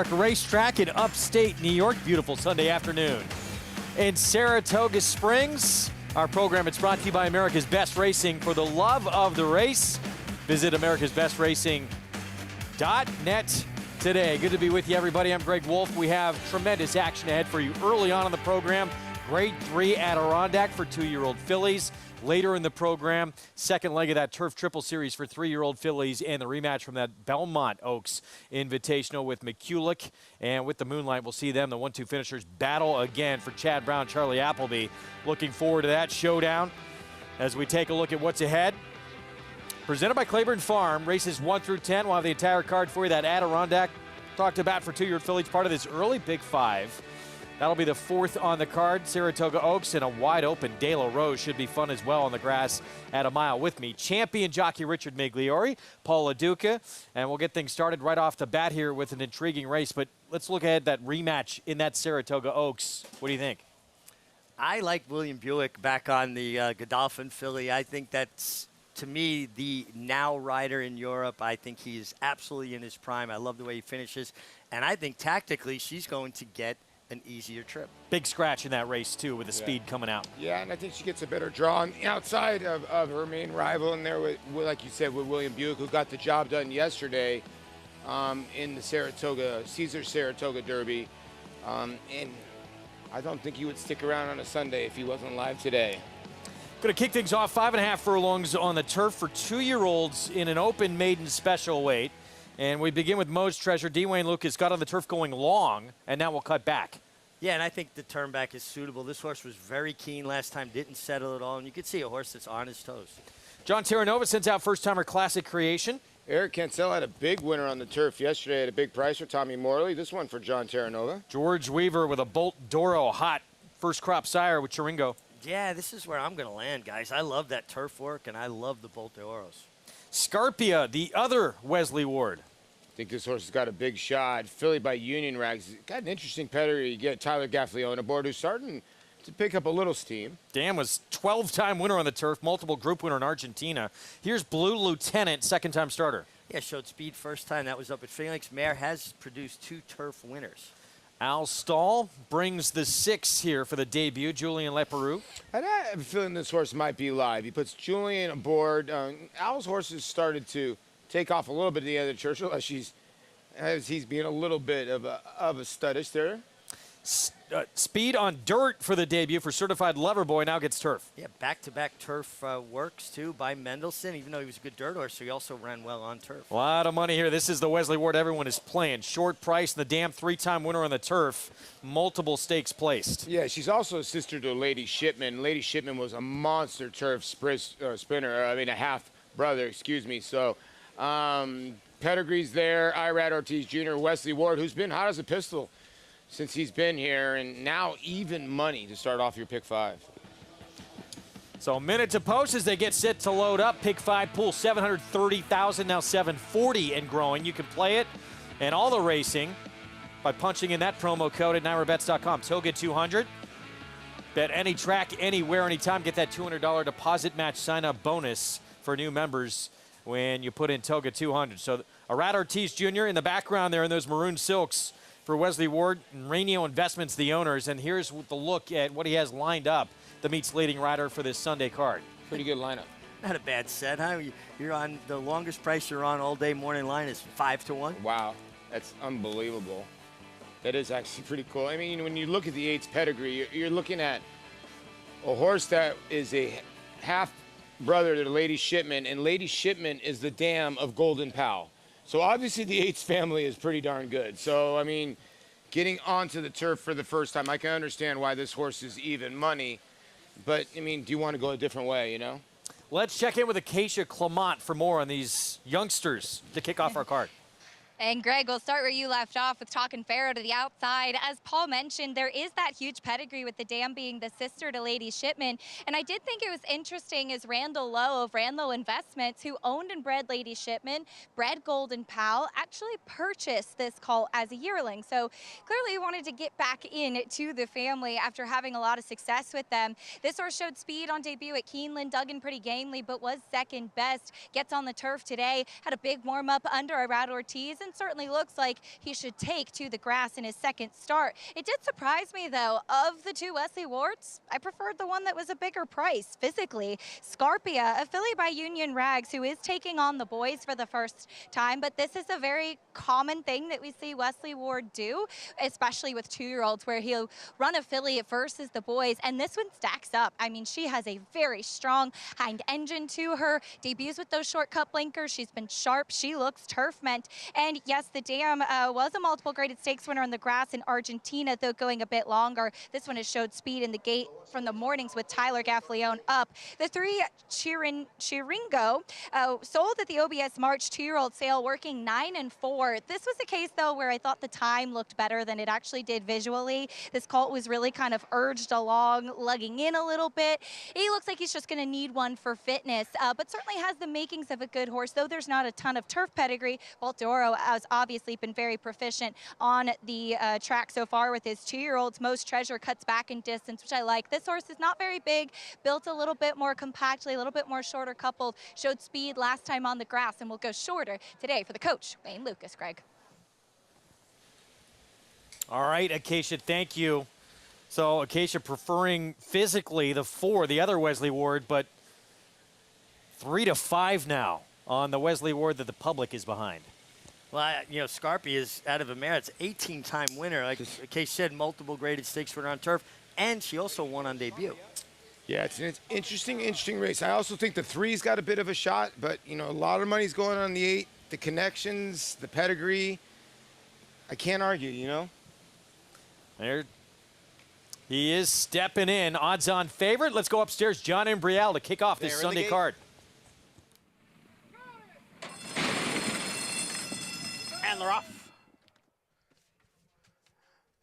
Racetrack in upstate New York. Beautiful Sunday afternoon. In Saratoga Springs, our program is brought to you by America's Best Racing. For the love of the race, visit americasbestracing.net today. Good to be with you, everybody. I'm Greg Wolf. We have tremendous action ahead for you early on in the program. Grade 3 Adirondack for 2-year-old fillies. Later in the program, second leg of that Turf Triple Series for 3-year-old fillies and the rematch from that Belmont Oaks Invitational with McCulloch. And with the Moonlight, we'll see them, the 1-2 finishers, battle again for Chad Brown, Charlie Appleby. Looking forward to that showdown as we take a look at what's ahead. Presented by Claiborne Farm, races 1 through 10. We'll have the entire card for you. That Adirondack talked about for 2-year-old fillies, part of this early Big Five. That'll be the 4th on the card. Saratoga Oaks and a wide open De La Rose should be fun as well on the grass at a mile. With me, champion jockey Richard Migliori, Paul LaDuca, and we'll get things started right off the bat here with an intriguing race. But let's look at that rematch in that Saratoga Oaks. What do you think? I like William Buick back on the Godolphin filly. I think that's, to me, the now rider in Europe. I think he is absolutely in his prime. I love the way he finishes. And I think tactically she's going to get an easier trip. Big scratch in that race, too, with the speed coming out. Yeah, and I think she gets a better draw on the outside of her main rival in there, with, like you said, with William Buick, who got the job done yesterday in the Caesar Saratoga Derby. And I don't think he would stick around on a Sunday if he wasn't live today. Going to kick things off, 5.5 furlongs on the turf for 2-year-olds in an open maiden special weight. And we begin with Moe's Treasure. Dwayne Lucas got on the turf going long, and now we'll cut back. Yeah, and I think the turn back is suitable. This horse was very keen last time, didn't settle at all, and you could see a horse that's on his toes. John Terranova sends out first-timer Classic Creation. Eric Cancel had a big winner on the turf yesterday at a big price for Tommy Morley. This one for John Terranova. George Weaver with a Bolt Doro hot first crop sire with Chiringo. Yeah, this is where I'm going to land, guys. I love that turf work, and I love the Bolt Doros. Scarpia, the other Wesley Ward. I think this horse has got a big shot. Filly by Union Rags. Got an interesting pedigree. You get Tyler Gaffalione aboard, who's starting to pick up a little steam. Dan was 12-time winner on the turf, multiple group winner in Argentina. Here's Blue Lieutenant, second-time starter. Yeah, showed speed first time. That was up at Phoenix. Mare has produced 2 turf winners. Al Stahl brings the 6 here for the debut, Julian Leperoux. I have a feeling this horse might be live. He puts Julian aboard. Al's horses started to take off a little bit at the end of Churchill as he's being a little bit of a studdish there. Speed on dirt for the debut for Certified Lover Boy, now gets turf. Yeah, back-to-back turf works, too, by Mendelssohn. Even though he was a good dirt horse, so he also ran well on turf. A lot of money here. This is the Wesley Ward everyone is playing. Short price, the damn 3-time winner on the turf. Multiple stakes placed. Yeah, she's also a sister to Lady Shipman. Lady Shipman was a monster turf sprinter. A half-brother, excuse me. So, pedigree's there. Irad Ortiz Jr., Wesley Ward, who's been hot as a pistol since he's been here, and now even money to start off your pick 5. So a minute to post as they get set to load up. Pick 5 pool 730,000, now 740 and growing. You can play it and all the racing by punching in that promo code at NYRABets.com. Toga 200. Bet any track, anywhere, anytime. Get that $200 deposit match sign-up bonus for new members when you put in Toga 200. So Irad Ortiz Jr. in the background there in those maroon silks for Wesley Ward and Rainio Investments, the owners. And here's the look at what he has lined up, the meets leading rider for this Sunday card. Pretty good lineup. Not a bad set, huh? You're on the longest price you're on all day morning line is 5-1. Wow, that's unbelievable. That is actually pretty cool. I mean, when you look at the 8's pedigree, you're looking at a horse that is a half-brother to Lady Shipman, and Lady Shipman is the dam of Golden Pal. So obviously the 8's family is pretty darn good. So, I mean, getting onto the turf for the first time, I can understand why this horse is even money. But, I mean, do you want to go a different way, you know? Let's check in with Acacia Clement for more on these youngsters to kick off our card. And Greg, we'll start where you left off with talking Pharaoh to the outside. As Paul mentioned, there is that huge pedigree with the dam being the sister to Lady Shipman. And I did think it was interesting as Randall Lowe of Randall Investments, who owned and bred Lady Shipman, bred Golden Pal, actually purchased this colt as a yearling. So clearly he wanted to get back into the family after having a lot of success with them. This horse showed speed on debut at Keeneland, dug in pretty gamely, but was second best. Gets on the turf today, had a big warm-up under Irad Ortiz, Austin certainly looks like he should take to the grass in his second start. It did surprise me, though, of the two Wesley Wards, I preferred the one that was a bigger price physically. Scarpia, a filly by Union Rags, who is taking on the boys for the first time, but this is a very common thing that we see Wesley Ward do, especially with 2-year-olds, where he'll run a filly versus the boys, and this one stacks up. I mean, she has a very strong hind engine to her, debuts with those short cut blinkers. She's been sharp. She looks turf meant. And yes, the dam was a multiple graded stakes winner on the grass in Argentina, though going a bit longer. This one has showed speed in the gate from the mornings with Tyler Gaffleone up. The 3 Chiringo sold at the OBS March 2-year-old sale, working 9 and 4. This was a case, though, where I thought the time looked better than it actually did visually. This colt was really kind of urged along, lugging in a little bit. He looks like he's just going to need one for fitness, but certainly has the makings of a good horse, though there's not a ton of turf pedigree. Baltoro has obviously been very proficient on the track so far with his 2-year-olds. Most Treasure cuts back in distance, which I like. This horse is not very big, built a little bit more compactly, a little bit more shorter coupled, showed speed last time on the grass, and will go shorter today for the coach, Wayne Lucas. Greg. All right, Acacia, thank you. So Acacia preferring physically the 4, the other Wesley Ward, but 3 to 5 now on the Wesley Ward that the public is behind. Well, you know, Scarpia is out of Emirates, 18-time winner. Like Case said, multiple graded stakes winner on turf, and she also won on debut. Yeah, it's an interesting race. I also think the 3's got a bit of a shot, but, you know, a lot of money's going on the 8. The connections, the pedigree, I can't argue, you know? There he is stepping in. Odds-on favorite. Let's go upstairs. John Embriel to kick off this Sunday card. And they're off.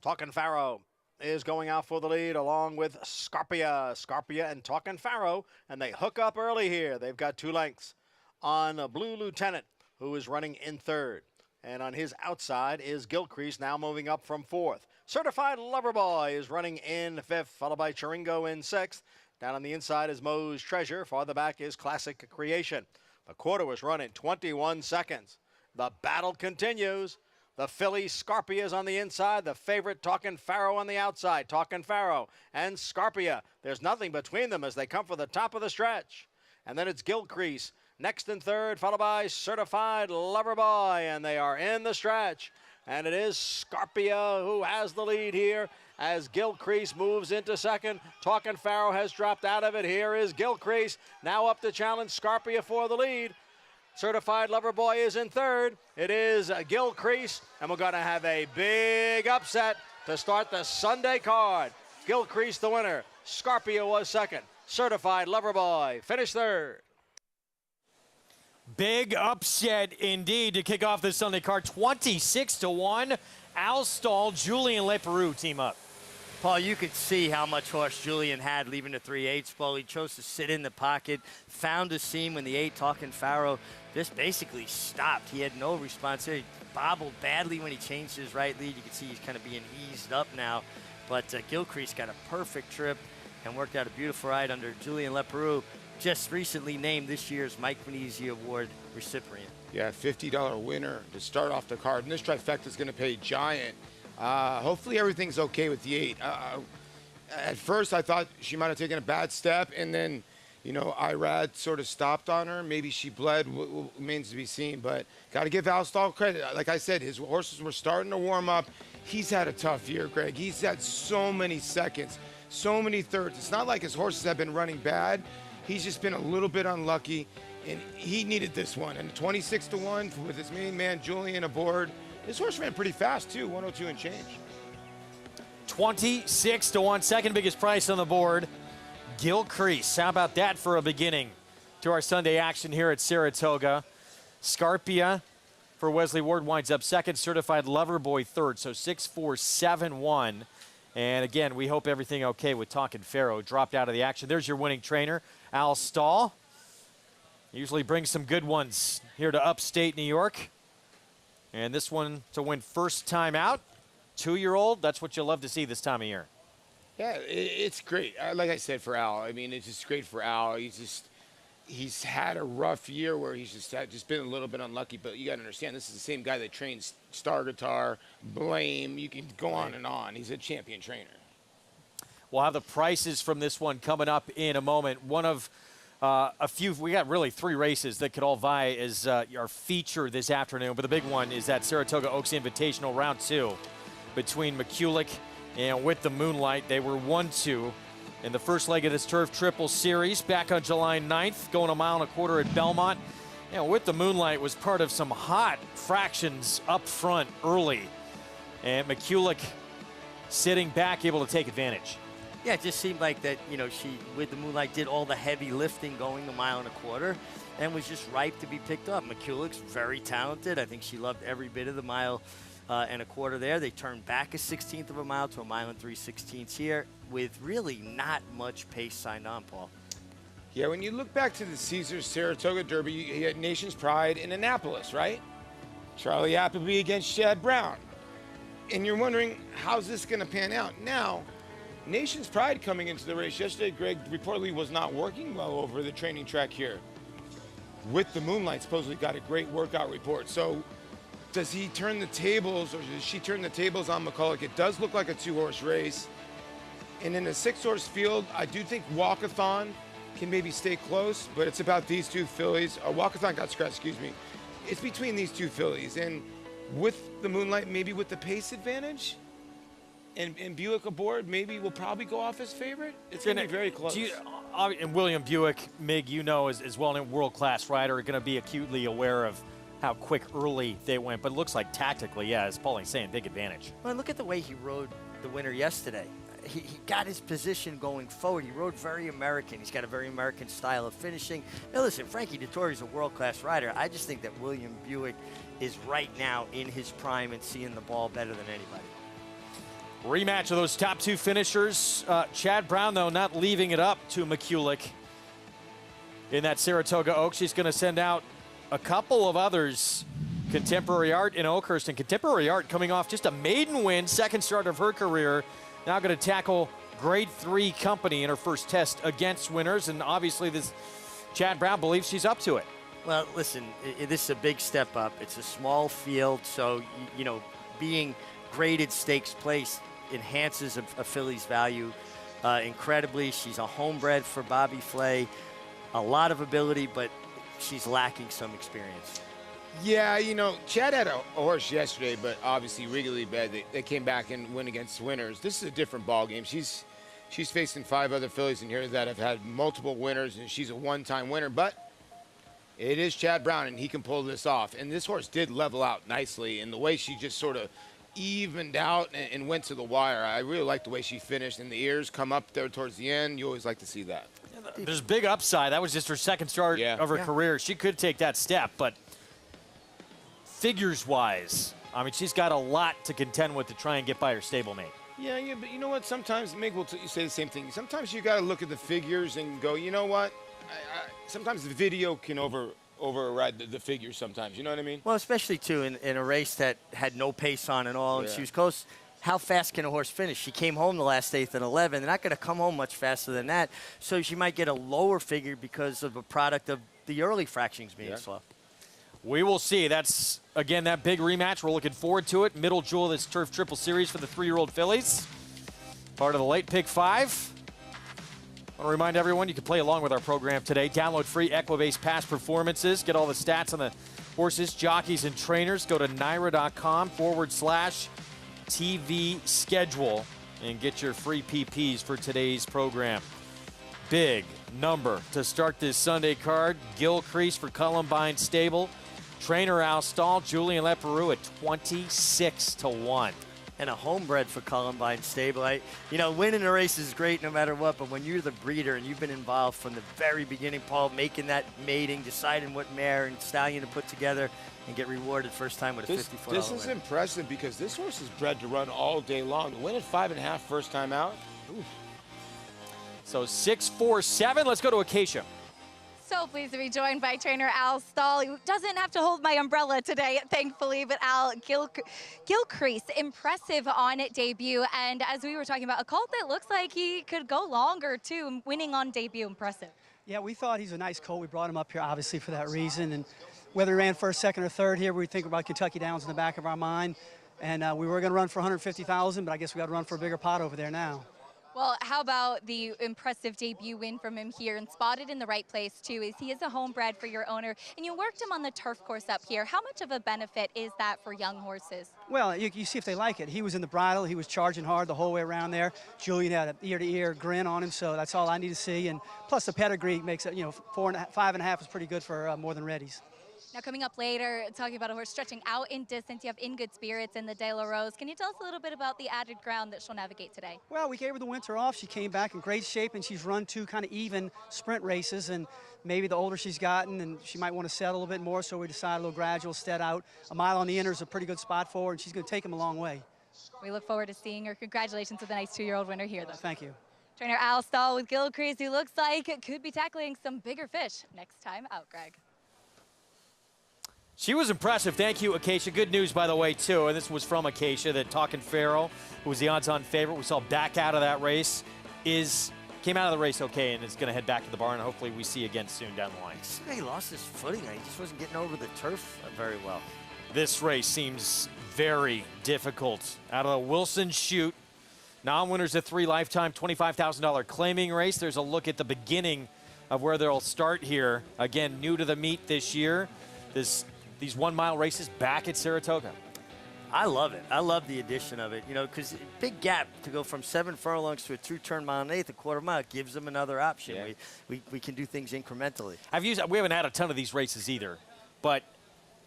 Talkin' Pharaoh is going out for the lead along with Scarpia. Scarpia and Talkin' Pharaoh, and they hook up early here. They've got 2 lengths on Blue Lieutenant, who is running in 3rd. And on his outside is Gilcrease, now moving up from 4th. Certified Loverboy is running in 5th, followed by Chiringo in 6th. Down on the inside is Moe's Treasure. Farther back is Classic Creation. The quarter was run in 21 seconds. The battle continues. The filly Scarpia is on the inside. The favorite Talkin' Pharaoh on the outside. Talkin' Pharaoh and Scarpia. There's nothing between them as they come for the top of the stretch. And then it's Gilcrease next in 3rd, followed by Certified Loverboy. And they are in the stretch. And it is Scarpia who has the lead here as Gilcrease moves into 2nd. Talkin' Pharaoh has dropped out of it. Here is Gilcrease now up to challenge Scarpia for the lead. Certified Loverboy is in 3rd. It is Gilcrease, and we're going to have a big upset to start the Sunday card. Gilcrease the winner. Scarpia was 2nd. Certified Loverboy finished 3rd. Big upset indeed to kick off this Sunday card. 26 to 1. Al Stall, Julian Leperoux team up. Paul, you could see how much horse Julian had leaving the 3/8 pole. He chose to sit in the pocket, found a seam when the 8 Talkin' Pharaoh just basically stopped. He had no response there. He bobbled badly when he changed his right lead. You can see he's kind of being eased up now. But Gilcrease got a perfect trip and worked out a beautiful ride under Julian Leperoux, just recently named this year's Mike Venezia Award recipient. Yeah, $50 winner to start off the card. And this trifecta is going to pay giant. Hopefully everything's okay with the 8. At first I thought she might have taken a bad step, and then, you know, Irad sort of stopped on her. Maybe she bled, remains to be seen, but got to give Al Stall credit. Like I said, his horses were starting to warm up. He's had a tough year, Greg. He's had so many seconds, so many thirds. It's not like his horses have been running bad. He's just been a little bit unlucky, and he needed this one. And 26 to 1 with his main man Julian aboard. This horse ran pretty fast too, 102 and change. 26 to 1, second biggest price on the board. Gilcrease, how about that for a beginning to our Sunday action here at Saratoga. Scarpia for Wesley Ward winds up 2nd, Certified Loverboy 3rd, so 6-4-7-1. And again, we hope everything okay with Talkin' Pharaoh. Dropped out of the action. There's your winning trainer, Al Stall. Usually brings some good ones here to upstate New York. And this one to win first time out. 2-year-old, that's what you'll love to see this time of year. Yeah, it's great. Like I said, for Al, I mean, it's just great for Al. He's just, he's had a rough year where he's just been a little bit unlucky. But you got to understand, this is the same guy that trains Star Guitar, Blame. You can go on and on. He's a champion trainer. We'll have the prices from this one coming up in a moment. One of a few, we got really 3 races that could all vie as our feature this afternoon. But the big one is that Saratoga Oaks Invitational Round 2 between McCulloch and With the Moonlight. They were 1-2 in the first leg of this Turf Triple Series back on July 9th, going 1.25 miles at Belmont. With the Moonlight was part of some hot fractions up front early. And McCulloch sitting back, able to take advantage. Yeah, it just seemed like that, she, With the Moonlight, did all the heavy lifting going 1.25 miles and was just ripe to be picked up. McCulloch's very talented. I think she loved every bit of the 1.25 miles there. They turned back 1/16 of a mile to 1 3/16 miles here with really not much pace signed on, Paul. Yeah, when you look back to the Caesars Saratoga Derby, you had Nation's Pride in Annapolis, right? Charlie Appleby against Chad Brown. And you're wondering, how's this going to pan out? Now, Nation's Pride coming into the race yesterday, Greg, reportedly was not working well over the training track here. With the Moonlight, supposedly got a great workout report. So does he turn the tables, or does she turn the tables on McCulloch? It does look like a 2-horse race. And in a 6-horse field, I do think Walkathon can maybe stay close, but it's about these 2 fillies. Walkathon got scratched, excuse me. It's between these 2 fillies. And With the Moonlight, maybe with the pace advantage, and Buick aboard, maybe will probably go off as favorite. It's going to be very close. And William Buick, Mig, as well, a world-class rider, are going to be acutely aware of how quick early they went. But it looks like tactically, yeah, as Paulie's saying, big advantage. Well, look at the way he rode the winner yesterday. He got his position going forward. He rode very American. He's got a very American style of finishing. Now, listen, Frankie Dettori's a world-class rider. I just think that William Buick is right now in his prime and seeing the ball better than anybody. Rematch of those top 2 finishers. Chad Brown, though, not leaving it up to McCulloch in that Saratoga Oaks. She's going to send out a couple of others. Contemporary Art in Oakhurst, and Contemporary Art coming off just a maiden win, second start of her career. Now going to tackle Grade 3 Company in her first test against winners, and obviously this Chad Brown believes she's up to it. Well, listen, this is a big step up. It's a small field, so, being graded stakes place enhances a filly's value incredibly. She's a homebred for Bobby Flay. A lot of ability, but she's lacking some experience. Yeah, Chad had a horse yesterday, but obviously regally bad. They came back and win against winners. This is a different ball game. She's facing 5 other fillies in here that have had multiple winners, and she's a one-time winner. But it is Chad Brown, and he can pull this off. And this horse did level out nicely, and the way she just sort of evened out and went to the wire. I really like the way she finished, and the ears come up there towards the end. You always like to see that. There's big upside. That was just her second start of her career. She could take that step, but figures-wise, I mean, she's got a lot to contend with to try and get by her stablemate. Yeah, but you know what? Sometimes, Mig will say the same thing. Sometimes you got to look at the figures and go, you know what? Sometimes the video can override the figures sometimes. You know what I mean? Well, especially, too, in a race that had no pace on at all, and she was close. How fast can a horse finish? She came home the last 8th and 11. They're not going to come home much faster than that. So she might get a lower figure because of a product of the early fractions being slow. We will see. That's, again, that big rematch. We're looking forward to it. Middle jewel of this Turf Triple Series for the 3-year-old fillies. Part of the late pick 5. I want to remind everyone you can play along with our program today. Download free Equibase past performances. Get all the stats on the horses, jockeys, and trainers. Go to NYRA.com/TV schedule and get your free PPs for today's program. Big number to start this Sunday card. Gilcrease for Columbine Stable. Trainer Al Stahl, Julian Leperoux at 26-1. And a homebred for Columbine Stable. Winning a race is great no matter what, but when you're the breeder and you've been involved from the very beginning, Paul, making that mating, deciding what mare and stallion to put together and get rewarded first time with a 50-foot. This is impressive because this horse is bred to run all day long. To win at 5.5 first time out. Ooh. So 6-4-7. Let's go to Acacia. So pleased to be joined by trainer Al Stahl, who doesn't have to hold my umbrella today, thankfully, but Al Gilcrease, impressive on debut. And as we were talking about, a colt that looks like he could go longer, too, winning on debut, impressive. Yeah, we thought he's a nice colt. We brought him up here obviously for that reason. And whether he ran first, second, or third here, we think about Kentucky Downs in the back of our mind. And we were going to run for 150,000, but I guess we got to run for a bigger pot over there now. Well, how about the impressive debut win from him here, and spotted in the right place too, is he is a homebred for your owner, and you worked him on the turf course up here. How much of a benefit is that for young horses? Well, you see if they like it. He was in the bridle. He was charging hard the whole way around there. Julian had an ear-to-ear grin on him, so that's all I need to see. And plus the pedigree makes it, 5.5 is pretty good for more than readies. Now coming up later, talking about a horse stretching out in distance, you have In Good Spirits in the De La Rose. Can you tell us a little bit about the added ground that she'll navigate today? Well, we gave her the winter off. She came back in great shape, and she's run 2 kind of even sprint races. And maybe the older she's gotten, and she might want to settle a little bit more, so we decided a little gradual, stead out. A mile on the inner is a pretty good spot for her, and she's going to take him a long way. We look forward to seeing her. Congratulations with a nice 2-year-old winner here, though. Thank you. Trainer Al Stahl with Gilcrease, who looks like could be tackling some bigger fish next time out, Greg. She was impressive. Thank you, Acacia. Good news, by the way, too, and this was from Acacia, that Talkin' Pharaoh, who was the odds-on favorite, we saw back out of that race, came out of the race okay and is going to head back to the barn, and hopefully we see again soon down the line. He lost his footing. He just wasn't getting over the turf very well. This race seems very difficult. Out of the Wilson chute, non-winners of 3 lifetime, $25,000 claiming race. There's a look at the beginning of where they'll start here. Again, new to the meet this year. These 1-mile races back at Saratoga. I love it. I love the addition of it, because big gap to go from 7 furlongs to a 2-turn mile and 1/8, a quarter mile, gives them another option. Yeah. We can do things incrementally. We haven't had a ton of these races either, but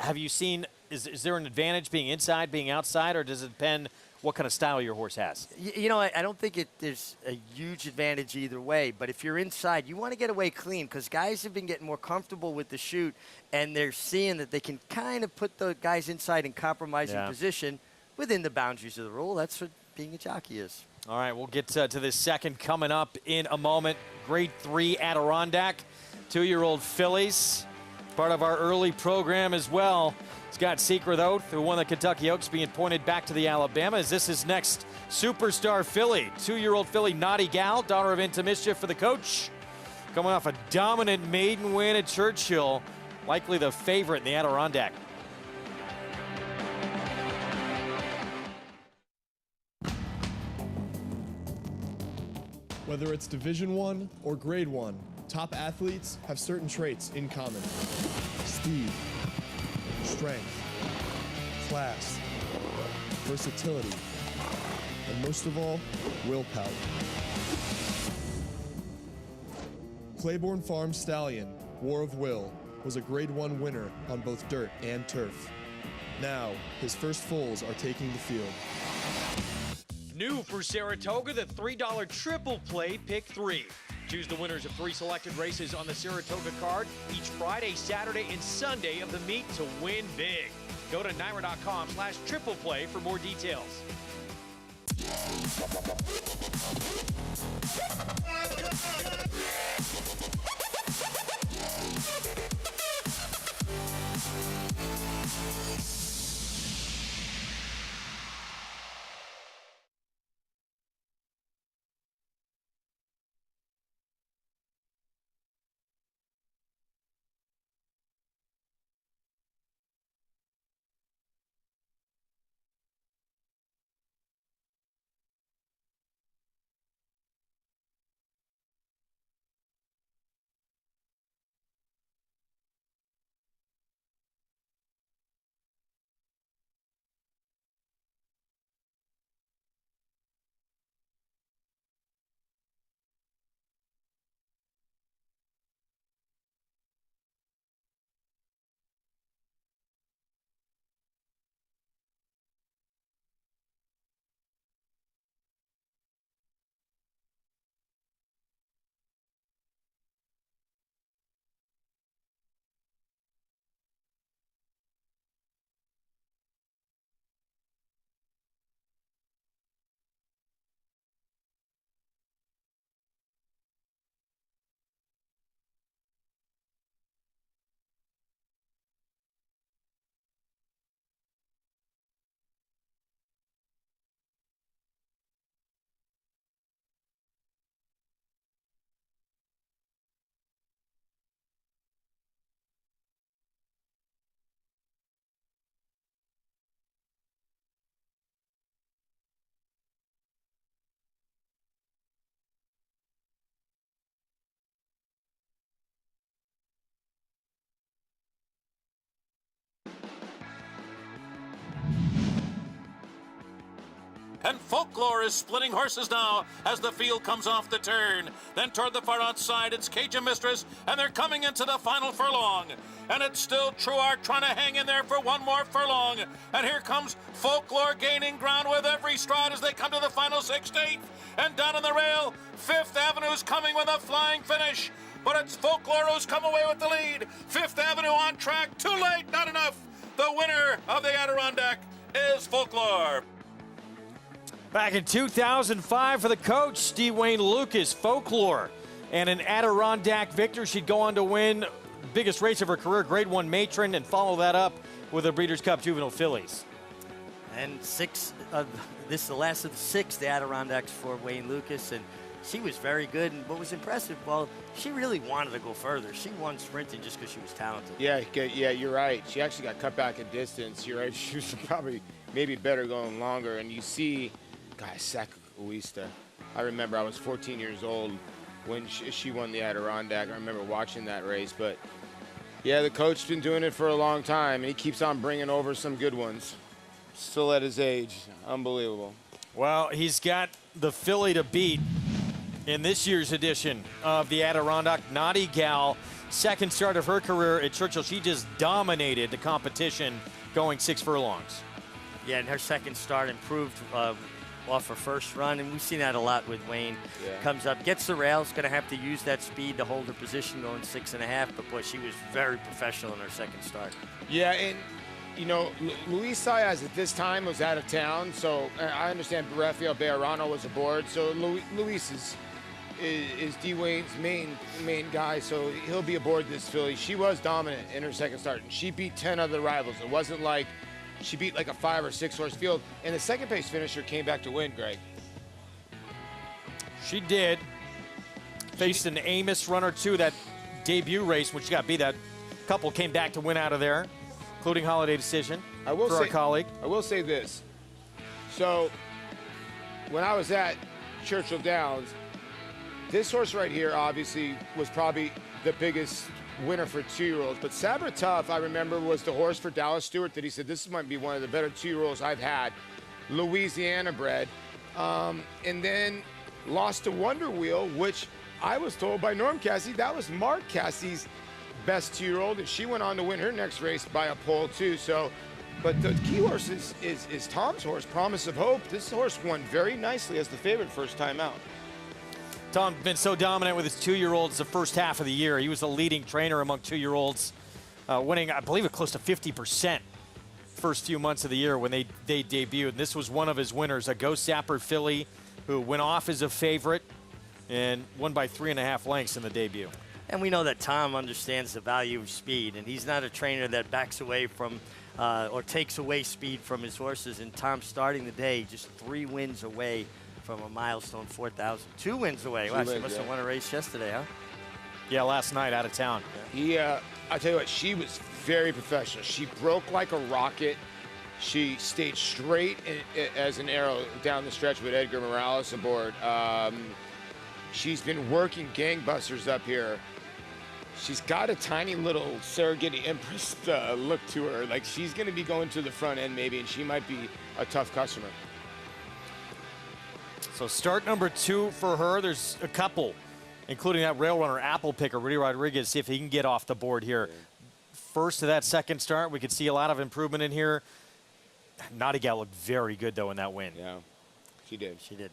have you seen, is there an advantage being inside, being outside, or does it depend what kind of style your horse has? I don't think there's a huge advantage either way, but if you're inside, you want to get away clean, because guys have been getting more comfortable with the chute, and they're seeing that they can kind of put the guys inside in compromising position within the boundaries of the rule. That's what being a jockey is. All right, we'll get to this second coming up in a moment. Grade 3 Adirondack, 2-year-old fillies, part of our early program as well. Scott Secret Oath, who won the Kentucky Oaks, being pointed back to the Alabama, as this is next superstar filly. 2-year-old filly, Naughty Gal, daughter of Into Mischief for the coach. Coming off a dominant maiden win at Churchill, likely the favorite in the Adirondack. Whether it's Division I or Grade 1, top athletes have certain traits in common. Speed, strength, class, versatility, and most of all, willpower. Claiborne Farm Stallion, War of Will, was a Grade 1 winner on both dirt and turf. Now, his first foals are taking the field. New for Saratoga, the $3 triple play pick 3. Choose the winners of 3 selected races on the Saratoga card each Friday, Saturday, and Sunday of the meet to win big. Go to NYRA.com/triple play for more details. And Folklore is splitting horses now as the field comes off the turn. Then toward the far outside, it's Cajun Mistress, and they're coming into the final furlong. And it's still True Art trying to hang in there for one more furlong. And here comes Folklore gaining ground with every stride as they come to the final 16th. And down on the rail, Fifth Avenue's coming with a flying finish. But it's Folklore who's come away with the lead. Fifth Avenue on track. Too late, not enough. The winner of the Adirondack is Folklore. Back in 2005 for the coach, Steve Wayne Lucas, Folklore. And an Adirondack victor. She'd go on to win biggest race of her career, Grade 1 Matron, and follow that up with a Breeders' Cup Juvenile Fillies. And this is the last of the 6, the Adirondacks for Wayne Lucas, and she was very good. And what was impressive, well, she really wanted to go further. She won sprinting just because she was talented. Yeah, you're right. She actually got cut back in distance. You're right. She was probably maybe better going longer. And you see, guys, Sacacuista. I remember I was 14 years old when she won the Adirondack. I remember watching that race. But, yeah, the coach's been doing it for a long time, and he keeps on bringing over some good ones. Still at his age. Unbelievable. Well, he's got the filly to beat in this year's edition of the Adirondack. Naughty Gal, second start of her career at Churchill. She just dominated the competition going 6 furlongs. Yeah, and her second start improved off her first run, and we've seen that a lot with Wayne. Yeah. Comes up, gets the rails, going to have to use that speed to hold her position going 6.5, but boy, she was very professional in her second start. Yeah, and, you know, Luis Saez at this time was out of town, so I understand Rafael Bejarano was aboard, so Luis is D. Wayne's main guy, so he'll be aboard this filly. She was dominant in her second start, and she beat 10 other rivals. It wasn't like she beat like a 5 or 6 horse field, and the second place finisher came back to win, Greg. She did. Faced an Amos runner, too, that debut race, which got beat. That couple came back to win out of there, including Holiday Decision for our colleague. I will say this. So, when I was at Churchill Downs, this horse right here, obviously, was probably the biggest winner for 2-year-olds. But Sabratough, I remember, was the horse for Dallas Stewart that he said, this might be one of the better 2-year-olds I've had. Louisiana bred. And then lost to Wonder Wheel, which I was told by Norm Cassie, that was Mark Cassie's best 2-year-old. And she went on to win her next race by a pole, too. So, but the key horse is Tom's horse, Promise of Hope. This horse won very nicely as the favorite first time out. Tom's been so dominant with his 2-year-olds the first half of the year. He was the leading trainer among 2-year-olds, winning, I believe, close to 50% first few months of the year when they debuted. And this was one of his winners, a Ghost Sapper filly who went off as a favorite and won by 3.5 lengths in the debut. And we know that Tom understands the value of speed, and he's not a trainer that backs away from or takes away speed from his horses. And Tom's starting the day just 3 wins away from a milestone 4,000. 2 wins away. Wow, she must have won a race yesterday, huh? Yeah, last night out of town. Yeah. I tell you what, she was very professional. She broke like a rocket. She stayed straight as an arrow down the stretch with Edgar Morales aboard. She's been working gangbusters up here. She's got a tiny little Serengeti Empress look to her. Like, she's going to be going to the front end maybe, and she might be a tough customer. So start number 2 for her. There's a couple, including that rail runner, Apple Picker, Rudy Rodriguez, see if he can get off the board here. First to that second start, we could see a lot of improvement in here. Naughty Gal looked very good, though, in that win. Yeah, she did. She did.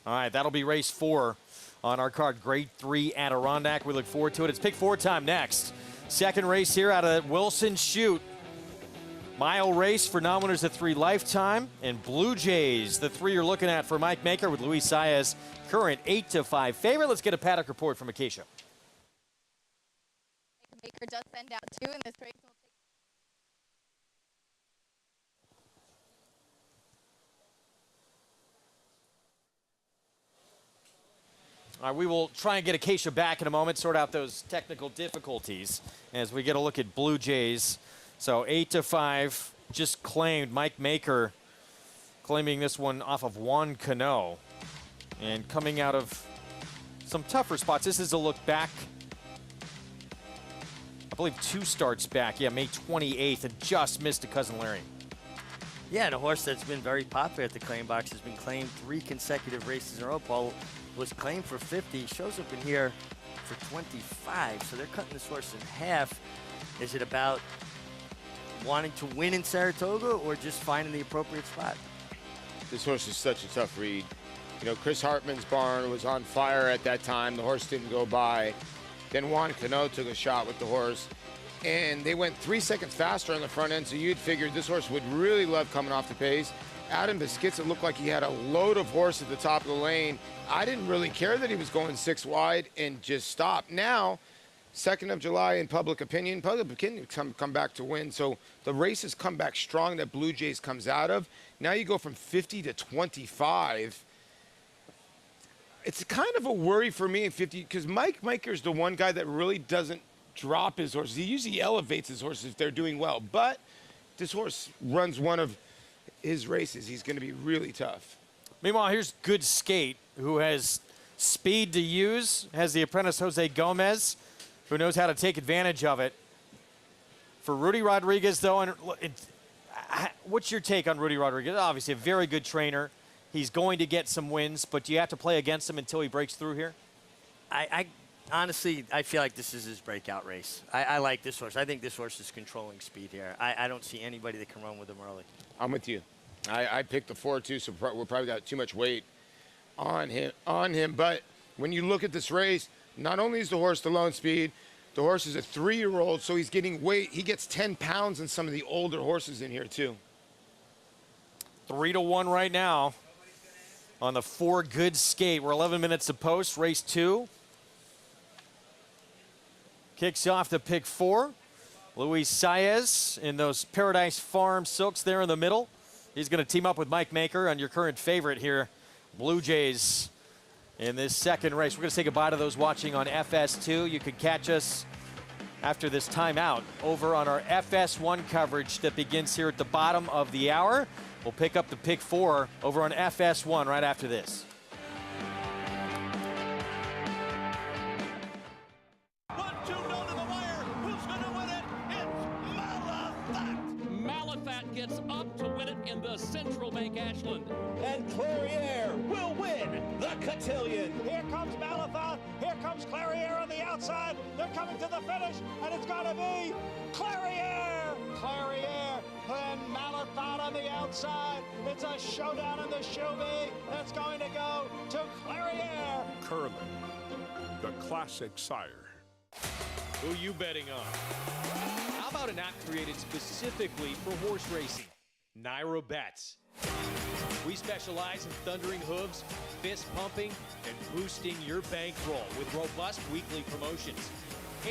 All right, that'll be race 4 on our card, Grade 3 Adirondack. We look forward to it. It's pick 4 time next. Second race here out of Wilson Chute. Mile race for non-winners at 3 Lifetime, and Blue Jays, the 3 you're looking at for Mike Maker with Luis Saez, current 8-5 favorite. Let's get a paddock report from Acacia. Baker does send out 2 in this race. All right, we will try and get Acacia back in a moment, sort out those technical difficulties as we get a look at Blue Jays. So 8-5, just claimed. Mike Maker claiming this one off of Juan Cano. And coming out of some tougher spots. This is a look back, I believe 2 starts back. Yeah, May 28th, and just missed to Cousin Larry. Yeah, and a horse that's been very popular at the claim box has been claimed 3 consecutive races in a row. Paul was claimed for 50, shows up in here for 25, so they're cutting this horse in half. Is it about wanting to win in Saratoga or just finding the appropriate spot? This horse is such a tough read. You know, Chris Hartman's barn was on fire at that time. The horse didn't go by. Then Juan Cano took a shot with the horse, and they went 3 seconds faster on the front end, so you'd figured this horse would really love coming off the pace. Adam Biscuits, it looked like he had a load of horse at the top of the lane. I didn't really care that he was going 6 wide and just stopped. Now, 2nd of July in public opinion come back to win. So the race has come back strong that Blue Jays comes out of. Now you go from 50 to 25. It's kind of a worry for me in 50 because Mike Maker's the one guy that really doesn't drop his horses. He usually elevates his horses if they're doing well. But this horse runs one of his races. He's going to be really tough. Meanwhile, here's Good Skate, who has speed to use, has the apprentice Jose Gomez, who knows how to take advantage of it. For Rudy Rodriguez, though, what's your take on Rudy Rodriguez? Obviously, a very good trainer. He's going to get some wins, but do you have to play against him until he breaks through here? I honestly, I feel like this is his breakout race. I like this horse. I think this horse is controlling speed here. I don't see anybody that can run with him early. I'm with you. I picked the 4-2, so we're probably got too much weight on him. But when you look at this race, not only is the horse the lone speed, the horse is a 3-year-old, so he's getting weight. He gets 10 pounds in some of the older horses in here, too. 3-1 right now on the 4 Good Skate. We're 11 minutes to post, race 2. Kicks off the pick 4. Luis Saez in those Paradise Farm silks there in the middle. He's going to team up with Mike Maker on your current favorite here, Blue Jays, in this second race. We're going to say goodbye to those watching on FS2. You can catch us after this timeout over on our FS1 coverage that begins here at the bottom of the hour. We'll pick up the pick 4 over on FS1 right after this. Gets up to win it in the Central Bank Ashland. And Clariere will win the cotillion. Here comes Malathaat. Here comes Clariere on the outside. They're coming to the finish, and it's going to be Clariere. Clariere and Malathaat on the outside. It's a showdown in the Shuby. It's going to go to Clariere. Curling, the classic sire. Who you betting on? How about an app created specifically for horse racing? Naira Bets. We specialize in thundering hooves, fist pumping, and boosting your bankroll with robust weekly promotions.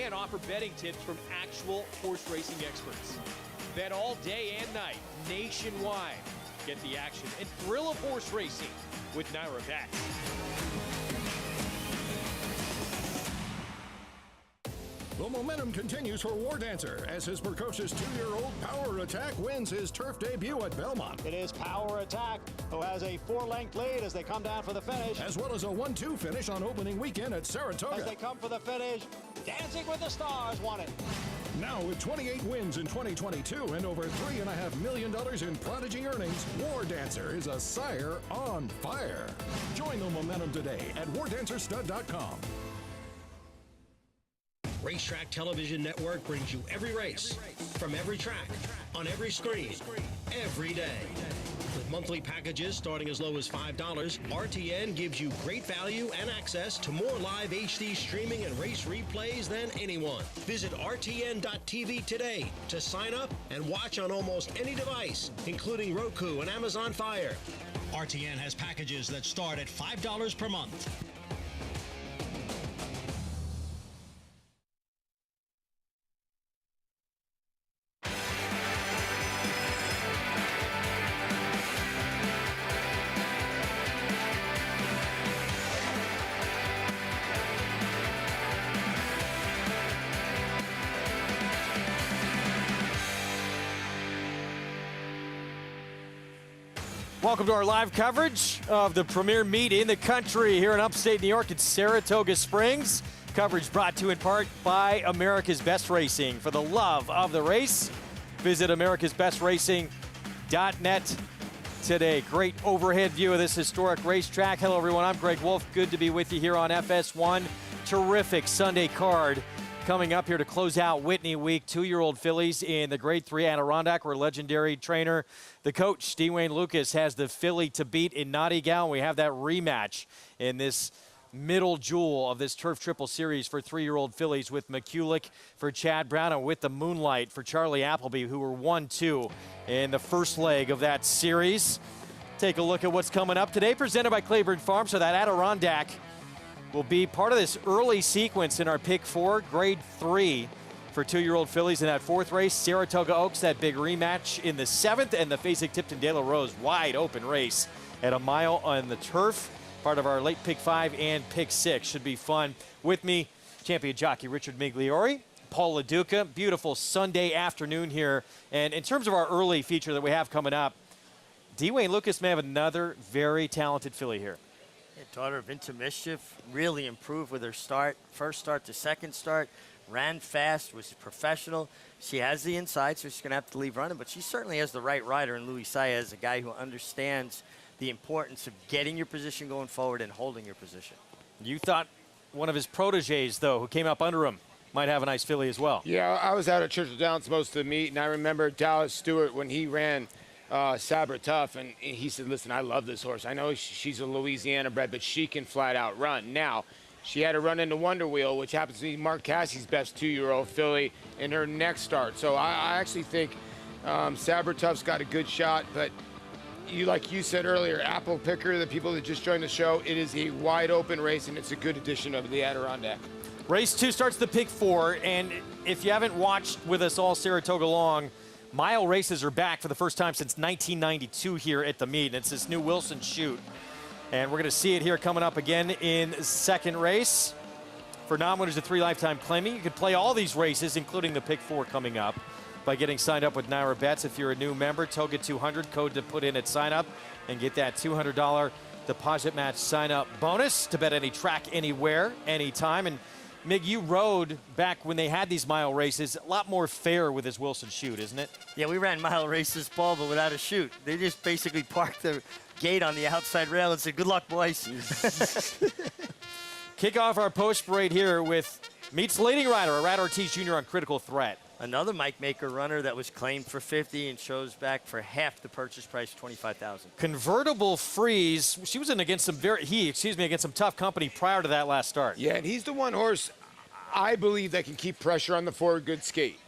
And offer betting tips from actual horse racing experts. Bet all day and night, nationwide. Get the action and thrill of horse racing with Naira Bets. The momentum continues for War Dancer as his precocious 2-year-old Power Attack wins his turf debut at Belmont. It is Power Attack who has a 4-length lead as they come down for the finish. As well as a 1-2 finish on opening weekend at Saratoga. As they come for the finish, Dancing with the Stars won it. Now with 28 wins in 2022 and over $3.5 million in prodigy earnings, War Dancer is a sire on fire. Join the momentum today at wardancerstud.com. Racetrack Television Network brings you every race, from every track, on every screen, every day. With monthly packages starting as low as $5, RTN gives you great value and access to more live HD streaming and race replays than anyone. Visit RTN.tv today to sign up and watch on almost any device, including Roku and Amazon Fire. RTN has packages that start at $5 per month. Welcome to our live coverage of the premier meet in the country here in upstate New York at Saratoga Springs. Coverage brought to you in part by America's Best Racing. For the love of the race, visit americasbestracing.com. racing.net today. Great overhead view of this historic racetrack. Hello, everyone. I'm Greg Wolf. Good to be with you here on FS1. Terrific Sunday card coming up here to close out Whitney Week. 2-year-old fillies in the Grade 3 Adirondack, where legendary trainer, the coach, Dwayne Lucas, has the filly to beat in Naughty Gal. We have that rematch in this middle jewel of this Turf Triple Series for 3-year-old fillies, with McCulloch for Chad Brown and with the Moonlight for Charlie Appleby, who were 1-2 in the first leg of that series. Take a look at what's coming up today, presented by Claiborne Farm. So that Adirondack will be part of this early sequence in our pick 4, Grade 3 for 2-year-old fillies in that 4th race. Saratoga Oaks, that big rematch in the 7th, and the Fasig-Tipton De La Rose wide open race at a mile on the turf. Part of our late pick 5 and pick 6. Should be fun. With me, champion jockey Richard Migliori, Paul LaDuca. Beautiful Sunday afternoon here. And in terms of our early feature that we have coming up, Dwayne Lucas may have another very talented filly here. Yeah, daughter of Into Mischief, really improved with her start. First start to second start, ran fast, was professional. She has the inside, so she's going to have to leave running, but she certainly has the right rider in Luis Saez, a guy who understands the importance of getting your position going forward and holding your position. You thought one of his proteges, though, who came up under him, might have a nice filly as well. Yeah, I was out at Churchill Downs most of the meet, and I remember Dallas Stewart when he ran Sabre Tough, and he said, listen, I love this horse. I know she's a Louisiana bred, but she can flat out run. Now, she had to run into Wonder Wheel, which happens to be Mark Cassie's best 2-year-old filly in her next start. So I actually think Sabre Tough's got a good shot, but like you said earlier, Apple Picker, the people that just joined the show, it is a wide open race, and it's a good edition of the Adirondack. Race 2 starts the pick 4, and if you haven't watched with us all Saratoga long, mile races are back for the first time since 1992 here at the meet. And it's this new Wilson Chute. And we're going to see it here coming up again in second race. For non-winners of 3 lifetime claiming, you can play all these races, including the pick 4 coming up, by getting signed up with Naira Bets. If you're a new member, Toga 200 code to put in at sign up and get that $200 deposit match sign up bonus to bet any track, anywhere, anytime. And Mig, you rode back when they had these mile races. A lot more fair with this Wilson Chute, isn't it? Yeah, we ran mile races, Paul, but without a chute. They just basically parked the gate on the outside rail and said, good luck, boys. Kick off our post parade here with meets leading rider, Arad Ortiz Jr. on Critical Threat. Another Mike Maker runner that was claimed for 50 and shows back for half the purchase price, $25,000. Convertible Freeze. She was in against some against some tough company prior to that last start. Yeah, and he's the one horse I believe that can keep pressure on the forward good skate.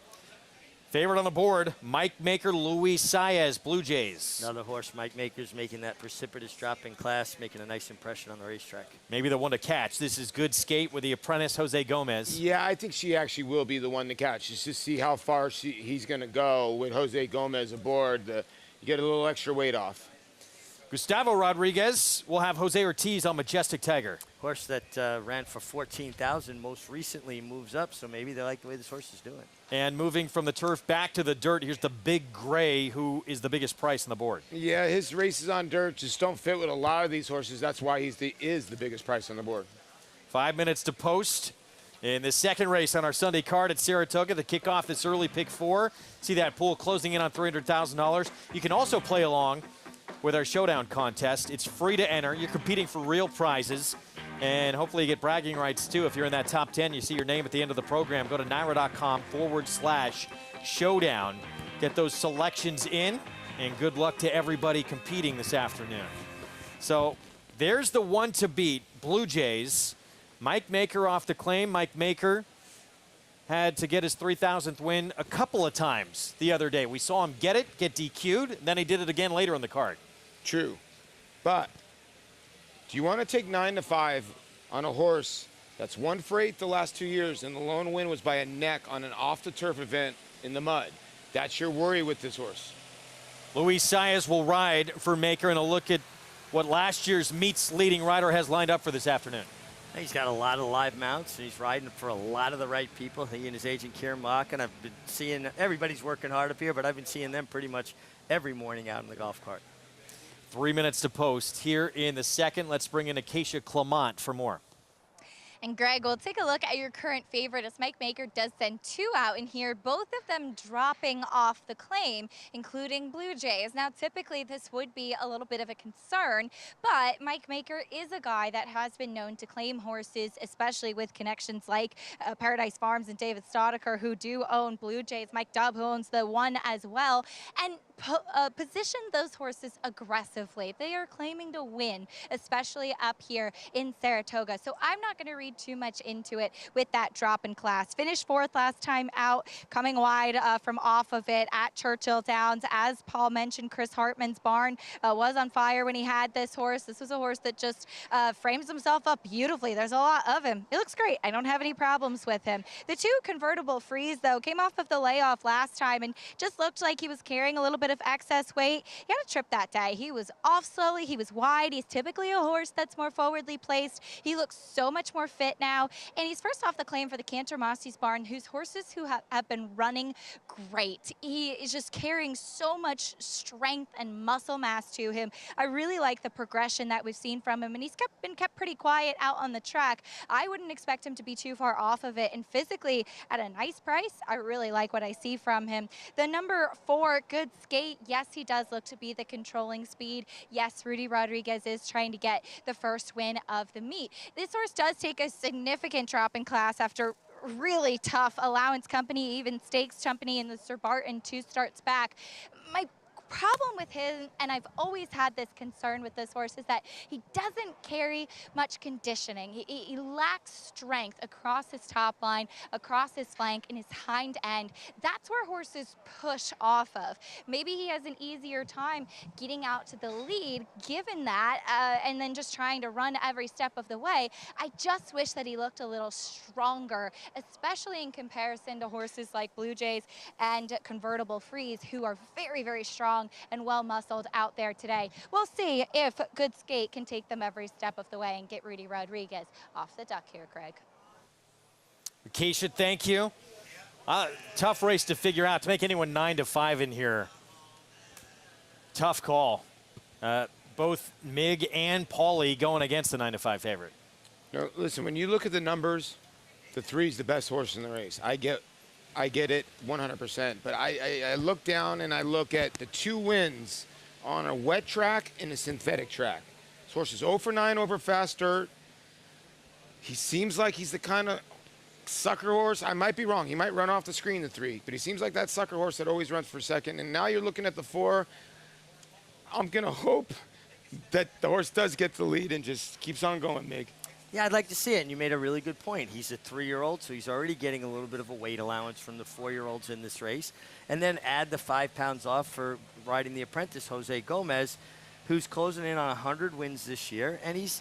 Favorite on the board, Mike Maker, Luis Saez, Blue Jays. Another horse, Mike Maker's making that precipitous drop in class, making a nice impression on the racetrack. Maybe the one to catch. This is good skate with the apprentice, Jose Gomez. Yeah, I think she actually will be the one to catch. Just to see how far he's going to go with Jose Gomez aboard. You get a little extra weight off. Gustavo Rodriguez will have Jose Ortiz on Majestic Tiger. Horse that ran for $14,000 most recently moves up, so maybe they like the way this horse is doing. And moving from the turf back to the dirt, here's the Big Gray, who is the biggest price on the board. Yeah, his races on dirt just don't fit with a lot of these horses. That's why he is the biggest price on the board. 5 minutes to post in the second race on our Sunday card at Saratoga to kick off this early pick 4. See that pool closing in on $300,000. You can also play along with our showdown contest. It's free to enter. You're competing for real prizes, and hopefully you get bragging rights too. If you're in that top 10, you see your name at the end of the program. Go to naira.com/showdown. Get those selections in, and good luck to everybody competing this afternoon. So there's the one to beat, Blue Jays. Mike Maker off the claim. Mike Maker had to get his 3,000th win a couple of times the other day. We saw him get DQ'd, and then he did it again later in the card. True. But do you want to take 9-5 on a horse that's won for 8 the last 2 years, and the lone win was by a neck on an off-the-turf event in the mud? That's your worry with this horse. Luis Saez will ride for Maker, and a look at what last year's meets leading rider has lined up for this afternoon. He's got a lot of live mounts, and he's riding for a lot of the right people. He and his agent, Kieran Mock, and I've been seeing everybody's working hard up here, but I've been seeing them pretty much every morning out in the golf cart. 3 minutes to post here in the second. Let's bring in Acacia Clement for more. And Greg, we'll take a look at your current favorite as Mike Maker does send 2 out in here, both of them dropping off the claim, including Blue Jays. Now, typically this would be a little bit of a concern, but Mike Maker is a guy that has been known to claim horses, especially with connections like Paradise Farms and David Staudacher, who do own Blue Jays, Mike Dubb, who owns the one as well, and position those horses aggressively. They are claiming to win, especially up here in Saratoga. So I'm not going to read too much into it with that drop in class. Finished 4th last time out, coming wide from off of it at Churchill Downs. As Paul mentioned, Chris Hartman's barn was on fire when he had this horse. This was a horse that just frames himself up beautifully. There's a lot of him. It looks great. I don't have any problems with him. The 2 convertible frees, though, came off of the layoff last time and just looked like he was carrying a little bit of excess weight. He had a trip that day. He was off slowly. He was wide. He's typically a horse that's more forwardly placed. He looks so much more fit now. And he's first off the claim for the Cantor Mossie's barn, whose horses who have been running great. He is just carrying so much strength and muscle mass to him. I really like the progression that we've seen from him, and he's been kept pretty quiet out on the track. I wouldn't expect him to be too far off of it, and physically at a nice price, I really like what I see from him. The number 4, Good Skate. Yes, he does look to be the controlling speed. Yes, Rudy Rodriguez is trying to get the first win of the meet. This horse does take a significant drop in class after really tough allowance company, even stakes company in the Sir Barton 2 starts back. My problem with him, and I've always had this concern with this horse, is that he doesn't carry much conditioning. He lacks strength across his top line, across his flank, and his hind end. That's where horses push off of. Maybe he has an easier time getting out to the lead given that, and then just trying to run every step of the way. I just wish that he looked a little stronger, especially in comparison to horses like Blue Jays and Convertible Freeze, who are very, very strong and well muscled out there today. We'll see if Good Skate can take them every step of the way and get Rudy Rodriguez off the duck here, Craig. Keisha, thank you. Tough race to figure out. To make anyone 9-5 in here, tough call. Both Mig and Paulie going against the 9-5 favorite. No, listen, when you look at the numbers, the 3's the best horse in the race. I get it 100%, but I look down and I look at the 2 wins on a wet track and a synthetic track. This horse is 0 for 9 over fast dirt. He seems like he's the kind of sucker horse. I might be wrong. He might run off the screen, the 3, but he seems like that sucker horse that always runs for second. And now you're looking at the 4. I'm going to hope that the horse does get the lead and just keeps on going, Mig. Yeah, I'd like to see it, and you made a really good point. He's a 3-year-old, so he's already getting a little bit of a weight allowance from the 4-year-olds in this race. And then add the 5 pounds off for riding the apprentice, Jose Gomez, who's closing in on 100 wins this year, and he's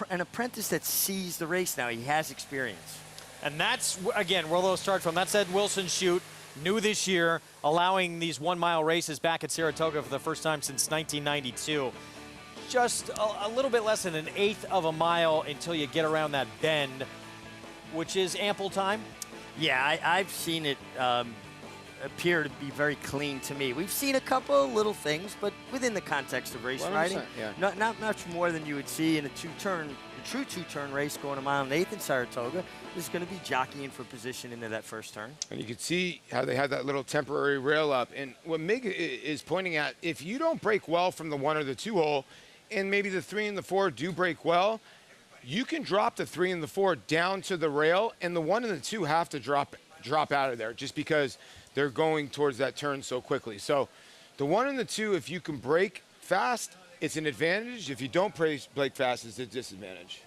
an apprentice that sees the race now. He has experience. And that's, again, where those start from. That's Ed Wilson Chute, new this year, allowing these 1-mile races back at Saratoga for the first time since 1992. Just a little bit less than 1/8 of a mile until you get around that bend, which is ample time. Yeah, I've seen it appear to be very clean to me. We've seen a couple of little things, but within the context of race riding, yeah. not much more than you would see in a true two-turn race going a mile and 1/8 in Saratoga. Is going to be jockeying for position into that first turn. And you can see how they had that little temporary rail up. And what Mig is pointing at, if you don't break well from the 1 or the 2 hole, and maybe the 3 and the 4 do break well, you can drop the 3 and the 4 down to the rail, and the 1 and the 2 have to drop out of there just because they're going towards that turn so quickly. So the 1 and the 2, if you can break fast, it's an advantage. If you don't break fast, it's a disadvantage.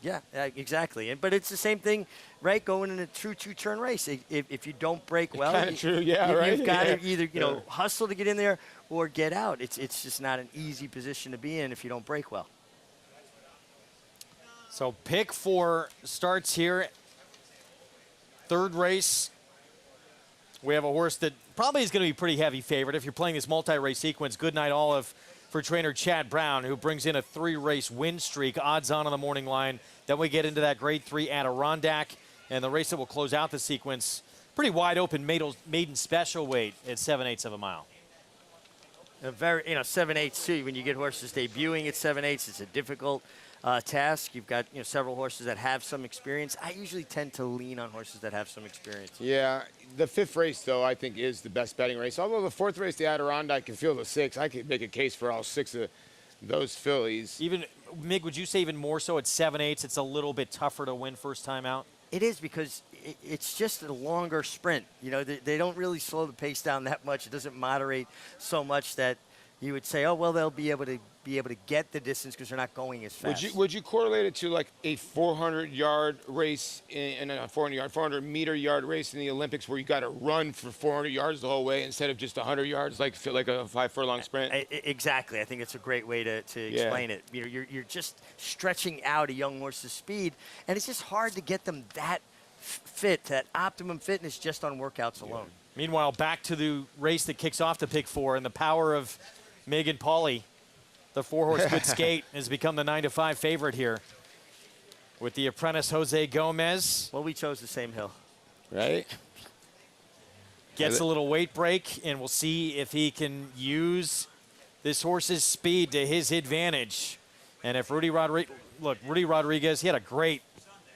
Yeah, exactly. But it's the same thing, right? Going in a true two-turn race. If you don't break well, kind of true, yeah, right? You've got to either hustle to get in there or get out. It's just not an easy position to be in if you don't break well. So pick 4 starts here. 3rd race. We have a horse that probably is going to be pretty heavy favorite if you're playing this multi-race sequence. Goodnight Olive for trainer Chad Brown, who brings in a 3-race win streak, odds on the morning line. Then we get into that grade 3 Adirondack, and the race that will close out the sequence, pretty wide open maiden special weight at 7/8 of a mile. A very, 7/8 too. When you get horses debuting at 7/8, it's a difficult task. You've got several horses that have some experience. I usually tend to lean on horses that have some experience. Yeah, the 5th race though I think is the best betting race. Although the 4th race, the Adirondack, can field the 6. I could make a case for all 6 of those fillies. Even Mig, would you say even more so at 7/8? It's a little bit tougher to win first time out. It is because it's just a longer sprint. They don't really slow the pace down that much. It doesn't moderate so much that you would say, oh, well, they'll be able to get the distance because they're not going as fast. Would you correlate it to like a 400-yard race in a 400-meter yard race in the Olympics where you got to run for 400 yards the whole way instead of just 100 yards, like a 5-furlong sprint? Exactly. I think it's a great way to explain it. You're just stretching out a young horse's speed, and it's just hard to get them that fit, that optimum fitness just on workouts alone. Meanwhile, back to the race that kicks off the Pick 4 and the power of Megan Pauly. The 4-horse Good Skate has become the 9-5 favorite here with the apprentice Jose Gomez. Well, we chose the same hill. Right? Gets a little weight break, and we'll see if he can use this horse's speed to his advantage. And if Rudy Rodriguez, he had a great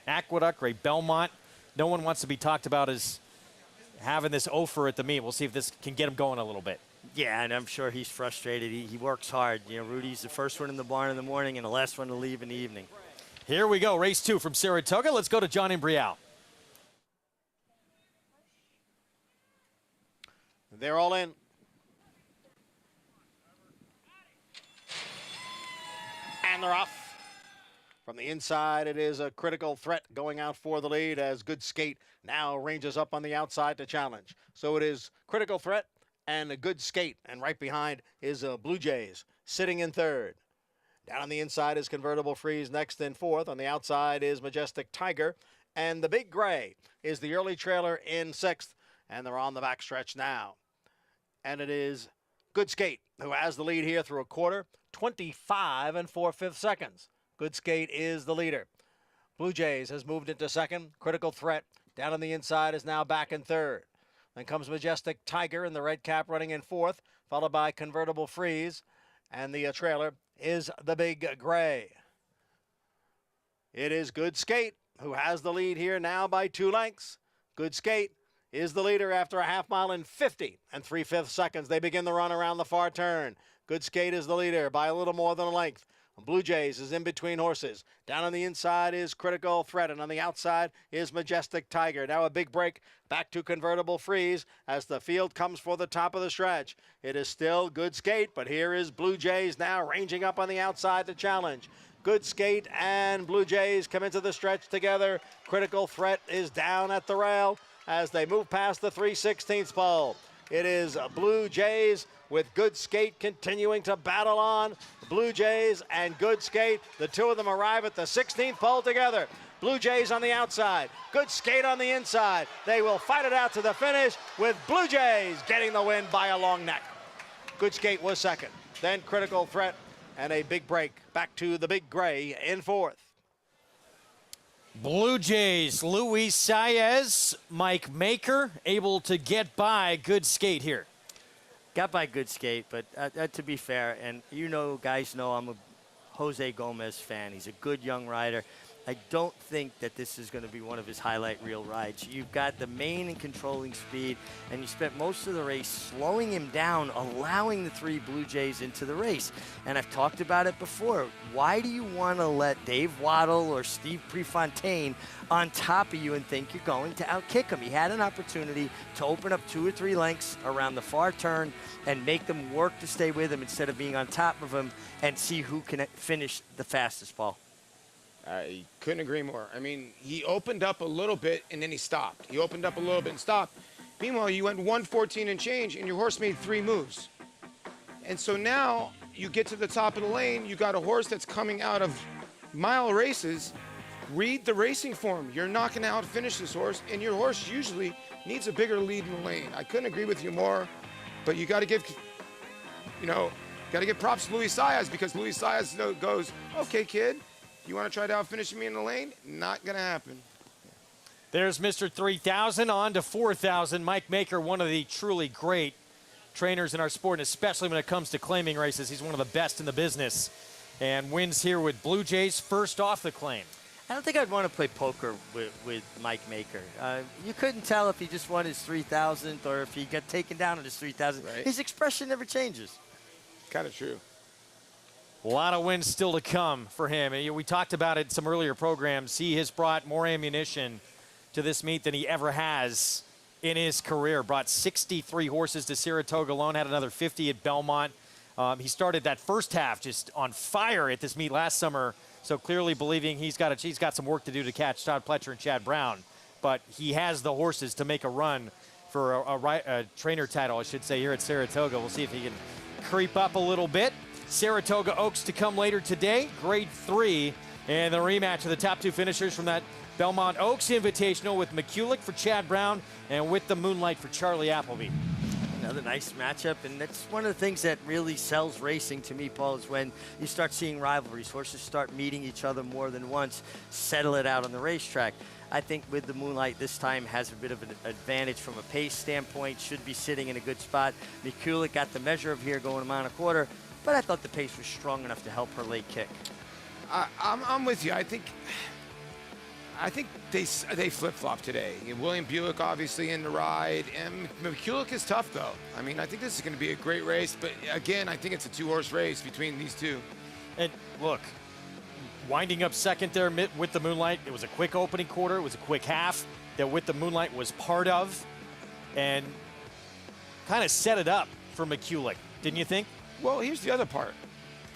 Aqueduct, great Belmont. No one wants to be talked about as having this offer at the meet. We'll see if this can get him going a little bit. Yeah, and I'm sure he's frustrated. He works hard. Rudy's the first one in the barn in the morning and the last one to leave in the evening. Here we go, race 2 from Saratoga. Let's go to John Imbrial. They're all in. And they're off. From the inside, it is a Critical Threat going out for the lead as Good Skate now ranges up on the outside to challenge. So it is Critical Threat and a Good Skate, and right behind is Blue Jays sitting in 3rd. Down on the inside is Convertible Freeze next in 4th. On the outside is Majestic Tiger, and the Big Gray is the early trailer in 6th, and they're on the backstretch now. And it is Good Skate who has the lead here through a quarter, 25 4/5 seconds. Good Skate is the leader. Blue Jays has moved into 2nd. Critical Threat down on the inside is now back in 3rd. Then comes Majestic Tiger in the red cap running in 4th, followed by Convertible Freeze. And the trailer is the Big Gray. It is Good Skate who has the lead here now by 2 lengths. Good Skate is the leader after a half mile in 50 3/5 seconds. They begin the run around the far turn. Good Skate is the leader by a little more than a length. Blue Jays is in between horses. Down on the inside is Critical Threat, and on the outside is Majestic Tiger. Now a big break back to Convertible Freeze as the field comes for the top of the stretch. It is still Good Skate, but here is Blue Jays now ranging up on the outside to challenge. Good Skate and Blue Jays come into the stretch together. Critical Threat is down at the rail as they move past the 3/16 pole. It is Blue Jays with Good Skate continuing to battle on. Blue Jays and Good Skate, the two of them arrive at the 16th pole together. Blue Jays on the outside, Good Skate on the inside. They will fight it out to the finish with Blue Jays getting the win by a long neck. Good Skate was 2nd, then Critical Threat and a big break back to the Big Gray in 4th. Blue Jays, Luis Saez, Mike Maker able to get by Good Skate here. Got by Good Skate, but to be fair, and guys know I'm a Jose Gomez fan. He's a good young rider. I don't think that this is going to be one of his highlight reel rides. You've got the main and controlling speed, and you spent most of the race slowing him down, allowing the 3 Blue Jays into the race. And I've talked about it before. Why do you want to let Dave Waddle or Steve Prefontaine on top of you and think you're going to outkick him? He had an opportunity to open up 2 or 3 lengths around the far turn and make them work to stay with him instead of being on top of him and see who can finish the fastest, Paul. I couldn't agree more. I mean, he opened up a little bit and then he stopped. He opened up a little bit and stopped. Meanwhile, you went 114 and change and your horse made 3 moves. And so now you get to the top of the lane, you got a horse that's coming out of mile races. Read the racing form. You're not going to out-finish this horse, and your horse usually needs a bigger lead in the lane. I couldn't agree with you more, but you got to give, props to Luis Saez because Luis Saez goes, okay, kid, you want to try to out-finish me in the lane? Not going to happen. There's Mr. 3000 on to 4000. Mike Maker, one of the truly great trainers in our sport, and especially when it comes to claiming races. He's one of the best in the business and wins here with Blue Jays first off the claim. I don't think I'd want to play poker with Mike Maker. You couldn't tell if he just won his 3,000th or if he got taken down on his 3,000th. Right. His expression never changes. Kind of true. A lot of wins still to come for him. And we talked about it in some earlier programs. He has brought more ammunition to this meet than he ever has in his career. Brought 63 horses to Saratoga alone, had another 50 at Belmont. He started that first half just on fire at this meet last summer, so clearly believing he's got some work to do to catch Todd Pletcher and Chad Brown. But he has the horses to make a run for a trainer title, I should say, here at Saratoga. We'll see if he can creep up a little bit. Saratoga Oaks to come later today, grade 3, and the rematch of the top 2 finishers from that Belmont Oaks Invitational with McCulloch for Chad Brown and with the Moonlight for Charlie Appleby. Another nice matchup, and that's one of the things that really sells racing to me, Paul, is when you start seeing rivalries. Horses start meeting each other more than once, settle it out on the racetrack. I think with the Moonlight this time has a bit of an advantage from a pace standpoint, should be sitting in a good spot. McCulloch got the measure of here going a mile and a quarter, but I thought the pace was strong enough to help her late kick. I'm with you. I think they flip-flop today. William Buick obviously in the ride, and McCulloch is tough though. I mean, I think this is going to be a great race, but again, I think it's a 2-horse race between these two. And look, winding up second there with the Moonlight, it was a quick opening quarter, it was a quick half that with the Moonlight was part of, and kind of set it up for McCulloch, didn't you think? Well, here's the other part.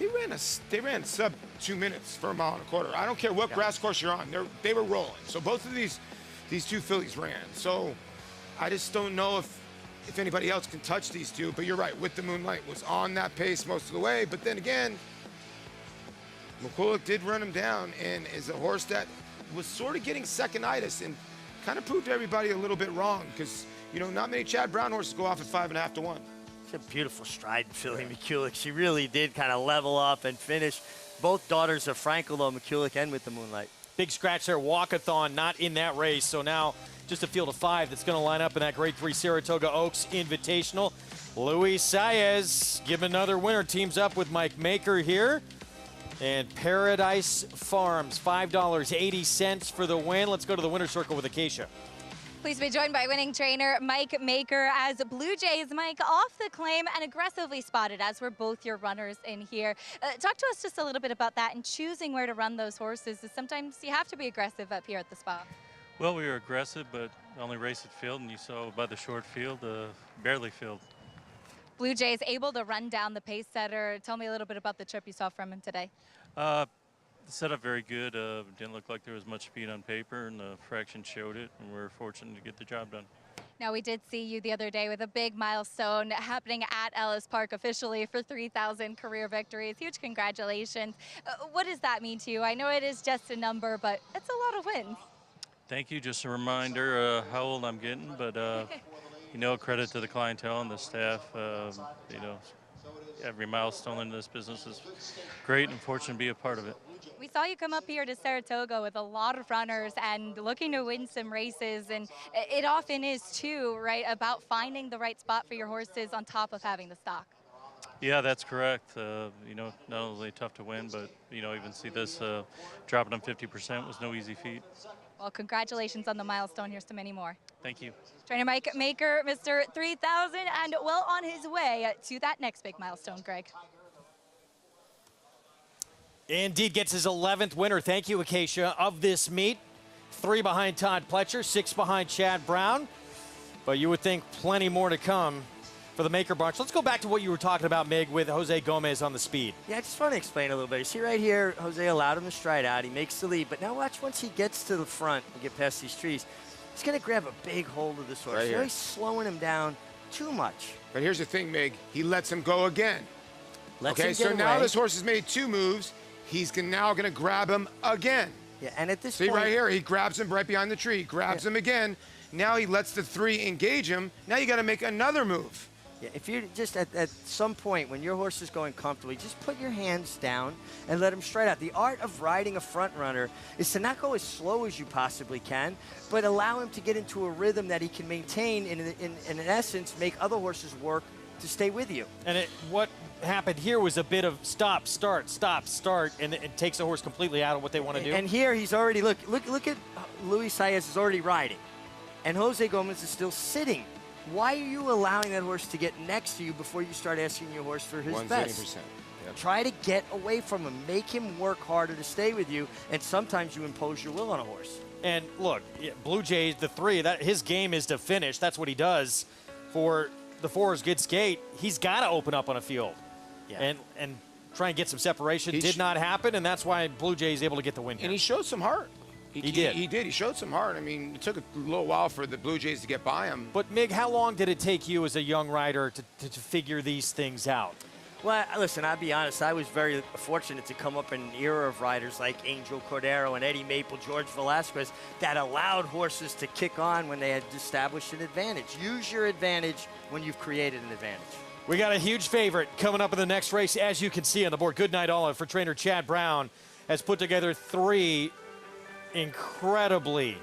They ran sub 2 minutes for a mile and a quarter. I don't care what grass course you're on. They were rolling. So both of these two fillies ran. So I just don't know if anybody else can touch these two. But you're right. With the Moonlight was on that pace most of the way. But then again, McCulloch did run him down and is a horse that was sort of getting second-itis and kind of proved everybody a little bit wrong because, not many Chad Brown horses go off at 5.5 to 1. A beautiful stride in filly McCulloch. She really did kind of level up and finish. Both daughters of Frankel, though, McCulloch and with the Moonlight. Big scratch there, Walkathon not in that race. So now just a field of 5 that's going to line up in that grade 3 Saratoga Oaks Invitational. Luis Saez, give another winner. Teams up with Mike Maker here. And Paradise Farms, $5.80 for the win. Let's go to the winner's circle with Acacia. Please be joined by winning trainer Mike Maker as Blue Jays. Mike, off the claim and aggressively spotted, as were both your runners in here. Talk to us just a little bit about that and choosing where to run those horses. Sometimes you have to be aggressive up here at the spot. Well, we were aggressive, but only raced at field, and you saw by the short field, barely field. Blue Jays able to run down the pace setter. Tell me a little bit about the trip you saw from him today. The setup very good. Didn't look like there was much speed on paper, and the fraction showed it, and we're fortunate to get the job done. Now, we did see you the other day with a big milestone happening at Ellis Park officially for 3,000 career victories. Huge congratulations. What does that mean to you? I know it is just a number, but it's a lot of wins. Thank you. Just a reminder how old I'm getting, but credit to the clientele and the staff. Every milestone in this business is great and fortunate to be a part of it. We saw you come up here to Saratoga with a lot of runners and looking to win some races, and it often is too, right, about finding the right spot for your horses on top of having the stock. Yeah, that's correct. Not only tough to win, but, even see this dropping them 50% was no easy feat. Well, congratulations on the milestone. Here's to many more. Thank you. Trainer Mike Maker, Mr. 3000, and well on his way to that next big milestone, Greg. Indeed gets his 11th winner. Thank you, Acacia, of this meet. 3 behind Todd Pletcher, 6 behind Chad Brown. But you would think plenty more to come for the Maker Bunch. Let's go back to what you were talking about, Mig, with Jose Gomez on the speed. Yeah, I just want to explain a little bit. You see right here, Jose allowed him to stride out. He makes the lead. But now watch once he gets to the front and get past these trees, he's going to grab a big hold of this horse. Right here. So he's slowing him down too much. But here's the thing, Mig. He lets him go again. Lets him okay, get so now away. this horse has made 2 moves. He's now going to grab him again. Yeah, and at this See point, right here, he grabs him right behind the tree, grabs him again. Now he lets the 3 engage him. Now you got to make another move. Yeah, if you're just at some point when your horse is going comfortably, just put your hands down and let him stride out. The art of riding a front runner is to not go as slow as you possibly can, but allow him to get into a rhythm that he can maintain and in essence make other horses work to stay with you. And what happened here was a bit of stop, start, and it takes the horse completely out of what they want to do. And here he's already, look at Luis Saez is already riding. And Jose Gomez is still sitting. Why are you allowing that horse to get next to you before you start asking your horse for his best? 170%. Yep. Try to get away from him. Make him work harder to stay with you, and sometimes you impose your will on a horse. And look, Blue Jays, the 3, his game is to finish. That's what he does. For the 4's good skate, he's got to open up on a field and try and get some separation. Did not happen, and that's why Blue Jay is able to get the win here. And he showed some heart. He did. He did. He showed some heart. I mean, it took a little while for the Blue Jays to get by him. But, Mig, how long did it take you as a young rider to figure these things out? Well, listen, I'll be honest. I was very fortunate to come up in an era of riders like Angel Cordero and Eddie Maple, George Velasquez, that allowed horses to kick on when they had established an advantage. Use your advantage when you've created an advantage. We got a huge favorite coming up in the next race, as you can see on the board. Good Night Olive for trainer Chad Brown has put together 3 incredibly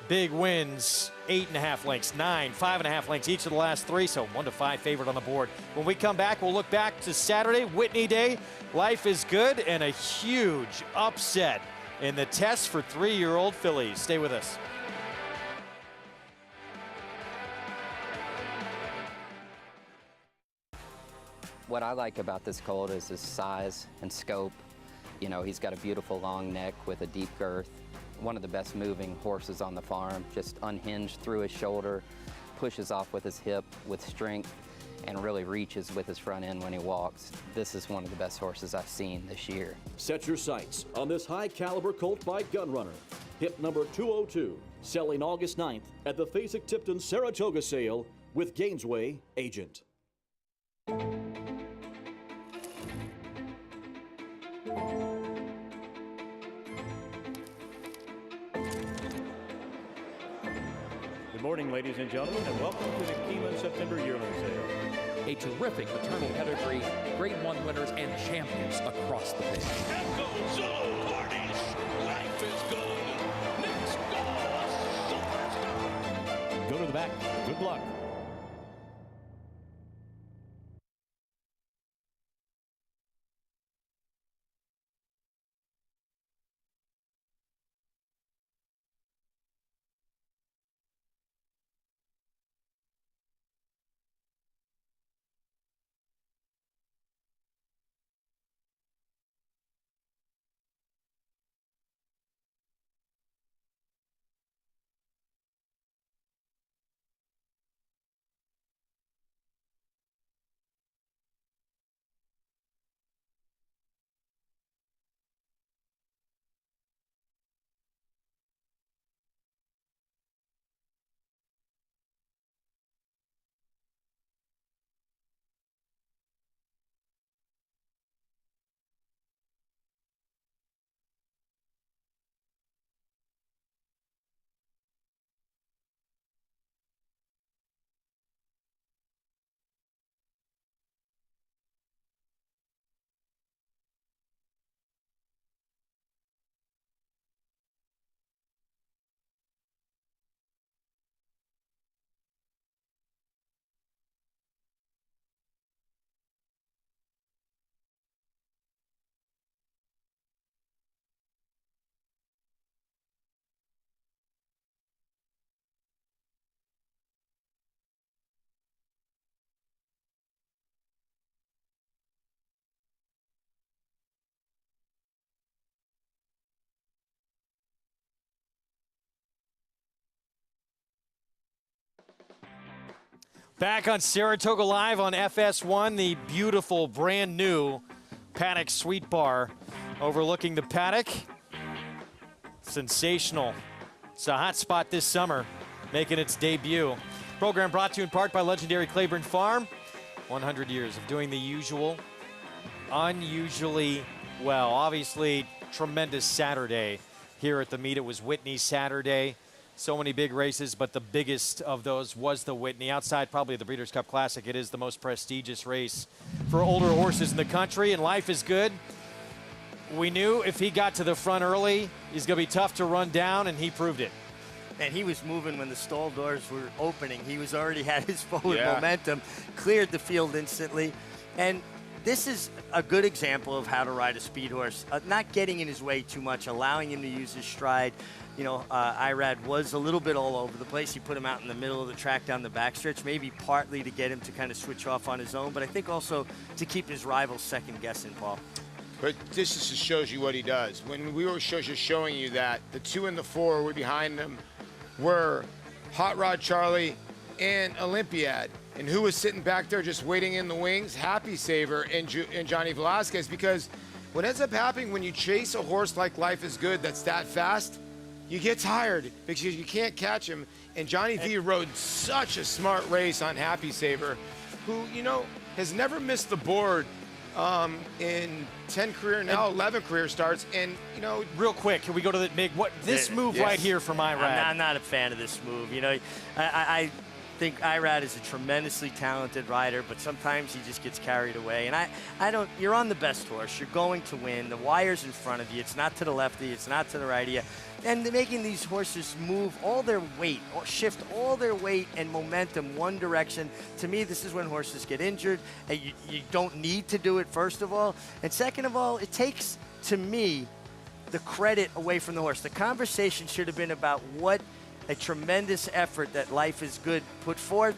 big wins, 8.5 lengths, 9, 5.5 lengths, each of the last 3, so 1 to 5 favorite on the board. When we come back, we'll look back to Saturday, Whitney Day. Life is good, and a huge upset in the test for 3-year-old fillies. Stay with us. What I like about this colt is his size and scope. You know, he's got a beautiful long neck with a deep girth. One of the best moving horses on the farm, just unhinged through his shoulder, pushes off with his hip with strength, and really reaches with his front end when he walks. This is one of the best horses I've seen this year. Set your sights on this high-caliber colt by Gunrunner. Hip number 202, selling August 9th at the Fasig-Tipton Saratoga sale with Gainesway Agent. Good morning, ladies and gentlemen, and welcome to the Keeneland September yearling sale. A terrific maternal pedigree, Grade 1 winners, and champions across the page. Echo Zulu Parties. Life is good. Next go, superstar. Go to the back. Good luck. Back on Saratoga Live on FS1, the beautiful brand new Paddock Sweet Bar overlooking the paddock. Sensational. It's a hot spot this summer, making its debut. Program brought to you in part by legendary Claiborne Farm. 100 years of doing the usual, unusually well. Obviously, tremendous Saturday here at the meet. It was Whitney Saturday. So many big races, but the biggest of those was the Whitney. Outside probably the Breeders' Cup Classic, it is the most prestigious race for older horses in the country, and Life is Good. We knew if he got to the front early, he's going to be tough to run down, and he proved it. And he was moving when the stall doors were opening. He was already had his forward momentum, cleared the field instantly. And this is a good example of how to ride a speed horse, not getting in his way too much, allowing him to use his stride. You know, Irad was a little bit all over the place. He put him out in the middle of the track down the backstretch, maybe partly to get him to kind of switch off on his own, but I think also to keep his rivals second guessing, Paul. But this just shows you what he does. When we were just showing you that the 2 and the 4 were behind him were Hot Rod Charlie and Olympiad. And who was sitting back there just waiting in the wings? Happy Saver and Johnny Velasquez. Because what ends up happening when you chase a horse like Life is Good that's that fast, you get tired because you can't catch him. And Johnny V rode such a smart race on Happy Saver, who, you know, has never missed the board in 10 career, now 11 career starts. And, you know, real quick, can we go to the big, this move right here from Irad? I'm not a fan of this move. You know, I think Irad is a tremendously talented rider, but sometimes he just gets carried away. And I don't, you're on the best horse. You're going to win. The wire's in front of you. It's not to the lefty. It's not to the righty. And they're making these horses move all their weight, or shift all their weight and momentum one direction. To me, this is when horses get injured. And you don't need to do it, first of all. And second of all, it takes, to me, the credit away from the horse. The conversation should have been about what a tremendous effort that Life is Good put forth,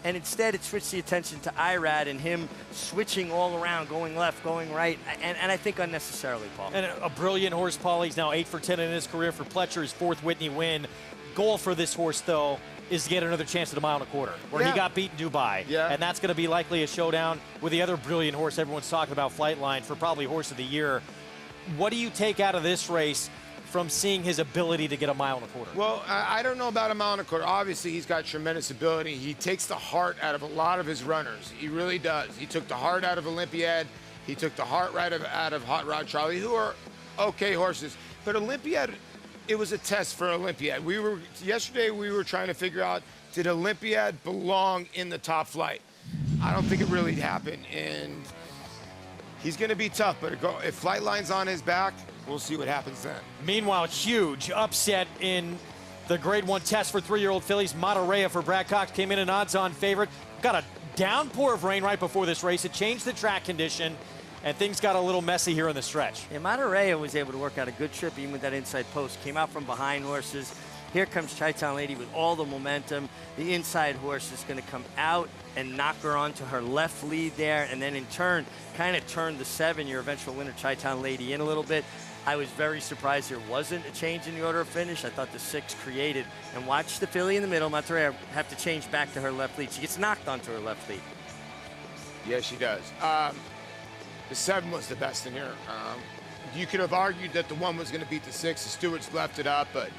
and instead it switched the attention to Irad and him switching all around, going left, going right, and I think unnecessarily, Paul. And a brilliant horse, Paul. He's now 8 for 10 in his career for Pletcher, his 4th Whitney win. Goal for this horse, though, is to get another chance at a 1.25 mile, where he got beat in Dubai. And that's going to be likely a showdown with the other brilliant horse everyone's talking about, Flightline, for probably Horse of the Year. What do you take out of this race from seeing his ability to get a 1.25 mile? Well, I don't know about a 1.25 mile. Obviously, he's got tremendous ability. He takes the heart out of a lot of his runners. He really does. He took the heart out of Olympiad. He took the heart out of Hot Rod Charlie, who are okay horses. But Olympiad, it was a test for Olympiad. Yesterday we were trying to figure out, did Olympiad belong in the top flight? I don't think it really happened, and he's going to be tough. But if Flightline's on his back, we'll see what happens then. Meanwhile, huge upset in the Grade 1 test for 3-year-old fillies. Monterey for Brad Cox came in an odds-on favorite. Got a downpour of rain right before this race. It changed the track condition, and things got a little messy here in the stretch. Yeah, Monterey was able to work out a good trip even with that inside post. Came out from behind horses. Here comes Chi-Town Lady with all the momentum. The inside horse is going to come out and knock her onto her left lead there, and then in turn, kind of turn the 7, your eventual winner, Chi-Town Lady, in a little bit. I was very surprised there wasn't a change in the order of finish. I thought the 6 created. And watch the filly in the middle, Monterey, have to change back to her left lead. She gets knocked onto her left lead. Yes, she does. The 7 was the best in here. You could have argued that the 1 was going to beat the 6. The stewards left it up, but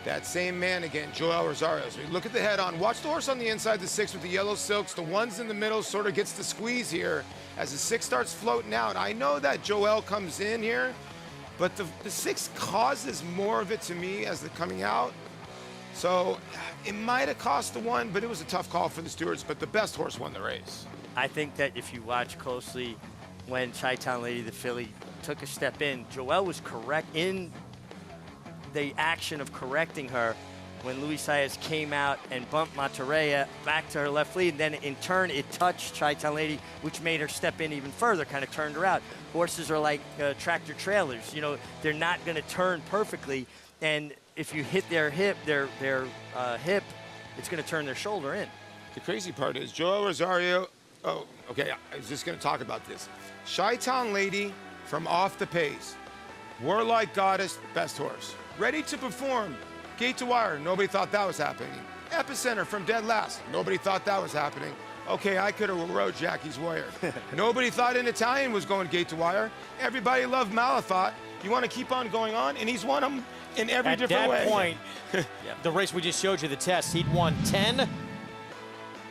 that same man again, Joel Rosario. So look at the head on. Watch the horse on the inside, the 6 with the yellow silks. The 1's in the middle sort of gets the squeeze here as the 6 starts floating out. I know that Joel comes in here, but the 6 causes more of it to me as they're coming out. So it might have cost the 1, but it was a tough call for the stewards. But the best horse won the race. I think that if you watch closely, when Chi-Town Lady, the filly, took a step in, Joel was correct in the action of correcting her when Luis Saez came out and bumped Monterey back to her left lead. And then in turn, it touched Chi-Town Lady, which made her step in even further, kind of turned her out. Horses are like tractor trailers. You know, they're not going to turn perfectly. And if you hit their hip, it's going to turn their shoulder in. The crazy part is Joel Rosario. Oh, okay. I was just going to talk about this. Chi-Town Lady from Off the Pace. Warlike Goddess, best horse. Ready to perform. Gate to Wire, nobody thought that was happening. Epicenter from Dead Last, nobody thought that was happening. Okay, I could have rode Jackie's Warrior. Nobody thought an Italian was going Gate to Wire. Everybody loved Malafat. You want to keep on going on? And he's won them in every different way. At that point, the race we just showed you, the test, he'd won 10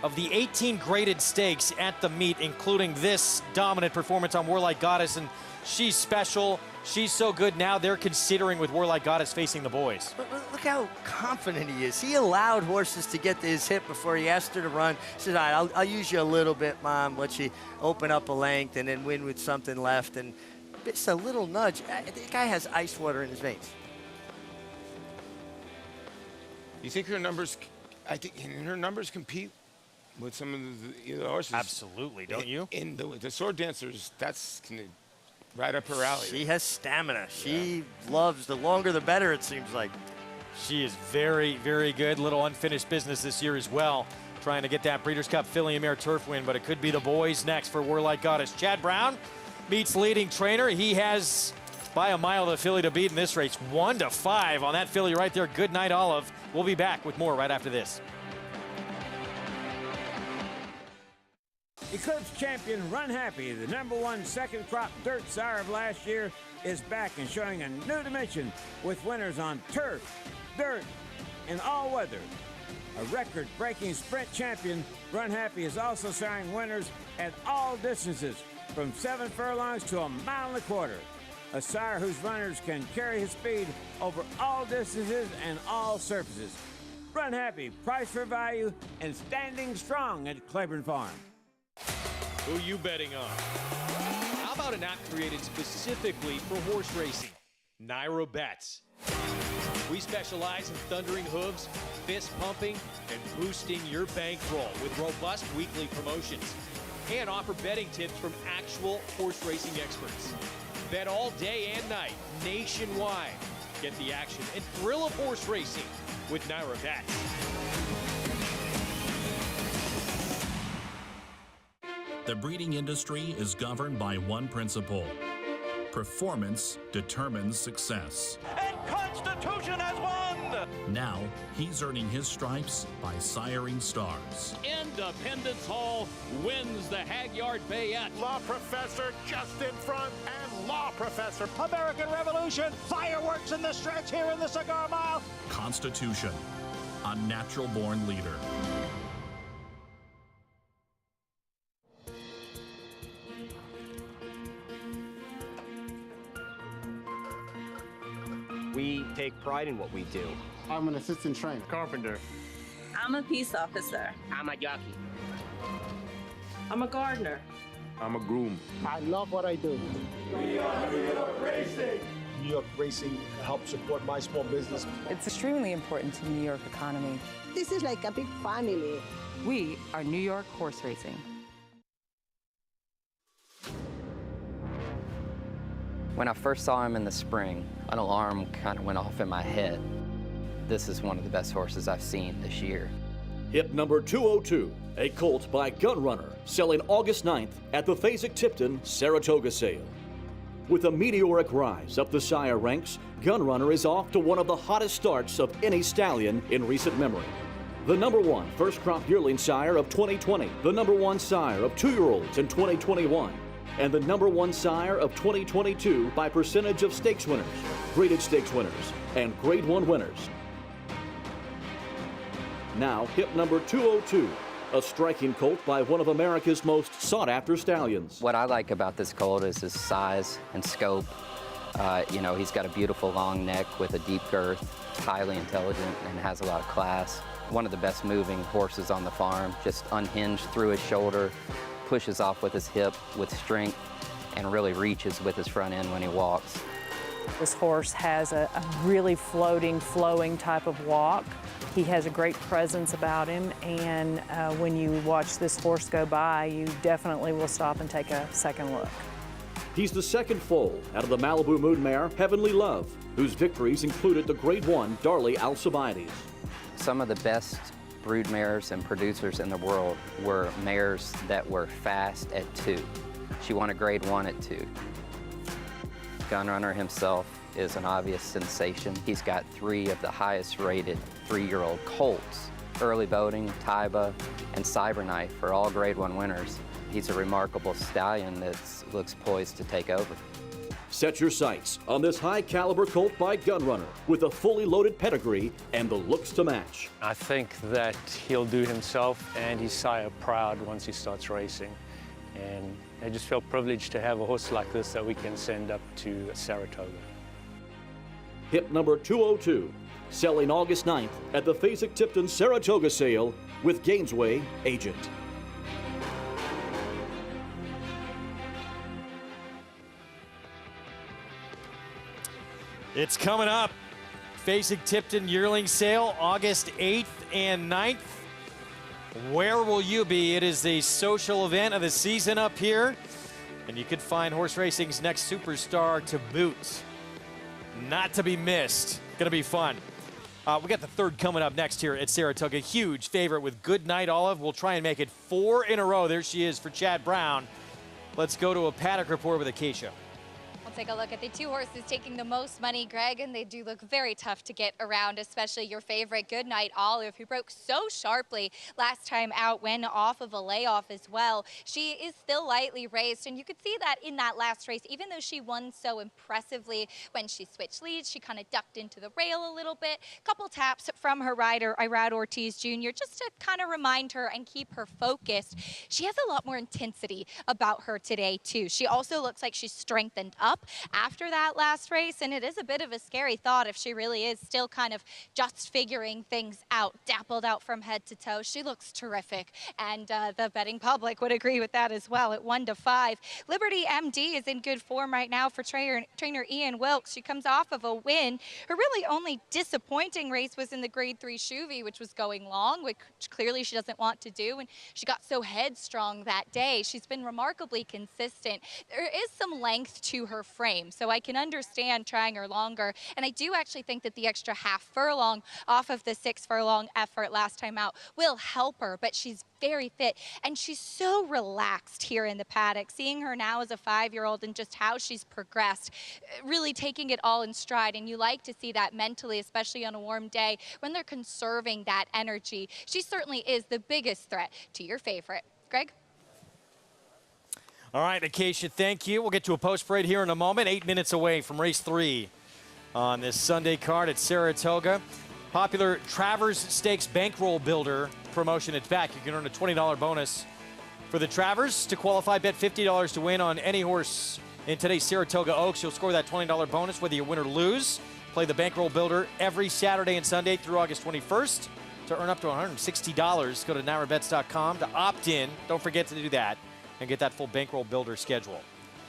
of the 18 graded stakes at the meet, including this dominant performance on Warlike Goddess. And she's special. She's so good now they're considering with Warlike Goddess facing the boys. But look how confident he is. He allowed horses to get to his hip before he asked her to run. He said, all right, I'll use you a little bit, Mom. Let you open up a length and then win with something left. And just a little nudge. The guy has ice water in his veins. You think her numbers? I think can her numbers compete with some of the horses? Absolutely, don't you? In the sword dancers, that's right up her alley. She has stamina. She loves the longer the better, it seems like. She is very, very good. Little unfinished business this year as well. Trying to get that Breeders' Cup Filly and Mare Turf win, but it could be the boys next for Warlike Goddess. Chad Brown meets leading trainer. He has by a mile the filly to beat in this race. 1-5 on that filly right there. Good night, Olive. We'll be back with more right after this. Eclipse champion Run Happy, the #1 second crop dirt sire of last year, is back and showing a new dimension with winners on turf, dirt, and all weather. A record-breaking sprint champion, Run Happy is also siring winners at all distances, from 7 furlongs to 1.25 miles. A sire whose runners can carry his speed over all distances and all surfaces. Run Happy, price for value, and standing strong at Claiborne Farm. Who you betting on? How about an app created specifically for horse racing? Naira Bets. We specialize in thundering hooves, fist pumping, and boosting your bankroll with robust weekly promotions. And offer betting tips from actual horse racing experts. Bet all day and night, nationwide. Get the action and thrill of horse racing with Naira Bets. The breeding industry is governed by one principle. Performance determines success. And Constitution has won! Now, he's earning his stripes by siring stars. Independence Hall wins the Hagyard Bayette. Law Professor just in front, and Law Professor. American Revolution, fireworks in the stretch here in the Cigar Mile. Constitution, a natural-born leader. We take pride in what we do. I'm an assistant trainer. Carpenter. I'm a peace officer. I'm a jockey. I'm a gardener. I'm a groom. I love what I do. We are New York Racing. New York Racing helps support my small business. It's extremely important to the New York economy. This is like a big family. We are New York Horse Racing. When I first saw him in the spring, an alarm kind of went off in my head. This is one of the best horses I've seen this year. Hip number 202, a colt by Gunrunner, selling August 9th at the Fasig-Tipton Saratoga sale. With a meteoric rise up the sire ranks, Gunrunner is off to one of the hottest starts of any stallion in recent memory. The #1 first crop yearling sire of 2020, the #1 sire of 2-year-olds in 2021, and the #1 sire of 2022 by percentage of stakes winners, graded stakes winners, and Grade 1 winners. Now, hip number 202, a striking colt by one of America's most sought-after stallions. What I like about this colt is his size and scope. He's got a beautiful long neck with a deep girth, highly intelligent, and has a lot of class. One of the best moving horses on the farm, just unhinged through his shoulder, pushes off with his hip with strength, and really reaches with his front end when he walks. This horse has a really flowing type of walk. He has a great presence about him, and when you watch this horse go by, you definitely will stop and take a second look. He's the second foal out of the Malibu Moon mare, Heavenly Love, whose victories included the Grade 1 Darley Alcibiades. Some of the best brood mares and producers in the world were mares that were fast at 2. She won a Grade 1 at 2. Gunrunner himself is an obvious sensation. He's got 3 of the highest rated 3-year-old colts. Early Boating, Taiba, and Cyberknife are all Grade 1 winners. He's a remarkable stallion that looks poised to take over. Set your sights on this high-caliber colt by Gunrunner with a fully loaded pedigree and the looks to match. I think that he'll do himself and his sire proud once he starts racing. And I just feel privileged to have a horse like this that we can send up to Saratoga. Hip number 202, selling August 9th at the Fasig-Tipton Saratoga sale with Gainesway Agent. It's coming up. Fasig-Tipton yearling sale, August 8th and 9th. Where will you be? It is the social event of the season up here. And you could find horse racing's next superstar to boot. Not to be missed. Gonna be fun. We got the third coming up next here at Saratoga. Huge favorite with Good Night Olive. We'll try and make it 4 in a row. There she is for Chad Brown. Let's go to a paddock report with Acacia. We'll take a look at the 2 horses taking the most money, Greg, and they do look very tough to get around, especially your favorite, Good Night Olive, who broke so sharply last time out, went off of a layoff as well. She is still lightly raced, and you could see that in that last race, even though she won so impressively when she switched leads, she kind of ducked into the rail a little bit. Couple taps from her rider, Irad Ortiz Jr., just to kind of remind her and keep her focused. She has a lot more intensity about her today, too. She also looks like she's strengthened up after that last race, and it is a bit of a scary thought if she really is still kind of just figuring things out, dappled out from head to toe. She looks terrific, and the betting public would agree with that as well at 1-5. Liberty MD is in good form right now for trainer Ian Wilkes. She comes off of a win. Her really only disappointing race was in the Grade 3 Chuvy, which was going long, which clearly she doesn't want to do, and she got so headstrong that day. She's been remarkably consistent. There is some length to her frame, so I can understand trying her longer, and I do actually think that the extra half furlong off of the 6 furlong effort last time out will help her, but she's very fit, and she's so relaxed here in the paddock. Seeing her now as a 5-year-old and just how she's progressed, really taking it all in stride, and you like to see that mentally, especially on a warm day when they're conserving that energy. She certainly is the biggest threat to your favorite. Greg? All right, Acacia, thank you. We'll get to a post parade here in a moment. 8 minutes away from race 3 on this Sunday card at Saratoga. Popular Travers Stakes Bankroll Builder promotion. It's back. You can earn a $20 bonus for the Travers. To qualify, bet $50 to win on any horse in today's Saratoga Oaks. You'll score that $20 bonus whether you win or lose. Play the Bankroll Builder every Saturday and Sunday through August 21st. To earn up to $160, go to NyraBets.com to opt in. Don't forget to do that and get that full Bankroll Builder schedule.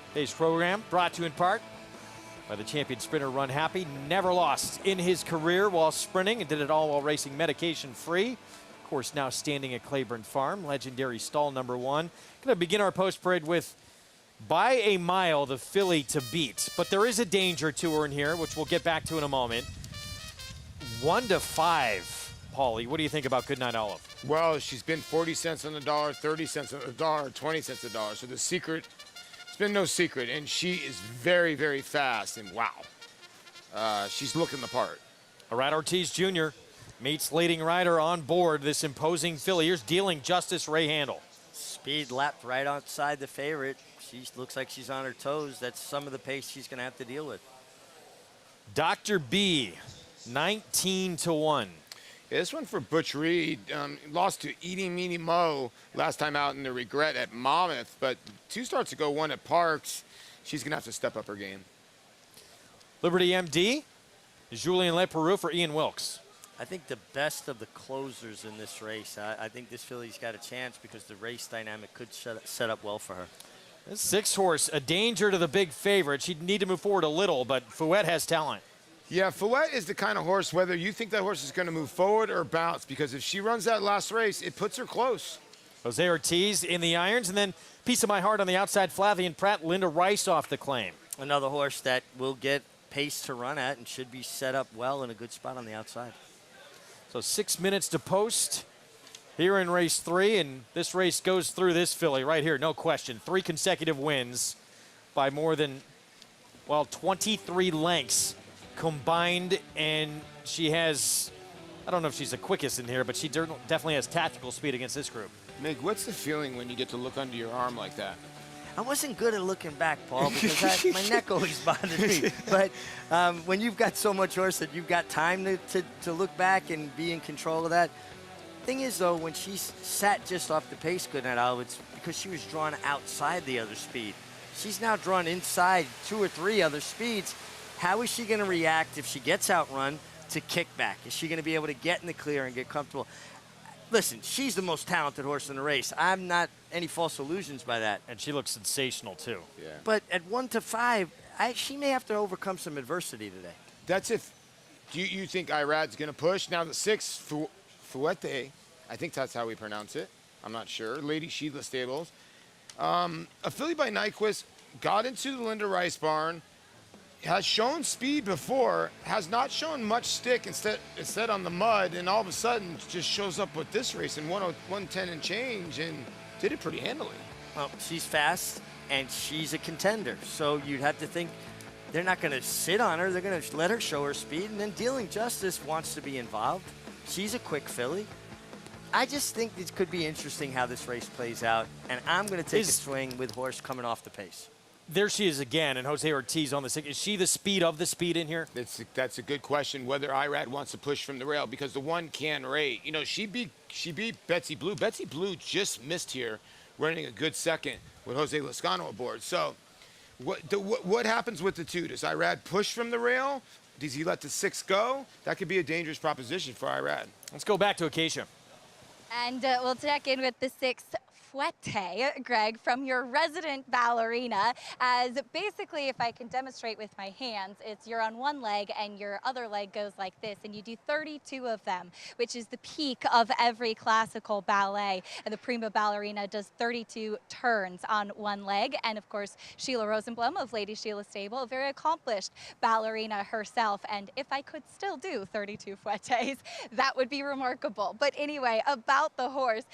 Today's program brought to you in part by the champion sprinter Run Happy. Never lost in his career while sprinting and did it all while racing medication-free. Of course, now standing at Claiborne Farm, legendary stall number 1. Going to begin our post parade with by a mile the filly to beat, but there is a danger to her in here, which we'll get back to in a moment. 1-5. Paulie, what do you think about Good Night Olive? Well, she's been 40 cents on the dollar, 30 cents on the dollar, 20 cents a dollar. So the secret, it's been no secret, and she is very, very fast, and wow. She's looking the part. Irad Ortiz Jr. meets leading rider on board this imposing filly. Here's Dealing Justice Ray Handle. Speed lapped right outside the favorite. She looks like she's on her toes. That's some of the pace she's going to have to deal with. Dr. B, 19-1. Yeah, this one for Butch Reed. Lost to Eating Meanie Mo last time out in the regret at Monmouth, but 2 starts ago, 1 at Parks. She's going to have to step up her game. Liberty MD, Julien Leperoux for Ian Wilkes. I think the best of the closers in this race. I think this filly's got a chance because the race dynamic could set up well for her. This 6 horse, a danger to the big favorite. She'd need to move forward a little, but Fouette has talent. Yeah, Fouette is the kind of horse, whether you think that horse is going to move forward or bounce, because if she runs that last race, it puts her close. Jose Ortiz in the irons, and then Piece of My Heart on the outside. Flavian Pratt, Linda Rice off the claim. Another horse that will get pace to run at and should be set up well in a good spot on the outside. So 6 minutes to post here in race 3, and this race goes through this filly right here, no question. 3 consecutive wins by more than, well, 23 lengths combined, and she has, I don't know if she's the quickest in here, but she definitely has tactical speed against this group. Meg, what's the feeling when you get to look under your arm like that? I wasn't good at looking back, Paul, because my neck always bothered me. But when you've got so much horse that you've got time to look back and be in control of that. Thing is, though, when she sat just off the pace Good Night Olive, it's because she was drawn outside the other speed. She's now drawn inside 2 or 3 other speeds. How is she going to react if she gets outrun to kickback? Is she going to be able to get in the clear and get comfortable? Listen, she's the most talented horse in the race. I'm not any false illusions by that. And she looks sensational, too. Yeah. But at 1-5, she may have to overcome some adversity today. That's if Do you think Irad's going to push? Now the 6, Fuete, I think that's how we pronounce it. I'm not sure. Lady Sheila Stables. A filly by Nyquist got into the Linda Rice barn, has shown speed before, has not shown much stick instead on the mud, and all of a sudden just shows up with this race in 110 and change and did it pretty handily. Well, she's fast and she's a contender, so you'd have to think they're not going to sit on her. They're going to let her show her speed, and then Dealing Justice wants to be involved. She's a quick filly. I just think it could be interesting how this race plays out, and I'm going to take a swing with horse coming off the pace. There she is again, and Jose Ortiz on the 6. Is she the speed of the speed in here? That's a good question, whether Irad wants to push from the rail, because the one can rate. You know, she beat Betsy Blue. Betsy Blue just missed here, running a good second with Jose Lascano aboard. So what happens with the 2? Does Irad push from the rail? Does he let the 6 go? That could be a dangerous proposition for Irad. Let's go back to Acacia. And we'll check in with the 6 Fuete, Greg, from your resident ballerina, as basically, if I can demonstrate with my hands, it's you're on one leg and your other leg goes like this, and you do 32 of them, which is the peak of every classical ballet. And the prima ballerina does 32 turns on one leg. And of course, Sheila Rosenblum of Lady Sheila Stable, a very accomplished ballerina herself. And if I could still do 32 Fuetes, that would be remarkable. But anyway, about the horse,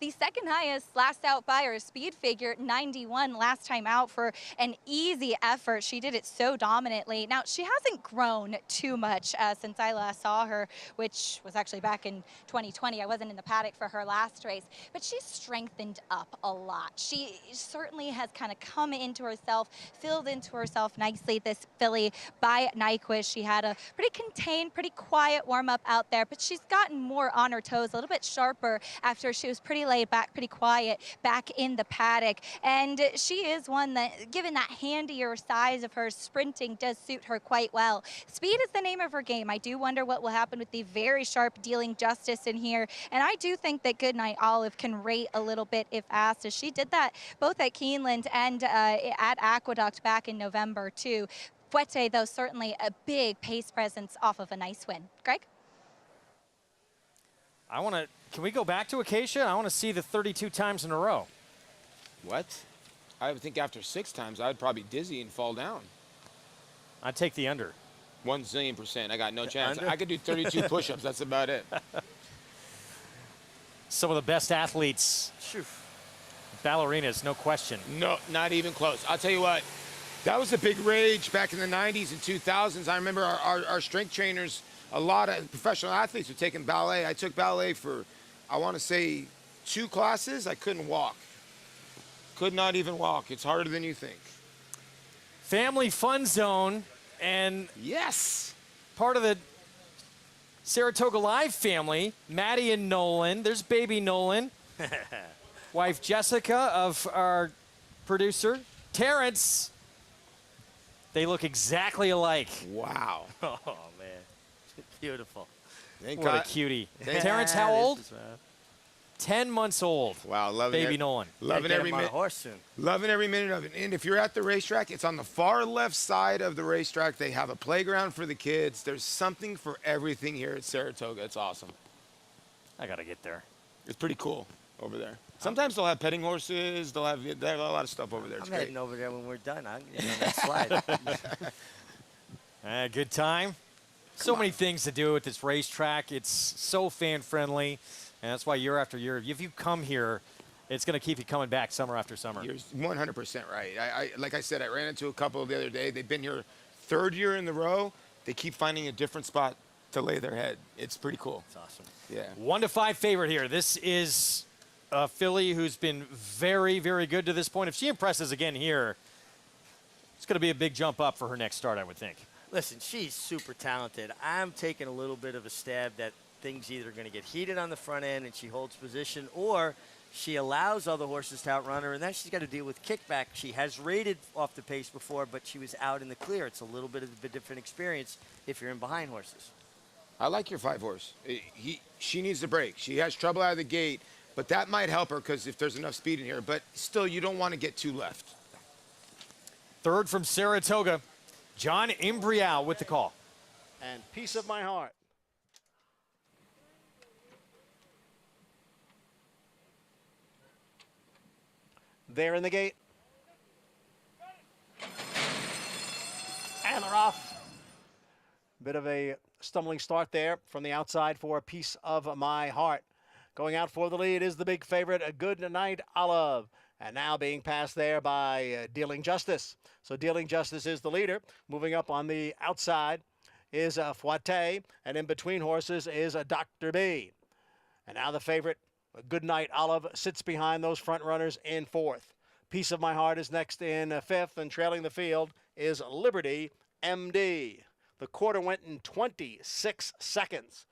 the second highest last out buyer, speed figure 91 last time out for an easy effort. She did it so dominantly. Now, she hasn't grown too much since I last saw her, which was actually back in 2020. I wasn't in the paddock for her last race, but she's strengthened up a lot. She certainly has kind of come into herself, filled into herself nicely, this filly by Nyquist. She had a pretty contained, pretty quiet warm-up out there, but she's gotten more on her toes, a little bit sharper after she was pretty laid back, pretty quiet back in the paddock. And she is one that, given that handier size of her, sprinting does suit her quite well. Speed is the name of her game. I do wonder what will happen with the very sharp Dealing Justice in here. And I do think that Goodnight Olive can rate a little bit if asked, as she did that both at Keeneland and at Aqueduct back in November too. Fuete, though, certainly a big pace presence off of a nice win. Greg? Can we go back to Acacia? I want to see the 32 times in a row. What? I would think after 6 times, I'd probably dizzy and fall down. I'd take the under. 1,000,000%. I got no chance. Under? I could do 32 push-ups. That's about it. Some of the best athletes. Ballerinas, no question. No, not even close. I'll tell you what. That was a big rage back in the 90s and 2000s. I remember our strength trainers, a lot of professional athletes were taking ballet. I took ballet for, I want to say, 2 classes. I couldn't walk. Could not even walk. It's harder than you think. Family Fun Zone, and yes, part of the Saratoga Live family, Maddie and Nolan. There's baby Nolan. Wife Jessica of our producer, Terrence. They look exactly alike. Wow. Oh, man. Beautiful. What a cutie. Terrence, how old? 10 months old. Wow, loving baby Nolan. Loving every minute. Loving every minute of it. And if you're at the racetrack, it's on the far left side of the racetrack. They have a playground for the kids. There's something for everything here at Saratoga. It's awesome. I gotta get there. It's pretty cool over there. Sometimes they'll have petting horses. They have a lot of stuff over there. It's I'm great. heading over there when we're done. I'm getting on that slide. Good time. So many things to do at this racetrack. It's so fan-friendly, and that's why year after year, if you come here, it's going to keep you coming back summer after summer. You're 100% right. Like I said, I ran into a couple the other day. They've been here 3rd year in the row. They keep finding a different spot to lay their head. It's pretty cool. It's awesome. Yeah. 1-5 favorite here. This is a filly who's been very, very good to this point. If she impresses again here, it's going to be a big jump up for her next start, I would think. Listen, she's super talented. I'm taking a little bit of a stab that things either going to get heated on the front end and she holds position, or she allows other horses to outrun her, and then she's got to deal with kickback. She has rated off the pace before, but she was out in the clear. It's a little bit of a different experience if you're in behind horses. I like your 5-horse. She needs to break. She has trouble out of the gate, but that might help her because if there's enough speed in here. But still, you don't want to get too left. 3rd from Saratoga. John Imbrial with the call. and Piece of My Heart. There in the gate. And they're off. Bit of a stumbling start there from the outside for a Piece of My Heart. Going out for the lead is the big favorite, A Good Night Olive. And now being passed there by Dealing Justice. So Dealing Justice is the leader. Moving up on the outside is Fouaté. And in between horses is Dr. B. And now the favorite, A Good Night Olive, sits behind those front runners in fourth. Piece of My Heart is next in fifth, and trailing the field is Liberty MD. The quarter went in 26 seconds.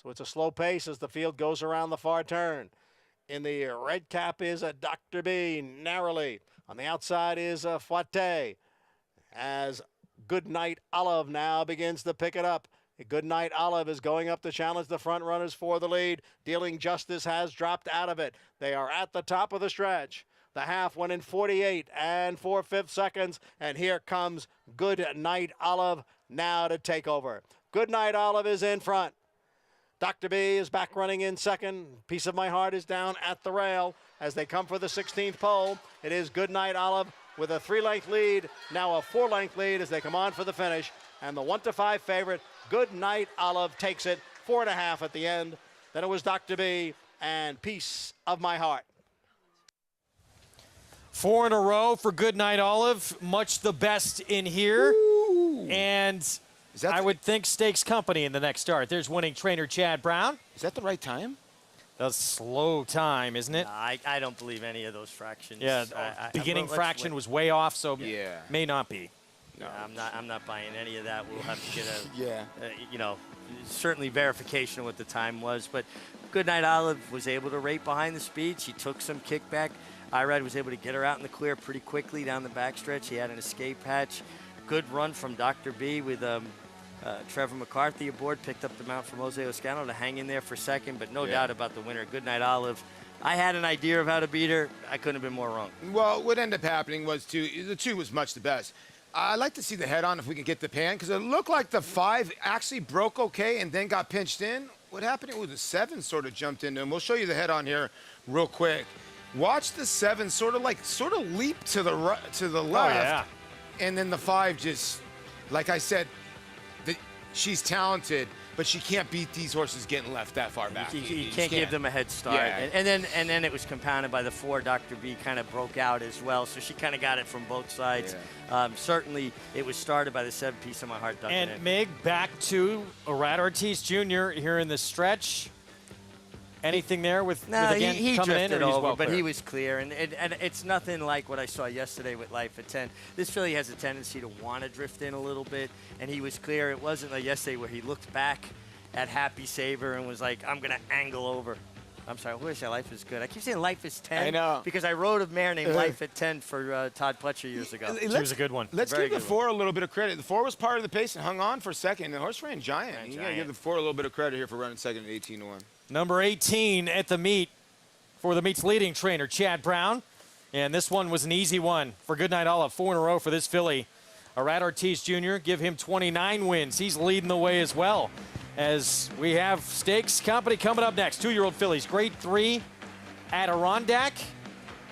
So it's a slow pace as the field goes around the far turn. In the red cap is Dr. B, narrowly. On the outside is Fouaté. As Good Night Olive now begins to pick it up. Good Night Olive is going up to challenge the front runners for the lead. Dealing Justice has dropped out of it. They are at the top of the stretch. The half went in 48 and 4/5 seconds. And here comes Good Night Olive now to take over. Good Night Olive is in front. Dr. B is back running in second. Piece of My Heart is down at the rail as they come for the 16th pole. It is Good Night Olive with a 3-length lead, now a 4-length lead as they come on for the finish. And the 1-5 favorite, Good Night Olive, takes it 4.5 at the end. Then it was Dr. B and Piece of My Heart. 4 in a row for Good Night Olive. Much the best in here. Ooh. And I would think Stakes Company in the next start. There's winning trainer Chad Brown. Is that the right time? That's slow time, isn't it? No, I don't believe any of those fractions. Yeah, beginning fraction was way off, so may not be. No, I'm not buying any of that. We'll have to get certainly verification of what the time was. But Good Night Olive was able to rate behind the speed. She took some kickback. Irad was able to get her out in the clear pretty quickly down the backstretch. He had an escape hatch. Good run from Dr. B with Trevor McCarthy aboard. Picked up the mount from Jose Oscano to hang in there for second, but no doubt about the winner. Good Night Olive. I had an idea of how to beat her. I couldn't have been more wrong. Well, what ended up happening was the 2 was much the best. I'd like to see the head on if we can get the pan, because it looked like the 5 actually broke okay and then got pinched in. What happened? It was the 7 sort of jumped into him. We'll show you the head on here real quick. Watch the 7 sort of leap to the right, to the left, and then the 5 just, like I said, she's talented, but she can't beat these horses getting left that far back. You can't give them a head start. Yeah. And then it was compounded by the 4. Dr. B kind of broke out as well, so she kind of got it from both sides. Yeah. Certainly, it was started by the 7 Piece of My Heart. And Mig, back to Irad Ortiz Jr. here in the stretch. Anything there with again he coming in, drifted or over, well but he was clear, and it's nothing like what I saw yesterday with Life at 10. This filly has a tendency to want to drift in a little bit, and he was clear. It wasn't like yesterday where he looked back at Happy Saver and was like, I'm going to angle over. I'm sorry, what did I say? Life is Good. I keep saying Life is 10. I know. Because I rode a mare named Life at 10 for Todd Pletcher years ago. She was a good one. Let's give the 4 a little bit of credit. The 4 was part of the pace and hung on for a second. The horse ran giant. You got to give the 4 a little bit of credit here for running second at 18-1. Number 18 at the meet for the meet's leading trainer, Chad Brown. And this one was an easy one for Good Night Olive. 4 in a row for this filly. Irad Ortiz Jr., give him 29 wins. He's leading the way as well. As we have Stakes Company coming up next. 2-year-old fillies, Grade 3 Adirondack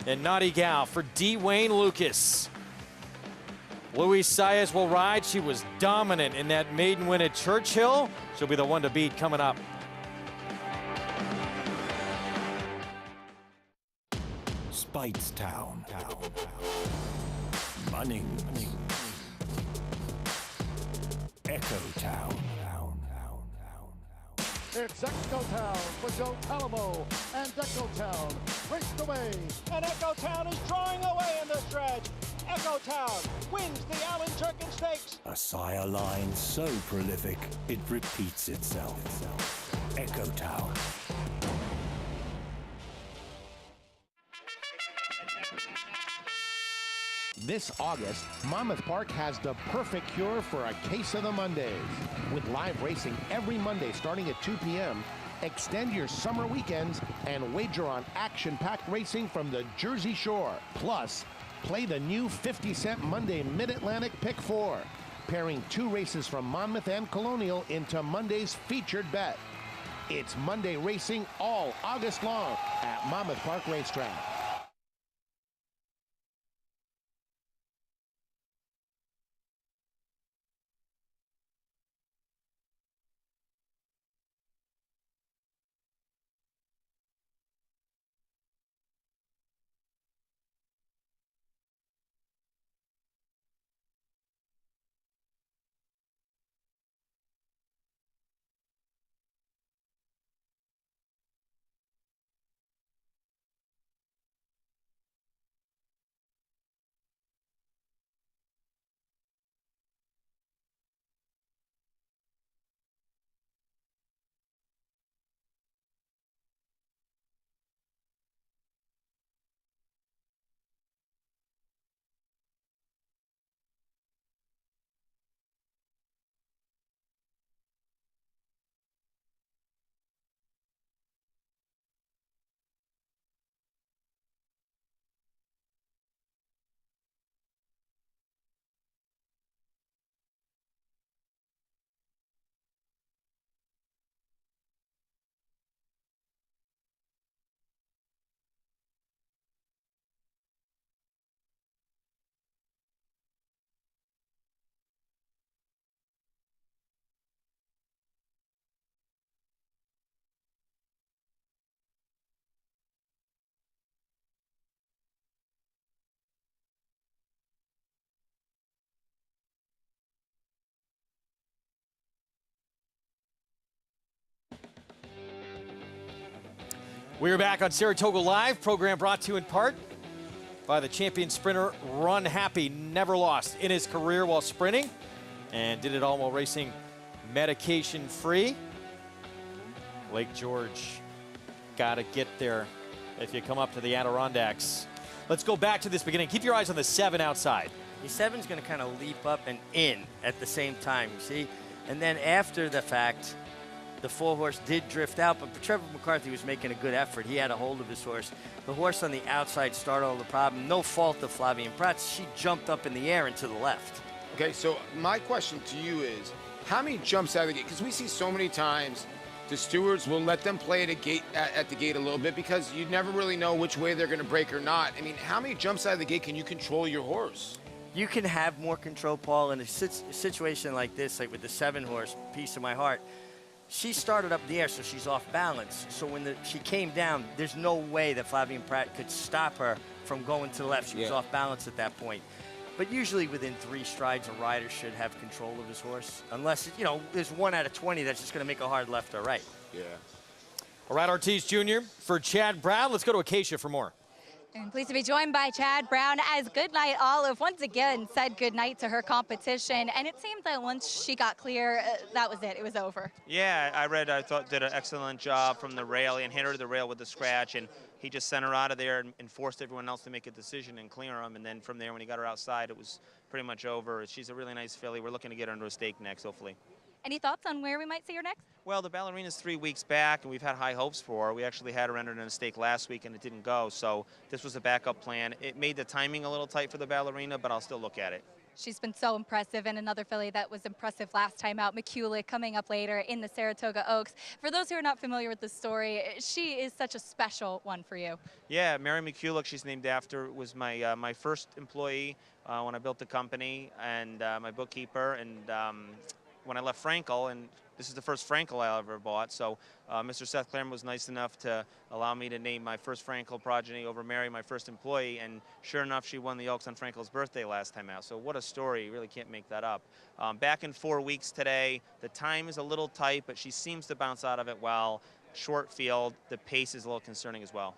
and Naughty Gal for D. Wayne Lucas. Louise Saez will ride. She was dominant in that maiden win at Churchill. She'll be the one to beat coming up. Speightstown. Munning. Echo Town. It's Echo Town for Joe Palamo, and Echo Town raced away, and Echo Town is drawing away in the stretch. Echo Town wins the Allen Jerkin Stakes. A sire line so prolific, it repeats itself. Echo Town. This August, Monmouth Park has the perfect cure for a case of the Mondays. With live racing every Monday starting at 2 p.m., extend your summer weekends and wager on action-packed racing from the Jersey Shore. Plus, play the new 50-cent Monday Mid-Atlantic Pick 4. pairing 2 races from Monmouth and Colonial into Monday's featured bet. It's Monday racing all August long at Monmouth Park Racetrack. We're back on Saratoga Live, program brought to you in part by the champion sprinter Run Happy. Never lost in his career while sprinting, and did it all while racing medication-free. Lake George, gotta get there if you come up to the Adirondacks. Let's go back to this beginning. Keep your eyes on the 7 outside. The 7's going to kind of leap up and in at the same time, you see? And then after the fact, the 4-horse did drift out, but Trevor McCarthy was making a good effort. He had a hold of his horse. The horse on the outside started all the problem. No fault of Flavien Prat's. She jumped up in the air and to the left. Okay, so my question to you is, how many jumps out of the gate? Because we see so many times the stewards will let them play at the gate a little bit because you never really know which way they're going to break or not. I mean, how many jumps out of the gate can you control your horse? You can have more control, Paul, in a situation like this, like with the 7-horse, Piece of My Heart. She started up the air, so she's off balance. So when she came down, there's no way that Flavien Prat could stop her from going to the left. She was off balance at that point. But usually within 3 strides, a rider should have control of his horse, unless, you know, there's 1 out of 20 that's just going to make a hard left or right. Yeah. All right, Ortiz Jr. for Chad Brown. Let's go to Acacia for more. And pleased to be joined by Chad Brown as Goodnight Olive once again said goodnight to her competition. And it seemed that once she got clear, that was it. It was over. Yeah, I thought did an excellent job from the rail and hit her to the rail with the scratch. And he just sent her out of there and forced everyone else to make a decision and clear them. And then from there, when he got her outside, it was pretty much over. She's a really nice filly. We're looking to get her into a stake next, hopefully. Any thoughts on where we might see her next? Well, the ballerina's 3 weeks back, and we've had high hopes for her. We actually had her entered in a stake last week, and it didn't go, so this was a backup plan. It made the timing a little tight for the ballerina, but I'll still look at it. She's been so impressive, and another filly that was impressive last time out, McCulloch, coming up later in the Saratoga Oaks. For those who are not familiar with the story, she is such a special one for you. Yeah, Mary McCulloch, she's named after, was my my first employee when I built the company, and my bookkeeper, and when I left Frankel, and this is the first Frankel I ever bought, so Mr. Seth Claremont was nice enough to allow me to name my first Frankel progeny over Mary, my first employee, and sure enough, she won the Oaks on Frankel's birthday last time out, so what a story. You really can't make that up. Back in 4 weeks today. The time is a little tight, but she seems to bounce out of it well. Short field, the pace is a little concerning as well.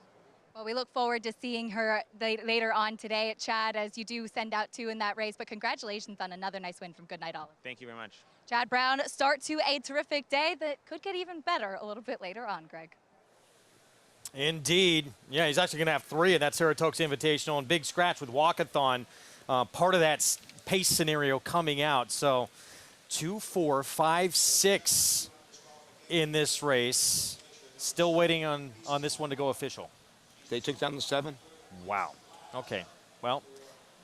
Well, we look forward to seeing her later on today at Chad, as you do send out 2 in that race. But congratulations on another nice win from Goodnight Olive. Thank you very much. Chad Brown, start to a terrific day that could get even better a little bit later on, Greg. Indeed. Yeah, he's actually going to have 3 in that Saratoga Invitational, and big scratch with Walkathon, part of that pace scenario coming out. So 2, 4, 5, 6 in this race. Still waiting on this one to go official. They took down the 7? Wow. Okay. Well,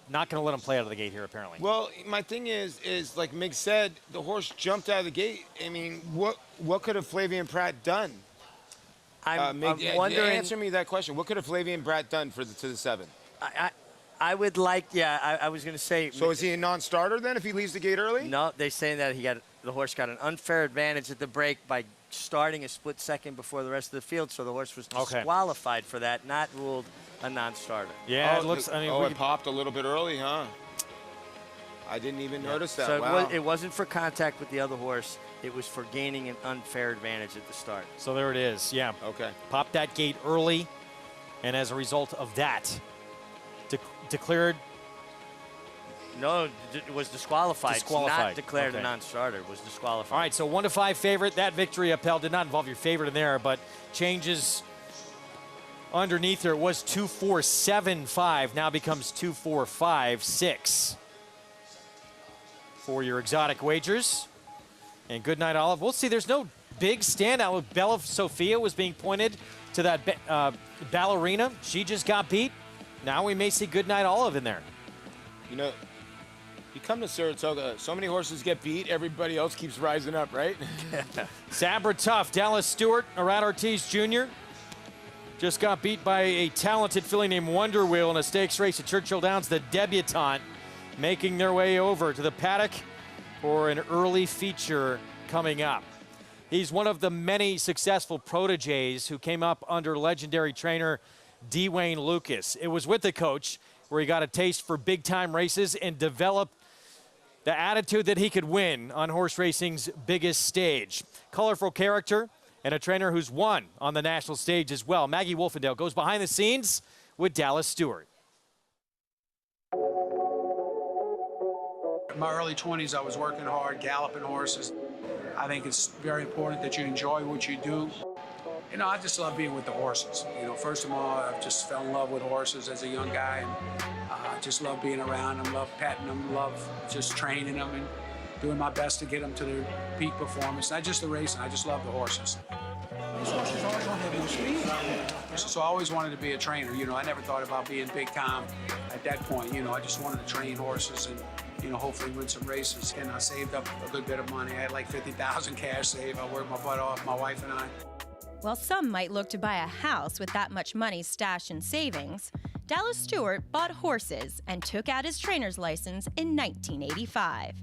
not going to let him play out of the gate here, apparently. Well, my thing is like Mick said, the horse jumped out of the gate. I mean, what could have Flavian Pratt done? I'm wondering. Answer me that question. What could have Flavian Pratt done to the 7? I would like, I was going to say. So is he a non-starter then if he leaves the gate early? No, they say that the horse got an unfair advantage at the break by starting a split second before the rest of the field, so the horse was disqualified for that, not ruled a non-starter. Yeah, it looks. I mean, it popped a little bit early, huh? I didn't even notice that. So wow. it wasn't for contact with the other horse. It was for gaining an unfair advantage at the start. So there it is. Yeah. Okay. Popped that gate early, and as a result of that, declared. No, it was disqualified. Not declared a non-starter. It was disqualified. All right, so 1-5 favorite. That victory, Appel, did not involve your favorite in there, but changes underneath there. It was 2-4-7-5. Now becomes 2-4-5-6 for your exotic wagers. And good night, Olive. We'll see. There's no big standout. Bella Sophia was being pointed to that ballerina. She just got beat. Now we may see Good Night Olive in there. You know, you come to Saratoga, so many horses get beat, everybody else keeps rising up, right? Sabra Tough, Dallas Stewart, Arad Ortiz Jr. just got beat by a talented filly named Wonder Wheel in a stakes race at Churchill Downs, the debutante, making their way over to the paddock for an early feature coming up. He's one of the many successful proteges who came up under legendary trainer Dwayne Lucas. It was with the coach where he got a taste for big-time races and developed the attitude that he could win on horse racing's biggest stage. Colorful character and a trainer who's won on the national stage as well. Maggie Wolfendale goes behind the scenes with Dallas Stewart. In my early 20s, I was working hard, galloping horses. I think it's very important that you enjoy what you do. You know, I just love being with the horses. You know, first of all, I just fell in love with horses as a young guy, and I just love being around them, love petting them, love just training them and doing my best to get them to their peak performance. Not just the racing, I just love the horses. These horses always don't have much speed. So I always wanted to be a trainer. You know, I never thought about being big time at that point. You know, I just wanted to train horses and, you know, hopefully win some races. And I saved up a good bit of money. I had like $50,000 cash saved. I worked my butt off, my wife and I. While some might look to buy a house with that much money stashed in savings, Dallas Stewart bought horses and took out his trainer's license in 1985.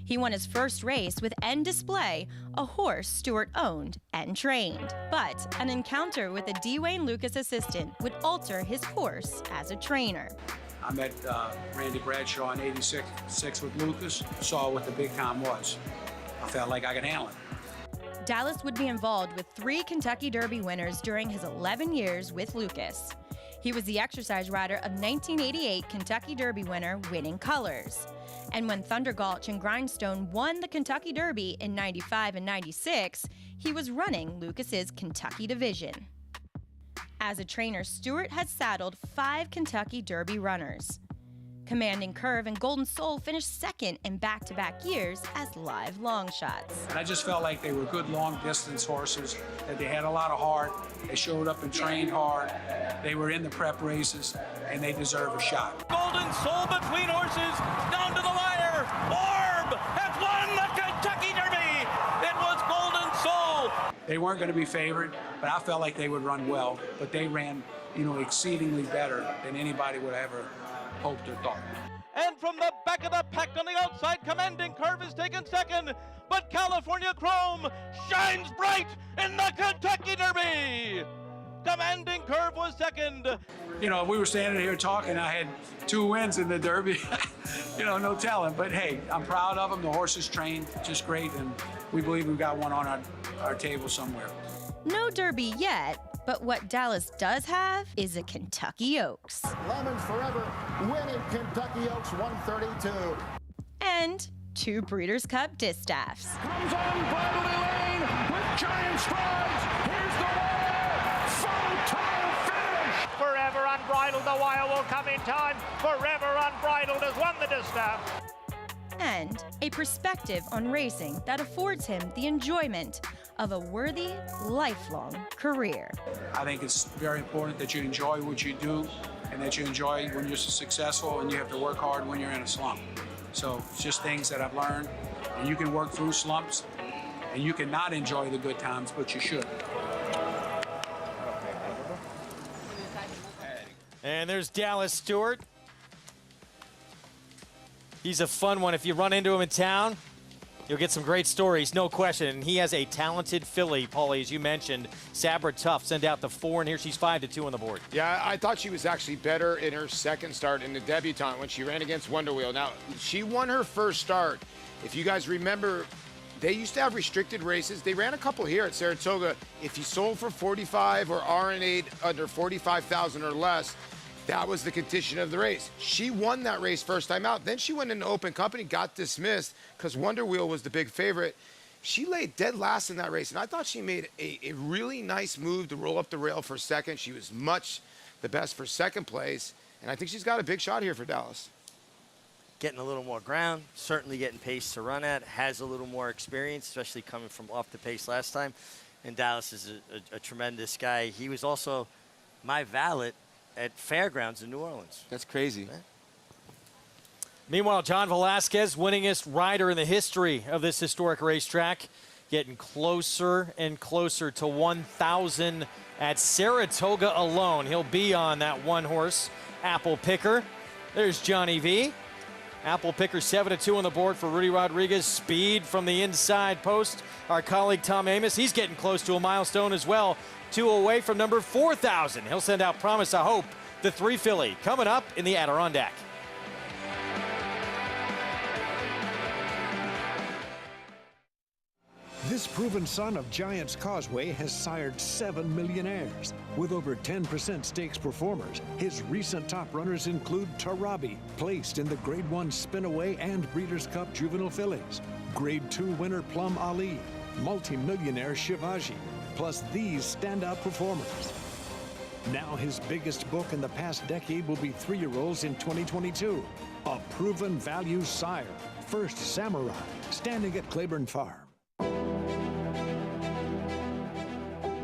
He won his first race with End Display, a horse Stewart owned and trained. But an encounter with a Dwayne Lucas assistant would alter his course as a trainer. I met Randy Bradshaw in '86 with Lucas, saw what the big time was. I felt like I could handle it. Dallas would be involved with 3 Kentucky Derby winners during his 11 years with Lucas. He was the exercise rider of 1988 Kentucky Derby winner Winning Colors. And when Thunder Gulch and Grindstone won the Kentucky Derby in '95 and '96, he was running Lucas's Kentucky division. As a trainer, Stewart has saddled 5 Kentucky Derby runners. Commanding Curve and Golden Soul finished second in back-to-back years as live long shots. And I just felt like they were good long-distance horses, that they had a lot of heart. They showed up and trained hard. They were in the prep races, and they deserve a shot. Golden Soul between horses, down to the wire. Orb has won the Kentucky Derby. It was Golden Soul. They weren't going to be favored, but I felt like they would run well. But they ran, you know, exceedingly better than anybody would ever hoped or thought. And from the back of the pack on the outside, Commanding Curve is taken second, but California Chrome shines bright in the Kentucky Derby. Commanding Curve was second. You know, we were standing here talking. I had 2 wins in the Derby. You know, no telling. But hey, I'm proud of them. The horses trained just great, and we believe we've got one on our table somewhere. No Derby yet, but what Dallas does have is a Kentucky Oaks. Lemons forever, winning Kentucky Oaks 132. And 2 Breeders' Cup distaffs. Comes on Bradley Lane with giant strides. Here's the wire. Photo finish. Forever Unbridled, the wire will come in time. Forever Unbridled has won the distaff. And a perspective on racing that affords him the enjoyment of a worthy, lifelong career. I think it's very important that you enjoy what you do. and that you enjoy when you're successful, and you have to work hard when you're in a slump. So it's just things that I've learned, and you can work through slumps, and you can not enjoy the good times, but you should. And there's Dallas Stewart. He's a fun one. If you run into him in town, you'll get some great stories, no question. And he has a talented filly, Paulie, as you mentioned. Sabra Tough sent out the 4, and here she's 5-2 on the board. Yeah, I thought she was actually better in her second start in the debutante when she ran against Wonder Wheel. Now, she won her first start. If you guys remember, they used to have restricted races. They ran a couple here at Saratoga. If you sold for 45 or RN8 under 45,000 or less, that was the condition of the race. She won that race first time out. Then she went into open company, got dismissed because Wonder Wheel was the big favorite. She laid dead last in that race, and I thought she made a really nice move to roll up the rail for second. She was much the best for second place, and I think she's got a big shot here for Dallas. Getting a little more ground, certainly getting pace to run at, has a little more experience, especially coming from off the pace last time. And Dallas is a tremendous guy. He was also my valet at Fairgrounds in New Orleans. That's crazy. Yeah. Meanwhile, John Velasquez, winningest rider in the history of this historic racetrack, getting closer and closer to 1,000 at Saratoga alone. He'll be on that one horse, Apple Picker. There's Johnny V. Apple Picker 7-2 on the board for Rudy Rodriguez. Speed from the inside post. Our colleague Tom Amos, he's getting close to a milestone as well. 2 away from number 4,000. He'll send out Promise of Hope, the 3 filly, coming up in the Adirondack. This proven son of Giants Causeway has sired 7 millionaires. With over 10% stakes performers, his recent top runners include Tarabi, placed in the Grade 1 Spinaway and Breeders' Cup Juvenile Fillies, Grade 2 winner Plum Ali, multi-millionaire Shivaji, plus these standout performers. Now his biggest book in the past decade will be 3-year-olds in 2022. A proven value sire, First Samurai, standing at Claiborne Farm.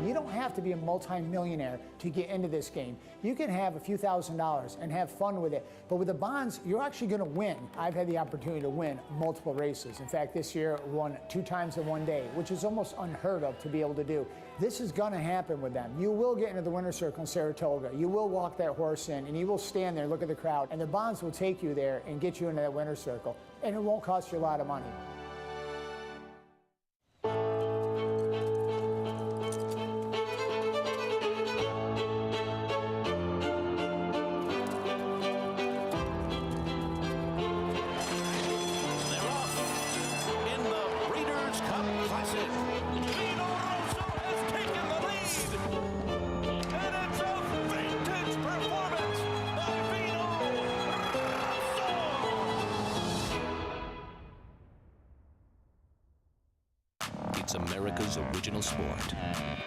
You don't have to be a multi-millionaire to get into this game. You can have a few $1,000s and have fun with it. But with the bonds, you're actually going to win. I've had the opportunity to win multiple races. In fact, this year I won 2 times in one day, which is almost unheard of to be able to do. This is going to happen with them. You will get into the winner's circle in Saratoga. You will walk that horse in, and you will stand there, look at the crowd, and the bonds will take you there and get you into that winner's circle. And it won't cost you a lot of money. It's America's original sport,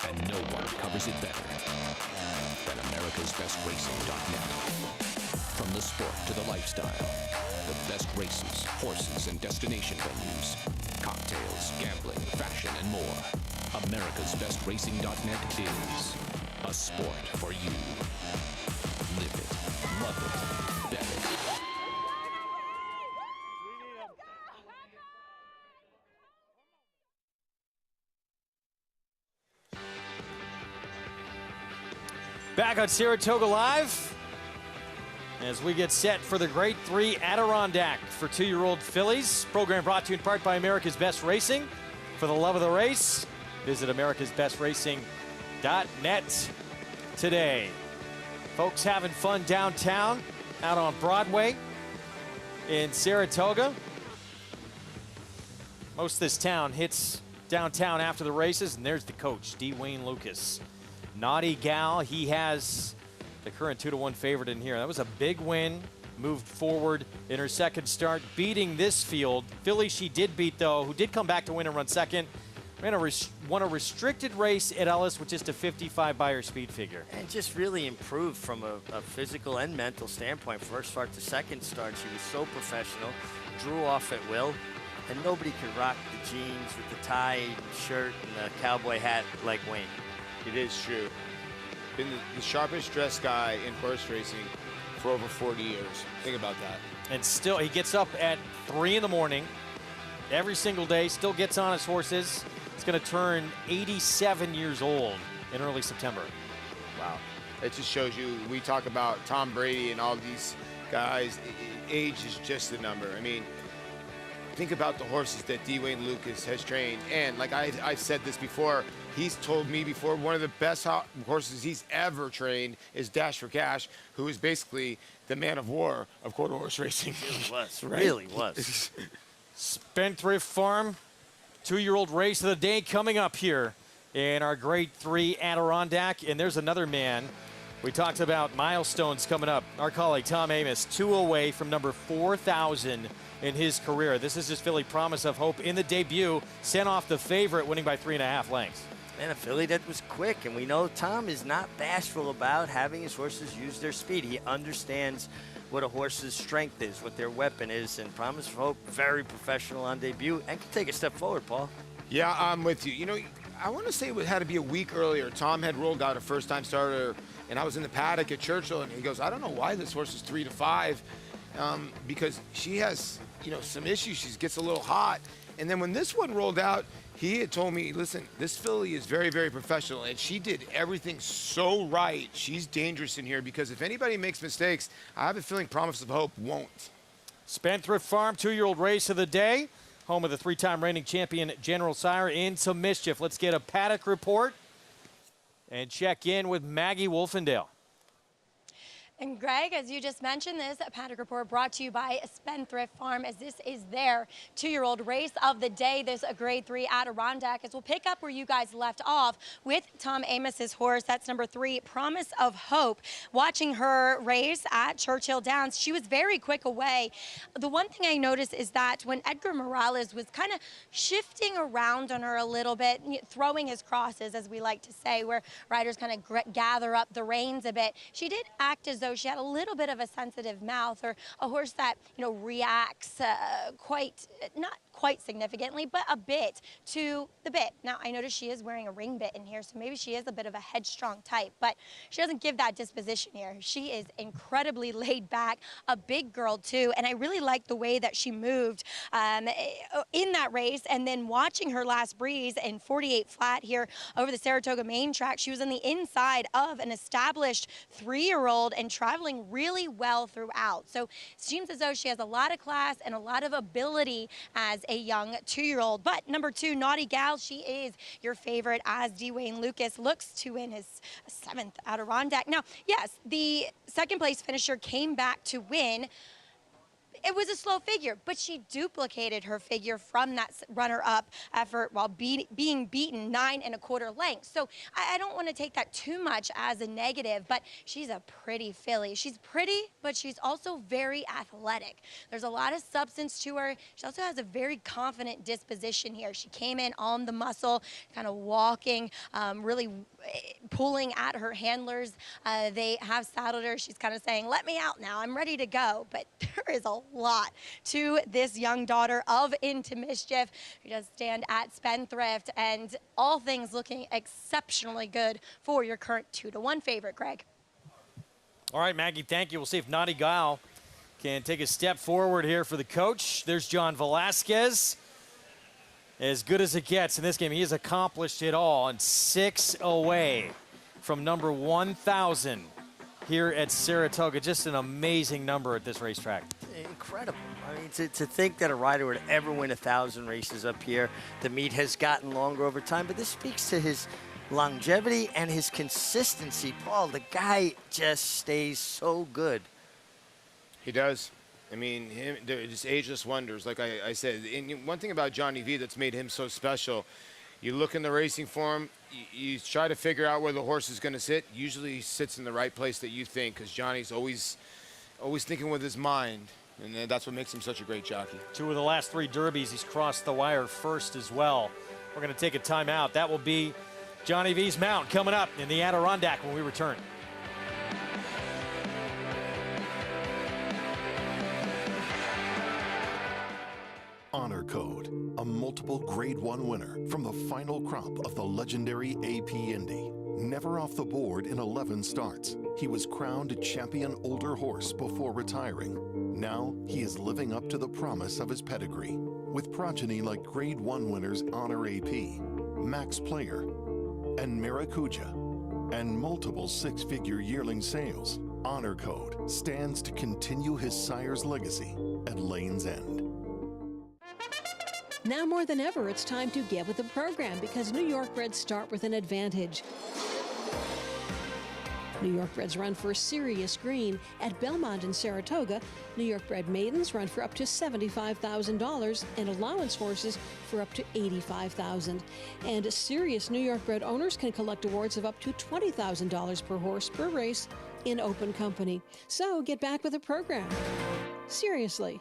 and no one covers it better than America'sBestRacing.net. From the sport to the lifestyle, the best races, horses, and destination venues, cocktails, gambling, fashion, and more. America'sBestRacing.net is a sport for you. Live it, love it, bet it. Back on Saratoga Live as we get set for the Grade 3 Adirondack for 2-year-old fillies. Program brought to you in part by America's Best Racing. For the love of the race, visit americasbestracing.net today. Folks having fun downtown, out on Broadway in Saratoga. Most of this town hits downtown after the races, and there's the coach, D. Wayne Lucas. Naughty Gal, he has the current 2-1 favorite in here. That was a big win, moved forward in her second start, beating this field. Filly she did beat, though, who did come back to win and run second. Won a restricted race at Ellis with just a 55 by her speed figure. And just really improved from a physical and mental standpoint. First start to second start, she was so professional, drew off at will, and nobody could rock the jeans with the tie, shirt, and the cowboy hat like Wayne. It is true. Been the sharpest dressed guy in horse racing for over 40 years. Think about that. And still, he gets up at 3 in the morning every single day, still gets on his horses. He's going to turn 87 years old in early September. Wow. It just shows you, we talk about Tom Brady and all these guys, age is just a number. I mean, think about the horses that Dwayne Lucas has trained. And like I've said this before, he's told me before, one of the best horses he's ever trained is Dash for Cash, who is basically the man of war of quarter horse racing. Really was, Right? really was. Spendthrift Farm, 2-year-old race of the day coming up here in our Grade 3 Adirondack. And there's another man. We talked about milestones coming up. Our colleague Tom Amos, 2 away from number 4,000 in his career. This is his filly Promise of Hope in the debut, sent off the favorite, winning by 3.5 lengths. And a filly that was quick, and we know Tom is not bashful about having his horses use their speed. He understands what a horse's strength is, what their weapon is, and Promise of Hope, very professional on debut, and can take a step forward, Paul. Yeah, I'm with you. You know, I want to say it had to be a week earlier. Tom had rolled out a first-time starter, and I was in the paddock at Churchill, and he goes, I don't know why this horse is 3 to 5, because she has, you know, some issues. She gets a little hot. And then when this one rolled out, he had told me, listen, this filly is very, very professional, and she did everything so right. She's dangerous in here, because if anybody makes mistakes, I have a feeling Promise of Hope won't. Spendthrift Farm, 2-year-old race of the day. Home of the 3-time reigning champion General Sire Into Mischief. Let's get a paddock report and check in with Maggie Wolfendale. And Greg, as you just mentioned, this paddock report brought to you by Spendthrift Farm, as this is their 2-year-old race of the day. This a Grade 3 Adirondack, as we'll pick up where you guys left off with Tom Amos's horse. That's number 3, Promise of Hope. Watching her race at Churchill Downs, she was very quick away. The one thing I noticed is that when Edgar Morales was kind of shifting around on her a little bit, throwing his crosses, as we like to say, where riders kind of gather up the reins a bit, she did act as though she had a little bit of a sensitive mouth, or a horse that, you know, reacts not quite significantly, but a bit to the bit. Now, I noticed she is wearing a ring bit in here, so maybe she is a bit of a headstrong type, but she doesn't give that disposition here. She is incredibly laid back, a big girl too, and I really like the way that she moved in that race. And then watching her last breeze in 48 flat here over the Saratoga main track, she was on the inside of an established 3-year-old and traveling really well throughout. So it seems as though she has a lot of class and a lot of ability as a young 2-year-old. But number 2, Naughty Gal, she is your favorite, as Dwayne Lucas looks to win his 7th Adirondack. Now, yes, the second place finisher came back to win. It was a slow figure, but she duplicated her figure from that runner-up effort while being beaten 9 1/4 lengths. So I don't want to take that too much as a negative, but she's a pretty filly. She's pretty, but she's also very athletic. There's a lot of substance to her. She also has a very confident disposition here. She came in on the muscle, kind of walking, really pulling at her handlers. They have saddled her. She's kind of saying, let me out now. I'm ready to go. But there is a lot to this young daughter of Into Mischief, who does stand at Spendthrift, and all things looking exceptionally good for your current 2-to-1 favorite, Greg. All right, Maggie, thank you. We'll see if Naughty Gal can take a step forward here for the coach. There's John Velasquez. As good as it gets in this game. He has accomplished it all, and 6 away from number 1,000 here at Saratoga. Just an amazing number at this racetrack. Incredible. I mean, to think that a rider would ever win 1,000 races up here. The meet has gotten longer over time, but this speaks to his longevity and his consistency. Paul, the guy just stays so good. He does. I mean, they're just ageless wonders, like I said. And one thing about Johnny V that's made him so special, you look in the racing form, you try to figure out where the horse is going to sit. Usually he sits in the right place that you think, because Johnny's always thinking with his mind, and that's what makes him such a great jockey. 2 of the last 3 derbies, he's crossed the wire first as well. We're going to take a timeout. That will be Johnny V's mount coming up in the Adirondack when we return. Honor Code, a multiple Grade 1 winner from the final crop of the legendary AP Indy. Never off the board in 11 starts. He was crowned champion older horse before retiring. Now he is living up to the promise of his pedigree, with progeny like Grade 1 winners Honor AP, Max Player, and Maracuja, and multiple six-figure yearling sales. Honor Code stands to continue his sire's legacy at Lane's End. Now more than ever, it's time to get with the program because New York Reds start with an advantage. New York Reds run for serious green. At Belmont and Saratoga, New York bred maidens run for up to $75,000 and allowance horses for up to $85,000. And serious New York bred owners can collect awards of up to $20,000 per horse per race in open company. So get back with the program. Seriously.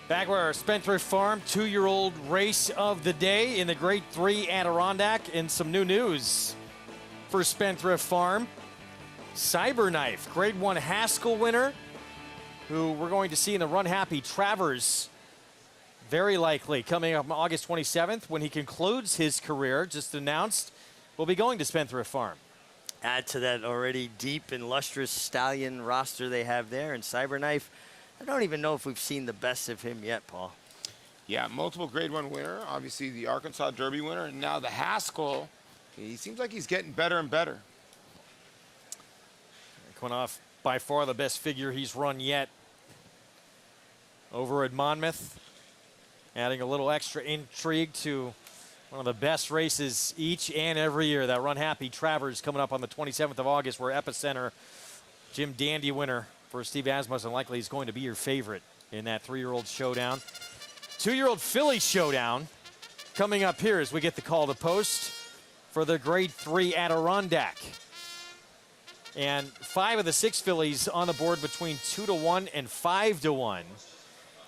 Back with our Spendthrift Farm 2-year-old race of the day in the Grade 3 Adirondack, and some new news for Spendthrift Farm. Cyberknife, Grade 1 Haskell winner, who we're going to see in the Run Happy Travers, very likely coming up on August 27th when he concludes his career, just announced, will be going to Spendthrift Farm. Add to that already deep and lustrous stallion roster they have there, and Cyberknife, I don't even know if we've seen the best of him yet, Paul. Yeah, multiple Grade 1 winner, obviously the Arkansas Derby winner, and now the Haskell. He seems like he's getting better and better. Coming off by far the best figure he's run yet over at Monmouth, adding a little extra intrigue to one of the best races each and every year. That Run Happy Travers coming up on the 27th of August, where Epicenter, Jim Dandy winner for Steve Asmussen, likely is going to be your favorite in that 3-year-old showdown. 2-year-old filly showdown coming up here as we get the call to post for the Grade 3 Adirondack. And 5 of the 6 fillies on the board between 2-1 and 5-1.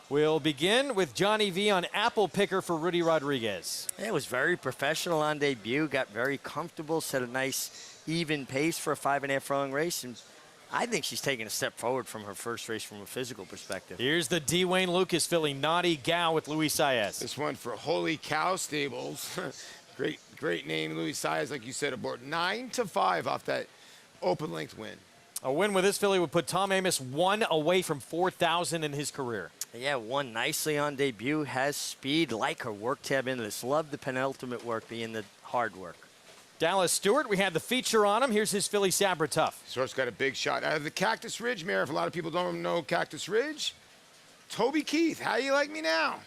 We'll begin with Johnny V on Apple Picker for Rudy Rodriguez. It was very professional on debut, got very comfortable, set a nice even pace for a 5.5 furlong race, and I think she's taking a step forward from her first race from a physical perspective. Here's the D. Wayne Lucas filly, Naughty Gal with Luis Saez. This one for Holy Cow Stables. Great name, Luis Saez, like you said, aboard 9-5 off that open length win. A win with this filly would put Tom Amoss 1 away from 4,000 in his career. Yeah, won nicely on debut, has speed, like her work tab in this. Love the penultimate work being the hard work. Dallas Stewart, we had the feature on him. Here's his filly, Sabra Tough. This horse got a big shot out of the Cactus Ridge mare. If a lot of people don't know Cactus Ridge, Toby Keith, how you like me now?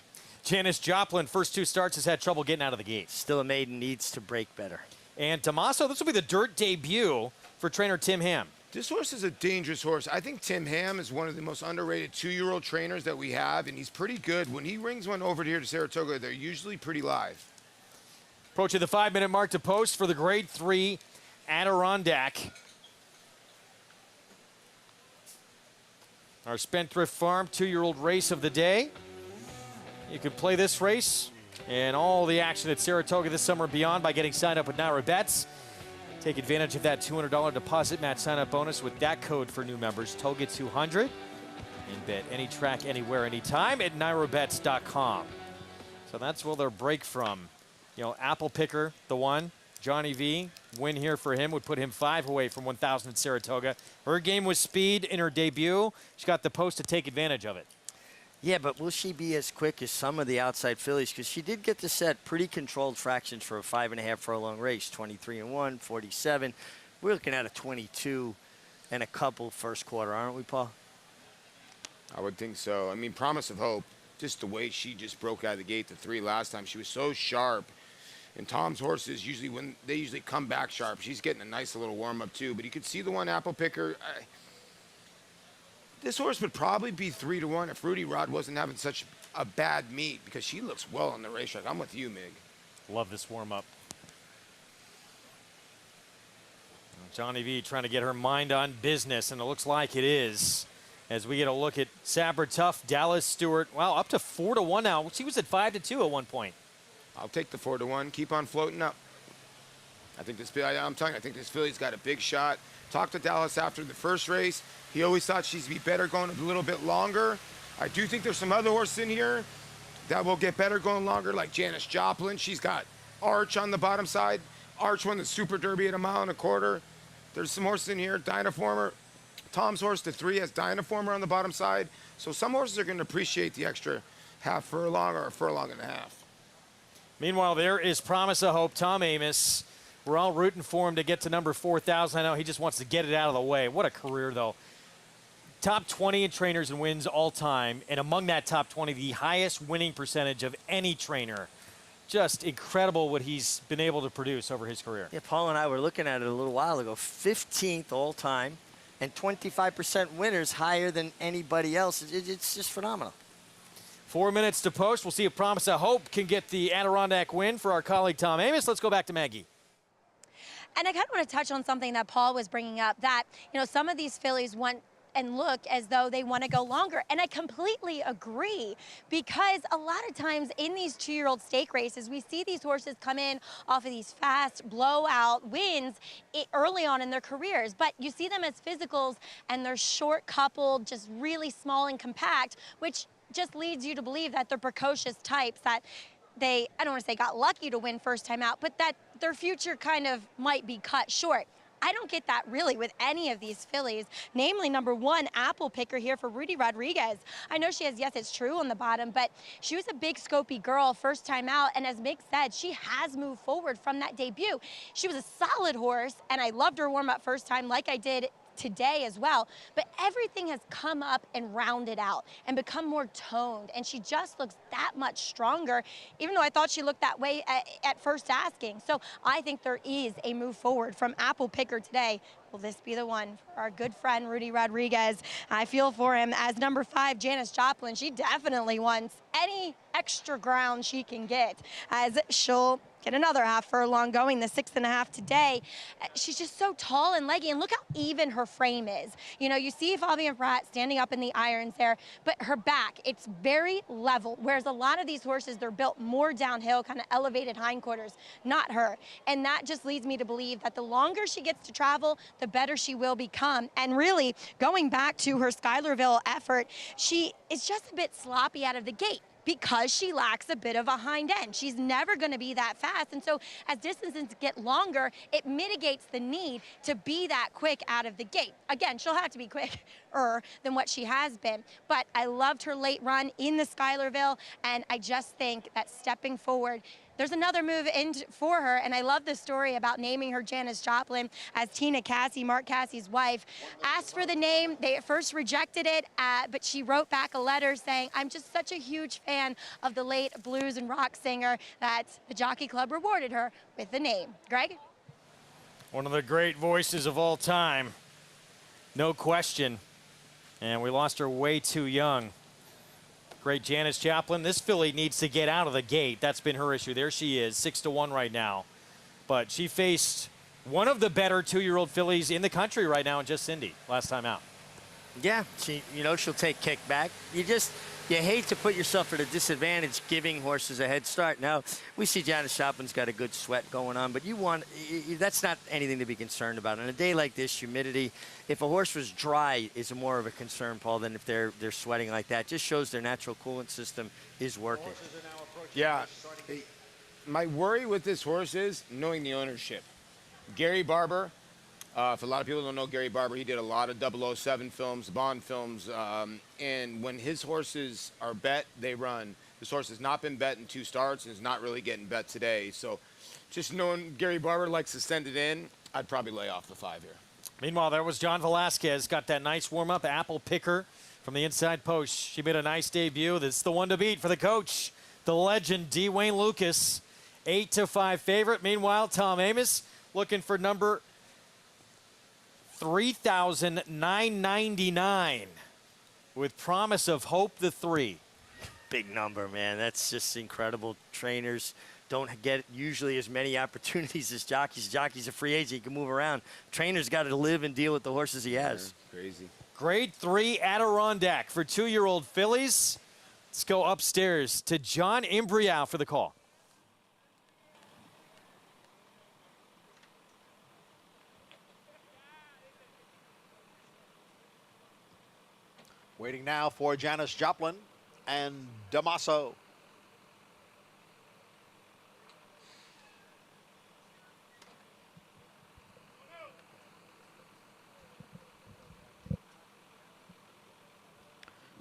Janice Joplin, first 2 starts, has had trouble getting out of the gate. Still a maiden, needs to break better. And Tommaso, this will be the dirt debut for trainer Tim Ham. This horse is a dangerous horse. I think Tim Ham is one of the most underrated 2-year-old trainers that we have, and he's pretty good. When he brings one over here to Saratoga, they're usually pretty live. Approaching the 5-minute mark to post for the Grade 3 Adirondack. Our Spendthrift Farm 2-year-old race of the day. You can play this race and all the action at Saratoga this summer and beyond by getting signed up with Naira Bets. Take advantage of that $200 deposit match sign-up bonus with that code for new members, TOGA200. And bet any track, anywhere, anytime at NairaBets.com. So that's where they'll break from. You know, Apple Picker, the one. Johnny V, win here for him would put him 5 away from 1,000 at Saratoga. Her game was speed in her debut. She got the post to take advantage of it. Yeah, but will she be as quick as some of the outside fillies? Because she did get to set pretty controlled fractions for a 5.5 furlong race, 23-1, 47. We're looking at a 22 and a couple first quarter, aren't we, Paul? I would think so. I mean, Promise of Hope, just the way she just broke out of the gate to 3 last time. She was so sharp. And Tom's horses, usually come back sharp. She's getting a nice little warm-up, too. But you could see the one Apple Picker. This horse would probably be 3-1 if Rudy Rod wasn't having such a bad meet, because she looks well on the racetrack. I'm with you, Mig. Love this warm-up. Johnny V trying to get her mind on business, and it looks like it is. As we get a look at Sabre Tough, Dallas Stewart. Wow, up to 4-1 now. She was at 5-2 at one point. I'll take the 4-1. Keep on floating up. I'm telling you, I think this filly's got a big shot. Talked to Dallas after the first race. He always thought she'd be better going a little bit longer. I do think there's some other horses in here that will get better going longer, like Janis Joplin. She's got Arch on the bottom side. Arch won the Super Derby at 1.25 miles. There's some horses in here. Dynaformer. Tom's horse, the 3, has Dynaformer on the bottom side. So some horses are going to appreciate the extra half furlong or a furlong and a half. Meanwhile, there is Promise of Hope, Tom Amos. We're all rooting for him to get to number 4,000. I know he just wants to get it out of the way. What a career, though. Top 20 in trainers and wins all time, and among that top 20, the highest winning percentage of any trainer. Just incredible what he's been able to produce over his career. Yeah, Paul and I were looking at it a little while ago. 15th all time and 25% winners, higher than anybody else. It's just phenomenal. 4 minutes to post. We'll see if Promise of Hope can get the Adirondack win for our colleague Tom Amos. Let's go back to Maggie. And I kind of want to touch on something that Paul was bringing up, that, you know, some of these fillies want and look as though they want to go longer. And I completely agree, because a lot of times in these 2-year-old stake races, we see these horses come in off of these fast blowout wins early on in their careers. But you see them as physicals and they're short coupled, just really small and compact, which just leads you to believe that they're precocious types, that they, I don't want to say got lucky to win first time out, but that their future kind of might be cut short. I don't get that really with any of these fillies, namely number 1, Apple Picker here for Rudy Rodriguez. I know she has, yes, it's true on the bottom, but she was a big scopy girl first time out, and as Mick said, she has moved forward from that debut. She was a solid horse, and I loved her warm-up first time like I did today as well, but everything has come up and rounded out and become more toned, and she just looks that much stronger, even though I thought she looked that way at first asking. So I think there is a move forward from Apple Picker today. Will this be the one for our good friend Rudy Rodriguez? I feel for him. As number 5, Janis Joplin, she definitely wants any extra ground she can get, as she'll get another half furlong going, the 6.5 today. She's just so tall and leggy, and look how even her frame is. You know, you see Fabian Pratt standing up in the irons there, but her back, it's very level, whereas a lot of these horses, they're built more downhill, kind of elevated hindquarters, not her. And that just leads me to believe that the longer she gets to travel, the better she will become. And really, going back to her Schuylerville effort, she is just a bit sloppy out of the gate, because she lacks a bit of a hind end. She's never going to be that fast. And so as distances get longer, it mitigates the need to be that quick out of the gate. Again, she'll have to be quicker than what she has been. But I loved her late run in the Schuylerville, and I just think that stepping forward, there's another move in for her, and I love the story about naming her Janis Joplin, as Tina Cassie, Mark Cassie's wife, asked for the name. They at first rejected it, but she wrote back a letter saying, I'm just such a huge fan of the late blues and rock singer, that the Jockey Club rewarded her with the name. Greg? One of the great voices of all time, no question. And we lost her way too young. Great Janis Joplin. This filly needs to get out of the gate. That's been her issue. There she is, 6-1 right now. But she faced one of the better 2-year-old fillies in the country right now in Just Cindy last time out. Yeah, she'll take kickback. You hate to put yourself at a disadvantage giving horses a head start. Now, we see Janis Joplin's got a good sweat going on, but that's not anything to be concerned about. On a day like this, humidity, if a horse was dry is more of a concern, Paul, than if they're sweating like that. Just shows their natural coolant system is working. Yeah. My worry with this horse is knowing the ownership. Gary Barber, if a lot of people don't know Gary Barber, he did a lot of 007 films, Bond films, and when his horses are bet, they run. This horse has not been bet in 2 starts and is not really getting bet today. So just knowing Gary Barber likes to send it in, I'd probably lay off the 5 here. Meanwhile, there was John Velasquez, got that nice warm-up, Apple Picker from the inside post. She made a nice debut. This is the one to beat for the coach, the legend, D. Wayne Lucas, 8-5 favorite. Meanwhile, Tom Amoss looking for number 3,999 with Promise of Hope, the 3. Big number, man. That's just incredible. Trainers don't get usually as many opportunities as jockeys. Jockey's a free agent. He can move around. Trainers got to live and deal with the horses he has. Yeah, crazy. Grade 3 Adirondack for 2-year-old fillies. Let's go upstairs to John Imbriau for the call. Waiting now for Janis Joplin and Damaso.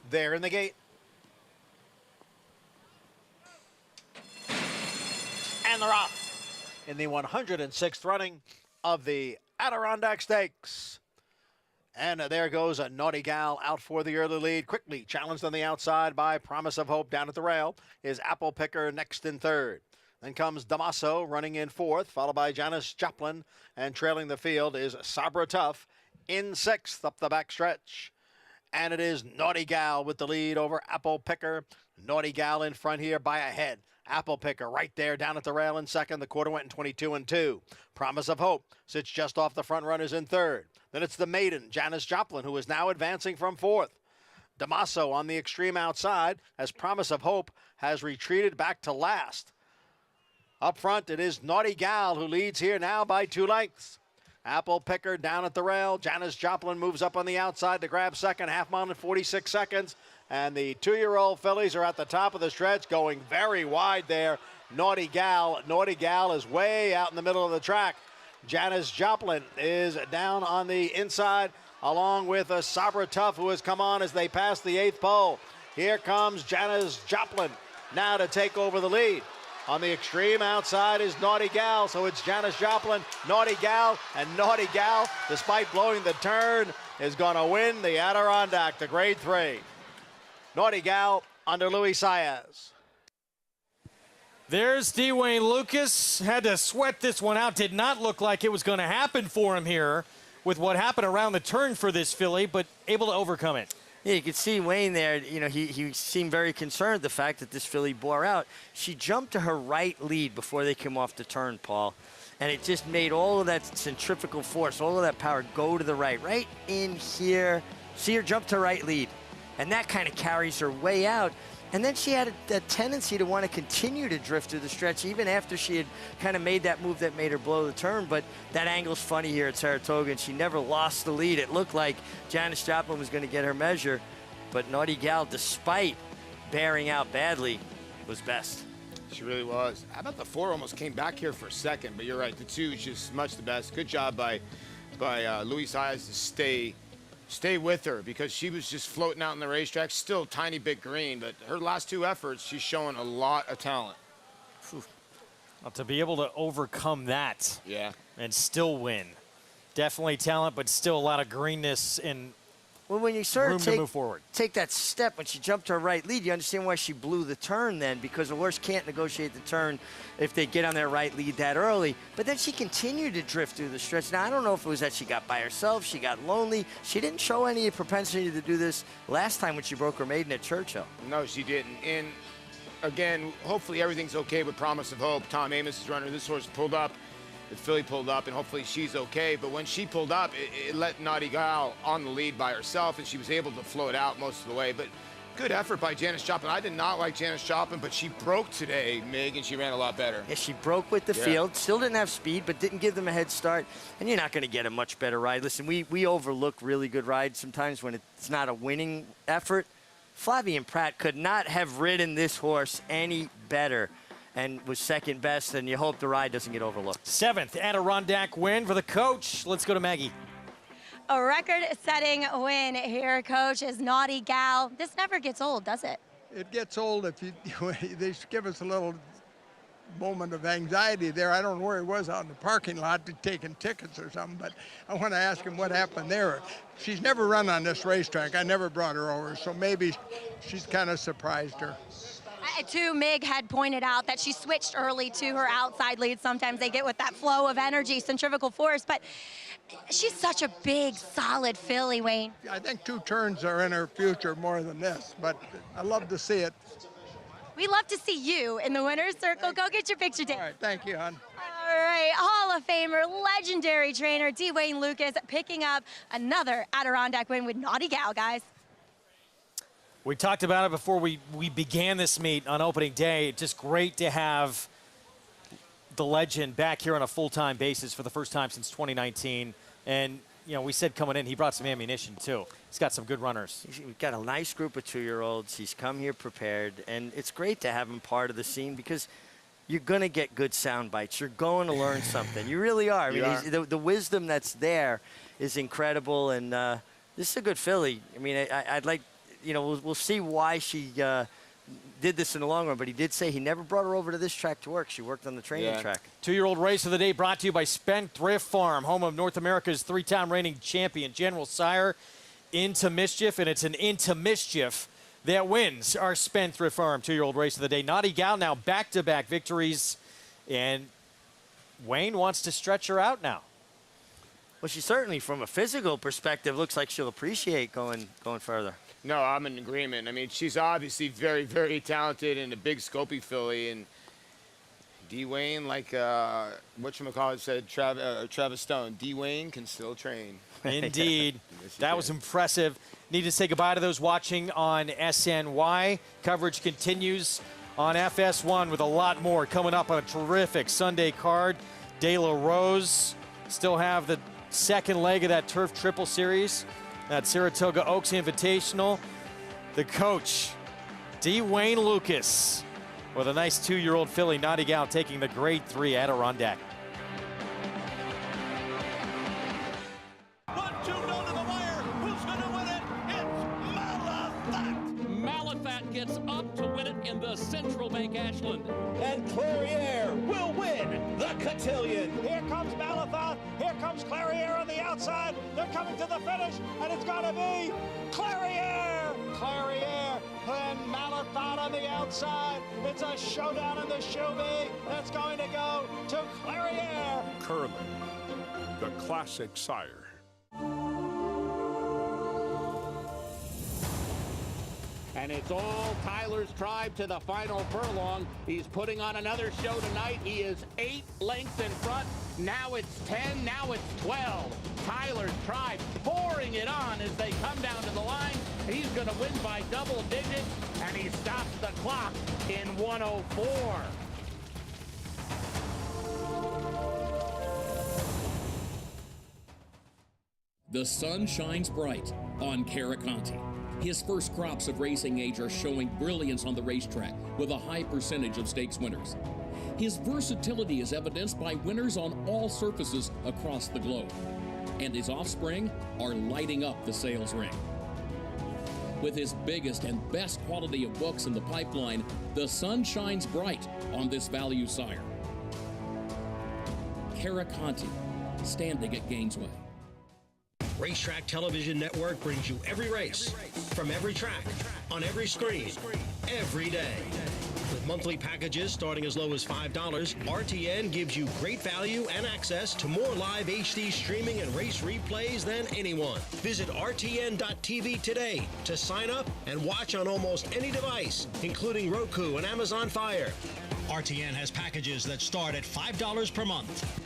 There in the gate. And they're off in the 106th running of the Adirondack Stakes. And there goes a Naughty Gal out for the early lead. Quickly challenged on the outside by Promise of Hope down at the rail is Apple Picker next in 3rd. Then comes Damaso running in 4th, followed by Janis Joplin. And trailing the field is Sabra Tough in 6th up the backstretch. And it is Naughty Gal with the lead over Apple Picker. Naughty Gal in front here by a head. Apple Picker right there down at the rail in 2nd. The quarter went in 22-2. Promise of Hope sits just off the front runners in 3rd. Then it's the maiden, Janis Joplin, who is now advancing from 4th. Damaso on the extreme outside as Promise of Hope has retreated back to last. Up front, it is Naughty Gal who leads here now by 2 lengths. Apple Picker down at the rail. Janis Joplin moves up on the outside to grab 2nd, half mile in 46 seconds. And the 2-year-old fillies are at the top of the stretch, going very wide there. Naughty Gal is way out in the middle of the track. Janis Joplin is down on the inside, along with Sabra Tough, who has come on as they pass the 8th pole. Here comes Janis Joplin now to take over the lead. On the extreme outside is Naughty Gal, so it's Janis Joplin, Naughty Gal, and Naughty Gal, despite blowing the turn, is going to win the Adirondack, the Grade 3. Naughty Gal under Luis Saez. There's D. Wayne Lucas. Had to sweat this one out. Did not look like it was going to happen for him here with what happened around the turn for this filly, but able to overcome it. Yeah, you could see Wayne there. He seemed very concerned the fact that this filly bore out. She jumped to her right lead before they came off the turn, Paul. And it just made all of that centrifugal force, all of that power go to the right in here. See her jump to right lead. And that kind of carries her way out. And then she had a tendency to want to continue to drift through the stretch even after she had kind of made that move that made her blow the turn. But that angle's funny here at Saratoga, and she never lost the lead. It looked like Janis Joplin was going to get her measure, but Naughty Gal, despite bearing out badly, was best. She really was. How about the 4 almost came back here for a second, but you're right. The 2 is just much the best. Good job by Luis Saez to stay with her because she was just floating out in the racetrack. Still tiny bit green, but her last 2 efforts, she's showing a lot of talent. Well, to be able to overcome that and still win. Definitely talent, but still a lot of greenness and well, when you sort room of to move forward. Take that step when she jumped to her right lead, you understand why she blew the turn then, because the horse can't negotiate the turn if they get on their right lead that early. But then she continued to drift through the stretch. Now, I don't know if it was that she got by herself, she got lonely. She didn't show any propensity to do this last time when she broke her maiden at Churchill. No, she didn't. And again, hopefully everything's okay with Promise of Hope. Tom Amoss' runner. This horse pulled up the filly pulled up, and hopefully she's okay. But when she pulled up, it let Naughty Gal on the lead by herself, and she was able to float out most of the way. But good effort by Janice Joplin. I did not like Janice Joplin, but she broke today, Mig, and she ran a lot better. Yeah, she broke with the field. Still didn't have speed, but didn't give them a head start. And you're not going to get a much better ride. Listen, we overlook really good rides sometimes when it's not a winning effort. Flavien Prat could not have ridden this horse any better and was second best, and you hope the ride doesn't get overlooked. 7th Adirondack win for the coach. Let's go to Maggie. A record-setting win here, Coach, is Naughty Gal. This never gets old, does it? It gets old if they give us a little moment of anxiety there. I don't know where he was out in the parking lot taking tickets or something, but I want to ask him what happened there. She's never run on this racetrack. I never brought her over, so maybe she's kind of surprised her. Too, Mig had pointed out that she switched early to her outside lead. Sometimes they get with that flow of energy, centrifugal force, but she's such a big, solid filly, Wayne. I think 2 turns are in her future more than this, but I love to see it. We love to see you in the winner's circle. Go get your picture taken. All right, thank you, hon. All right, Hall of Famer, legendary trainer, D. Wayne Lukas, picking up another Adirondack win with Naughty Gal, guys. We talked about it before we began this meet on opening day. Just great to have the legend back here on a full-time basis for the first time since 2019. And, you know, we said coming in, he brought some ammunition, too. He's got some good runners. We've got a nice group of 2-year-olds. He's come here prepared, and it's great to have him part of the scene because you're going to get good sound bites. You're going to learn something. You really are. I mean, the wisdom that's there is incredible, and this is a good filly. I mean, I'd like, you know, we'll see why she did this in the long run, but he did say he never brought her over to this track to work. She worked on the training track. 2-year-old race of the day brought to you by Spendthrift Farm, home of North America's 3-time reigning champion, General Sire, Into Mischief, and it's an Into Mischief that wins our Spendthrift Farm 2-year-old race of the day. Naughty Gal now back-to-back victories, and Wayne wants to stretch her out now. Well, she certainly, from a physical perspective, looks like she'll appreciate going further. No, I'm in agreement. I mean, she's obviously very, very talented and a big scopy filly. And D. Wayne, like whatchamacallit said, Travis Stone, D. Wayne can still train. Indeed. That was impressive. Need to say goodbye to those watching on SNY. Coverage continues on FS1 with a lot more coming up on a terrific Sunday card. De La Rose still have the second leg of that Turf Triple Series. That Saratoga Oaks Invitational. The coach, D. Wayne Lukas, with a nice 2-year-old filly, Naughty Gal, taking the Grade 3 Adirondack. 1-2, go to the wire. Who's going to win it? It's Malafat. Malafat gets up to win it in the Central Bank Ashland. And Clariere will win the cotillion. Here comes Malafat. Here comes Clariere on the outside. They're coming to the finish, and it's going to be Clariere. Clariere and Malafat on the outside. It's a showdown in the Shuby. That's going to go to Clariere. Curling, the classic sire. And it's all Tyler's Tribe to the final furlong. He's putting on another show tonight. He is 8 lengths in front. Now it's 10, now it's 12. Tyler's Tribe pouring it on as they come down to the line. He's going to win by double digits, and he stops the clock in 1:04. The sun shines bright on Caraconte. His first crops of racing age are showing brilliance on the racetrack with a high percentage of stakes winners. His versatility is evidenced by winners on all surfaces across the globe. And his offspring are lighting up the sales ring. With his biggest and best quality of books in the pipeline, the sun shines bright on this value sire. Caraconte, standing at Gainesway. Racetrack Television Network brings you every race, from every track, on every screen, every day. With monthly packages starting as low as $5, RTN gives you great value and access to more live HD streaming and race replays than anyone. Visit RTN.tv today to sign up and watch on almost any device, including Roku and Amazon Fire. RTN has packages that start at $5 per month.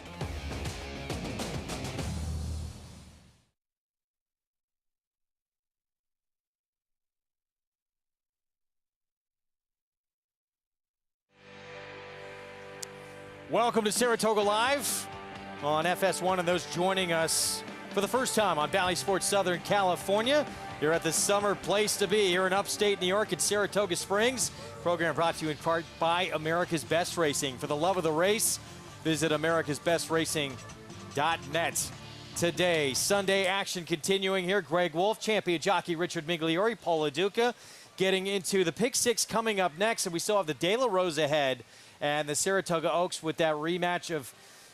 Welcome to Saratoga Live on FS1, and those joining us for the first time on Valley Sports Southern California. You're at the summer place to be here in upstate New York at Saratoga Springs. Program brought to you in part by America's Best Racing. For the love of the race, visit americasbestracing.net. Today, Sunday action continuing here. Greg Wolf, champion jockey Richard Migliori, Paul LaDuca getting into the pick six coming up next, and we still have the De La Rose ahead and the Saratoga Oaks with that rematch of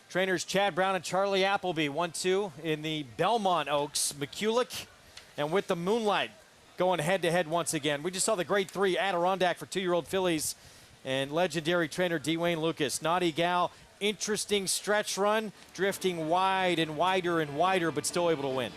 trainers Chad Brown and Charlie Appleby. 1-2 in the Belmont Oaks. McCulloch and With the Moonlight going head-to-head once again. We just saw the grade 3 Adirondack for 2-year-old fillies and legendary trainer Dwayne Lucas. Naughty Gal, interesting stretch run, drifting wide and wider, but still able to win.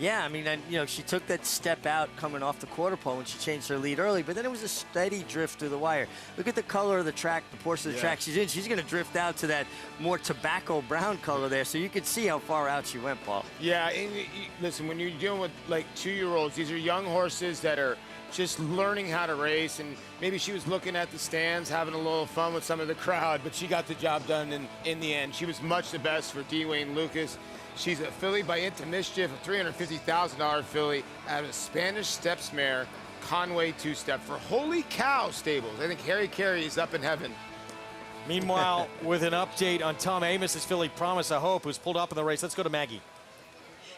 Yeah, I mean, she took that step out coming off the quarter pole when she changed her lead early, but then it was a steady drift through the wire. Look at the color of the track, the portion of the track she's in. She's going to drift out to that more tobacco brown color there, so you can see how far out she went, Paul. Yeah, and listen, when you're dealing with like 2-year-olds, these are young horses that are just learning how to race, and maybe she was looking at the stands, having a little fun with some of the crowd, but she got the job done in the end. She was much the best for Dwayne Lucas. She's a filly by Into Mischief, a $350,000 filly out of a Spanish Steps mare, Conway two-step for Holy Cow Stables. I think Harry Carey is up in heaven. Meanwhile, with an update on Tom Amos's filly Promise of Hope, who's pulled up in the race. Let's go to Maggie.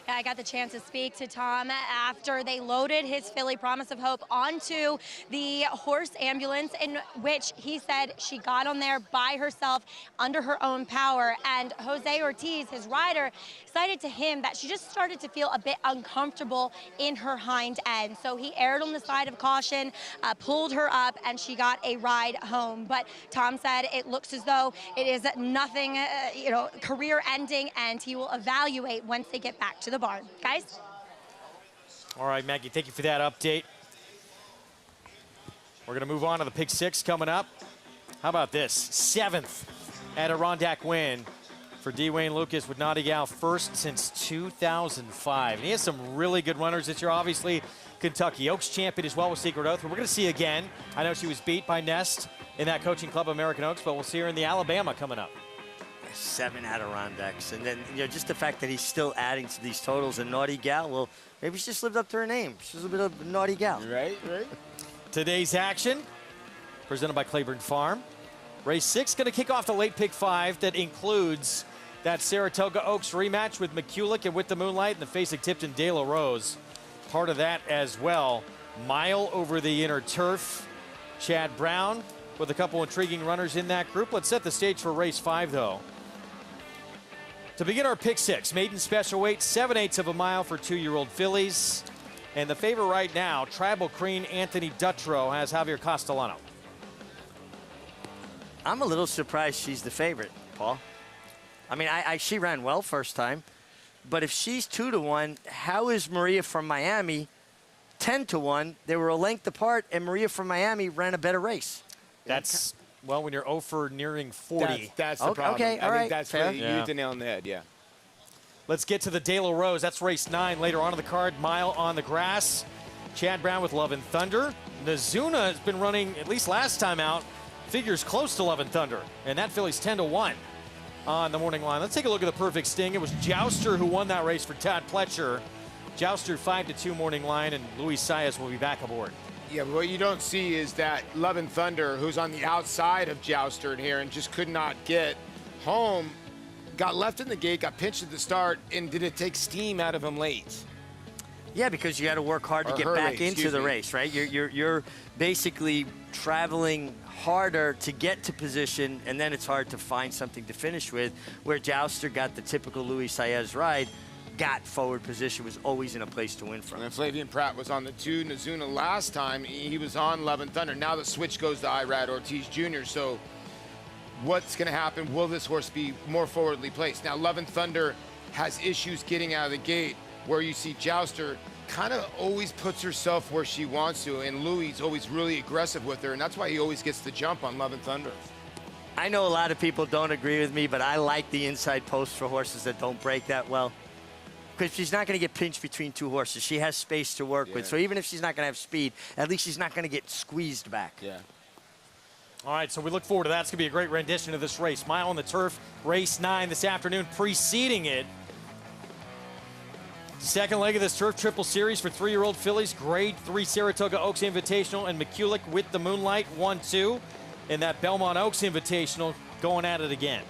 I got the chance to speak to Tom after they loaded his filly Promise of Hope onto the horse ambulance, in which he said she got on there by herself under her own power. And Jose Ortiz, his rider, cited to him that she just started to feel a bit uncomfortable in her hind end. So he erred on the side of caution, pulled her up, and she got a ride home. But Tom said it looks as though it is nothing, career ending, and he will evaluate once they get back to the barn. Guys? All right, Maggie, thank you for that update. We're going to move on to the pick six coming up. How about this? 7th Adirondack win for Dwayne Lucas with Naughty Gal, first since 2005. And he has some really good runners this year. Obviously, Kentucky Oaks champion as well with Secret Oath. We're going to see again. I know she was beat by Nest in that coaching club, American Oaks, but we'll see her in the Alabama coming up. 7 Adirondacks, and then just the fact that he's still adding to these totals. And Naughty Gal, well, maybe she just lived up to her name. She's a bit of a Naughty Gal. Right. Today's action presented by Claiborne Farm. Race 6 going to kick off the late pick 5 that includes that Saratoga Oaks rematch with McCulloch and With the Moonlight and the face of Tipton De La Rose. Part of that as well. Mile over the inner turf. Chad Brown with a couple intriguing runners in that group. Let's set the stage for race 5 though. To begin our pick 6, maiden special weight, 7/8 of a mile for 2-year-old fillies. And the favorite right now, Tribal Cream Anthony Dutrow, has Javier Castellano. I'm a little surprised she's the favorite, Paul. I mean, she ran well first time, but if she's 2-1, how is Maria from Miami 10-1? They were a length apart, and Maria from Miami ran a better race. That's, well, when you're 0 for nearing 40. That's the problem. Okay, I all right, think that's fair. really, you hit the nail on the head, yeah. Let's get to the De La Rose. That's race 9. Later on in the card, mile on the grass. Chad Brown with Love and Thunder. Nazuna has been running, at least last time out, figures close to Love and Thunder. And that filly's 10-1 on the morning line. Let's take a look at the perfect sting. It was Jouster who won that race for Todd Pletcher. Jouster 5-2 morning line, and Luis Saez will be back aboard. Yeah, but what you don't see is that Love and Thunder, who's on the outside of Jouster in here and just could not get home, got left in the gate, got pinched at the start, and did it take steam out of him late? Yeah, because you got to work hard to get back into the race, right? You're basically traveling harder to get to position, and then it's hard to find something to finish with, where Jouster got the typical Luis Saez ride, got forward position, was always in a place to win from. And then Flavian Pratt was on the 2. Nazuna last time, he was on Love and Thunder. Now the switch goes to Irad Ortiz Jr., so what's going to happen? Will this horse be more forwardly placed? Now, Love and Thunder has issues getting out of the gate, where you see Jouster kind of always puts herself where she wants to, and Louis always really aggressive with her, and that's why he always gets the jump on Love and Thunder. I know a lot of people don't agree with me, but I like the inside post for horses that don't break that well. Because she's not going to get pinched between two horses. She has space to work with. So even if she's not going to have speed, at least she's not going to get squeezed back. Yeah. All right, so we look forward to that. It's going to be a great rendition of this race. Mile on the Turf, race 9 this afternoon, preceding it. Second leg of this Turf Triple Series for 3-year-old fillies. Grade 3 Saratoga Oaks Invitational and McCulloch with the Moonlight 1-2. And that Belmont Oaks Invitational going at it again.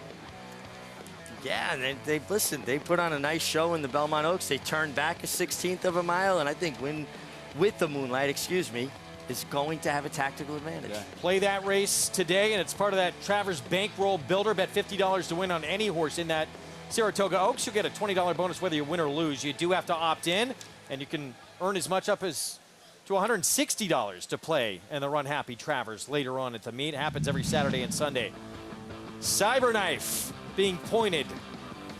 Yeah, and they listen, they put on a nice show in the Belmont Oaks. They turned back a 16th of a mile, and I think Win with the Moonlight, is going to have a tactical advantage. Yeah. Play that race today, and it's part of that Travers Bankroll Builder. Bet $50 to win on any horse in that Saratoga Oaks. You'll get a $20 bonus whether you win or lose. You do have to opt in, and you can earn as much up as to $160 to play in the Run Happy Travers later on at the meet. It happens every Saturday and Sunday. Cyberknife being pointed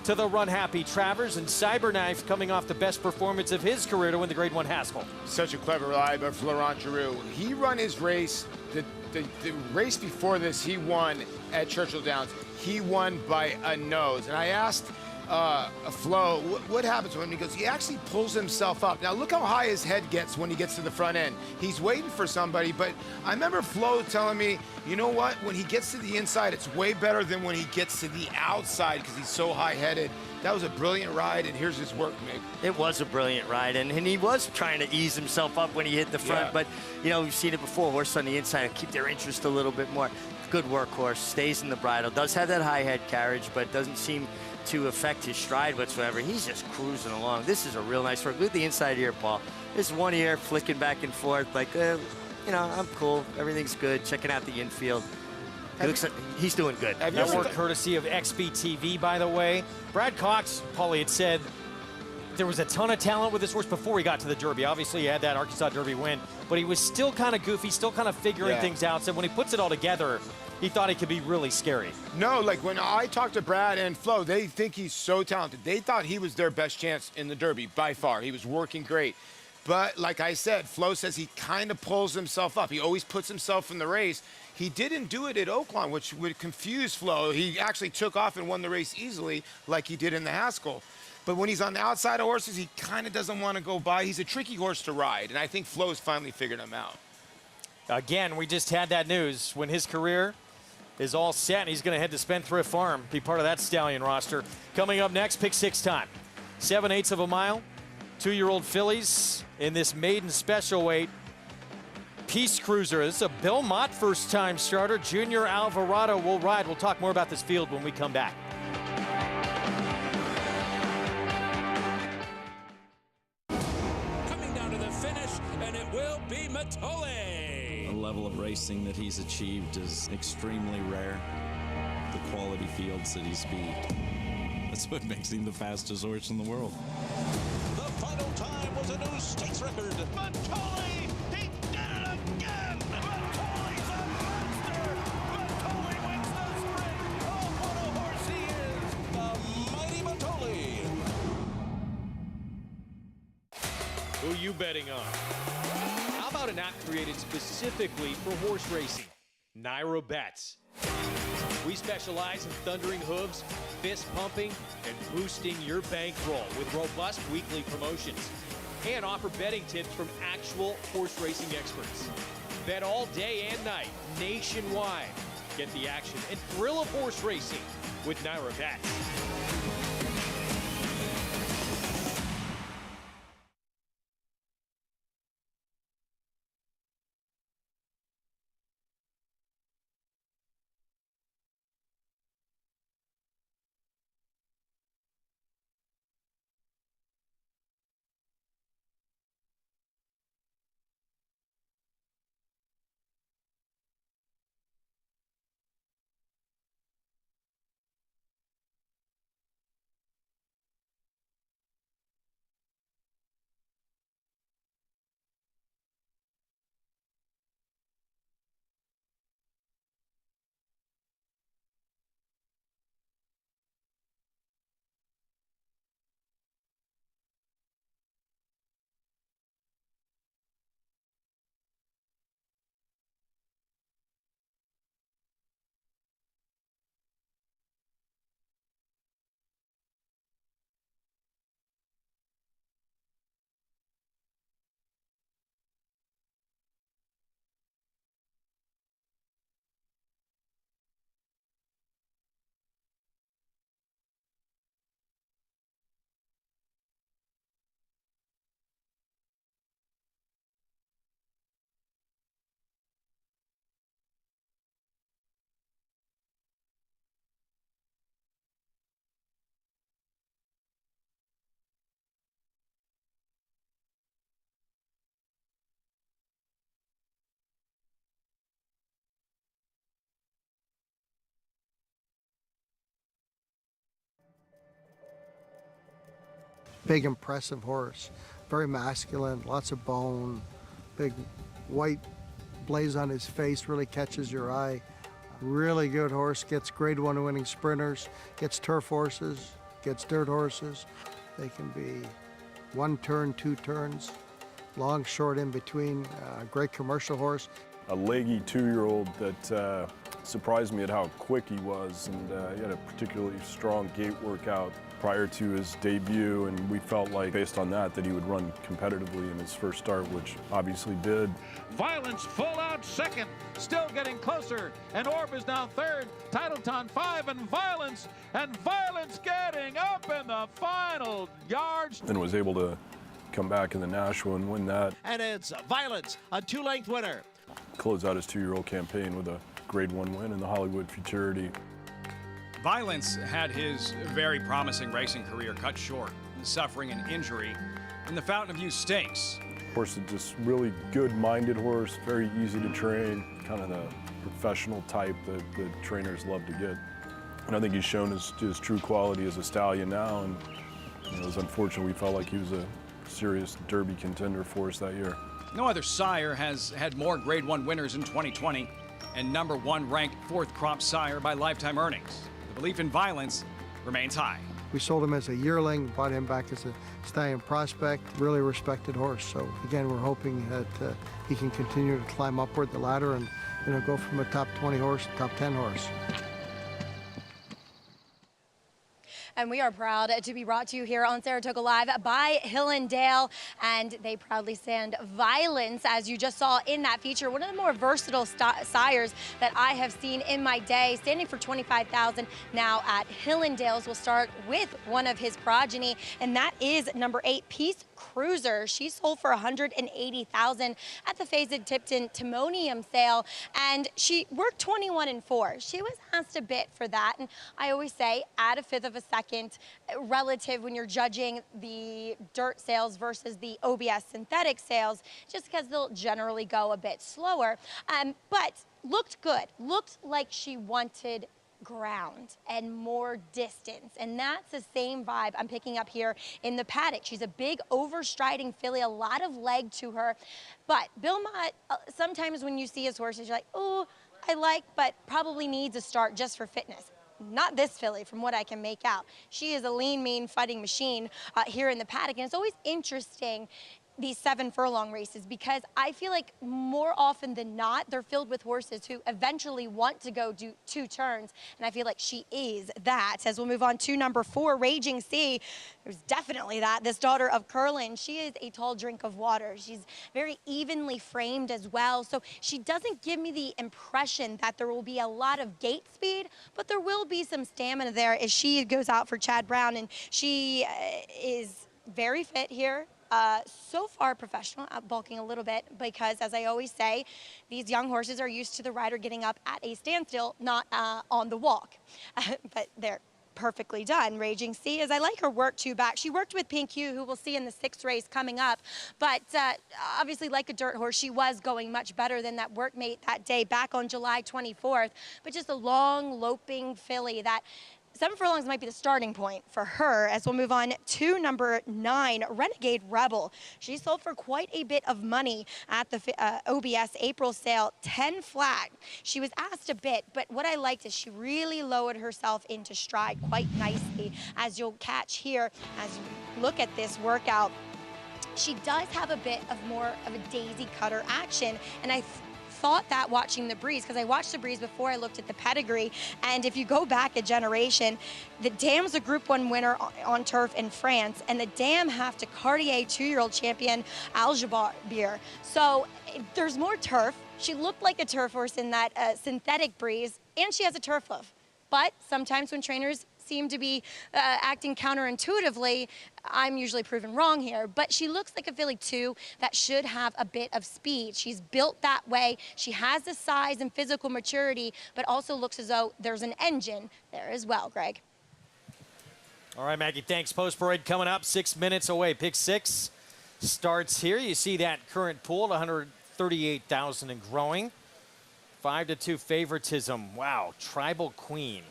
to the Run Happy Travers, and Cyberknife coming off the best performance of his career to win the Grade 1 Haskell. Such a clever ride by Florent Giroux. He run his race, the race before this, he won at Churchill Downs. He won by a nose. And I asked Flo, what happens when he goes, he actually pulls himself up. Now look how high his head gets when he gets to the front end. He's waiting for somebody, but I remember Flo telling me, you know what, when he gets to the inside, it's way better than when he gets to the outside because he's so high-headed. That was a brilliant ride, and here's his work, Mick. It was a brilliant ride, and he was trying to ease himself up when he hit the front, Yeah. but, you know, we've seen it before, horse on the inside, keep their interest a little bit more. Good workhorse, stays in the bridle, does have that high head carriage, but doesn't seem to affect his stride whatsoever. He's just cruising along. This is a real nice work. Look at the inside ear, Paul. This one ear flicking back and forth, like, you know, I'm cool. Everything's good. Checking out the infield. It looks like he's doing good. That work courtesy of XBTV, by the way. Brad Cox, Paulie, had said there was a ton of talent with this horse before he got to the Derby. Obviously, he had that Arkansas Derby win, but he was still kind of goofy, still kind of figuring things out. So when he puts it all together, he thought he could be really scary. No, like when I talked to Brad and Flo, they think he's so talented. They thought he was their best chance in the Derby by far. He was working great. But like I said, Flo says he kind of pulls himself up. He always puts himself in the race. He didn't do it at Oaklawn, which would confuse Flo. He actually took off and won the race easily like he did in the Haskell. But when he's on the outside of horses, he kind of doesn't want to go by. He's a tricky horse to ride, and I think Flo's finally figured him out. Again, we just had that news when his career is all set, and he's going to head to Spendthrift Farm, be part of that stallion roster. Coming up next, pick 6 time. 7/8 of a mile, 2-year-old fillies in this maiden special weight. Peace Cruiser. This is a Belmont first-time starter. Junior Alvarado will ride. We'll talk more about this field when we come back. Coming down to the finish, and it will be Matole. The level of racing that he's achieved is extremely rare. The quality fields that he's beat. That's what makes him the fastest horse in the world. The final time was a new stakes record. Matole, he did it again. Matole's a monster. Matole wins the sprint. Oh, what a horse he is. The mighty Matole. Who you betting on? How about an app created specifically for horse racing? Naira Bets. We specialize in thundering hooves, fist pumping, and boosting your bankroll with robust weekly promotions. And offer betting tips from actual horse racing experts. Bet all day and night, nationwide. Get the action and thrill of horse racing with Naira Bets. big, impressive horse. Very masculine, lots of bone, big white blaze on his face, really catches your eye. Really good horse, gets Grade 1 winning sprinters, gets turf horses, gets dirt horses. They can be 1 turn, 2 turns, long, short in between. Great commercial horse. A leggy 2-year-old that surprised me at how quick he was, and he had a particularly strong gait workout prior to his debut, and we felt like, based on that he would run competitively in his first start, which obviously did. Violence full out second, still getting closer, and Orb is now third, Titleton 5, and Violence getting up in the final yards. And was able to come back in the Nashua and win that. And it's Violence, a 2-length winner. Close out his 2-year-old campaign with a Grade 1 win in the Hollywood Futurity. Violence had his very promising racing career cut short, suffering an injury in the Fountain of Youth Stakes. Horse is just really good-minded horse, very easy to train, kind of the professional type that the trainers love to get. And I think he's shown his true quality as a stallion now, and it was unfortunate we felt like he was a serious Derby contender for us that year. No other sire has had more Grade 1 winners in 2020 and #1 ranked 4th crop sire by lifetime earnings. The belief in Violence remains high. We sold him as a yearling, bought him back as a stallion prospect, really respected horse. So again, we're hoping that he can continue to climb upward the ladder and go from a top 20 horse to top 10 horse. And we are proud to be brought to you here on Saratoga Live by Hill & Dale. And they proudly stand Violence, as you just saw in that feature. One of the more versatile sires that I have seen in my day, standing for $25,000 now at Hill & Dale's. We'll start with one of his progeny, and that is number 8, Peace Cruiser. She sold for $180,000 at the Faison-Tipton Timonium sale, and she worked 21-4. She was asked a bit for that, and I always say add a fifth of a second relative when you're judging the dirt sales versus the OBS synthetic sales, just because they'll generally go a bit slower. But looked good. Looked like she wanted ground and more distance, and that's the same vibe I'm picking up here in the paddock. She's a big overstriding filly, a lot of leg to her, but Bill Mott, sometimes when you see his horses, you're like, oh, I like, but probably needs a start just for fitness. Not this filly, from what I can make out. She is a lean, mean fighting machine here in the paddock, and it's always interesting, these 7 furlong races, because I feel like more often than not, they're filled with horses who eventually want to go do 2 turns, and I feel like she is that. As we'll move on to number 4, Raging Sea. There's definitely that. This daughter of Curlin, she is a tall drink of water. She's very evenly framed as well, so she doesn't give me the impression that there will be a lot of gate speed, but there will be some stamina there as she goes out for Chad Brown, and she is very fit here. So far professional, bulking a little bit, because as I always say, these young horses are used to the rider getting up at a standstill, not on the walk. But they're perfectly done. Raging Sea, as I like her work too back. She worked with Pink Hue, who we'll see in the 6th race coming up. But obviously, like a dirt horse, she was going much better than that workmate that day back on July 24th. But just a long, loping filly that 7 furlongs might be the starting point for her, as we'll move on to number 9, Renegade Rebel. She sold for quite a bit of money at the OBS April sale, 10 flat. She was asked a bit, but what I liked is she really lowered herself into stride quite nicely, as you'll catch here as you look at this workout. She does have a bit of more of a daisy cutter action, and I thought that watching the Breeze, because I watched the Breeze before I looked at the pedigree, and if you go back a generation, the Dam's a Group 1 winner on turf in France, and the Dam have to Cartier 2-year-old champion Aljabar. So there's more turf. She looked like a turf horse in that synthetic Breeze, and she has a turf hoof. But sometimes when trainers seem to be acting counterintuitively, I'm usually proven wrong here, but she looks like a filly too that should have a bit of speed. She's built that way. She has the size and physical maturity, but also looks as though there's an engine there as well, Greg. All right, Maggie, thanks. Post parade coming up, 6 minutes away. Pick 6 starts here. You see that current pool at 138,000 and growing. 5-2 favoritism. Wow, Tribal Queen.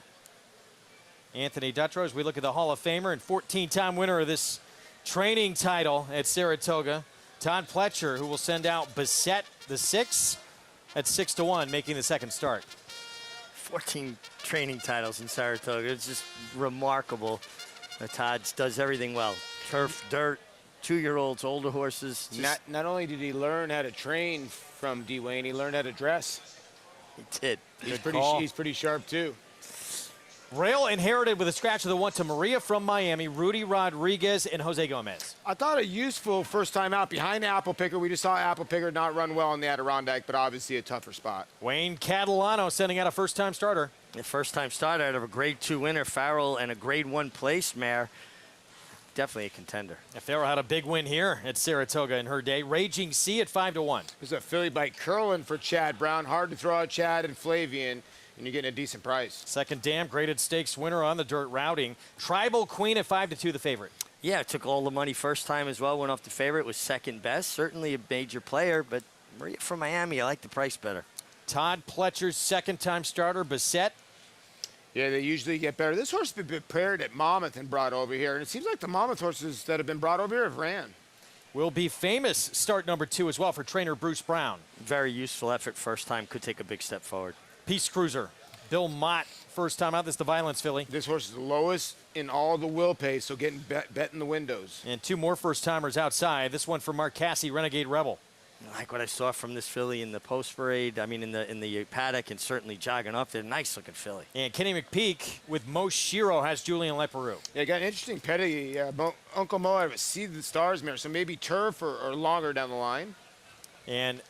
Anthony Dutrow, as we look at the Hall of Famer and 14-time winner of this training title at Saratoga. Todd Pletcher, who will send out Bissett the 6 at 6-1, making the second start. 14 training titles in Saratoga. It's just remarkable. Todd does everything well. Turf, dirt, 2-year-olds, older horses. Not only did he learn how to train from Dwayne, he learned how to dress. He did. He's pretty sharp too. Rail inherited with a scratch of the 1 to Maria from Miami, Rudy Rodriguez, and Jose Gomez. I thought a useful first time out behind Apple Picker. We just saw Apple Picker not run well in the Adirondack, but obviously a tougher spot. Wayne Catalano sending out a first-time starter. The first-time starter out of a Grade 2 winner, Farrell, and a Grade 1 place mare. Definitely a contender. Farrell had a big win here at Saratoga in her day. Raging Sea at 5-1. There's a Philly bite curling for Chad Brown. Hard to throw out Chad and Flavian, and you're getting a decent price. Second dam graded stakes winner on the dirt routing. Tribal Queen at 5-2, the favorite. Yeah, took all the money first time as well. Went off the favorite, was second best. Certainly a major player, but Maria from Miami, I like the price better. Todd Pletcher's second-time starter, Bissett. Yeah, they usually get better. This horse has been paired at Monmouth and brought over here, and it seems like the Monmouth horses that have been brought over here have ran. Will be famous start number 2 as well for trainer Bruce Brown. Very useful effort first time, could take a big step forward. Peace Cruiser, Bill Mott, first time out. This is the Violence filly. This horse is the lowest in all the will pay, so getting bet in the windows. And 2 more first-timers outside. This one for Mark Casse, Renegade Rebel. I like what I saw from this filly in the post parade. I mean, in the paddock, and certainly jogging up there. Nice looking filly. And Kenny McPeak with Mo Shiro has Julian Leperoux. Yeah, got an interesting pedigree. Uncle Mo had a See the Stars mare, so maybe turf or longer down the line. And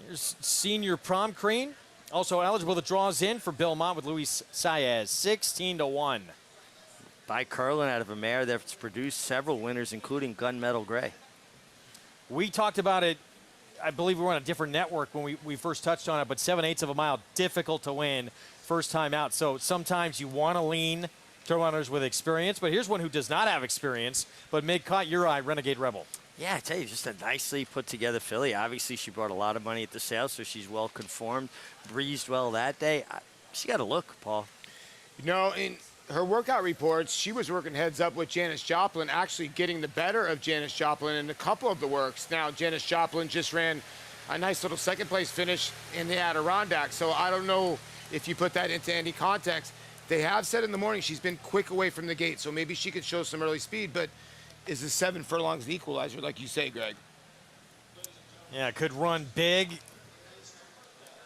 here's Senior Prom Queen. Also eligible to draws in for Bill Mott with Luis Saez, 16-1. By Curlin out of a mare that's produced several winners, including Gunmetal Gray. We talked about it. I believe we were on a different network when we first touched on it, but 7/8 of a mile, difficult to win first time out. So sometimes you want to lean to runners with experience, but here's one who does not have experience, but Meg caught your eye, Renegade Rebel. Yeah, I tell you, just a nicely put together filly. Obviously, she brought a lot of money at the sale, so she's well conformed. Breezed well that day. She got a look, Paul. You know, in her workout reports, she was working heads up with Janis Joplin, actually getting the better of Janis Joplin in a couple of the works. Now, Janis Joplin just ran a nice little second-place finish in the Adirondack, so I don't know if you put that into any context. They have said in the morning she's been quick away from the gate, so maybe she could show some early speed, but is the 7 furlongs an equalizer, like you say, Greg? Yeah, could run big,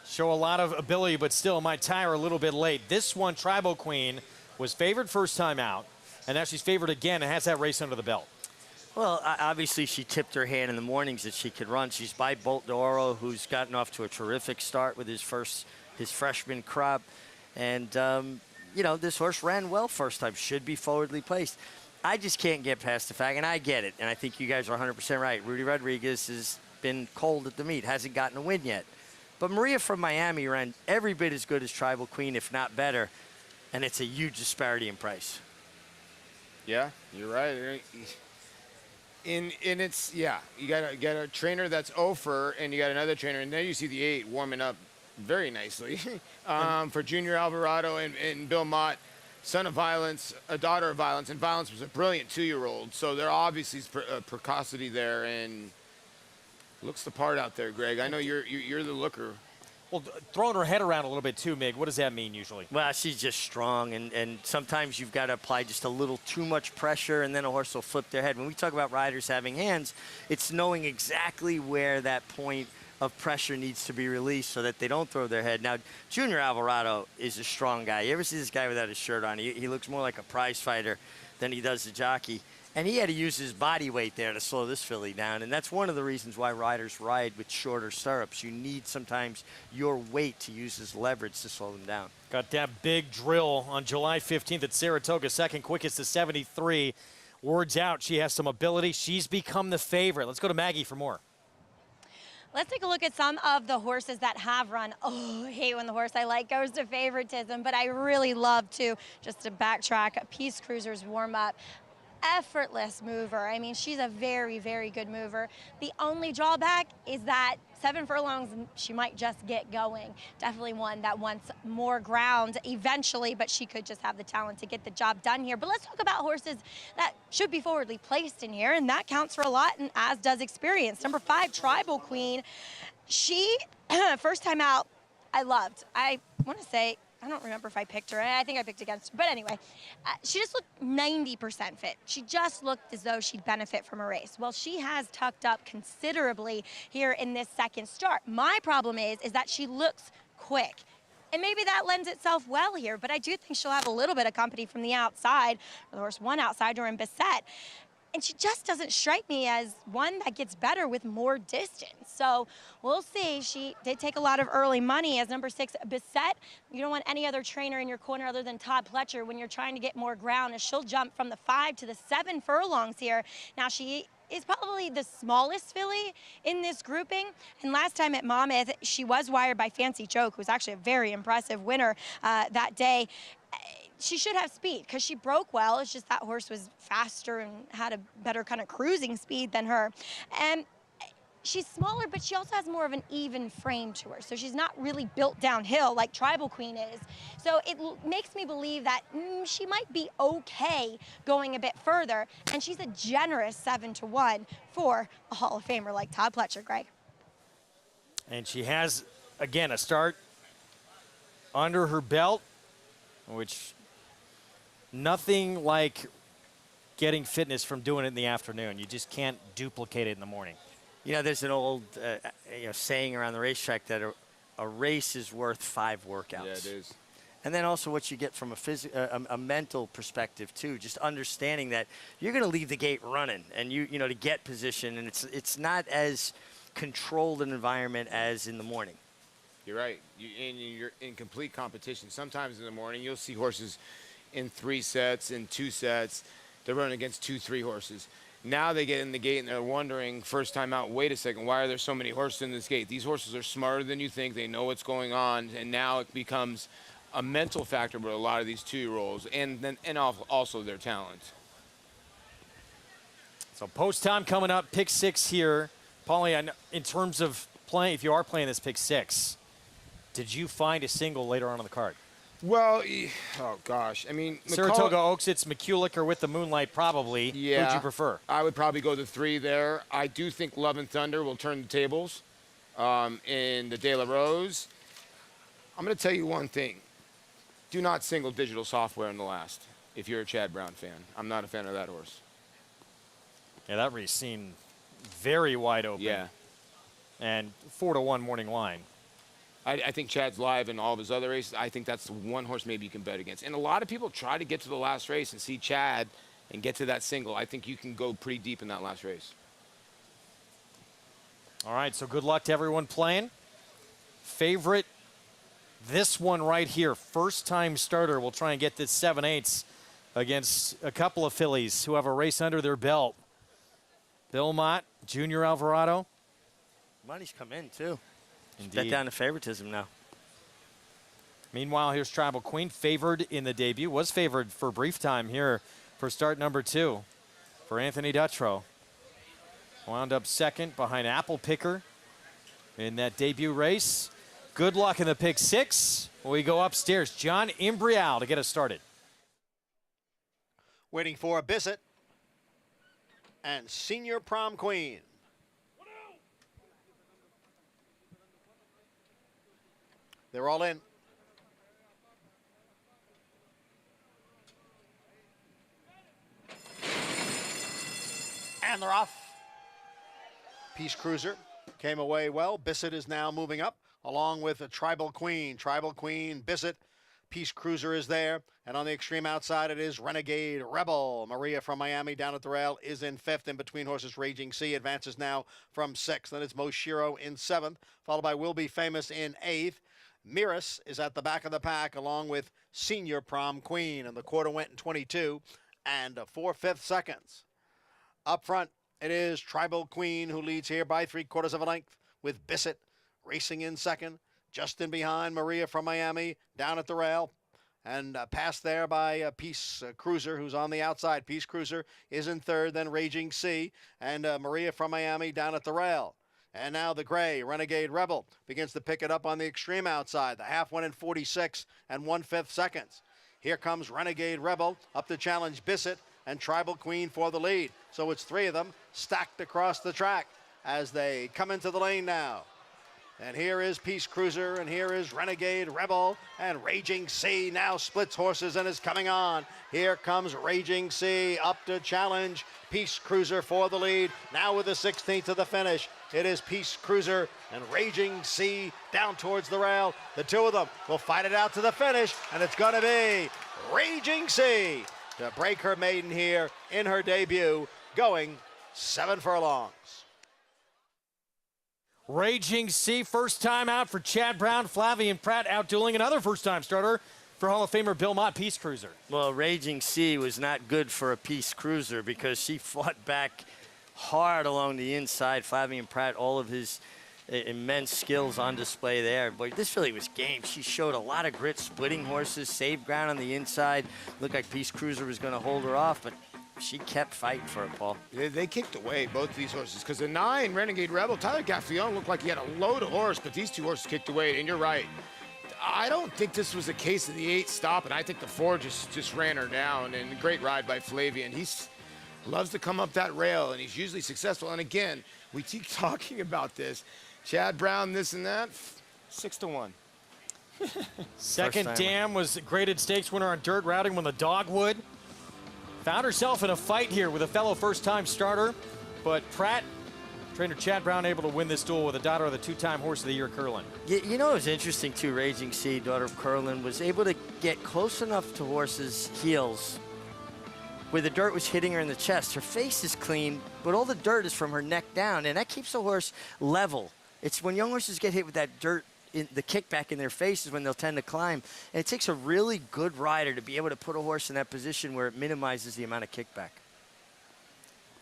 show a lot of ability, but still might tire a little bit late. This one, Tribal Queen, was favored first time out, and now she's favored again and has that race under the belt. Well, obviously she tipped her hand in the mornings that she could run. She's by Bolt d'Oro, who's gotten off to a terrific start with his freshman crop. And, you know, this horse ran well first time, should be forwardly placed. I just can't get past the fact, and I get it, and I think you guys are 100% right. Rudy Rodriguez has been cold at the meet, hasn't gotten a win yet. But Maria from Miami ran every bit as good as Tribal Queen, if not better. And it's a huge disparity in price. Yeah, you're right. In it's, yeah, you got a trainer that's over, and you got another trainer, and then you see the 8 warming up very nicely for Junior Alvarado and Bill Mott, son of Violence, a daughter of Violence, and Violence was a brilliant 2-year-old. So there obviously is precocity there, and looks the part out there, Greg. I know you're the looker. Well, throwing her head around a little bit too, Mig, what does that mean usually? Well, she's just strong, and sometimes you've got to apply just a little too much pressure, and then a horse will flip their head. When we talk about riders having hands, it's knowing exactly where that point of pressure needs to be released so that they don't throw their head. Now, Junior Alvarado is a strong guy. You ever see this guy without his shirt on? He looks more like a prize fighter than he does the jockey. And he had to use his body weight there to slow this filly down. And that's one of the reasons why riders ride with shorter stirrups. You need sometimes your weight to use as leverage to slow them down. Got that big drill on July 15th at Saratoga, second quickest to 73. Words out, she has some ability. She's become the favorite. Let's go to Maggie for more. Let's take a look at some of the horses that have run. Oh, I hate when the horse I like goes to favoritism, but I really love to, just to backtrack, Peace Cruiser's warm up. effortless mover. I mean, she's a very, very good mover. The only drawback is that 7 furlongs, she might just get going. Definitely one that wants more ground eventually, but she could just have the talent to get the job done here. But let's talk about horses that should be forwardly placed in here, and that counts for a lot, and as does experience. Number 5, Tribal Queen. She, first time out, I loved. I want to say, I don't remember if I picked her. I think I picked against her. But anyway, she just looked 90% fit. She just looked as though she'd benefit from a race. Well, she has tucked up considerably here in this second start. My problem is that she looks quick. And maybe that lends itself well here, but I do think she'll have a little bit of company from the outside. Of course, one outsider in Bissett. And she just doesn't strike me as one that gets better with more distance. So we'll see. She did take a lot of early money as number 6, Bissett. You don't want any other trainer in your corner other than Todd Pletcher when you're trying to get more ground, as she'll jump from the 5 to the 7 furlongs here. Now, she is probably the smallest filly in this grouping. And last time at Monmouth, she was wired by Fancy Joke, who was actually a very impressive winner that day. She should have speed because she broke well. It's just that horse was faster and had a better kind of cruising speed than her. And she's smaller, but she also has more of an even frame to her. So she's not really built downhill like Tribal Queen is. So it makes me believe that she might be okay going a bit further. And she's a generous 7-1 for a Hall of Famer like Todd Pletcher, Greg. And she has, again, a start under her belt, which nothing like getting fitness from doing it in the afternoon. You just can't duplicate it in the morning. You know, there's an old saying around the racetrack that a race is worth 5 workouts. Yeah, it is. And then also what you get from a mental perspective too, just understanding that you're going to leave the gate running, and you know to get position, and it's not as controlled an environment as in the morning. You're right. You're in complete competition. Sometimes in the morning you'll see horses in 3 sets, in 2 sets. They're running against 2-3 horses. Now they get in the gate and they're wondering, first time out, wait a second, why are there so many horses in this gate? These horses are smarter than you think. They know what's going on, and now it becomes a mental factor with a lot of these 2-year-olds, and also their talent. So post time coming up, pick 6 here. Paulie, in terms of playing, if you are playing this pick 6, did you find a single later on in the card? Well, oh gosh, I mean, Saratoga, Oaks, it's McCulloch or with the Moonlight probably. Yeah. Who'd you prefer? I would probably go the 3 there. I do think Love and Thunder will turn the tables in the De La Rose. I'm going to tell you one thing. Do not single digital software in the last if you're a Chad Brown fan. I'm not a fan of that horse. Yeah, that race seemed very wide open. Yeah. And 4-1 morning line. I think Chad's live in all of his other races. I think that's the one horse maybe you can bet against. And a lot of people try to get to the last race and see Chad and get to that single. I think you can go pretty deep in that last race. All right, so good luck to everyone playing. Favorite, this one right here, first-time starter. We'll try and get this 7/8 against a couple of fillies who have a race under their belt. Bill Mott, Junior Alvarado. Money's come in, too. Indeed. Bet down to favoritism now. Meanwhile, here's Tribal Queen, favored in the debut. Was favored for a brief time here for start number 2 for Anthony Dutrow. Wound up second behind Apple Picker in that debut race. Good luck in the pick 6. We go upstairs. John Imbrial to get us started. Waiting for Bissett and Senior Prom Queen. They're all in. And they're off. Peace Cruiser came away well. Bissett is now moving up along with a Tribal Queen. Tribal Queen, Bissett. Peace Cruiser is there. And on the extreme outside, it is Renegade Rebel. Maria from Miami down at the rail is in 5th. In between horses, Raging Sea advances now from 6th. Then it's Moshiro in 7th, followed by Will Be Famous in 8th. Miras is at the back of the pack along with Senior Prom Queen. And the quarter went in 22 and 4/5 seconds. Up front, it is Tribal Queen who leads here by 3/4 of a length with Bissett racing in 2nd. Just in behind, Maria from Miami down at the rail. and passed there by Peace Cruiser, who's on the outside. Peace Cruiser is in third, then Raging Sea, and Maria from Miami down at the rail. And now the gray Renegade Rebel begins to pick it up on the extreme outside. The half went in 46 and 1/5 seconds. Here comes Renegade Rebel up to challenge Bissett and Tribal Queen for the lead. So it's three of them stacked across the track as they come into the lane now. And here is Peace Cruiser, and here is Renegade Rebel, and Raging Sea now splits horses and is coming on. Here comes Raging Sea up to challenge Peace Cruiser for the lead. Now with the 16th to the finish, it is Peace Cruiser and Raging Sea down towards the rail. The two of them will fight it out to the finish, and it's going to be Raging Sea to break her maiden here in her debut, going 7 furlongs. Raging Sea, first time out for Chad Brown. Flavian Pratt outdueling another first-time starter for Hall of Famer Bill Mott, Peace Cruiser. Well, Raging Sea was not good for a Peace Cruiser because she fought back hard along the inside. Flavian Pratt, all of his immense skills on display there. But this really was game. She showed a lot of grit, splitting horses, saved ground on the inside. Looked like Peace Cruiser was going to hold her off, but she kept fighting for it, Paul. They kicked away, both of these horses, because the 9, Renegade Rebel, Tyler Gaffalione looked like he had a load of horse, but these two horses kicked away, and you're right. I don't think this was a case of the 8 stopping. I think the 4 just ran her down, and a great ride by Flavian. He loves to come up that rail, and he's usually successful. And again, we keep talking about this. Chad Brown, this and that, 6-1. Second Dam was graded stakes winner on dirt routing when the Dogwood. Found herself in a fight here with a fellow first-time starter, but Pratt, trainer Chad Brown, able to win this duel with a daughter of the 2-time Horse of the Year, Curlin. You know what was interesting, too? Raging Sea, daughter of Curlin, was able to get close enough to horses' heels where the dirt was hitting her in the chest. Her face is clean, but all the dirt is from her neck down, and that keeps the horse level. It's when young horses get hit with that dirt, the kickback in their faces when they'll tend to climb. And it takes a really good rider to be able to put a horse in that position where it minimizes the amount of kickback.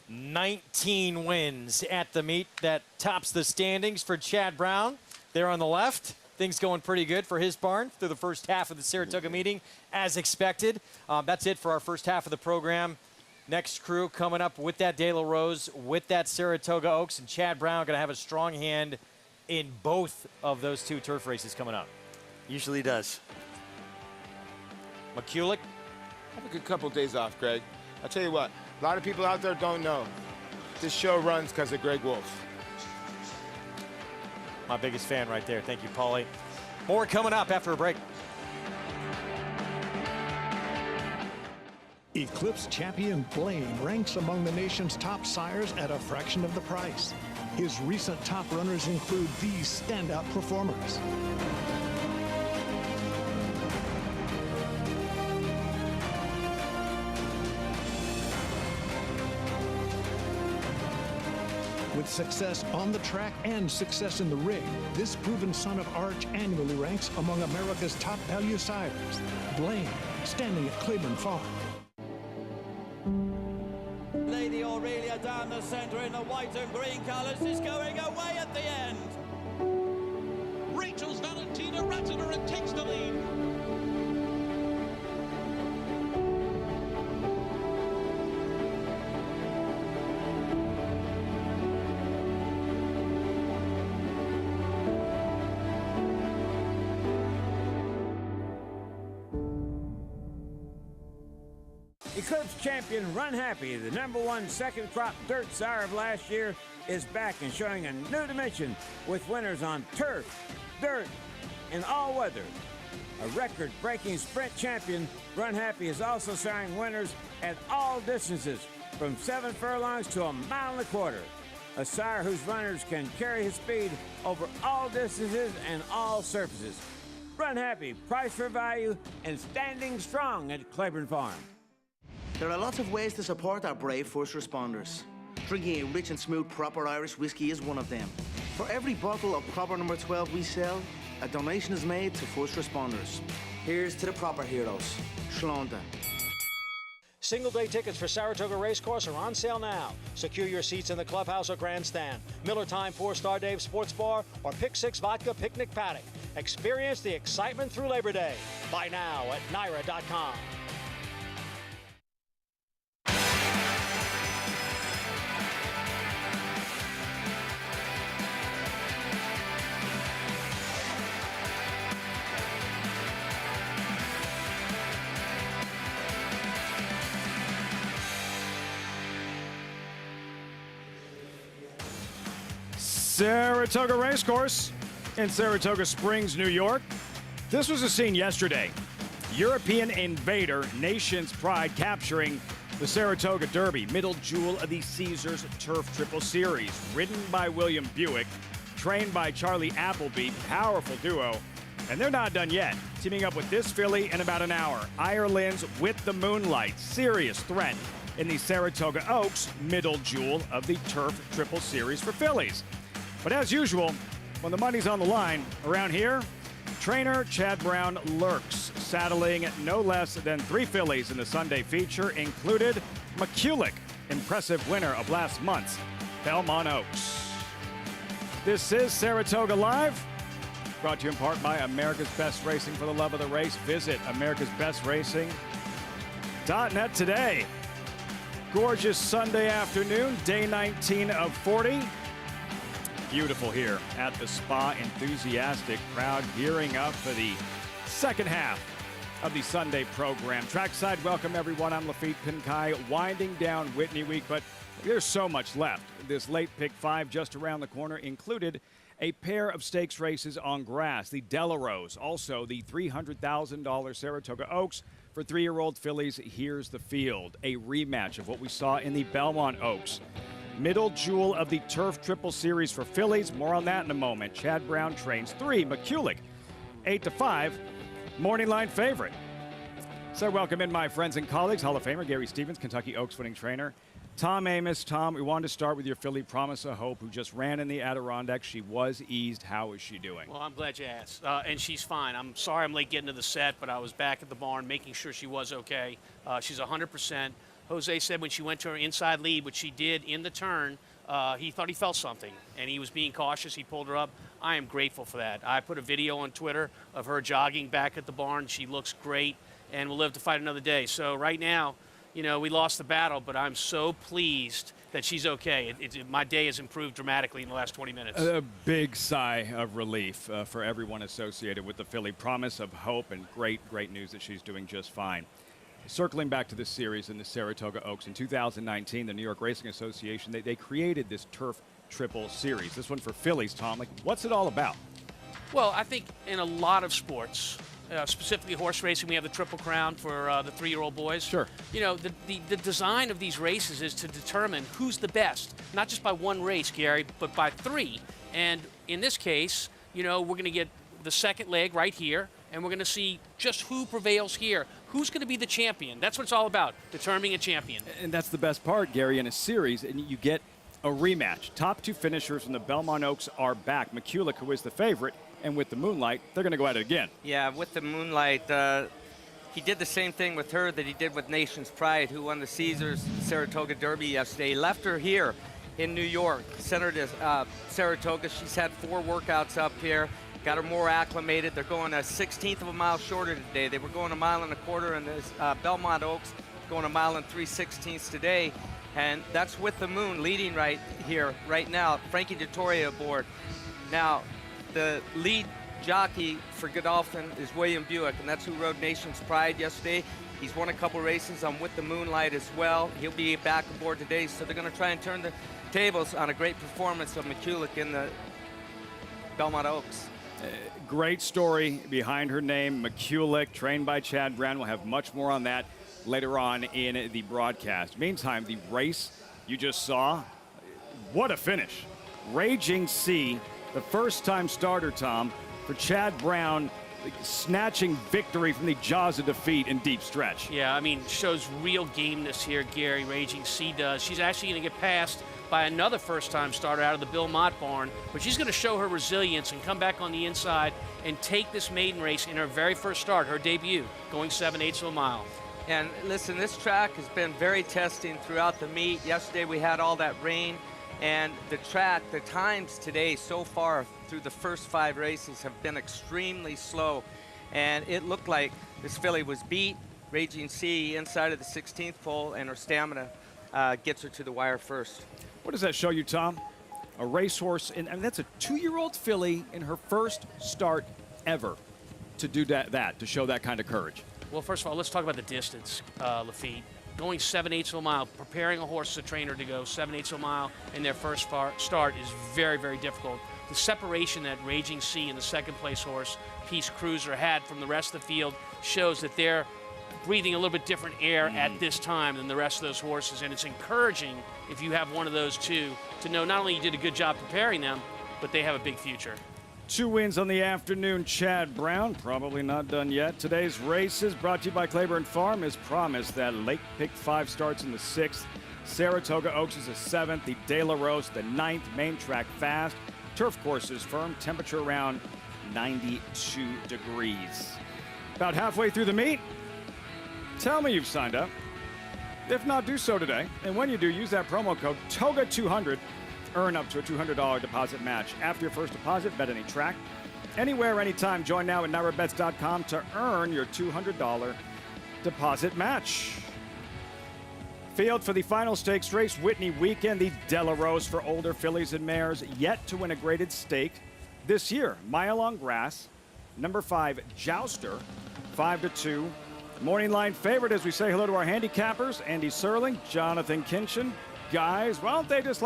19 wins at the meet. That tops the standings for Chad Brown. There on the left. Things going pretty good for his barn through the first half of the Saratoga meeting, as expected. That's it for our first half of the program. Next crew coming up with that De La Rose, with that Saratoga Oaks, and Chad Brown going to have a strong hand in both of those 2 turf races coming up. Usually does. McCulloch. Have a good couple of days off, Greg. I'll tell you what, a lot of people out there don't know. This show runs because of Greg Wolf. My biggest fan right there. Thank you, Paulie. More coming up after a break. Eclipse champion Blaine ranks among the nation's top sires at a fraction of the price. His recent top runners include these standout performers. With success on the track and success in the ring, this proven son of Arch annually ranks among America's top value sires. Blaine, standing at Claiborne Farm. Lady Aurelia down the center in the white and green colors is going away at the end. Rachel's Valentina Ratzener and takes the lead. Eclipse champion Run Happy, the #1 second crop dirt sire of last year, is back and showing a new dimension with winners on turf, dirt, and all weather. A record-breaking sprint champion, Run Happy is also siring winners at all distances, from 7 furlongs to 1.25 miles. A sire whose runners can carry his speed over all distances and all surfaces. Run Happy, price for value, and standing strong at Claiborne Farm. There are lots of ways to support our brave first responders. Drinking a rich and smooth proper Irish whiskey is one of them. For every bottle of proper number 12 we sell, a donation is made to first responders. Here's to the proper heroes. Shlonda. Single-day tickets for Saratoga Racecourse are on sale now. Secure your seats in the clubhouse or grandstand, Miller Time 4-Star Dave Sports Bar, or Pick 6 Vodka Picnic Paddock. Experience the excitement through Labor Day. Buy now at NYRA.com. Saratoga Racecourse in Saratoga Springs, New York. This was a scene yesterday. European Invader, Nation's Pride, capturing the Saratoga Derby, middle jewel of the Caesars Turf Triple Series. Ridden by William Buick, trained by Charlie Appleby, powerful duo. And they're not done yet. Teaming up with this filly in about an hour. Ireland's With the Moonlight, serious threat in the Saratoga Oaks, middle jewel of the Turf Triple Series for fillies. But as usual, when the money's on the line, around here, trainer Chad Brown lurks, saddling no less than 3 fillies in the Sunday feature, included McCulloch, impressive winner of last month's Belmont Oaks. This is Saratoga Live, brought to you in part by America's Best Racing. For the love of the race, visit americasbestracing.net today. Gorgeous Sunday afternoon, day 19 of 40. Beautiful here at the spa. Enthusiastic crowd gearing up for the second half of the Sunday program. Trackside, welcome everyone. I'm Lafitte Pinkai, winding down Whitney Week, but there's so much left. This late pick 5 just around the corner included a pair of stakes races on grass, the Delarose, also the $300,000 Saratoga Oaks for 3-year-old fillies. Here's the field, a rematch of what we saw in the Belmont Oaks. Middle jewel of the Turf Triple Series for fillies. More on that in a moment. Chad Brown trains 3. McCulloch, 8-5, morning line favorite. So welcome in my friends and colleagues. Hall of Famer Gary Stevens, Kentucky Oaks winning trainer. Tom Amos. Tom, we wanted to start with your filly Promise of Hope, who just ran in the Adirondack. She was eased. How is she doing? Well, I'm glad you asked. And she's fine. I'm sorry I'm late getting to the set, but I was back at the barn making sure she was okay. She's 100%. Jose said when she went to her inside lead, which she did in the turn, he thought he felt something, and he was being cautious. He pulled her up. I am grateful for that. I put a video on Twitter of her jogging back at the barn. She looks great, and will live to fight another day. So right now, you know, we lost the battle, but I'm so pleased that she's okay. My day has improved dramatically in the last 20 minutes. A big sigh of relief for everyone associated with the filly Promise of Hope, and great news that she's doing just fine. Circling back to this series in the Saratoga Oaks, in 2019, the New York Racing Association, they created this Turf Triple Series. This one for fillies, Tom. Like, what's it all about? Well, I think in a lot of sports, specifically horse racing, we have the Triple Crown for the 3-year-old boys. Sure. You know, the design of these races is to determine who's the best, not just by one race, Gary, but by 3. And in this case, you know, we're going to get the second leg right here, and we're going to see just who prevails here. Who's going to be the champion? That's what it's all about, determining a champion. And that's the best part, Gary, in a series, and you get a rematch. Top 2 finishers from the Belmont Oaks are back. McCulloch, who is the favorite, and With the Moonlight, they're going to go at it again. Yeah, With the Moonlight, he did the same thing with her that he did with Nation's Pride, who won the Caesars Saratoga Derby yesterday. He left her here in New York, sent her to Saratoga. She's had 4 workouts up here. Got her more acclimated. They're going a 1/16 of a mile shorter today. They were going 1.25 miles in this Belmont Oaks, going 1 3/16 miles today. And that's With the Moon leading right here, right now. Frankie Dettori aboard. Now, the lead jockey for Godolphin is William Buick, and that's who rode Nation's Pride yesterday. He's won a couple races on With the Moonlight as well. He'll be back aboard today, so they're going to try and turn the tables on a great performance of McCulloch in the Belmont Oaks. Great story behind her name, McCulloch, trained by Chad Brown. We'll have much more on that later on in the broadcast. Meantime, the race you just saw, what a finish. Raging Sea, the first-time starter, Tom, for Chad Brown, snatching victory from the jaws of defeat in deep stretch. Yeah, I mean, shows real gameness here, Gary. Raging Sea does. She's actually going to get passed by another first-time starter out of the Belmont barn, but she's going to show her resilience and come back on the inside and take this maiden race in her very first start, her debut, going 7/8 of a mile. And listen, this track has been very testing throughout the meet. Yesterday we had all that rain, And the track, the times today so far through the first 5 races have been extremely slow. And it looked like this filly was beat. Raging Sea inside of the 16th pole, and her stamina gets her to the wire first. What does that show you, Tom? A racehorse, and that's a 2-year-old filly in her first start ever to do that, to show that kind of courage. Well, first of all, let's talk about the distance, Lafitte. Going 7/8 of a mile, preparing a horse as a trainer to go 7/8 of a mile in their first start is very, very difficult. The separation that Raging Sea and the second-place horse, Peace Cruiser, had from the rest of the field shows that they're breathing a little bit different air at this time than the rest of those horses, and it's encouraging if you have one of those two to know not only you did a good job preparing them, but they have a big future. 2 wins on the afternoon. Chad Brown, probably not done yet. Today's races brought to you by Claiborne Farm. As promised, that Lake Pick 5 starts in the 6th. Saratoga Oaks is the 7th. The De La Rose, the 9th. Main track fast. Turf courses firm. Temperature around 92 degrees. About halfway through the meet. Tell me you've signed up. If not, do so today. And when you do, use that promo code TOGA200. Earn up to a $200 deposit match. After your first deposit, bet any track. Anywhere, anytime. Join now at NYRABets.com to earn your $200 deposit match. Field for the final stakes race, Whitney weekend. The De La Rose for older fillies and mares, yet to win a graded stake this year. Mile on Grass. Number 5, Jouster, 5-2. Morning line favorite as we say hello to our handicappers, Andy Serling, Jonathan Kinchin. Guys, why don't they just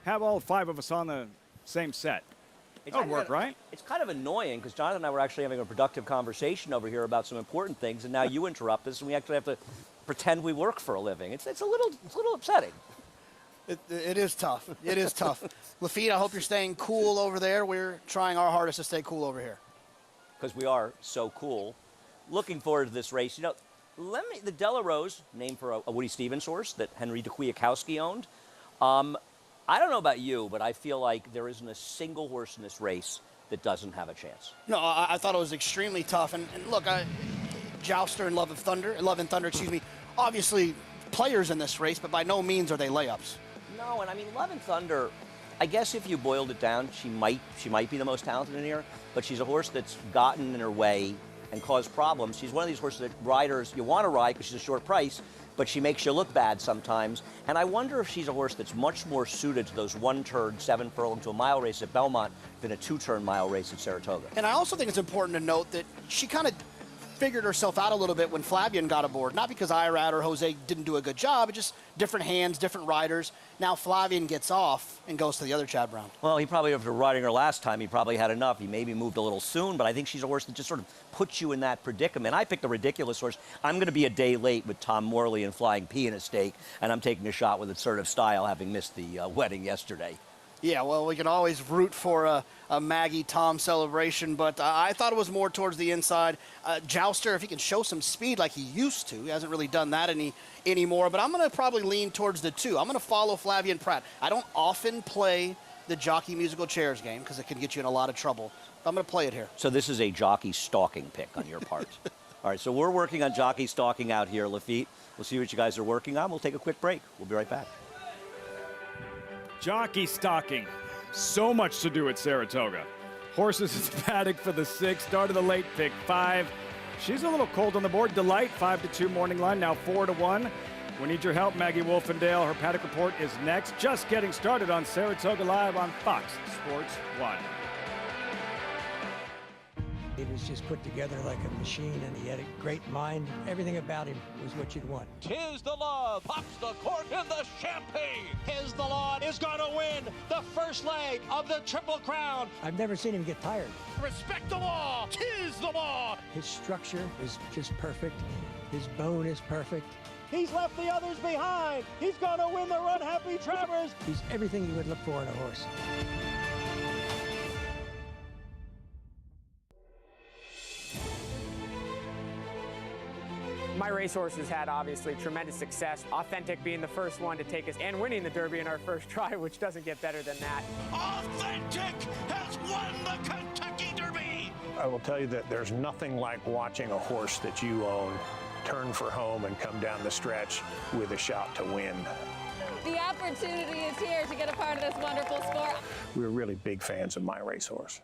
have all 5 of us on the same set? That would work, right? It's kind of annoying because Jonathan and I were actually having a productive conversation over here about some important things, and now you interrupt us, and we actually have to pretend we work for a living. It's a little upsetting. It is tough. It is tough. Lafitte, I hope you're staying cool over there. We're trying our hardest to stay cool over here. Because we are so cool. Looking forward to this race. You know, the De La Rose, named for a Woody Stevens horse that Henry de Kwiatkowski owned. I don't know about you, but I feel like there isn't a single horse in this race that doesn't have a chance. No, I thought it was extremely tough. And look, Jouster and Love and Thunder, obviously players in this race, but by no means are they layups. No, and I mean, Love and Thunder, I guess if you boiled it down, she might be the most talented in here, but she's a horse that's gotten in her way and caused problems. She's one of these horses that riders, you want to ride because she's a short price, but she makes you look bad sometimes. And I wonder if she's a horse that's much more suited to those 1-turn, 7 furlong to a mile race at Belmont than a 2-turn mile race at Saratoga. And I also think it's important to note that she kind of figured herself out a little bit when Flavien got aboard. Not because Irad or Jose didn't do a good job, but just different hands, different riders. Now Flavien gets off and goes to the other Chad Brown. Well, he probably, after riding her last time, he probably had enough. He maybe moved a little soon, but I think she's a horse that just sort of puts you in that predicament. I picked a ridiculous horse. I'm going to be a day late with Tom Morley and Flying P in a stake, and I'm taking a shot with Assertive Style, having missed the wedding yesterday. Yeah, well, we can always root for a Maggie Tom celebration, but I thought it was more towards the inside. Jouster, if he can show some speed like he used to, he hasn't really done that anymore, but I'm going to probably lean towards the 2. I'm going to follow Flavien Prat. I don't often play the jockey musical chairs game because it can get you in a lot of trouble. I'm going to play it here. So this is a jockey stalking pick on your part. All right, so we're working on jockey stalking out here, Lafitte. We'll see what you guys are working on. We'll take a quick break. We'll be right back. Jockey stocking. So much to do at Saratoga. Horses in the paddock for the 6th. Started the late pick 5. She's a little cold on the board. Delight, 5-2 morning line, now 4-1. We need your help, Maggie Wolfendale. Her paddock report is next. Just getting started on Saratoga Live on Fox Sports 1. He was just put together like a machine, and he had a great mind. Everything about him was what you'd want. Tis the Law pops the cork in the champagne. Tis the Law is going to win the first leg of the Triple Crown. I've never seen him get tired. Respect the law. Tis the Law. His structure is just perfect. His bone is perfect. He's left the others behind. He's going to win the Run Happy Travers. He's everything you would look for in a horse. My racehorse has had, obviously, tremendous success. Authentic being the first one to take us and winning the Derby in our first try, which doesn't get better than that. Authentic has won the Kentucky Derby. I will tell you that there's nothing like watching a horse that you own turn for home and come down the stretch with a shot to win. The opportunity is here to get a part of this wonderful sport. We're really big fans of My Racehorse.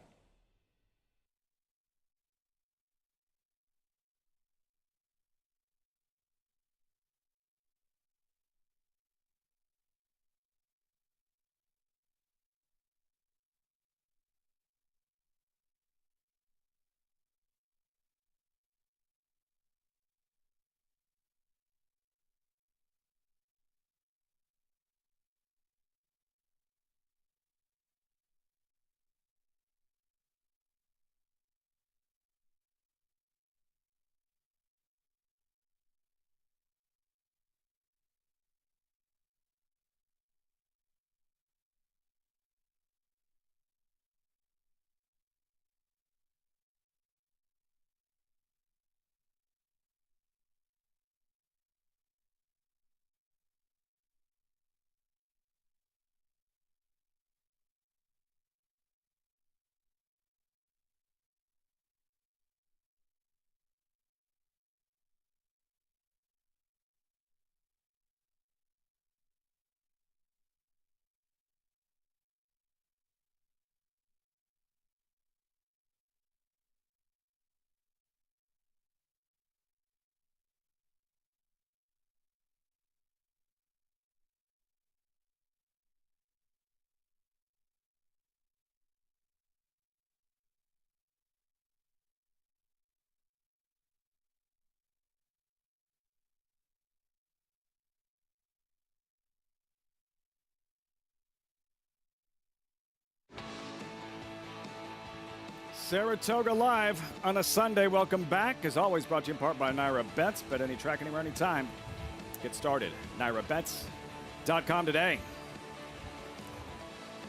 Saratoga Live on a Sunday. Welcome back. As always, brought to you in part by Naira Bets. Bet any track, anywhere, anytime. Get started. NairaBets.com today.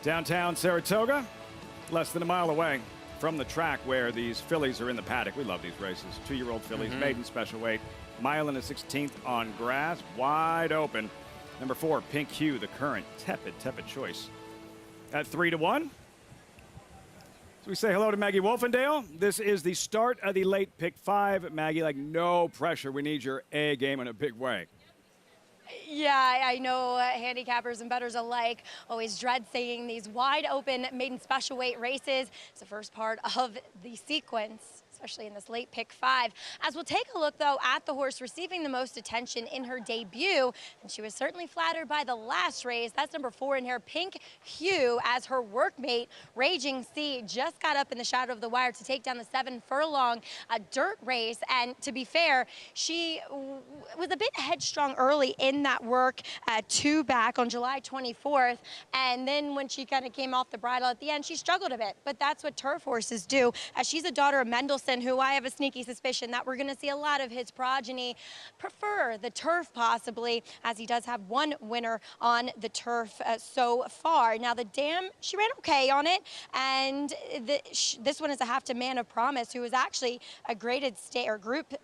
Downtown Saratoga, less than a mile away from the track where these fillies are in the paddock. We love these races. 2-year-old fillies, maiden special weight. Mile and a 16th on grass, wide open. Number 4, Pink Hue, the current tepid choice. At 3-1. So we say hello to Maggie Wolfendale. This is the start of the late pick 5. Maggie, like, no pressure. We need your A game in a big way. Yeah, I know handicappers and bettors alike always dread seeing these wide open maiden special weight races. It's the first part of the sequence, especially in this late pick 5. As we'll take a look, though, at the horse receiving the most attention in her debut, and she was certainly flattered by the last race. That's number 4 in here, Pink Hue, as her workmate, Raging Sea, just got up in the shadow of the wire to take down the 7-furlong dirt race. And to be fair, she was a bit headstrong early in that work, 2 back on July 24th. And then when she kind of came off the bridle at the end, she struggled a bit. But that's what turf horses do. She's a daughter of Mendelssohn, who I have a sneaky suspicion that we're going to see a lot of his progeny prefer the turf, possibly, as he does have 1 winner on the turf so far. Now, the dam, she ran okay on it, and this one is a half to Man of Promise, who is actually a graded group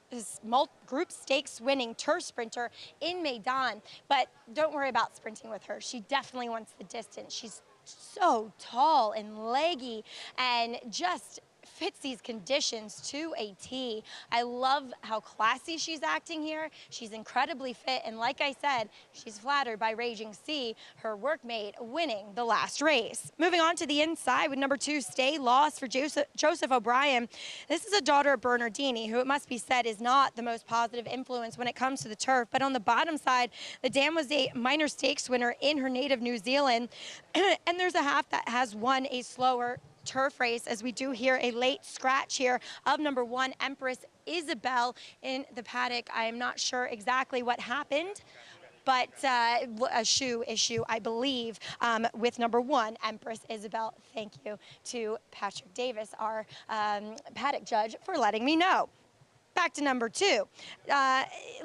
stakes winning turf sprinter in Maidan. But don't worry about sprinting with her. She definitely wants the distance. She's so tall and leggy and just fits these conditions to a T. I love how classy she's acting here. She's incredibly fit, and like I said, she's flattered by Raging Sea, her workmate, winning the last race. Moving on to the inside with number 2, Stay Lost for Joseph O'Brien. This is a daughter of Bernardini, who, it must be said, is not the most positive influence when it comes to the turf. But on the bottom side, the dam was a minor stakes winner in her native New Zealand, and there's a half that has won a slower turf race, as we do here a late scratch here of number 1, Empress Isabel, in the paddock. I am not sure exactly what happened, but a shoe issue, I believe, with number 1, Empress Isabel. Thank you to Patrick Davis, our paddock judge, for letting me know. Back to number 2.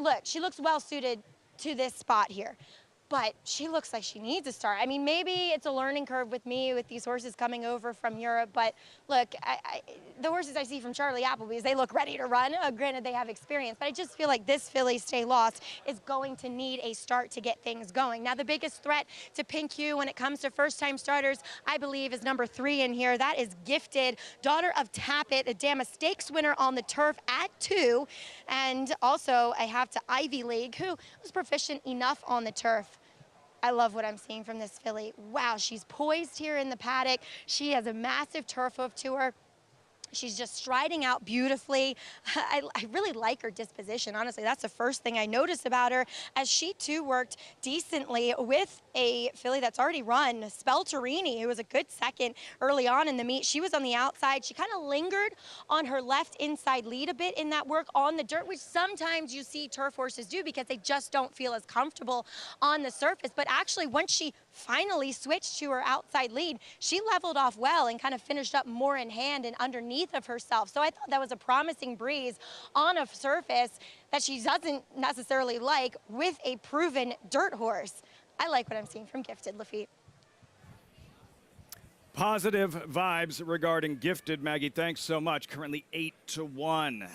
Look, she looks well suited to this spot here, but she looks like she needs a start. I mean, maybe it's a learning curve with me with these horses coming over from Europe, but look, the horses I see from Charlie Appleby's, they look ready to run. Granted, they have experience, but I just feel like this filly, Stay Lost, is going to need a start to get things going. Now, the biggest threat to Pink Hue when it comes to first-time starters, I believe, is number 3 in here. That is Gifted, daughter of Tappet, a Dama Stakes winner on the turf at 2. And also, I have to Ivy League, who was proficient enough on the turf. I love what I'm seeing from this filly. Wow, she's poised here in the paddock. She has a massive turf hoof to her. She's just striding out beautifully. I really like her disposition, honestly. That's the first thing I noticed about her, as she too worked decently with a filly that's already run, Spelterini, who was a good second early on in the meet. She was on the outside. She kind of lingered on her left inside lead a bit in that work on the dirt, which sometimes you see turf horses do because they just don't feel as comfortable on the surface. But actually, once she finally switched to her outside lead, she leveled off well and kind of finished up more in hand and underneath of herself. So I thought that was a promising breeze on a surface that she doesn't necessarily like with a proven dirt horse. I like what I'm seeing from Gifted, Lafitte. Positive vibes regarding Gifted, Maggie. Thanks so much. Currently 8-1.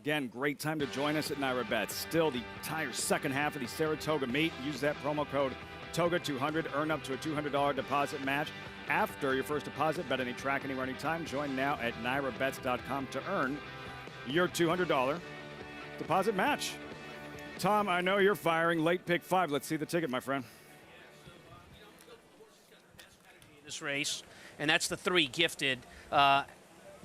Again, great time to join us at Naira Bets. Still the entire second half of the Saratoga meet. Use that promo code TOGA200. Earn up to a $200 deposit match after your first deposit. Bet any track, anywhere, anytime. Join now at NairaBets.com to earn your $200 deposit match. Tom, I know you're firing. Late pick 5. Let's see the ticket, my friend. This race, and that's the 3, Gifted.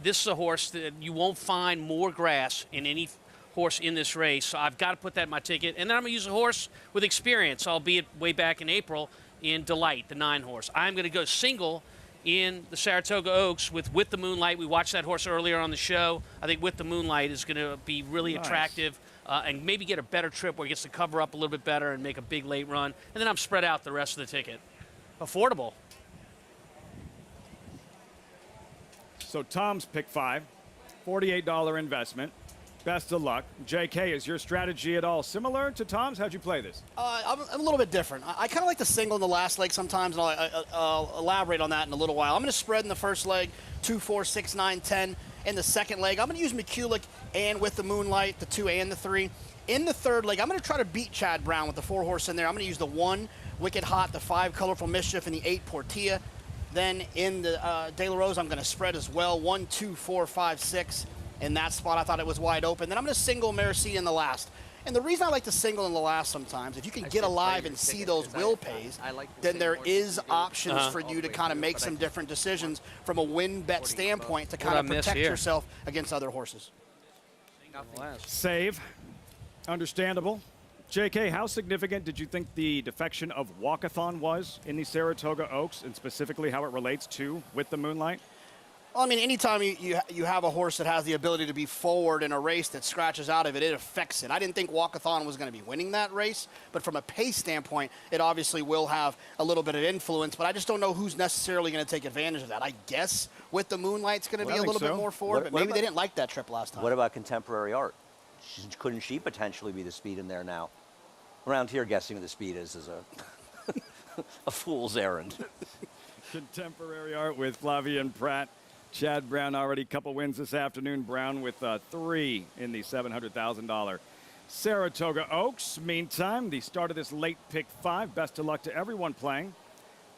This is a horse that you won't find more grass in any horse in this race, so I've got to put that in my ticket. And then I'm going to use a horse with experience, albeit way back in April, in Delight, the 9 horse. I'm going to go single in the Saratoga Oaks with the Moonlight. We watched that horse earlier on the show. I think With the Moonlight is going to be really attractive and maybe get a better trip where he gets to cover up a little bit better and make a big late run. And then I'm spread out the rest of the ticket. Affordable. So Tom's pick 5, $48 investment. Best of luck. JK, is your strategy at all similar to Tom's? How'd you play this? I'm a little bit different. I kind of like to single in the last leg sometimes, and I'll elaborate on that in a little while. I'm going to spread in the first leg, 2, 4, 6, 9, 10. In the second leg, I'm going to use McCulloch and With the Moonlight, the 2 and the 3. In the third leg, I'm going to try to beat Chad Brown with the 4 horse in there. I'm going to use the 1, Wicked Hot, the 5, Colorful Mischief, and the 8, Portilla. Then in the De La Rose, I'm going to spread as well, 1, 2, 4, 5, 6. In that spot, I thought it was wide open. Then I'm going to single Merci in the last. And the reason I like to single in the last sometimes, if you can get alive and see those will pays, then there is options for you to kind of make some different decisions from a win bet standpoint to kind of protect yourself against other horses. Save. Understandable. JK, how significant did you think the defection of Walkathon was in the Saratoga Oaks, and specifically how it relates to With the Moonlight? Well, I mean, anytime you have a horse that has the ability to be forward in a race that scratches out of it, it affects it. I didn't think Walkathon was going to be winning that race, but from a pace standpoint, it obviously will have a little bit of influence, but I just don't know who's necessarily going to take advantage of that. I guess With the Moonlight's going to be a little bit more forward, but maybe they didn't like that trip last time. What about Contemporary Art? Couldn't she potentially be the speed in there now? Around here, guessing what the speed is a fool's errand. Contemporary Art with Flavien Prat. Chad Brown already a couple wins this afternoon. Brown with 3 in the $700,000 Saratoga Oaks. Meantime, the start of this late pick 5. Best of luck to everyone playing.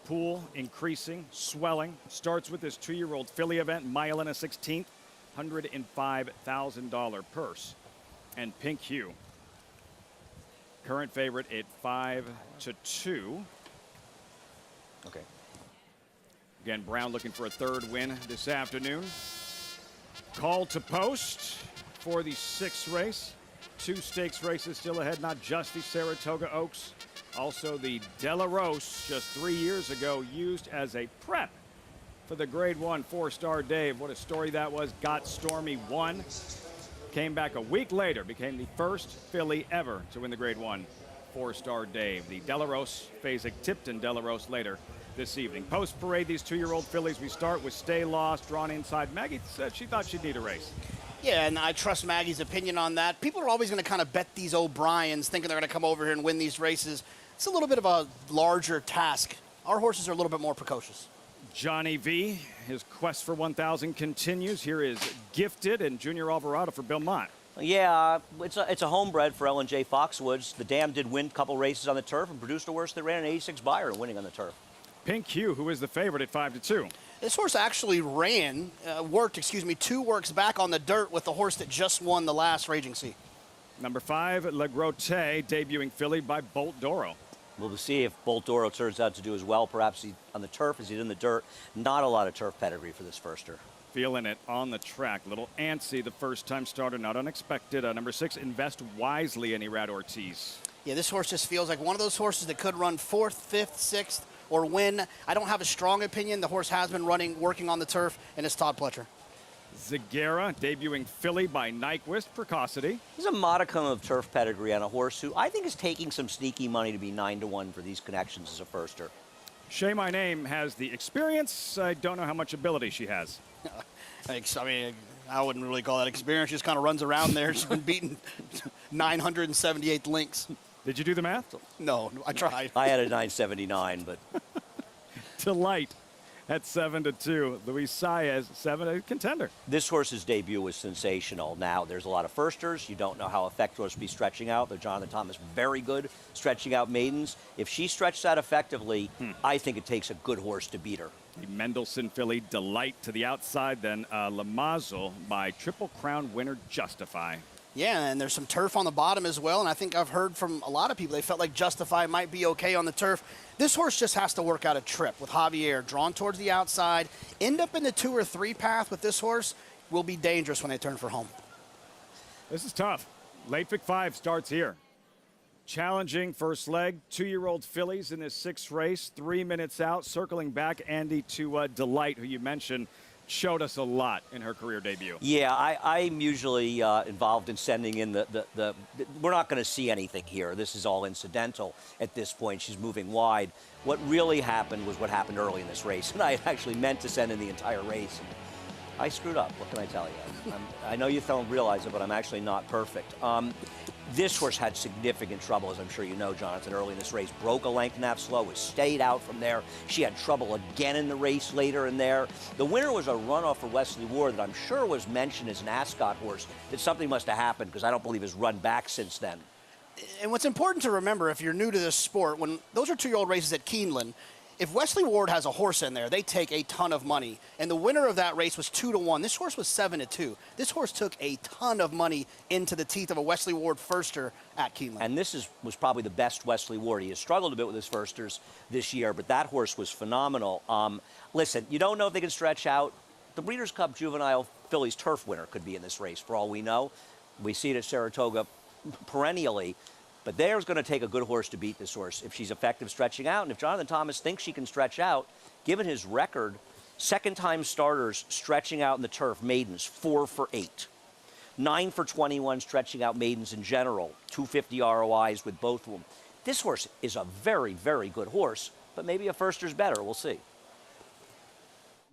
Pool increasing, swelling. Starts with this 2-year-old filly event, mile and a 16th, $105,000 purse. And Pink Hue, current favorite at 5-2. Okay. Again, Brown looking for a 3rd win this afternoon. Call to post for the 6th race. 2 stakes races still ahead, not just the Saratoga Oaks. Also the De La Rose, just 3 years ago, used as a prep for the Grade 1 4-star Dave. What a story that was. Got Stormy, won. Came back a week later, became the first filly ever to win the Grade 1 4-star Dave. The De La Rose phasing Tipton De La Rose later this evening. Post parade, these 2-year-old fillies. We start with Stay Lost, drawn inside. Maggie said she thought she'd need a race. Yeah, and I trust Maggie's opinion on that. People are always going to kind of bet these O'Briens, thinking they're going to come over here and win these races. It's a little bit of a larger task. Our horses are a little bit more precocious. Johnny V, his quest for 1,000 continues. Here is Gifted and Junior Alvarado for Bill Mott. Yeah, it's a homebred for L&J Foxwoods. The dam did win a couple races on the turf and produced a horse that ran an 86 buyer winning on the turf. Pink Hue, who is the favorite at 5-2. This horse actually worked 2 works back on the dirt with the horse that just won the last Raging Sea. Number 5, Le Grotte, debuting filly by Bolt Doro. We'll see if Bolt Doro turns out to do as well, perhaps on the turf as he did in the dirt. Not a lot of turf pedigree for this firster. Feeling it on the track. Little antsy, the first-time starter, not unexpected. Number 6, Invest Wisely, Anirad Ortiz. Yeah, this horse just feels like one of those horses that could run 4th, 5th, 6th, or win. I don't have a strong opinion. The horse has been working on the turf, and it's Todd Pletcher. Zagara, debuting filly by Nyquist, Precocity. There's a modicum of turf pedigree on a horse who I think is taking some sneaky money to be 9-1 for these connections as a firster. Shay My Name has the experience. I don't know how much ability she has. I mean, I wouldn't really call that experience. She just kind of runs around there. She's been beaten 978 links. Did you do the math? No, I tried. I had a 979, but. Delight at 7-2. Luis Saez, 7, a contender. This horse's debut was sensational. Now, there's a lot of firsters. You don't know how effective horse will be stretching out. Though Jonathan Thomas, very good stretching out maidens. If she stretches that effectively, I think it takes a good horse to beat her. The Mendelssohn filly, Delight to the outside, then Lamazel by Triple Crown winner Justify. Yeah, and there's some turf on the bottom as well, and I think I've heard from a lot of people they felt like Justify might be okay on the turf. This horse just has to work out a trip with Javier, drawn towards the outside, end up in the 2 or 3 path with this horse, will be dangerous when they turn for home. This is tough. Late Pick 5 starts here. Challenging first leg, 2-year-old fillies in this 6th race, 3 minutes out, circling back, Andy, to Delight, who you mentioned showed us a lot in her career debut. Yeah, I'm usually involved in sending in the we're not going to see anything here. This is all incidental at this point. She's moving wide. What really happened was what happened early in this race, and I actually meant to send in the entire race. And I screwed up. What can I tell you? I know you don't realize it, but I'm actually not perfect. This horse had significant trouble, as I'm sure you know, Jonathan, early in this race. Broke a length and a half slow, was stayed out from there. She had trouble again in the race later in there. The winner was a runoff for Wesley Ward that I'm sure was mentioned as an Ascot horse, that something must have happened because I don't believe has run back since then. And what's important to remember if you're new to this sport, when those are 2-year-old races at Keeneland, if Wesley Ward has a horse in there, they take a ton of money. And the winner of that race was 2-1. This horse was 7-2. This horse took a ton of money into the teeth of a Wesley Ward firster at Keeneland. And this was probably the best Wesley Ward. He has struggled a bit with his firsters this year, but that horse was phenomenal. Listen, you don't know if they can stretch out. The Breeders' Cup Juvenile Fillies Turf winner could be in this race, for all we know. We see it at Saratoga perennially. But there's going to take a good horse to beat this horse if she's effective stretching out. And if Jonathan Thomas thinks she can stretch out, given his record, second-time starters stretching out in the turf, maidens, 4 for 8. 9 for 21 stretching out maidens in general, 250 ROIs with both of them. This horse is a very, very good horse, but maybe a firster's better. We'll see.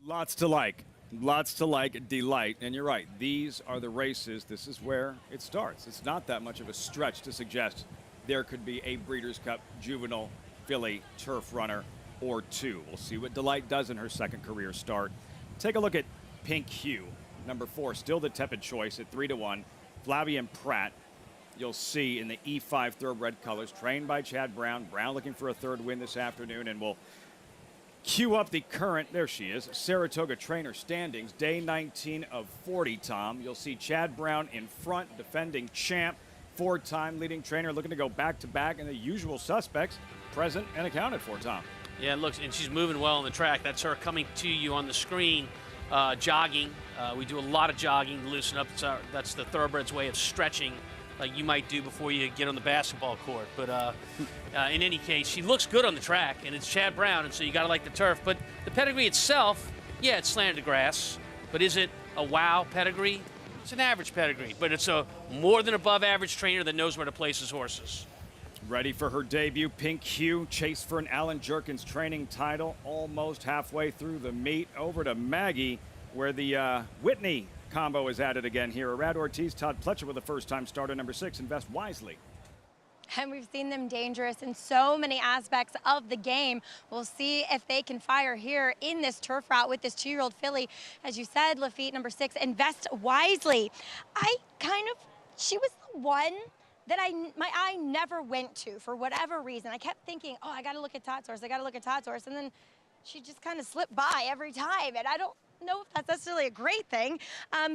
Lots to like. Lots to like. Delight. And you're right. These are the races. This is where it starts. It's not that much of a stretch to suggest there could be a Breeders' Cup Juvenile filly turf runner or two. We'll see what Delight does in her second career start. Take a look at Pink Hue, number 4, still the tepid choice at 3-1. Flavian Pratt, you'll see in the E5 thoroughbred colors, trained by Chad Brown. Brown looking for a third win this afternoon, and we'll cue up the current, there she is, Saratoga trainer standings, day 19 of 40, Tom. You'll see Chad Brown in front, defending champ, 4-time leading trainer, looking to go back-to-back, and the usual suspects present and accounted for, Tom. Yeah, look, and she's moving well on the track. That's her coming to you on the screen, jogging. We do a lot of jogging to loosen up. That's the thoroughbred's way of stretching, like you might do before you get on the basketball court. But in any case, she looks good on the track, and it's Chad Brown, and so you got to like the turf. But the pedigree itself, yeah, it's slanted grass, but is it a wow pedigree? It's an average pedigree, but it's a more than above average trainer that knows where to place his horses. Ready for her debut, Pink Hue, chase for an Alan Jerkins training title, almost halfway through the meet. Over to Maggie, where the Whitney combo is at it again here. Arad Ortiz, Todd Pletcher with a first-time starter, number 6, Invest Wisely. And we've seen them dangerous in so many aspects of the game. We'll see if they can fire here in this turf route with this 2-year-old filly. As you said, Lafitte, number 6, Invest Wisely. She was the one that my eye never went to for whatever reason. I kept thinking, oh, I got to look at Todd's horse. I got to look at Todd's horse. And then she just kind of slipped by every time. And know if that's necessarily a great thing,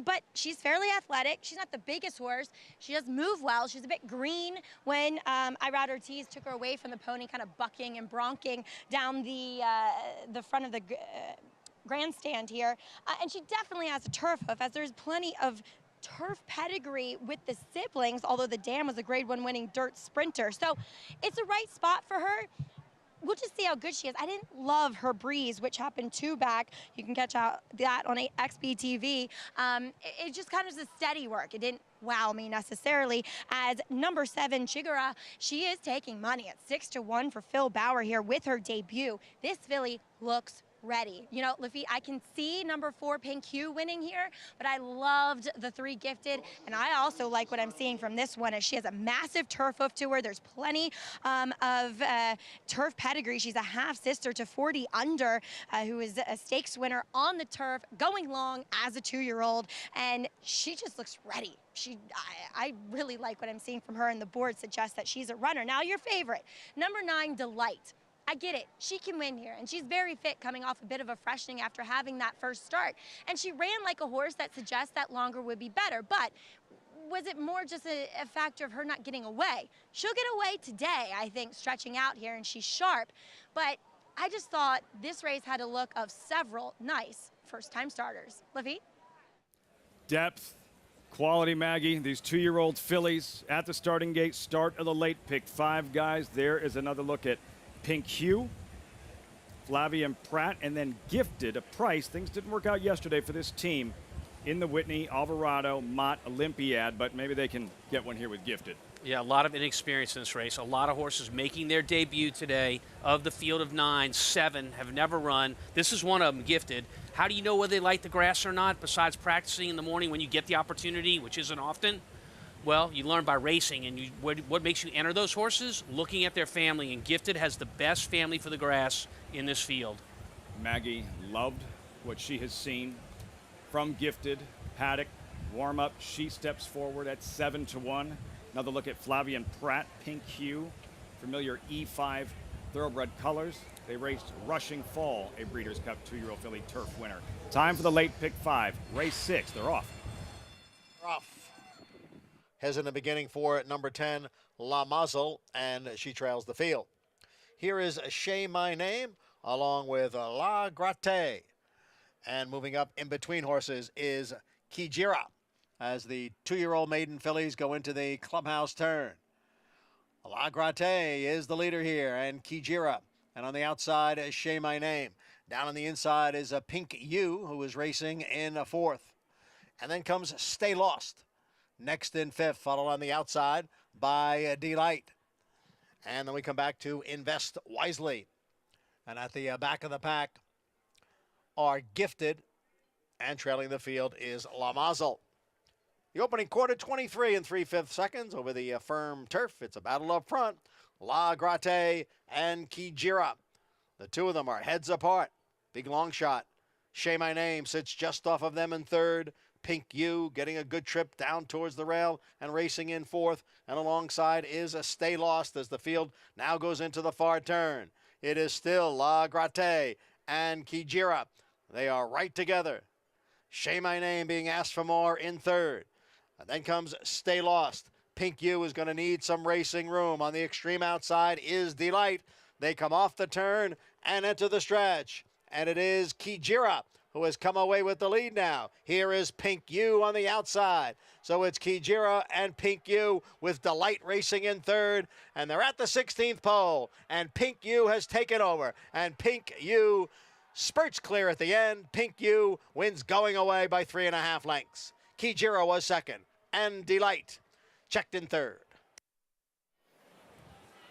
but she's fairly athletic. She's not the biggest horse. She does move well. She's a bit green when Irad Ortiz took her away from the pony, kind of bucking and bronking down the front of the grandstand here. And she definitely has a turf hoof, as there's plenty of turf pedigree with the siblings, although the dam was a Grade 1 winning dirt sprinter. So it's a right spot for her. We'll just see how good she is. I didn't love her breeze, which happened 2 back. You can catch out that on XBTV. It just kind of is a steady work. It didn't wow me necessarily. As number 7, Chigara, she is taking money at 6-1 for Phil Bauer here with her debut. This filly looks ready. You know, Lafitte, I can see number 4, Pink Hue, winning here, but I loved the 3 Gifted, and I also like what I'm seeing from this one, as she has a massive turf hoof to her. There's plenty of turf pedigree. She's a half-sister to 40 Under, who is a stakes winner on the turf, going long as a 2-year-old, and she just looks ready. I really like what I'm seeing from her, and the board suggests that she's a runner. Now, your favorite, number 9, Delight. I get it. She can win here, and she's very fit, coming off a bit of a freshening after having that first start. And she ran like a horse that suggests that longer would be better. But was it more just a factor of her not getting away? She'll get away today, I think, stretching out here, and she's sharp. But I just thought this race had a look of several nice first-time starters. Lafitte? Depth, quality, Maggie. These 2-year-old fillies at the starting gate, start of the late pick. 5 guys. There is another look at Pink Hue, Flavien Prat, and then Gifted, a price. Things didn't work out yesterday for this team in the Whitney, Alvarado, Mott, Olympiad, but maybe they can get one here with Gifted. Yeah, a lot of inexperience in this race. A lot of horses making their debut today. Of the field of 9, 7 have never run. This is one of them, Gifted. How do you know whether they like the grass or not, besides practicing in the morning when you get the opportunity, which isn't often? Well, you learn by racing, and what makes you enter those horses? Looking at their family, and Gifted has the best family for the grass in this field. Maggie loved what she has seen from Gifted. Paddock, warm-up, she steps forward at 7-1. Another look at Flavien Prat, Pink Hue, familiar E5 thoroughbred colors. They raced Rushing Fall, a Breeders' Cup 2-year-old filly turf winner. Time for the late pick 5, race 6. They're off. Off. Has in the beginning for number 10, La Mazel, and she trails the field. Here is Shay My Name, along with La Gratte. And moving up in between horses is Kijira, as the 2-year-old maiden fillies go into the clubhouse turn. La Gratte is the leader here, and Kijira. And on the outside is Shay My Name. Down on the inside is a Pink U, who is racing in 4th. And then comes Stay Lost. Next in 5th, followed on the outside by Delight. And then we come back to Invest Wisely. And at the back of the pack are Gifted, and trailing the field is La Mazel. The opening quarter, 23 3/5 seconds over the firm turf. It's a battle up front. La Gratte and Kijira. The 2 of them are heads apart. Big long shot. Shay My Name sits just off of them in 3rd. Pink U getting a good trip down towards the rail and racing in 4th. And alongside is a Stay Lost as the field now goes into the far turn. It is still La Gratte and Kijira. They are right together. Shay My Name being asked for more in 3rd. And then comes Stay Lost. Pink U is going to need some racing room. On the extreme outside is Delight. They come off the turn and enter the stretch. And it is Kijira who has come away with the lead now. Here is Pink U on the outside. So it's Kijira and Pink U with Delight racing in 3rd. And they're at the 16th pole. And Pink U has taken over. And Pink U spurts clear at the end. Pink U wins going away by 3.5 lengths. Kijira was 2nd. And Delight checked in 3rd.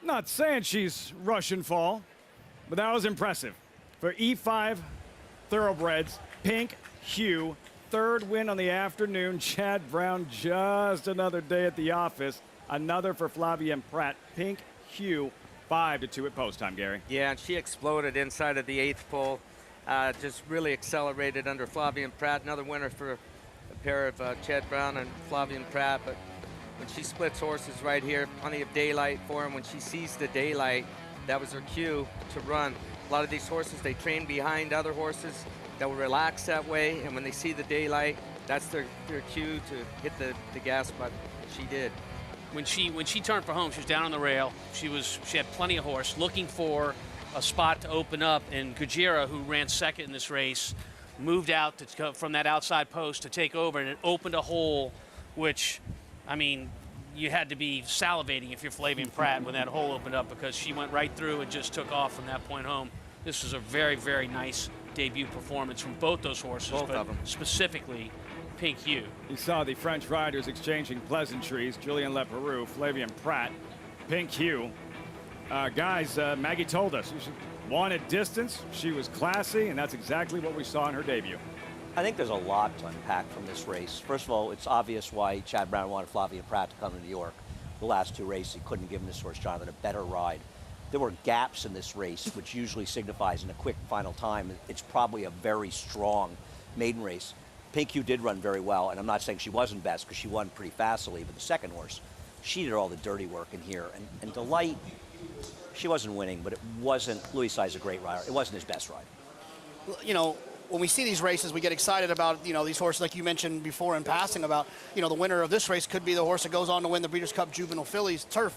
Not saying she's Russian Fall, but that was impressive. For E5 thoroughbreds, Pink Hue, 3rd win on the afternoon. Chad Brown, just another day at the office. Another for Flavien Prat. Pink Hue, 5-2 at post time, Gary. Yeah, and she exploded inside of the 8th pole. Just really accelerated under Flavien Prat. Another winner for a pair of Chad Brown and Flavien Prat. But when she splits horses right here, plenty of daylight for him. When she sees the daylight, that was her cue to run. A lot of these horses, they train behind other horses. they'll relax that way, and when they see the daylight, that's their cue to hit the gas button. She did. When she turned for home, she was down on the rail. She had plenty of horse, looking for a spot to open up, and Gujira, who ran second in this race, moved out from that outside post to take over, and it opened a hole, which, I mean, you had to be salivating if you're Flavien Prat when that hole opened up, because she went right through and just took off from that point home. This was a very, very nice debut performance from both those horses, both of them. Specifically Pink Hue. You saw the French riders exchanging pleasantries. Julien Leparoux, Flavien Prat, Pink Hue. Guys, Maggie told us she wanted distance. She was classy, and that's exactly what we saw in her debut. I think there's a lot to unpack from this race. First of all, it's obvious why Chad Brown wanted Flavien Prat to come to New York. The last two races, he couldn't give him this horse, Jonathan, a better ride. There were gaps in this race, which usually signifies in a quick final time. It's probably a very strong maiden race. Pink Hue did run very well, and I'm not saying she wasn't best because she won pretty fastly, but the second horse, she did all the dirty work in here. And Delight, she wasn't winning, but it wasn't, Louis Sai's a great rider. It wasn't his best ride. You know, when we see these races, we get excited about, these horses like you mentioned before in passing about, the winner of this race could be the horse that goes on to win the Breeders' Cup Juvenile Fillies Turf.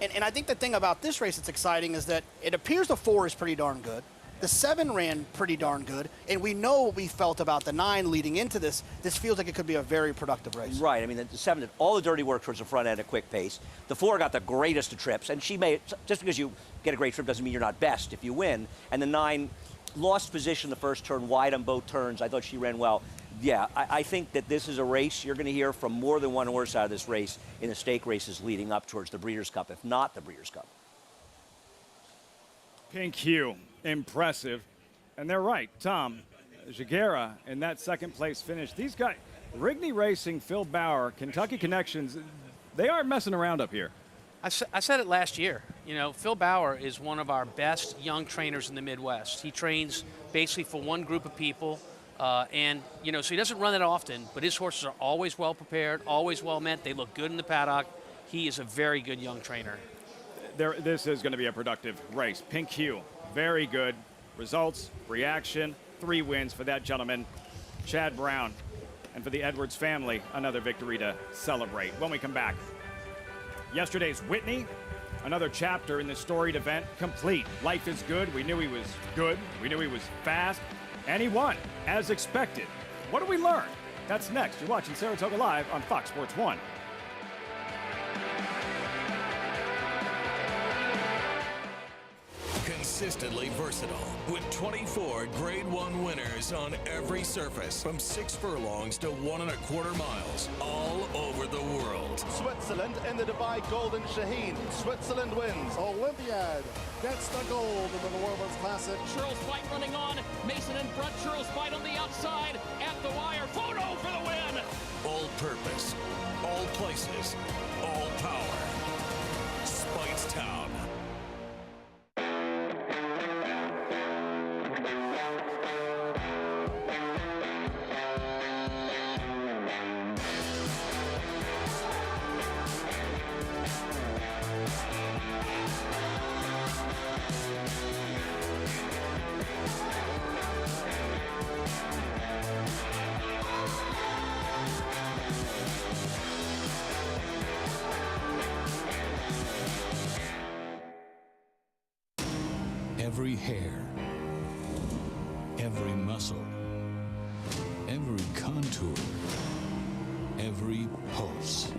And I think the thing about this race that's exciting is that it appears the 4 is pretty darn good. The 7 ran pretty darn good, and we know what we felt about the 9 leading into this. This feels like it could be a very productive race. Right. I mean, the 7 did all the dirty work towards the front end at a quick pace. The 4 got the greatest of trips, and she made, just because you get a great trip doesn't mean you're not best if you win. And the 9 lost position the first turn, wide on both turns. I thought she ran well. Yeah, I think that this is a race you're going to hear from more than one horse out of this race in the stake races leading up towards the Breeders' Cup, if not the Breeders' Cup. Pink Hue, impressive. And they're right, Tom. Giguera in that second place finish. These guys, Rigney Racing, Phil Bauer, Kentucky Connections, they aren't messing around up here. I said it last year. Phil Bauer is one of our best young trainers in the Midwest. He trains basically for one group of people. So he doesn't run it often, but his horses are always well prepared, always well met. They look good in the paddock. He is a very good young trainer. This is going to be a productive race. Pink Hue, very good. Results, reaction, 3 wins for that gentleman, Chad Brown. And for the Edwards family, another victory to celebrate. When we come back, yesterday's Whitney, another chapter in the storied event, complete. Life is good. We knew he was good. We knew he was fast. And he won, as expected. What did we learn? That's next. You're watching Saratoga Live on Fox Sports 1. Consistently versatile with 24 Grade 1 winners on every surface from 6 furlongs to 1 1/4 miles all over the world. Switzerland in the Dubai Golden Shaheen. Switzerland wins. Olympiad gets the gold in the New Orleans Classic. Churls Fight running on. Mason in front. Churls Fight on the outside. At the wire. Photo for the win. All purpose, all places, all power. Speightstown. Every hair, every muscle, every contour, every pulse.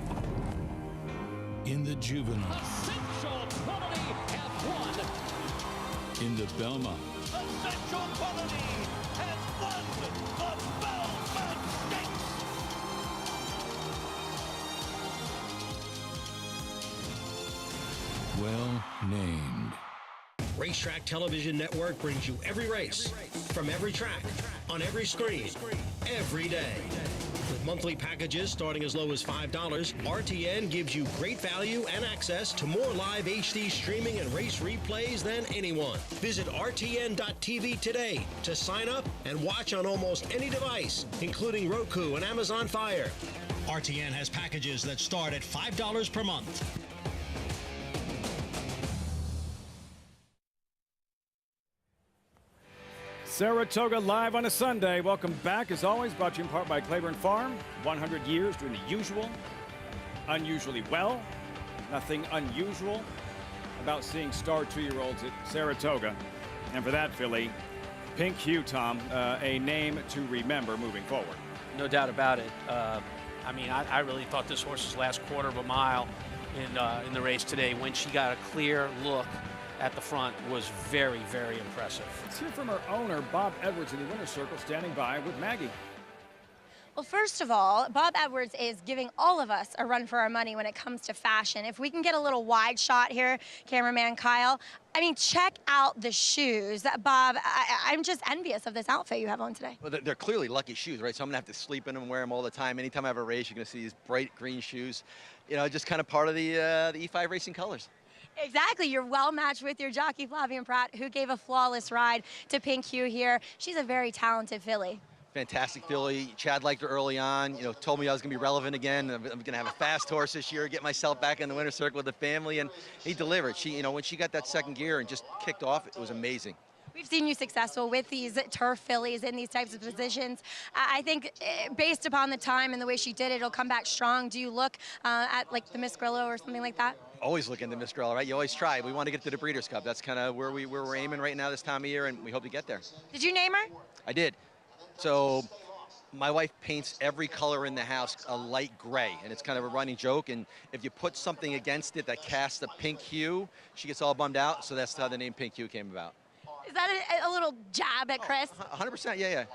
In the juvenile, Essential quality has won. in the Belmont, Essential quality has won the Belmont Stakes. well named. Racetrack Television Network brings you every race, from every track, on every screen, every day. With monthly packages starting as low as $5, RTN gives you great value and access to more live HD streaming and race replays than anyone. Visit RTN.tv today to sign up and watch on almost any device, including Roku and Amazon Fire. RTN has packages that start at $5 per month. Saratoga live on a Sunday. Welcome back, as always, brought to you in part by Claiborne Farm. 100 years doing the usual, unusually well. Nothing unusual about seeing star 2-year-olds at Saratoga. And for that, Philly, Pink Hue, Tom, a name to remember moving forward. No doubt about it. I mean, I really thought this horse's last quarter of a mile in the race today, when she got a clear look at the front, was very, very impressive. Let's hear from her owner, Bob Edwards, in the winner's circle, standing by with Maggie. Well, first of all, Bob Edwards is giving all of us a run for our money when it comes to fashion. If we can get a little wide shot here, cameraman Kyle, I mean, check out the shoes. Bob, I'm just envious of this outfit you have on today. Well, they're clearly lucky shoes, right? So I'm going to have to sleep in them and wear them all the time. Anytime I have a race, you're going to see these bright green shoes. You know, just kind of part of the E5 racing colors. Exactly. You're well matched with your jockey, Flavien Prat, who gave a flawless ride to Pink Hue here. She's a very talented filly. Fantastic filly. Chad liked her early on. You know, told me I was going to be relevant again. I'm going to have a fast horse this year, get myself back in the winner's circle with the family, and he delivered. She, you know, when she got that second gear and just kicked off, it was amazing. We've seen you successful with these turf fillies in these types of positions. I think based upon the time and the way she did it, it'll come back strong. Do you look at like the Miss Grillo or something like that? Always looking to Miss Grella, right? You always try. We want to get to the Breeders' Cup. That's kind of where we're aiming right now this time of year, and we hope to get there. Did you name her? I did. So my wife paints every color in the house a light gray, and it's kind of a running joke. And if you put something against it that casts a pink hue, she gets all bummed out. So that's how the name Pink Hue came about. Is that a little jab at Chris? 100%, yeah.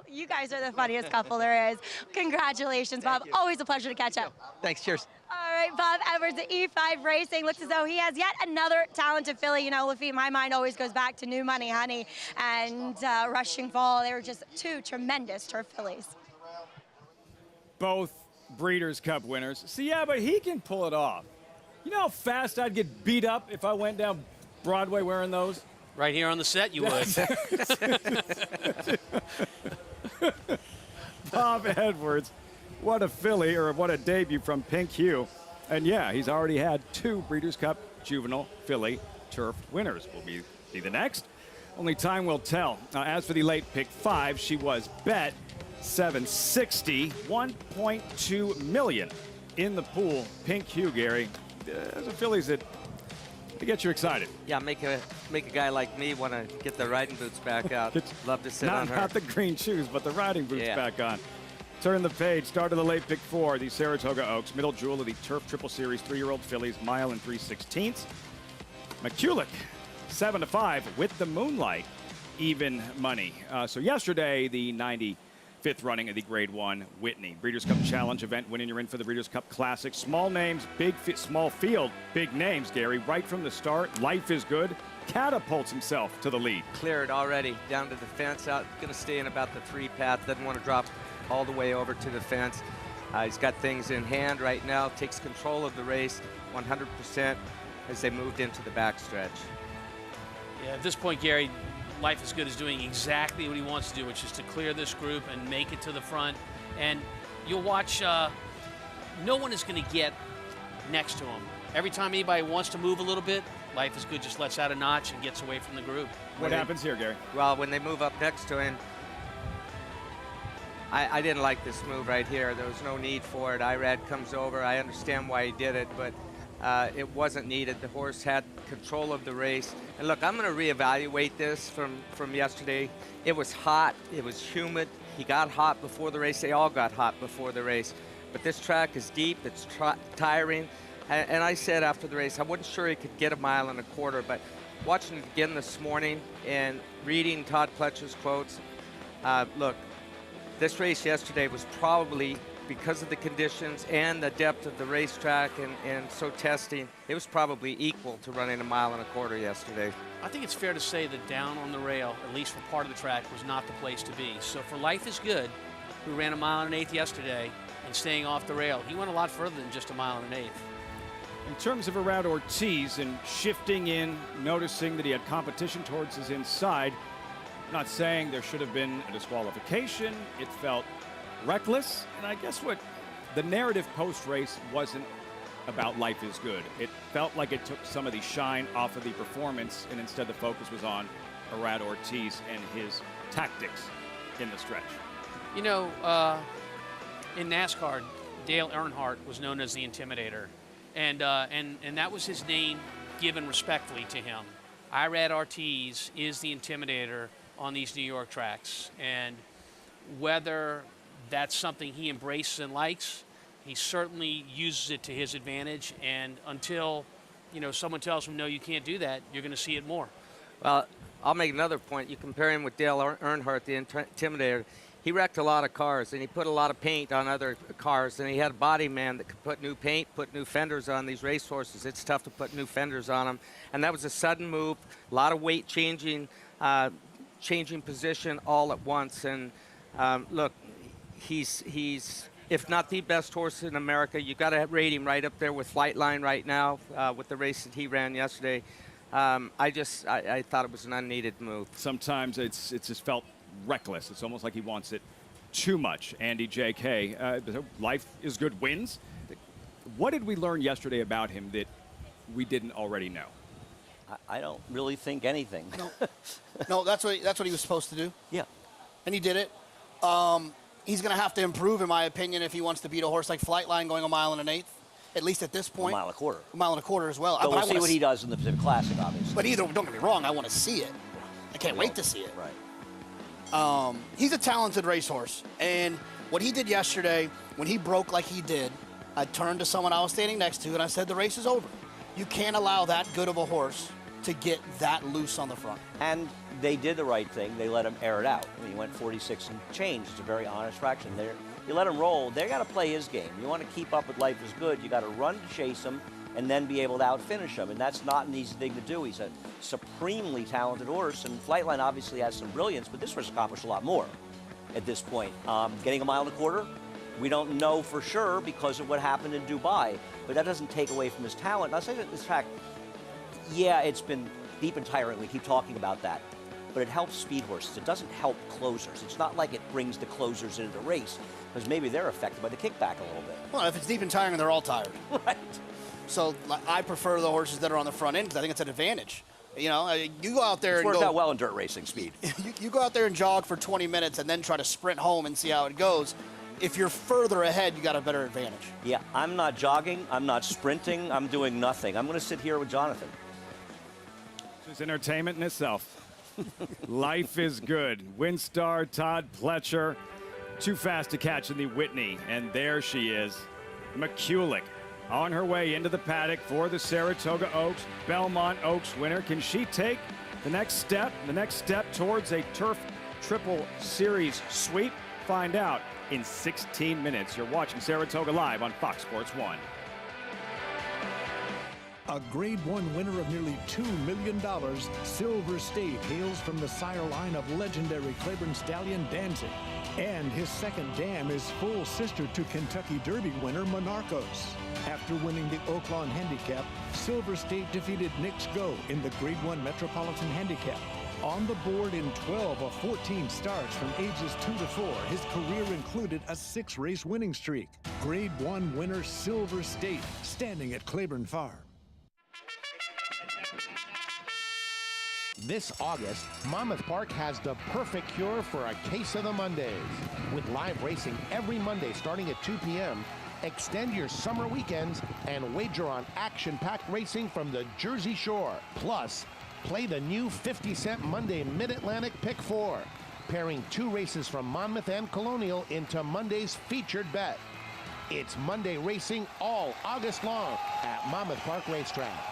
You guys are the funniest couple there is. Congratulations, Bob. Always a pleasure to catch up. Thanks, cheers. All right, Bob Edwards at E5 Racing. Looks as though he has yet another talented filly. You know, Lafitte, my mind always goes back to New Money Honey and Rushing Fall. They were just two tremendous turf fillies. Both Breeders' Cup winners. See, yeah, but he can pull it off. You know how fast I'd get beat up if I went down Broadway wearing those? Right here on the set, you would. Bob Edwards, what a filly, or what a debut from Pink Hue. And yeah, he's already had 2 Breeders' Cup juvenile filly turf winners. Will be the next. Only time will tell. As for the late pick 5, she was bet $760, $1.2 million in the pool. Pink Hue, Gary. Those are fillies that get you excited. Yeah, make a guy like me want to get the riding boots back out. Love to sit on her. Not the green shoes, but the riding boots back on. Turn the page. Start of the late pick 4. The Saratoga Oaks. Middle jewel of the Turf Triple Series 3-year-old fillies. Mile and 3/16. McCulloch, 7-5 with the Moonlight. Even money. So yesterday, the 95th running of the Grade 1 Whitney Breeders' Cup Challenge event, winning you're in for the Breeders' Cup Classic. Small names, small field, big names, Gary. Right from the start, Life is Good catapults himself to the lead. Cleared already down to the fence, out, going to stay in about the 3 path, doesn't want to drop all the way over to the fence. He's got things in hand right now, takes control of the race 100% as they moved into the backstretch. Yeah, at this point, Gary, Life is Good is doing exactly what he wants to do, which is to clear this group and make it to the front. And you'll watch, no one is going to get next to him. Every time anybody wants to move a little bit, Life is Good just lets out a notch and gets away from the group. What happens here, Gary? Well, when they move up next to him, I didn't like this move right here. There was no need for it. Irad comes over. I understand why he did it, but it wasn't needed. The horse had control of the race. And look, I'm going to reevaluate this from yesterday. It was hot. It was humid. He got hot before the race. They all got hot before the race. But this track is deep. It's tiring. And I said after the race, I wasn't sure he could get 1.25 miles, but watching it again this morning and reading Todd Pletcher's quotes, look, this race yesterday was probably, because of the conditions and the depth of the racetrack and so testing, it was probably equal to running 1.25 miles yesterday. I think it's fair to say that down on the rail, at least for part of the track, was not the place to be. So for Life is Good, who ran 1 1/8 miles yesterday and staying off the rail, he went a lot further than just 1 1/8 miles. In terms of around Ortiz and shifting in, noticing that he had competition towards his inside, I'm not saying there should have been a disqualification. It felt reckless. And I guess what the narrative post-race wasn't about Life is Good. It felt like it took some of the shine off of the performance, and instead the focus was on Arad Ortiz and his tactics in the stretch? You know, in NASCAR, Dale Earnhardt was known as the Intimidator, and that was his name given respectfully to him. Irad Ortiz is the Intimidator on these New York tracks, and whether that's something he embraces and likes, he certainly uses it to his advantage. And until, you know, someone tells him no, you can't do that, you're going to see it more. Well, I'll make another point. You compare him with Dale Earnhardt, the Intimidator. He wrecked a lot of cars, and he put a lot of paint on other cars, and he had a body man that could put new paint, put new fenders on these racehorses. It's tough to put new fenders on them, and that was a sudden move, a lot of weight changing position all at once. And look, he's if not the best horse in America, you got to rate him right up there with Flightline right now with the race that he ran yesterday. I thought it was an unneeded move. Sometimes it's just felt reckless. It's almost like he wants it too much. Andy J.K., life is good wins. What did we learn yesterday about him that we didn't already know? I don't really think anything. No, that's what he was supposed to do. Yeah. And he did it. He's going to have to improve, in my opinion, if he wants to beat a horse like Flightline going 1 1/8. At least at this point. 1 1/4. 1 1/4 as well. But we'll see what he does in the Pacific Classic, obviously. But either, don't get me wrong, I want to see it. I can't wait to see it. Right. He's a talented racehorse. And what he did yesterday, when he broke like he did, I turned to someone I was standing next to and I said, the race is over. You can't allow that good of a horse to get that loose on the front. And they did the right thing. They let him air it out. I mean, he went 46 and change. It's a very honest fraction. You let him roll. They got to play his game. You want to keep up with Life is Good. You got to run to chase him and then be able to outfinish him. And that's not an easy thing to do. He's a supremely talented horse. And Flightline obviously has some brilliance, but this horse accomplished a lot more at this point. Getting 1 1/4, we don't know for sure because of what happened in Dubai. But that doesn't take away from his talent. And I'll say that this track, yeah, it's been deep and tiring. We keep talking about that. But it helps speed horses. It doesn't help closers. It's not like it brings the closers into the race, because maybe they're affected by the kickback a little bit. Well, if it's deep and tiring, they're all tired. Right. So I prefer the horses that are on the front end because I think it's an advantage. You know, you go out there and worked out well in dirt racing speed. you go out there and jog for 20 minutes and then try to sprint home and see how it goes. If you're further ahead, you got a better advantage. Yeah, I'm not jogging. I'm not sprinting. I'm doing nothing. I'm going to sit here with Jonathan. It's entertainment in itself. Life is Good. Winstar, Todd Pletcher, too fast to catch in the Whitney. And there she is, McCulloch, on her way into the paddock for the Saratoga Oaks, Belmont Oaks winner. Can she take the next step towards a Turf Triple Series sweep? Find out in 16 minutes. You're watching Saratoga Live on Fox Sports 1. A Grade 1 winner of nearly $2 million, Silver State hails from the sire line of legendary Claiborne stallion Danzig. And his second dam is full sister to Kentucky Derby winner Monarchos. After winning the Oaklawn Handicap, Silver State defeated Knicks Go in the Grade 1 Metropolitan Handicap. On the board in 12 of 14 starts from ages 2 to 4, his career included a 6-race winning streak. Grade 1 winner Silver State, standing at Claiborne Farm. This August, Monmouth Park has the perfect cure for a case of the Mondays. With live racing every Monday starting at 2 p.m., extend your summer weekends and wager on action-packed racing from the Jersey Shore. Plus, play the new 50-cent Monday Mid-Atlantic Pick 4, pairing 2 races from Monmouth and Colonial into Monday's featured bet. It's Monday racing all August long at Monmouth Park Racetrack.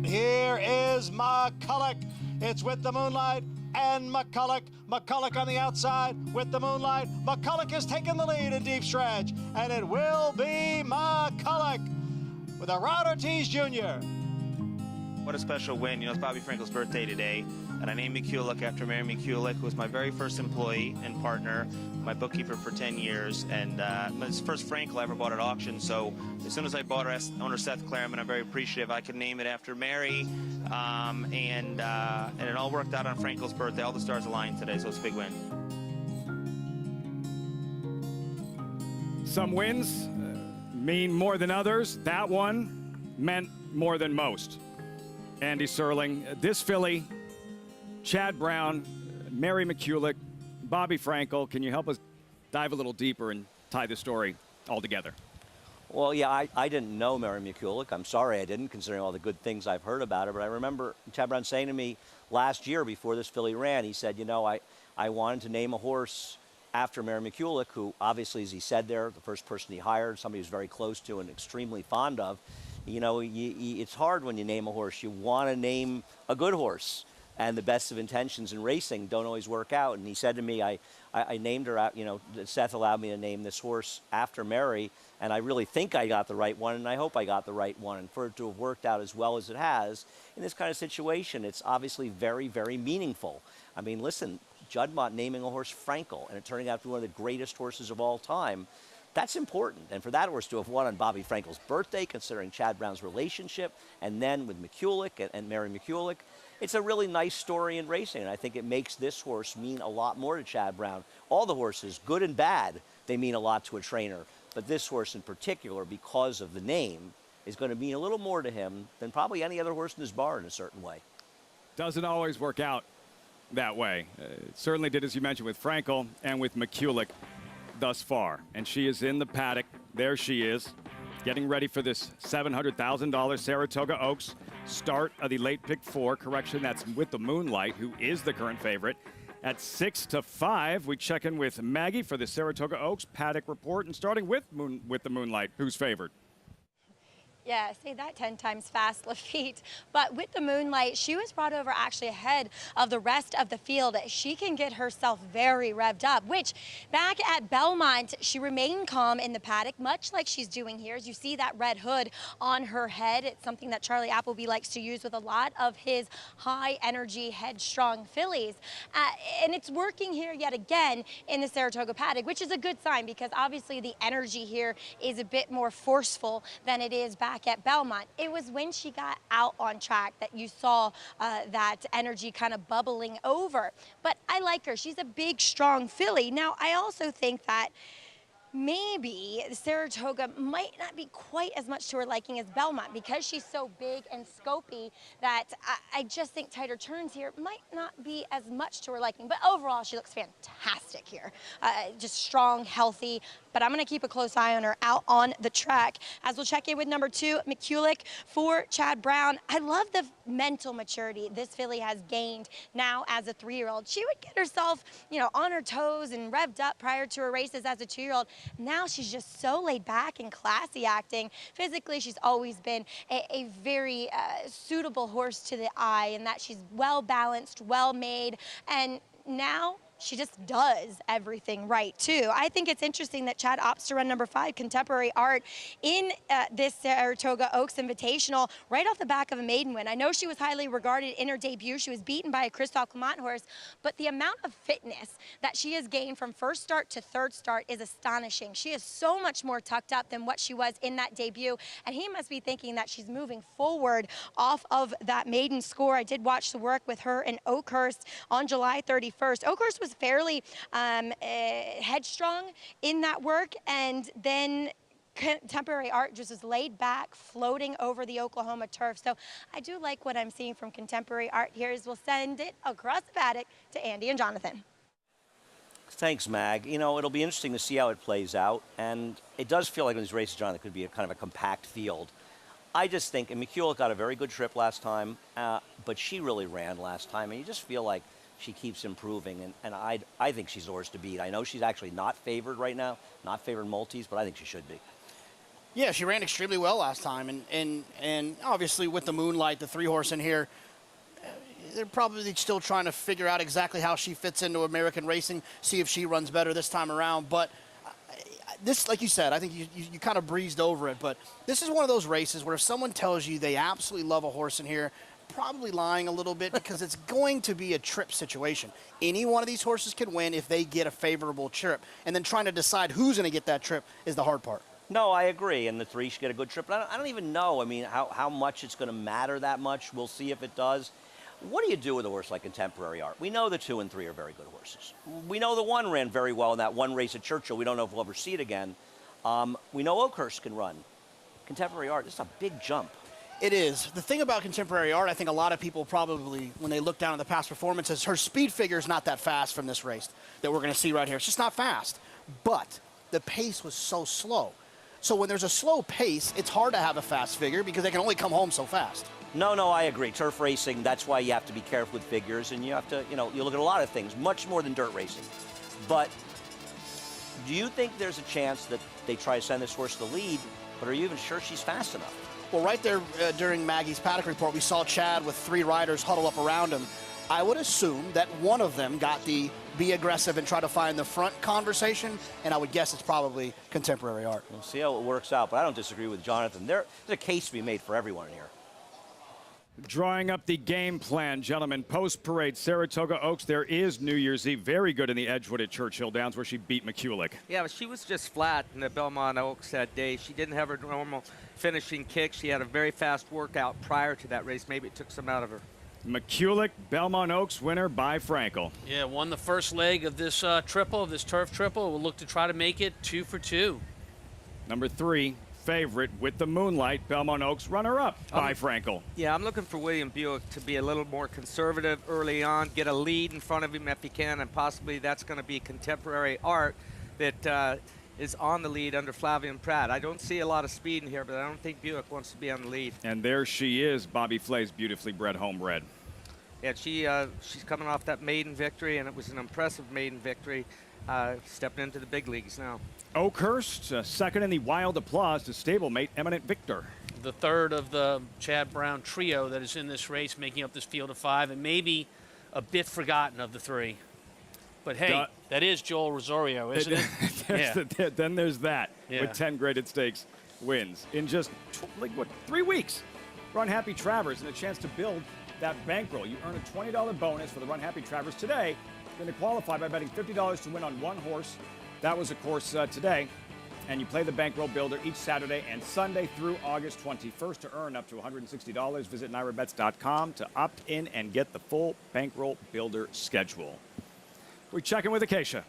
Here is McCulloch. It's with the Moonlight and McCulloch. McCulloch on the outside with the Moonlight. McCulloch has taken the lead in deep stretch, and it will be McCulloch with a Rod Ortiz Jr. What a special win. You know, it's Bobby Frankel's birthday today, and I named McCulloch after Mary McCulloch, who was my very first employee and partner, my bookkeeper for 10 years, and it's the first Frankel I ever bought at auction. So as soon as I bought her, owner Seth Clareman, I'm very appreciative I could name it after Mary, and it all worked out on Frankel's birthday. All the stars aligned today, so it's a big win. Some wins mean more than others. That one meant more than most. Andy Serling, this filly, Chad Brown, Mary McCulloch, Bobby Frankel. Can you help us dive a little deeper and tie the story all together? Well, yeah, I didn't know Mary McCulloch. I'm sorry I didn't, considering all the good things I've heard about her. But I remember Chad Brown saying to me last year before this filly ran, he said, you know, I wanted to name a horse after Mary McCulloch, who obviously, as he said there, the first person he hired, somebody he was very close to and extremely fond of. You know, it's hard when you name a horse. You want to name a good horse, and the best of intentions in racing don't always work out. And he said to me, I named her out, you know, Seth allowed me to name this horse after Mary, and I really think I got the right one, and I hope I got the right one. And for it to have worked out as well as it has in this kind of situation, it's obviously very, very meaningful. I mean, listen, Judd naming a horse Frankel, and it turning out to be one of the greatest horses of all time, that's important. And for that horse to have won on Bobby Frankel's birthday, considering Chad Brown's relationship, and then with McCulloch and Mary McCulloch, it's a really nice story in racing. And I think it makes this horse mean a lot more to Chad Brown. All the horses, good and bad, they mean a lot to a trainer. But this horse in particular, because of the name, is going to mean a little more to him than probably any other horse in his bar in a certain way. Doesn't always work out that way. It certainly did, as you mentioned, with Frankel and with McCulloch thus far. And she is in the paddock. There she is, getting ready for this $700,000 Saratoga Oaks start of the late pick 4. Correction, that's with the Moonlight, who is the current favorite. At 6-5, we check in with Maggie for the Saratoga Oaks paddock report, and starting with the Moonlight, who's favored. Yeah, say that 10 times fast, Lafitte. But with the Moonlight, she was brought over actually ahead of the rest of the field. She can get herself very revved up, which back at Belmont, she remained calm in the paddock, much like she's doing here. As you see that red hood on her head, it's something that Charlie Appleby likes to use with a lot of his high energy, headstrong fillies. And it's working here yet again in the Saratoga paddock, which is a good sign because obviously the energy here is a bit more forceful than it is back at Belmont. It was when she got out on track that you saw that energy kind of bubbling over. But I like her. She's a big, strong filly. Now, I also think that maybe Saratoga might not be quite as much to her liking as Belmont because she's so big and scopy that I just think tighter turns here might not be as much to her liking. But overall, she looks fantastic here. Just strong, healthy. But I'm going to keep a close eye on her out on the track. As we'll check in with number 2, McCulloch for Chad Brown. I love the mental maturity this filly has gained now as a 3-year-old. She would get herself, you know, on her toes and revved up prior to her races as a 2-year-old. Now she's just so laid back and classy acting. Physically, she's always been a very suitable horse to the eye, in that she's well balanced, well made, and now she just does everything right, too. I think it's interesting that Chad opts to run number 5, Contemporary Art, in this Saratoga Oaks Invitational right off the back of a maiden win. I know she was highly regarded in her debut. She was beaten by a Christophe Clement horse, but the amount of fitness that she has gained from first start to third start is astonishing. She is so much more tucked up than what she was in that debut, and he must be thinking that she's moving forward off of that maiden score. I did watch the work with her in Oakhurst on July 31st. Oakhurst was fairly headstrong in that work, and then Contemporary Art just was laid back, floating over the Oklahoma turf. So I do like what I'm seeing from Contemporary Art here. As we'll send it across the paddock to Andy and Jonathan. Thanks, Mag. You know, it'll be interesting to see how it plays out, and it does feel like in these races, John, it could be a kind of a compact field. I just think, and McCulloch got a very good trip last time, but she really ran last time, and you just feel like she keeps improving, and I think she's the horse to beat. I know she's actually not favored right now, not favored multis, but I think she should be. Yeah, she ran extremely well last time, and obviously with the Moonlight, the 3-horse in here, they're probably still trying to figure out exactly how she fits into American racing, see if she runs better this time around. But this, like you said, I think you kind of breezed over it, but this is one of those races where if someone tells you they absolutely love a horse in here, probably lying a little bit, because it's going to be a trip situation. Any one of these horses can win if they get a favorable trip, and then trying to decide who's going to get that trip is the hard part. No, I agree, and the 3 should get a good trip. But I don't even know, I mean, how much it's going to matter that much. We'll see if it does. What do you do with a horse like Contemporary Art? We know the 2 and 3 are very good horses. We know the 1 ran very well in that 1 race at Churchill. We don't know if we'll ever see it again. We know Oakhurst can run. Contemporary Art, this is a big jump. It is. The thing about Contemporary Art, I think a lot of people probably, when they look down at the past performances, her speed figure is not that fast from this race that we're going to see right here. It's just not fast. But the pace was so slow. So when there's a slow pace, it's hard to have a fast figure because they can only come home so fast. No, I agree. Turf racing, that's why you have to be careful with figures, and you have to, you look at a lot of things, much more than dirt racing. But do you think there's a chance that they try to send this horse to the lead, but are you even sure she's fast enough? Well, right there during Maggie's paddock report, we saw Chad with 3 riders huddle up around him. I would assume that one of them got the be aggressive and try to find the front conversation, and I would guess it's probably Contemporary Art. We'll see how it works out, but I don't disagree with Jonathan. There's a case to be made for everyone in here. Drawing up the game plan, gentlemen. Post-parade, Saratoga Oaks. There is New Year's Eve. Very good in the Edgewood at Churchill Downs, where she beat McCulloch. Yeah, but she was just flat in the Belmont Oaks that day. She didn't have her normal finishing kick. She had a very fast workout prior to that race. Maybe it took some out of her. McCulloch, Belmont Oaks winner by Frankel. Yeah, won the first leg of this triple, of this turf triple. We'll look to try to make it 2 for 2. Number 3, favorite with the Moonlight, Belmont Oaks runner-up by Frankel. Yeah, I'm looking for William Buick to be a little more conservative early on, get a lead in front of him if he can, and possibly that's going to be Contemporary Art that is on the lead under Flavian Pratt. I don't see a lot of speed in here, but I don't think Buick wants to be on the lead. And there she is, Bobby Flay's beautifully bred homebred. Yeah, she's coming off that maiden victory, and it was an impressive maiden victory, stepping into the big leagues now. Oakhurst, second in the wild applause to stablemate Eminent Victor. The third of the Chad Brown trio that is in this race, making up this field of 5, and maybe a bit forgotten of the 3. But hey, that is Joel Rosario, isn't it? Then there's that, Yeah. with 10 graded stakes wins in just, 3 weeks. Run Happy Travers and a chance to build that bankroll. You earn a $20 bonus for the Run Happy Travers today. You're going to qualify by betting $50 to win on 1 horse. That was, of course, today. And you play the Bankroll Builder each Saturday and Sunday through August 21st to earn up to $160. Visit NYRABets.com to opt in and get the full Bankroll Builder schedule. We check in with Acacia.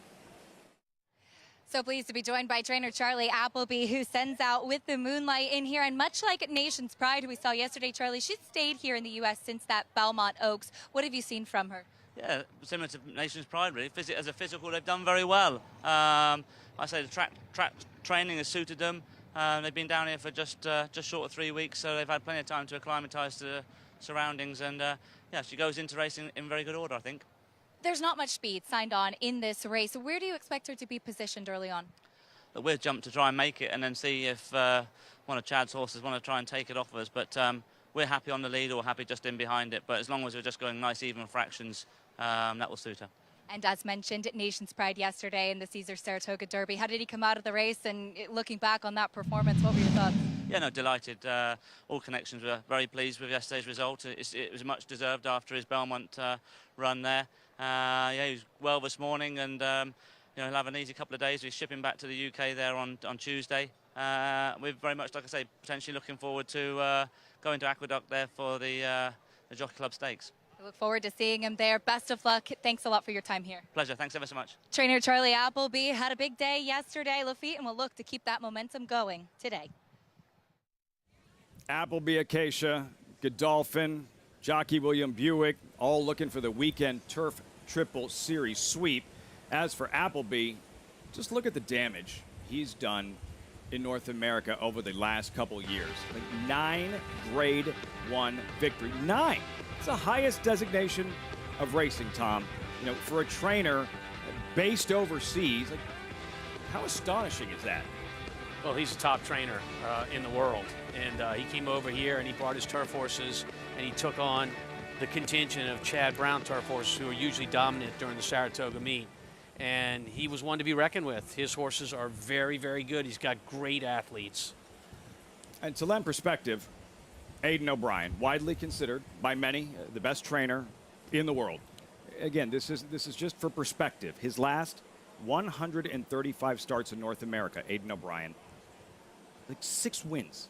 So pleased to be joined by trainer Charlie Appleby, who sends out with the Moonlight in here. And much like Nation's Pride, who we saw yesterday, Charlie, she's stayed here in the U.S. since that Belmont Oaks. What have you seen from her? Yeah, similar to Nation's Pride, really. As a physical, they've done very well. I say the track training has suited them. They've been down here for just short of 3 weeks, so they've had plenty of time to acclimatise to the surroundings. And yeah, she goes into racing in very good order, I think. There's not much speed signed on in this race. Where do you expect her to be positioned early on? We'll jump to try and make it and then see if one of Chad's horses want to try and take it off us. But we're happy on the lead or happy just in behind it. But as long as we're just going nice, even fractions, that will suit her. And as mentioned, Nation's Pride yesterday in the Caesar Saratoga Derby. How did he come out of the race? And looking back on that performance, what were your thoughts? Yeah, no, delighted. All connections were very pleased with yesterday's result. It was much deserved after his Belmont run there. Yeah, he was well this morning, and he'll have an easy couple of days. We're shipping back to the UK there on Tuesday. We're very much, like I say, potentially looking forward to going to Aqueduct there for the Jockey Club Stakes. We look forward to seeing him there. Best of luck. Thanks a lot for your time here. Pleasure. Thanks ever so much. Trainer Charlie Appleby had a big day yesterday, Lafitte, and will look to keep that momentum going today. Appleby, Acacia, Godolphin, jockey William Buick, all looking for the weekend Turf Triple Series sweep. As for Appleby, just look at the damage he's done in North America over the last couple years. Like 9 Grade 1 victory. 9! It's the highest designation of racing, Tom. You know, for a trainer based overseas, like, how astonishing is that? Well, he's a top trainer in the world, and he came over here and he brought his turf horses and he took on the contingent of Chad Brown turf horses who are usually dominant during the Saratoga meet. And he was one to be reckoned with. His horses are very, very good. He's got great athletes. And to lend perspective, Aidan O'Brien, widely considered by many the best trainer in the world. Again, this is just for perspective. His last 135 starts in North America, Aidan O'Brien, like 6 wins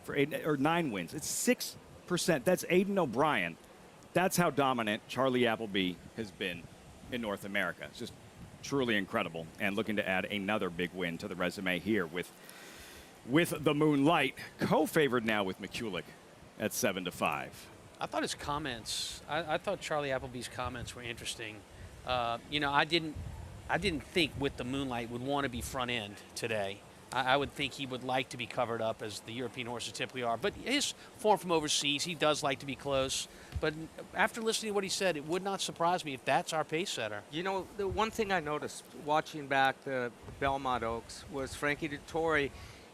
for Aidan, or 9 wins. It's 6%. That's Aidan O'Brien. That's how dominant Charlie Appleby has been in North America. It's just truly incredible. And looking to add another big win to the resume here with the Moonlight, co-favored now with McCulloch at 7-5. I thought his comments, I thought Charlie Appleby's comments were interesting. You know, I didn't think with the Moonlight would want to be front end today. I would think he would like to be covered up as the European horses typically are. But his form from overseas, he does like to be close. But after listening to what he said, it would not surprise me if that's our pace setter. You know, the one thing I noticed watching back the Belmont Oaks was Frankie Dettori.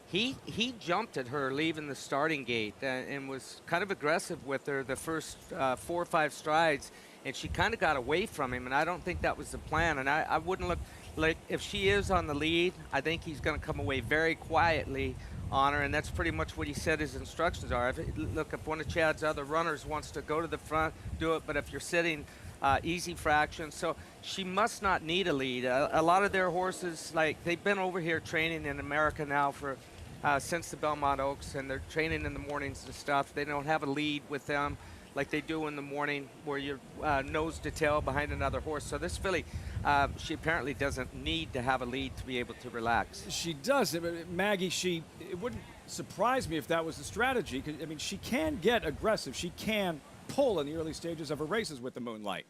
He jumped at her leaving the starting gate and was kind of aggressive with her the first 4 or 5 strides, and she kind of got away from him, and I don't think that was the plan. And I wouldn't look like, if she is on the lead, I think he's going to come away very quietly on her, and that's pretty much what he said his instructions are. If one of Chad's other runners wants to go to the front, do it, but if you're sitting, easy fraction. So she must not need a lead. A lot of their horses, like, they've been over here training in America now for since the Belmont Oaks, and they're training in the mornings and stuff. They don't have a lead with them like they do in the morning where you're nose to tail behind another horse. So this filly, she apparently doesn't need to have a lead to be able to relax. She doesn't, but Maggie, it wouldn't surprise me if that was the strategy. 'Cause, I mean, she can get aggressive. She can pull in the early stages of her races with the Moonlight.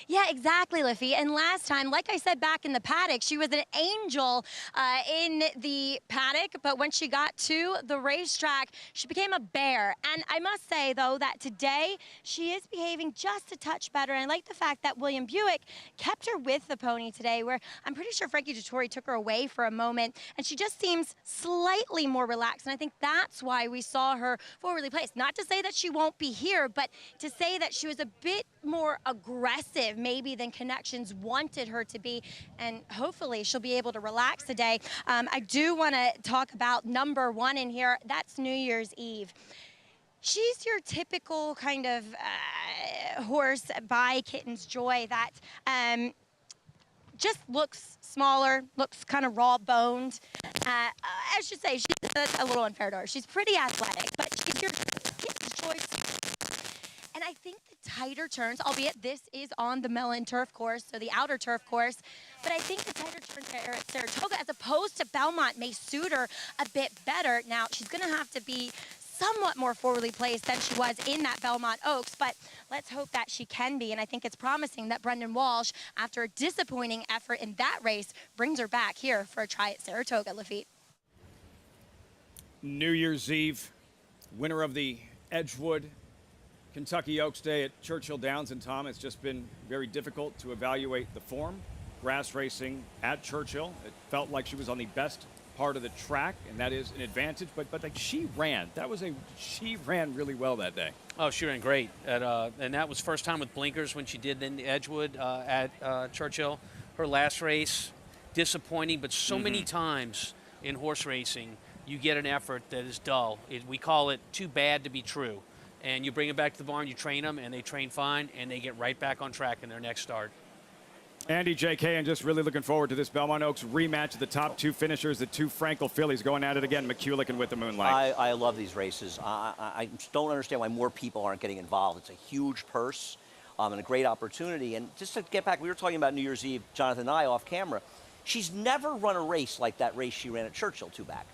Yeah, exactly, Liffy. And last time, like I said back in the paddock, she was an angel in the paddock, but when she got to the racetrack, she became a bear. And I must say, though, that today she is behaving just a touch better. And I like the fact that William Buick kept her with the pony today, where I'm pretty sure Frankie Dettori took her away for a moment, and she just seems slightly more relaxed. And I think that's why we saw her forwardly placed. Not to say that she won't be here, but to say that she was a bit more aggressive maybe than Connections wanted her to be, and hopefully she'll be able to relax today. I do want to talk about number 1 in here. That's New Year's Eve. She's your typical kind of horse by Kitten's Joy that just looks smaller, looks kind of raw-boned. I should say, she's a little unfair to her. She's pretty athletic, but she's your Kitten's Joy. And I think the tighter turns, albeit this is on the Mellon turf course, so the outer turf course, but I think the tighter turns there at Saratoga, as opposed to Belmont, may suit her a bit better. Now, she's going to have to be somewhat more forwardly placed than she was in that Belmont Oaks, but let's hope that she can be. And I think it's promising that Brendan Walsh, after a disappointing effort in that race, brings her back here for a try at Saratoga, Lafitte. New Year's Eve, winner of the Edgewood Kentucky Oaks Day at Churchill Downs, and Tom, it's just been very difficult to evaluate the form. Grass racing at Churchill, it felt like she was on the best part of the track, and that is an advantage, but like she ran really well that day. Oh, she ran great, and that was first time with blinkers when she did in Edgewood at Churchill. Her last race, disappointing, but so many times in horse racing, you get an effort that is dull. We call it too bad to be true. And you bring them back to the barn, you train them, and they train fine, and they get right back on track in their next start. Andy, JK, and just really looking forward to this Belmont Oaks rematch of the top 2 finishers, the 2 Frankel fillies going at it again, McCulloch and With the Moonlight. I love these races. I don't understand why more people aren't getting involved. It's a huge purse and a great opportunity. And just to get back, we were talking about New Year's Eve, Jonathan and I, off camera. She's never run a race like that race she ran at Churchill 2 back.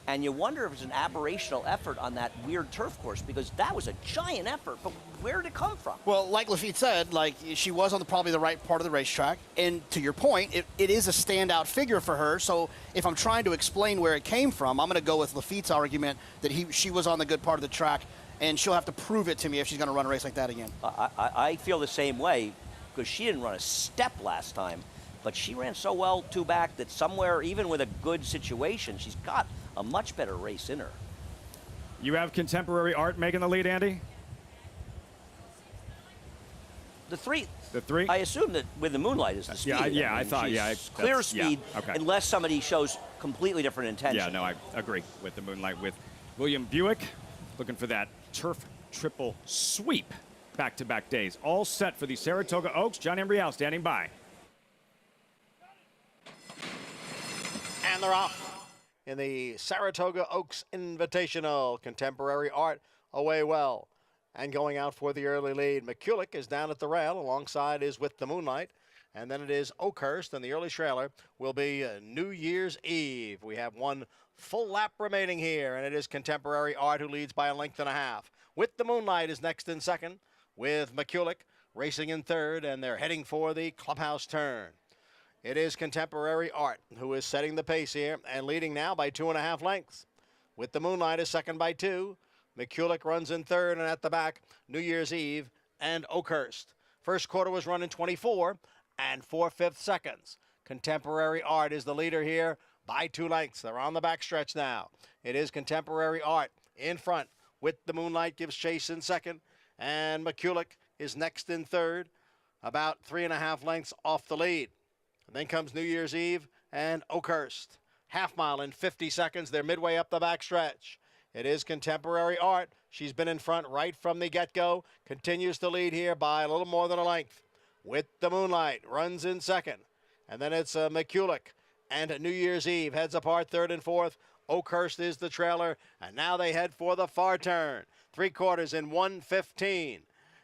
And you wonder if it's an aberrational effort on that weird turf course, because that was a giant effort. But where did it come from? Well, like Lafitte said, like she was on probably the right part of the racetrack. And to your point, it is a standout figure for her. So if I'm trying to explain where it came from, I'm going to go with Lafitte's argument that she was on the good part of the track, and she'll have to prove it to me if she's going to run a race like that again. I feel the same way, because she didn't run a step last time but she ran so well two back that somewhere, even with a good situation, she's got a much better race in her. You have Contemporary Art making the lead, Andy? The three. The three? I assume that with the Moonlight is the speed. I thought, she's clear speed, okay. unless somebody shows completely different intention. Yeah, no, I agree with the Moonlight. With William Buick, looking for that turf triple sweep back-to-back days. All set for the Saratoga Oaks. John Embrial standing by. And they're off in the Saratoga Oaks Invitational. Contemporary Art away well. And going out for the early lead, McCulloch is down at the rail. Alongside is With the Moonlight. And then it is Oakhurst, and the early trailer will be New Year's Eve. We have one full lap remaining here, and it is Contemporary Art who leads by a length and a half. With the Moonlight is next in second, with McCulloch racing in third, and they're heading for the clubhouse turn. It is Contemporary Art who is setting the pace here and leading now by 2.5 lengths. With the Moonlight is second by 2. McCulloch runs in third, and at the back, New Year's Eve and Oakhurst. First quarter was run in 24 and 4/5 seconds. Contemporary Art is the leader here by 2 lengths. They're on the back stretch now. It is Contemporary Art in front. With the Moonlight gives chase in second, and McCulloch is next in third, about 3.5 lengths off the lead. And then comes New Year's Eve and Oakhurst. Half mile in 50 seconds. They're midway up the back stretch. It is Contemporary Art. She's been in front right from the get-go. Continues to lead here by a little more than a length. With the Moonlight runs in second. And then it's McCulloch and New Year's Eve heads apart third and fourth. Oakhurst is the trailer. And now they head for the far turn. 3 quarters in 1:15.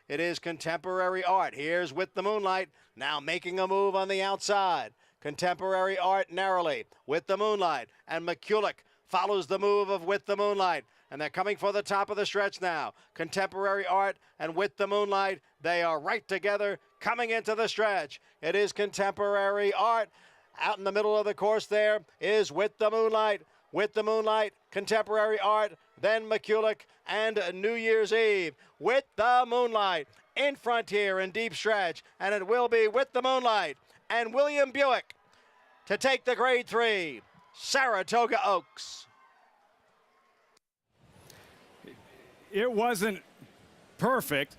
It is Contemporary Art. Here's With the Moonlight. Now making a move on the outside. Contemporary Art narrowly. With the Moonlight. And McCulloch follows the move of With the Moonlight. And they're coming for the top of the stretch now. Contemporary Art and With the Moonlight. They are right together coming into the stretch. It is Contemporary Art. Out in the middle of the course there is With the Moonlight. With the Moonlight, Contemporary Art, then McCulloch and New Year's Eve. With the Moonlight in front here in deep stretch. And it will be With the Moonlight and William Buick to take the Grade 3 Saratoga Oaks. It wasn't perfect.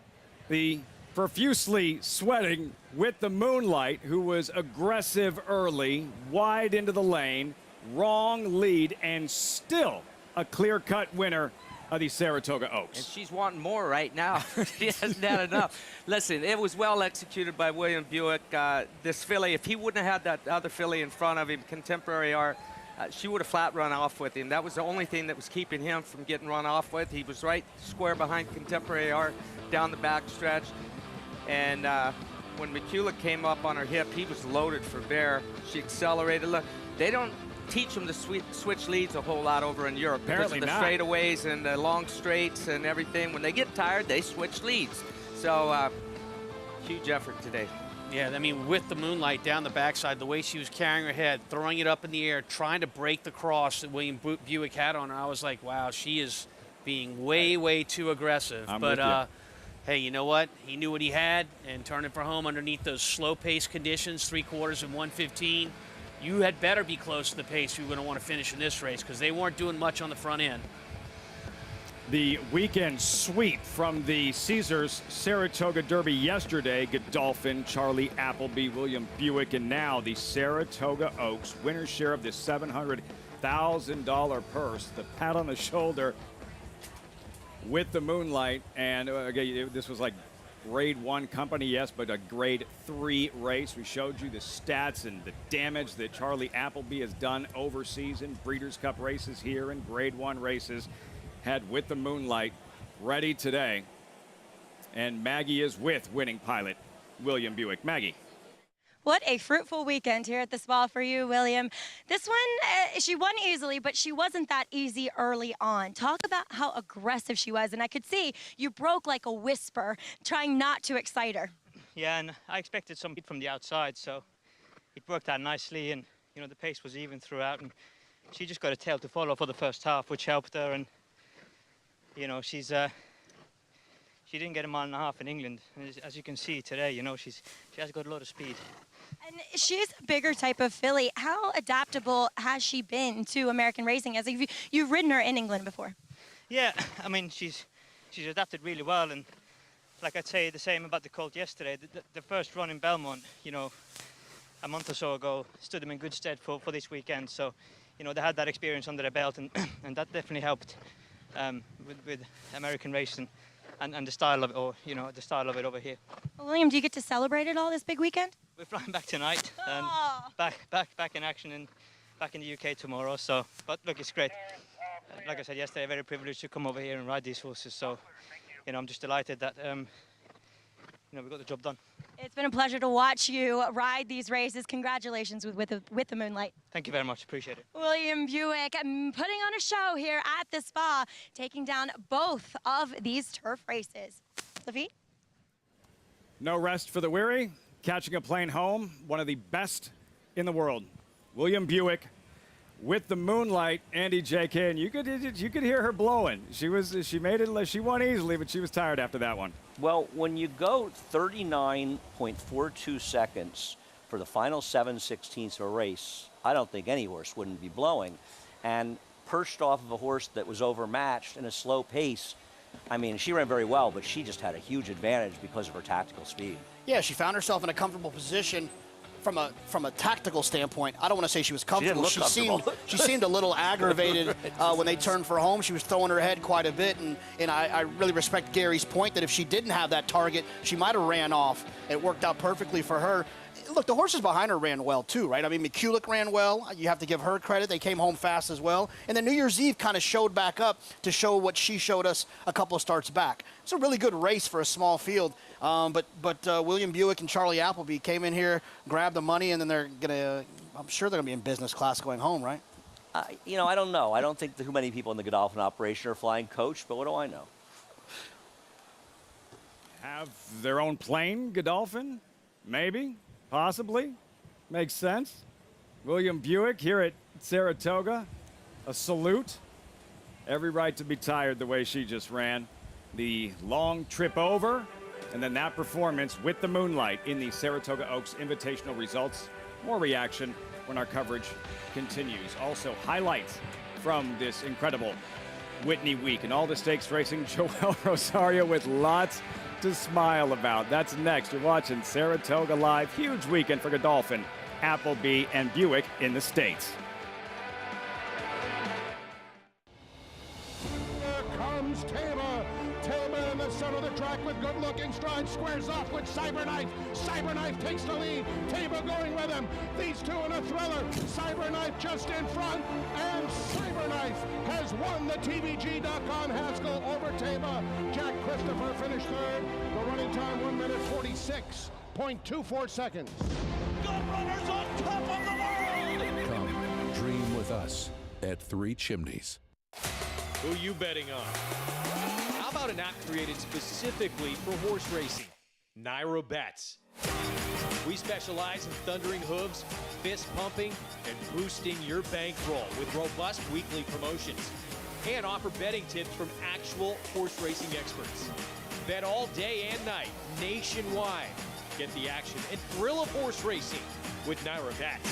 The profusely sweating With the Moonlight, who was aggressive early, wide into the lane, wrong lead, and still a clear-cut winner of the Saratoga Oaks. And she's wanting more right now. She hasn't had enough. Listen, it was well executed by William Buick. This filly, if he wouldn't have had that other filly in front of him, Contemporary Art, she would have flat run off with him. That was the only thing that was keeping him from getting run off with. He was right square behind Contemporary Art down the back stretch. And when McCulloch came up on her hip, he was loaded for bear. She accelerated. Look, they don't teach them to switch leads a whole lot over in Europe. Apparently because of the straightaways and the long straights and everything. When they get tired, they switch leads. So huge effort today. Yeah, I mean, With the Moonlight down the backside, the way she was carrying her head, throwing it up in the air, trying to break the cross that William Buick had on her, I was like, wow, she is being way, way too aggressive. But hey, you know what? He knew what he had, and turning for home underneath those slow-pace conditions, 3 quarters in 1:15, you had better be close to the pace you were going to want to finish in this race, because they weren't doing much on the front end. The weekend sweep from the Caesars Saratoga Derby yesterday. Godolphin, Charlie Appleby, William Buick, and now the Saratoga Oaks winner's share of the $700,000 purse. The pat on the shoulder With the Moonlight. And this was like Grade 1 company, yes, but a Grade 3 race. We showed you the stats and the damage that Charlie Appleby has done overseas in Breeders' Cup races here and Grade 1 races. Had With the Moonlight ready today. And Maggie is with winning pilot William Buick. Maggie. What a fruitful weekend here at the spa for you, William. This one, she won easily, but she wasn't that easy early on. Talk about how aggressive she was, and I could see you broke like a whisper, trying not to excite her. Yeah, and I expected some from the outside, so it worked out nicely, and you know the pace was even throughout, and she just got a tail to follow for the first half, which helped her. And you know she didn't get a mile and a half in England, and as you can see today, you know she has got a lot of speed. And she's a bigger type of filly. How adaptable has she been to American racing? As you've ridden her in England before. Yeah, I mean, she's adapted really well, and like I'd say the same about the colt yesterday. The first run in Belmont, you know, a month or so ago, stood them in good stead for this weekend. So, you know, they had that experience under their belt, and and that definitely helped with American racing and the style of it, or you know, the style of it over here. Well, William, do you get to celebrate it all this big weekend? We're flying back tonight and back in action back in the UK tomorrow. So, but look, it's great. Like I said yesterday, very privileged to come over here and ride these horses. So, you know, I'm just delighted that you know, we got the job done. It's been a pleasure to watch you ride these races. Congratulations with the Moonlight. Thank you very much. Appreciate it. William Buick putting on a show here at the Spa, taking down both of these turf races. Lafitte? No rest for the weary. Catching a plane home, one of the best in the world. William Buick with the Moonlight, Andy J.K., and you could hear her blowing. She made it. She won easily, but she was tired after that one. Well, when you go 39.42 seconds for the final 7/16 of a race, I don't think any horse wouldn't be blowing. And perched off of a horse that was overmatched in a slow pace, I mean, she ran very well, but she just had a huge advantage because of her tactical speed. Yeah, she found herself in a comfortable position from a tactical standpoint. I don't want to say she was comfortable. She didn't look comfortable. She seemed a little aggravated when they turned for home. She was throwing her head quite a bit, and I really respect Gary's point that if she didn't have that target, she might have ran off. It worked out perfectly for her. Look, the horses behind her ran well too, right? I mean, McCulloch ran well. You have to give her credit. They came home fast as well. And then New Year's Eve kind of showed back up to show what she showed us a couple of starts back. It's a really good race for a small field. But William Buick and Charlie Appleby came in here, grabbed the money, and then I'm sure they're gonna be in business class going home, right? You know, I don't know. I don't think too many people in the Godolphin operation are flying coach, but what do I know? Have their own plane, Godolphin? Maybe. Possibly. Makes sense. William Buick here at Saratoga. A salute. Every right to be tired the way she just ran. The long trip over, and then that performance with the Moonlight in the Saratoga Oaks Invitational results. More reaction when our coverage continues. Also, highlights from this incredible Whitney week and all the stakes racing. Joel Rosario with lots to smile about. That's next. You're watching Saratoga Live. Huge weekend for Godolphin, Appleby, and Buick in the States. Here comes Taylor. Taylor in the center of the track with good-looking stride, squares off with Cyberknife. Cyberknife takes the lead. Taylor going with him. These two in a thriller. Cyberknife just in front, and Cyberknife has won the TVG.com Haskell over Taylor. Jack Christopher finished third. The running time 1 minute 46.24 seconds. Good runners on top of the world. Come dream with us at Three Chimneys. Who you betting on? How about an app created specifically for horse racing? Naira Bets. We specialize in thundering hooves, fist pumping, and boosting your bankroll with robust weekly promotions. And offer betting tips from actual horse racing experts. Bet all day and night, nationwide. Get the action and thrill of horse racing with Naira Bets.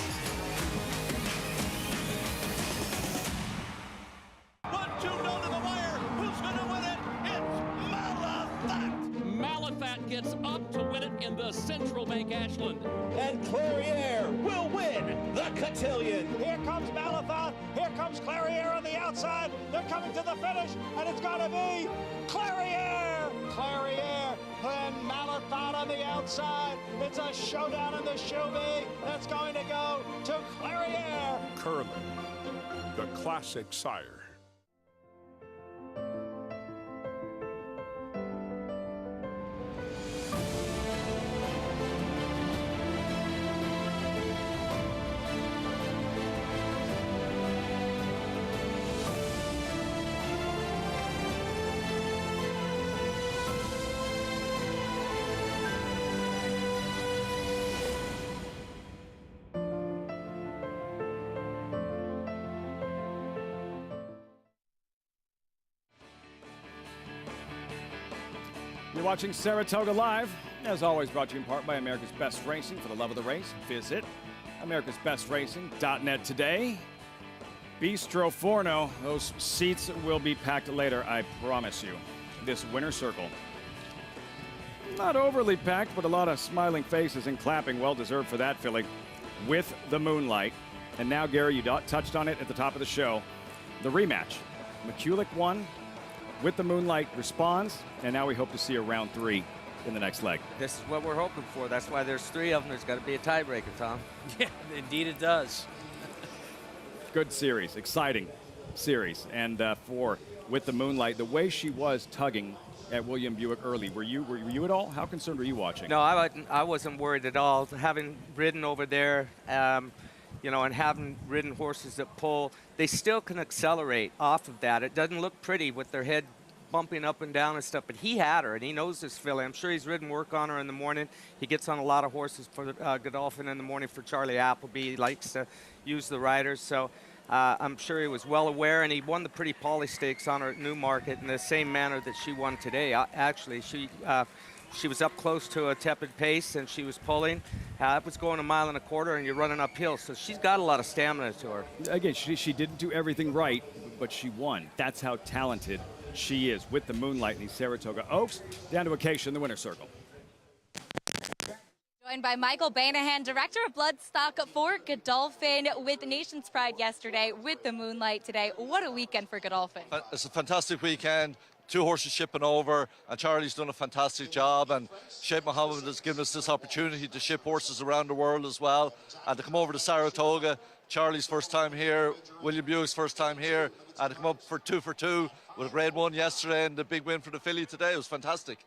1-2 down to the wire. Who's going to win it? It's Malafat. Malafat gets up to win it in the Central Bank Ashland. And Clariere will win the cotillion. Here comes Malafat. Here comes Clariere on the outside. They're coming to the finish, and it's going to be Clariere. Clariere and Malafat on the outside. It's a showdown in the Chauvet. That's going to go to Clariere. Curlin, the classic sire. You're watching Saratoga Live. As always, brought to you in part by America's Best Racing. For the love of the race, visit americasbestracing.net today. Bistro Forno, those seats will be packed later, I promise you. This winner's circle. Not overly packed, but a lot of smiling faces and clapping. Well deserved for that, Philly. With the Moonlight. And now, Gary, you touched on it at the top of the show. The rematch. McCulloch won. With the Moonlight responds. And now we hope to see a round 3 in the next leg. This is what we're hoping for. That's why there's 3 of them. There's got to be a tiebreaker, Tom. Yeah, indeed it does. Good series. Exciting series. And for With the Moonlight, the way she was tugging at William Buick early. Were you at all? How concerned were you watching? No, I wasn't worried at all. Having ridden over there, you know, and having ridden horses that pull, they still can accelerate off of that. It doesn't look pretty with their head bumping up and down and stuff, but he had her, and he knows this filly. I'm sure he's ridden work on her in the morning. He gets on a lot of horses for Godolphin in the morning for Charlie Appleby. He likes to use the riders, so I'm sure he was well aware, and he won the Pretty Polly Stakes on her at Newmarket in the same manner that she won today. Actually, she was up close to a tepid pace, and she was pulling. It was going 1.25 miles, and you're running uphill, so she's got a lot of stamina to her. Again, she didn't do everything right, but she won. That's how talented she is. With the Moonlight in the Saratoga Oaks. Down to Acacia in the winner's circle. Joined by Michael Banahan, Director of Bloodstock for Godolphin, with Nation's Pride yesterday, with the Moonlight today. What a weekend for Godolphin. It's a fantastic weekend. 2 horses shipping over, and Charlie's done a fantastic job, and Sheikh Mohammed has given us this opportunity to ship horses around the world as well, and to come over to Saratoga. Charlie's first time here, William Buick's first time here, and to come up for 2 for 2 with a grade 1 yesterday and the big win for the filly today. It was fantastic.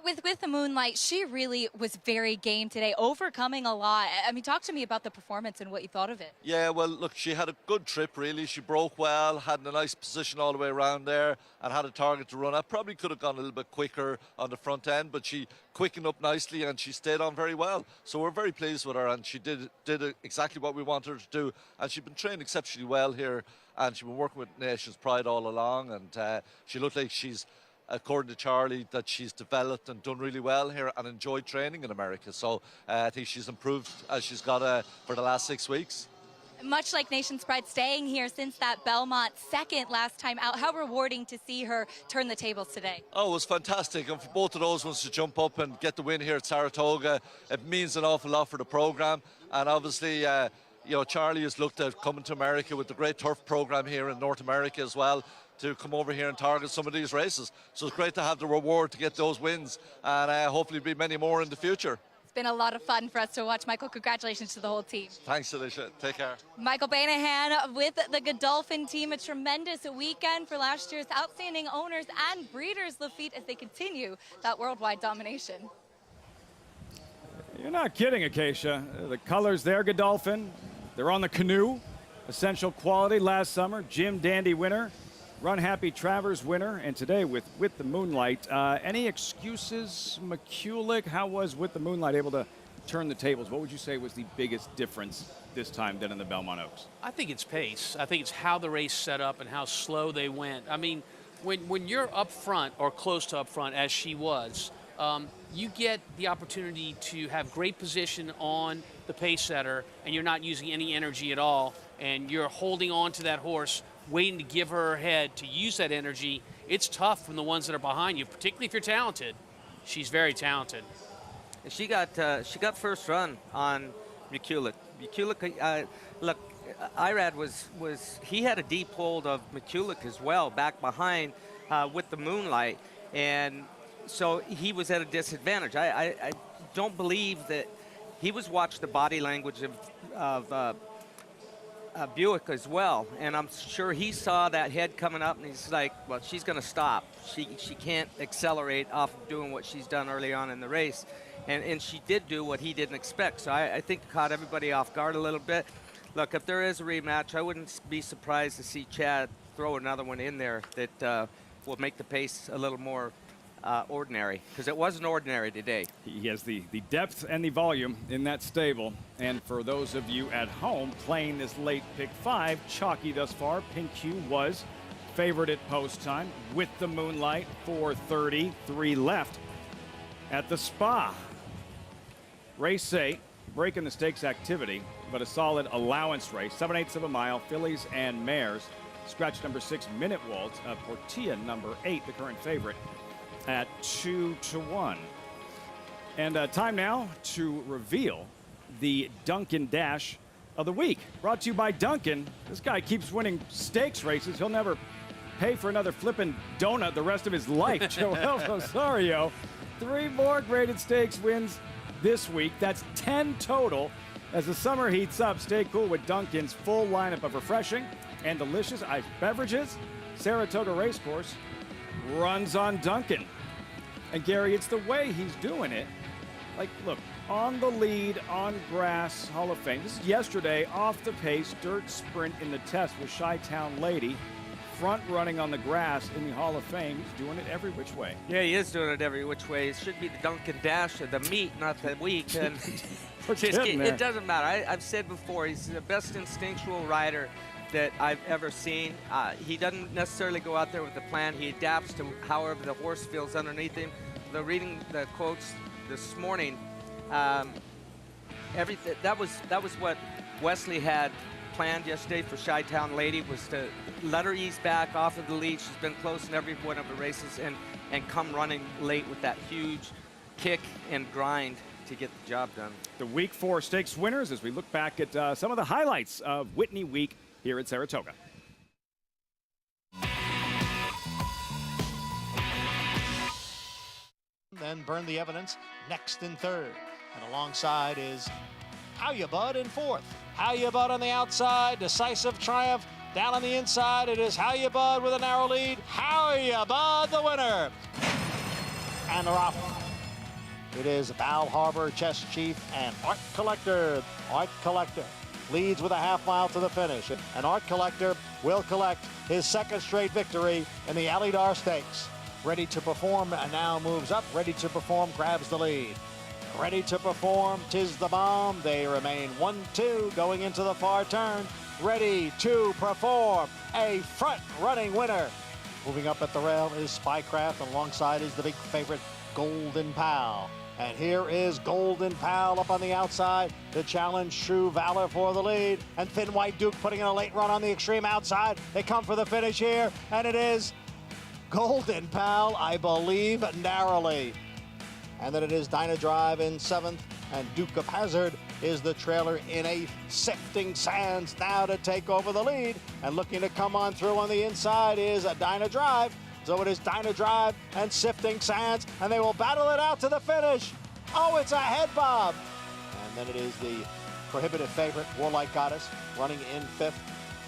With the Moonlight, she really was very game today, overcoming a lot. I mean, talk to me about the performance and what you thought of it. Yeah, well, look, she had a good trip, really. She broke well, had a nice position all the way around there, and had a target to run at. Probably could have gone a little bit quicker on the front end, but she quickened up nicely, and she stayed on very well. So we're very pleased with her, and she did exactly what we wanted her to do. And she's been trained exceptionally well here, and she's been working with Nation's Pride all along, and she looked like she's, according to Charlie, that she's developed and done really well here and enjoyed training in America. So I think she's improved as she's got for the last 6 weeks. Much like Nation's Pride, staying here since that Belmont second last time out, how rewarding to see her turn the tables today. Oh, it was fantastic. And for both of those ones to jump up and get the win here at Saratoga, it means an awful lot for the program. And obviously, you know, Charlie has looked at coming to America with the great turf program here in North America as well, to come over here and target some of these races. So it's great to have the reward to get those wins, and hopefully be many more in the future. It's been a lot of fun for us to watch. Michael, congratulations to the whole team. Thanks, Alicia. Take care. Michael Banahan with the Godolphin team. A tremendous weekend for last year's outstanding owners and breeders, Lafitte, as they continue that worldwide domination. You're not kidding, Acacia. The colors there, Godolphin. They're on the canoe. Essential quality last summer. Jim Dandy winner. Run Happy Travers winner, and today with the Moonlight. Any excuses, McCulloch? How was With the Moonlight able to turn the tables? What would you say was the biggest difference this time than in the Belmont Oaks? I think it's pace. I think it's how the race set up and how slow they went. I mean, when you're up front or close to up front, as she was, you get the opportunity to have great position on the pace setter, and you're not using any energy at all, and you're holding on to that horse, waiting to give her head to use that energy. It's tough from the ones that are behind you, particularly if you're talented. She's very talented. And she got first run on McCulloch. McCulloch, look, Irad he had a deep hold of McCulloch as well, back behind With the Moonlight, and so he was at a disadvantage. I don't believe that he was watching the body language of Buick as well, and I'm sure he saw that head coming up, and he's like, well, she's going to stop. She can't accelerate off of doing what she's done early on in the race, and she did do what he didn't expect. So I think it caught everybody off guard a little bit. Look, if there is a rematch, I wouldn't be surprised to see Chad throw another one in there that will make the pace a little more ordinary, because it wasn't ordinary today. He has the depth and the volume in that stable. And for those of you at home playing this late pick 5, chalky thus far. Pink Hue was favored at post time. With the Moonlight, 4:33 left at the Spa. Race 8, breaking the stakes activity, but a solid allowance race. 7/8 of a mile, fillies and mares. Scratch number 6, Minute Waltz. Portilla number 8, the current favorite, at 2-1. And time now to reveal the Duncan Dash of the week. Brought to you by Duncan. This guy keeps winning stakes races. He'll never pay for another flippin' donut the rest of his life. Joel Rosario, 3 more graded stakes wins this week. That's 10 total. As the summer heats up, stay cool with Duncan's full lineup of refreshing and delicious iced beverages. Saratoga Racecourse runs on Duncan. And Gary, it's the way he's doing it. Like, look, on the lead, on grass, Hall of Fame. This is yesterday, off the pace, dirt sprint in the test with Chi-Town Lady. Front running on the grass in the Hall of Fame. He's doing it every which way. Yeah, he is doing it every which way. It should be the Duncan Dash of the meet, not the week. And it doesn't matter. I've said before, he's the best instinctual rider that I've ever seen. He doesn't necessarily go out there with a plan. He adapts to however the horse feels underneath him. Reading the quotes this morning, everything that was what Wesley had planned yesterday for Chi-Town Lady, was to let her ease back off of the lead. She's been close in every one of the races, and come running late with that huge kick and grind to get the job done. The Week 4 stakes winners as we look back at some of the highlights of Whitney Week here at Saratoga. Then Burn the Evidence next in third. And alongside is How Ya Bud in fourth. How Ya Bud on the outside, Decisive Triumph. Down on the inside, it is How Ya Bud with a narrow lead. How Ya Bud, the winner. And they're off. It is Val Harbor, Chess Chief, and Art Collector. Art Collector leads with a half mile to the finish. And Art Collector will collect his second straight victory in the Alydar Stakes. Ready to Perform and now moves up. Ready to Perform grabs the lead. Ready to Perform, Tis the Bomb. They remain 1-2 going into the far turn. Ready to Perform, a front-running winner. Moving up at the rail is Spycraft, and alongside is the big favorite, Golden Pal. And here is Golden Pal up on the outside to challenge True Valor for the lead. And Thin White Duke putting in a late run on the extreme outside. They come for the finish here, and it is Golden Pal, I believe, narrowly. And then it is Dyna Drive in 7th, and Duke of Hazard is the trailer in 8th. Sifting Sands now to take over the lead, and looking to come on through on the inside is a Dyna Drive. So it is Dyna Drive and Sifting Sands, and they will battle it out to the finish. Oh, it's a head bob. And then it is the prohibitive favorite, Warlike Goddess, running in 5th.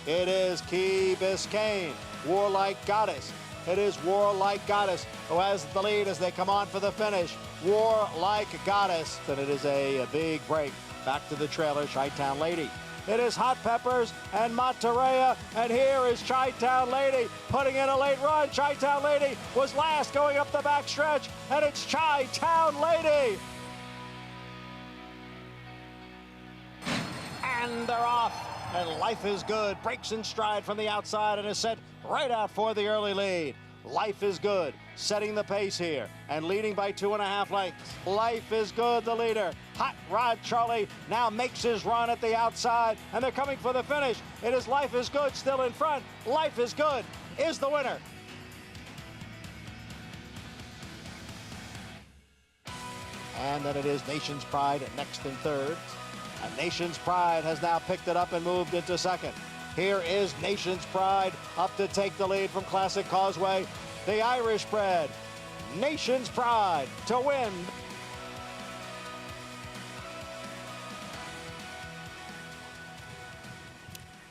It is Key Biscayne, Warlike Goddess. It is Warlike Goddess who has the lead as they come on for the finish. Warlike Goddess. And it is a big break. Back to the trailer, Chi-Town Lady. It is Hot Peppers and Monterey, and here is Chi-Town Lady putting in a late run. Chi-Town Lady was last going up the back stretch, and it's Chi-Town Lady. And they're off, and Life is Good breaks in stride from the outside and is set right out for the early lead. Life is Good setting the pace here and leading by 2.5 lengths. Life is Good, the leader. Hot Rod Charlie now makes his run at the outside, and they're coming for the finish. It is Life is Good still in front. Life is Good is the winner. And then it is Nation's Pride next in third. And Nation's Pride has now picked it up and moved into second. Here is Nation's Pride up to take the lead from Classic Causeway. The Irish bred, Nation's Pride to win.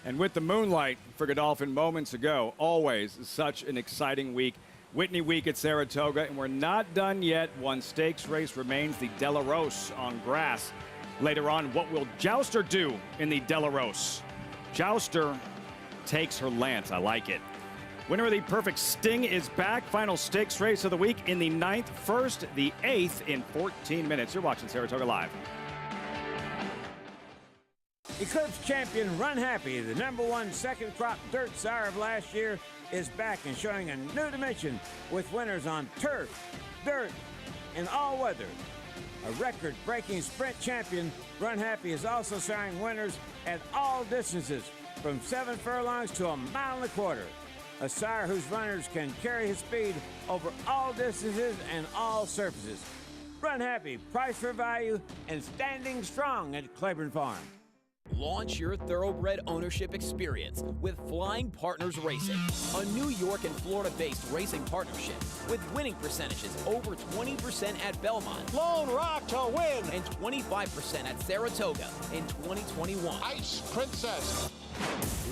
And with the moonlight for Godolphin moments ago, always such an exciting week. Whitney Week at Saratoga, and we're not done yet. One stakes race remains, the De La Rose on grass. Later on, what will Jouster do in the De La Rose? Jouster takes her lance. I like it. Winner of the Perfect Sting is back. Final stakes race of the week in the 9th, first the 8th in 14 minutes. You're watching Saratoga Live. Eclipse champion Run Happy, the #1 second crop dirt sire of last year, is back and showing a new dimension with winners on turf, dirt, and all weather. A record-breaking sprint champion, Run Happy is also signing winners at all distances, from 7 furlongs to 1.25 miles. A sire whose runners can carry his speed over all distances and all surfaces. Run Happy, price for value, and standing strong at Claiborne Farm. Launch your thoroughbred ownership experience with Flying Partners Racing, a New York and Florida-based racing partnership with winning percentages over 20% at Belmont, Lone Rock to win, and 25% at Saratoga in 2021. Ice Princess.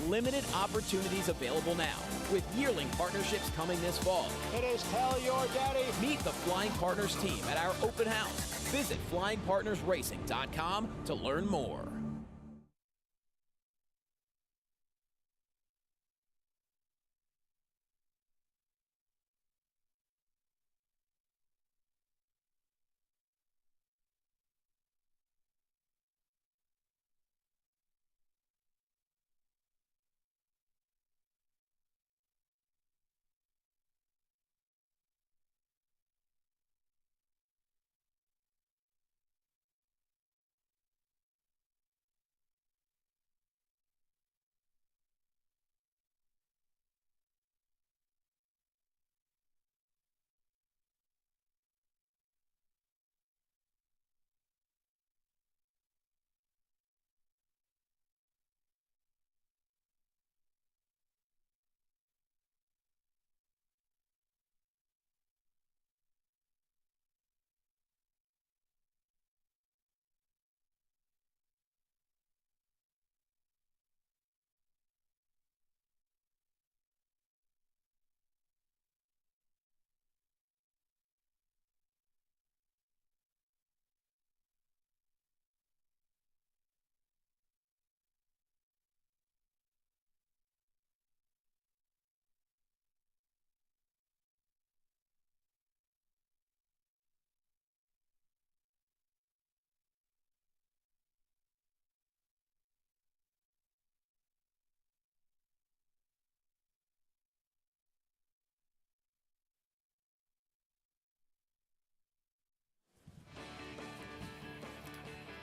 Limited opportunities available now, with yearling partnerships coming this fall. It is Tell Your Daddy. Meet the Flying Partners team at our open house. Visit flyingpartnersracing.com to learn more.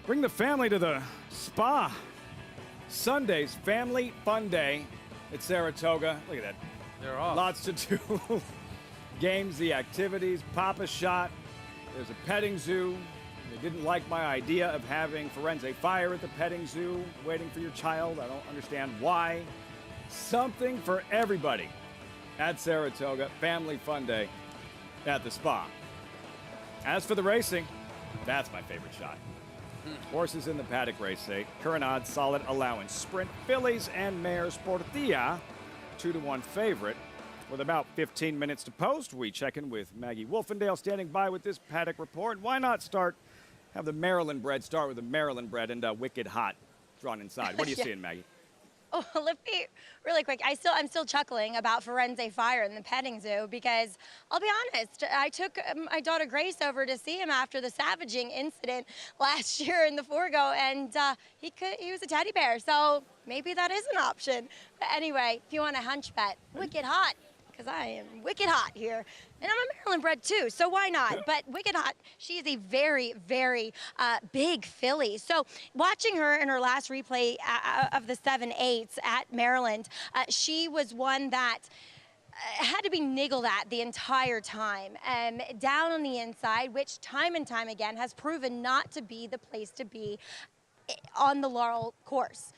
Bring the family to the spa. Sunday's Family Fun Day at Saratoga. Look at that. They're off. Lots to do. Games, the activities, Papa Shot. There's a petting zoo. They didn't like my idea of having Firenze Fire at the petting zoo, waiting for your child. I don't understand why. Something for everybody at Saratoga. Family Fun Day at the spa. As for the racing, that's my favorite shot. Horses in the paddock race 8. Current odds, solid allowance. Sprint fillies and mares Sportia, 2-1 favorite. With about 15 minutes to post, we check in with Maggie Wolfendale standing by with this paddock report. Why not have the Maryland bred start with the Maryland bred and Wicked Hot drawn inside? What are you Yeah. seeing, Maggie? Oh, let me really quick. I'm still chuckling about Firenze Fire in the petting zoo because I'll be honest, I took my daughter Grace over to see him after the savaging incident last year in the Forgo, and he was a teddy bear, so maybe that is an option. But anyway, if you want a hunch bet, Wicked Hot, because I am wicked hot here. And I'm a Maryland bred too, so why not? But Wicked Hot, she is a very, very big filly. So watching her in her last replay of the 7/8s at Maryland, she was one that had to be niggled at the entire time, down on the inside, which time and time again has proven not to be the place to be on the Laurel course.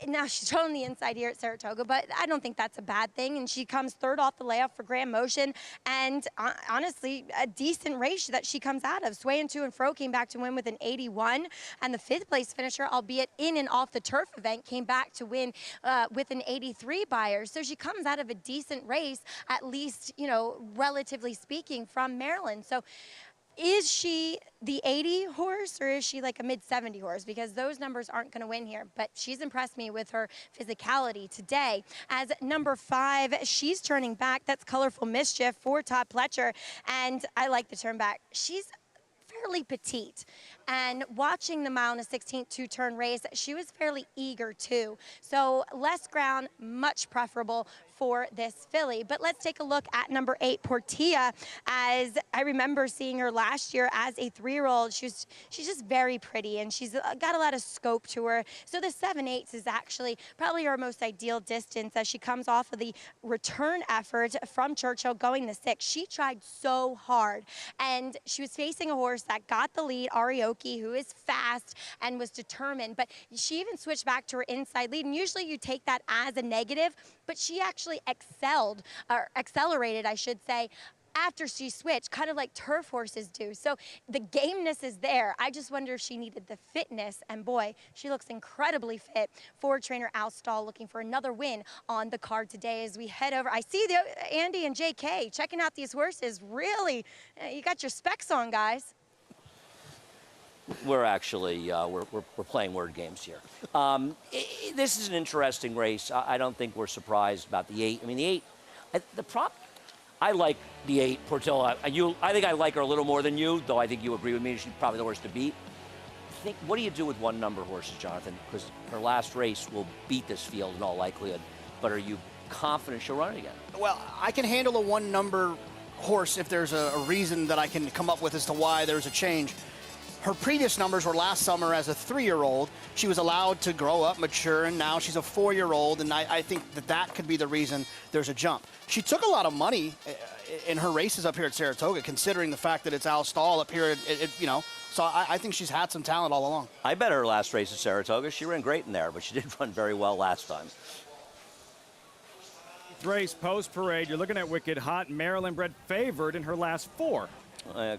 Now she's on the inside here at Saratoga, but I don't think that's a bad thing. And she comes third off the layoff for Grand Motion. And honestly, a decent race that she comes out of. Swaying to and fro, came back to win with an 81. And the 5th place finisher, albeit in and off the turf event, came back to win with an 83 buyer. So she comes out of a decent race, at least, you know, relatively speaking, from Maryland. So is she the 80 horse or is she like a mid-70 horse? Because those numbers aren't going to win here. But she's impressed me with her physicality today. As number 5, she's turning back. That's Colorful Mischief for Todd Pletcher. And I like the turn back. She's fairly petite. And watching the mile and a 16th two-turn race, she was fairly eager too. So less ground, much preferable for this filly. But let's take a look at number 8, Portia, as I remember seeing her last year as a 3-year-old. She's just very pretty, and she's got a lot of scope to her. So the 7/8 is actually probably her most ideal distance as she comes off of the return effort from Churchill going the 6. She tried so hard, and she was facing a horse that got the lead, Arioki, who is fast and was determined. But she even switched back to her inside lead, and usually you take that as a negative, but she actually excelled, or accelerated, I should say, after she switched, kind of like turf horses do. So the gameness is there. I just wonder if she needed the fitness, and boy, she looks incredibly fit. Forward trainer Al Stahl looking for another win on the card today as we head over. I see Andy and JK checking out these horses. Really, you got your specs on, guys. We're actually we're playing word games here. This is an interesting race. I don't think we're surprised about the 8. I mean, the 8. I like the 8, Portilla. I think I like her a little more than you, though I think you agree with me. She's probably the horse to beat. What do you do with one-number horses, Jonathan? Because her last race will beat this field in all likelihood. But are you confident she'll run it again? Well, I can handle a one-number horse if there's a reason that I can come up with as to why there's a change. Her previous numbers were last summer as a 3-year-old. She was allowed to grow up, mature, and now she's a 4-year-old, and I think that could be the reason there's a jump. She took a lot of money in her races up here at Saratoga, considering the fact that it's Al Stahl up here, so I think she's had some talent all along. I bet her last race at Saratoga, she ran great in there, but she did run very well last time. Race post-parade, you're looking at Wicked Hot, Maryland-bred favored in her last 4.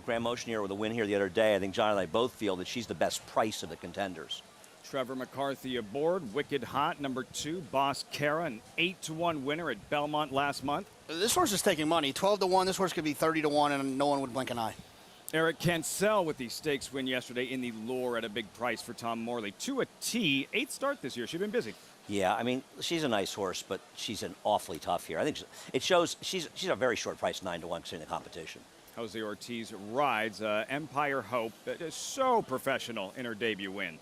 Grand Motioneer with a win here the other day. I think John and I both feel that she's the best price of the contenders. Trevor McCarthy aboard. Wicked Hot, number 2, Boss Cara, an 8-to-1 winner at Belmont last month. This horse is taking money. 12-to-1. This horse could be 30-to-1, and no one would blink an eye. Eric Cancel with the stakes win yesterday in the Lure at a big price for Tom Morley. 2 a T, 8th start this year. She's been busy. Yeah, I mean, she's a nice horse, but she's an awfully tough here. I think it shows she's a very short price, 9-to-1, considering the competition. Jose Ortiz rides Empire Hope. Is so professional in her debut win.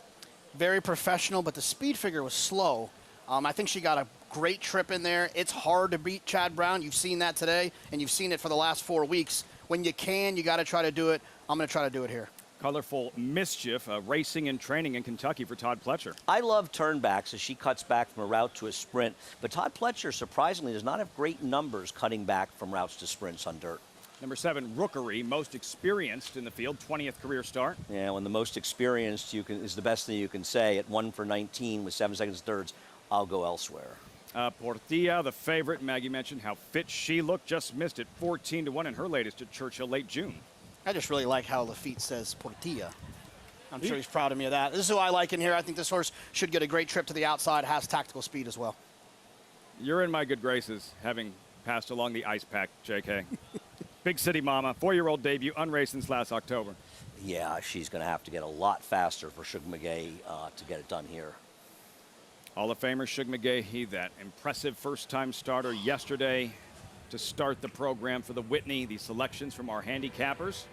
Very professional, but the speed figure was slow. I think she got a great trip in there. It's hard to beat Chad Brown. You've seen that today, and you've seen it for the last 4 weeks. When you can, you got to try to do it. I'm going to try to do it here. Colorful Mischief, racing and training in Kentucky for Todd Pletcher. I love turnbacks as she cuts back from a route to a sprint, but Todd Pletcher, surprisingly, does not have great numbers cutting back from routes to sprints on dirt. Number 7, Rookery, most experienced in the field, 20th career start. Yeah, when the most experienced is the best thing you can say. At 1 for 19 with 7 seconds thirds, I'll go elsewhere. Portilla, the favorite. Maggie mentioned how fit she looked. Just missed it, 14-to-1 in her latest at Churchill late June. I just really like how Lafitte says Portilla. I'm sure he's proud of me of that. This is who I like in here. I think this horse should get a great trip to the outside, has tactical speed as well. You're in my good graces, having passed along the ice pack, JK. Big City Mama, 4-year-old debut, unraced since last October. Yeah, she's going to have to get a lot faster for Shug McGay to get it done here. Hall of Famer Shug McGahee, that impressive first-time starter yesterday to start the program for the Whitney. The selections from our handicappers.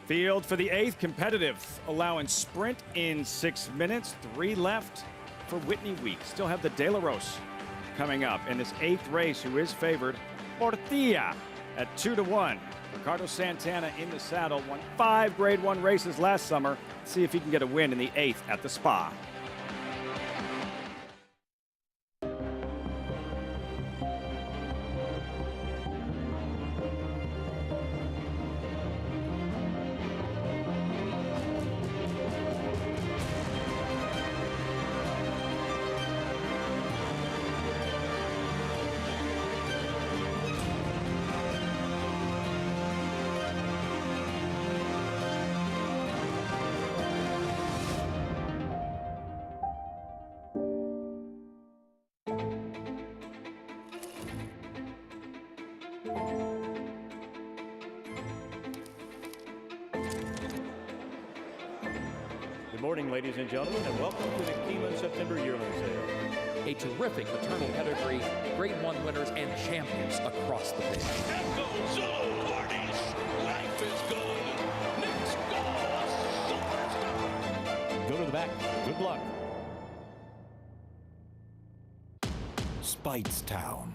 Field for the 8th, competitive, allowing sprint in 6 minutes. 3 left for Whitney week. Still have the De La Rose coming up in this 8th race, who is favored, Portilla, at 2-to-1. Ricardo Santana in the saddle, won 5 Grade 1 races last summer. See if he can get a win in the 8th at the Spa. Good morning, ladies and gentlemen, and welcome to the Keeneland September Yearling Sale. A terrific maternal pedigree, Grade 1 winners, and champions across the board. Echo Zulu parties. Life is good. back. Good luck. Speightstown.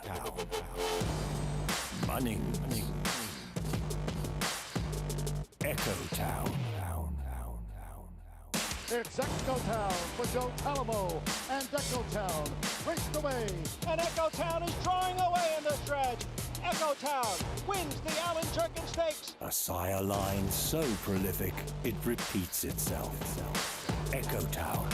Munning. Echo Town. It's Echo Town for Joe Talamo, and Echo Town raced away. And Echo Town is drawing away in the stretch. Echo Town wins the Allen Jerkin Stakes. A sire line so prolific, it repeats itself. Echo Town.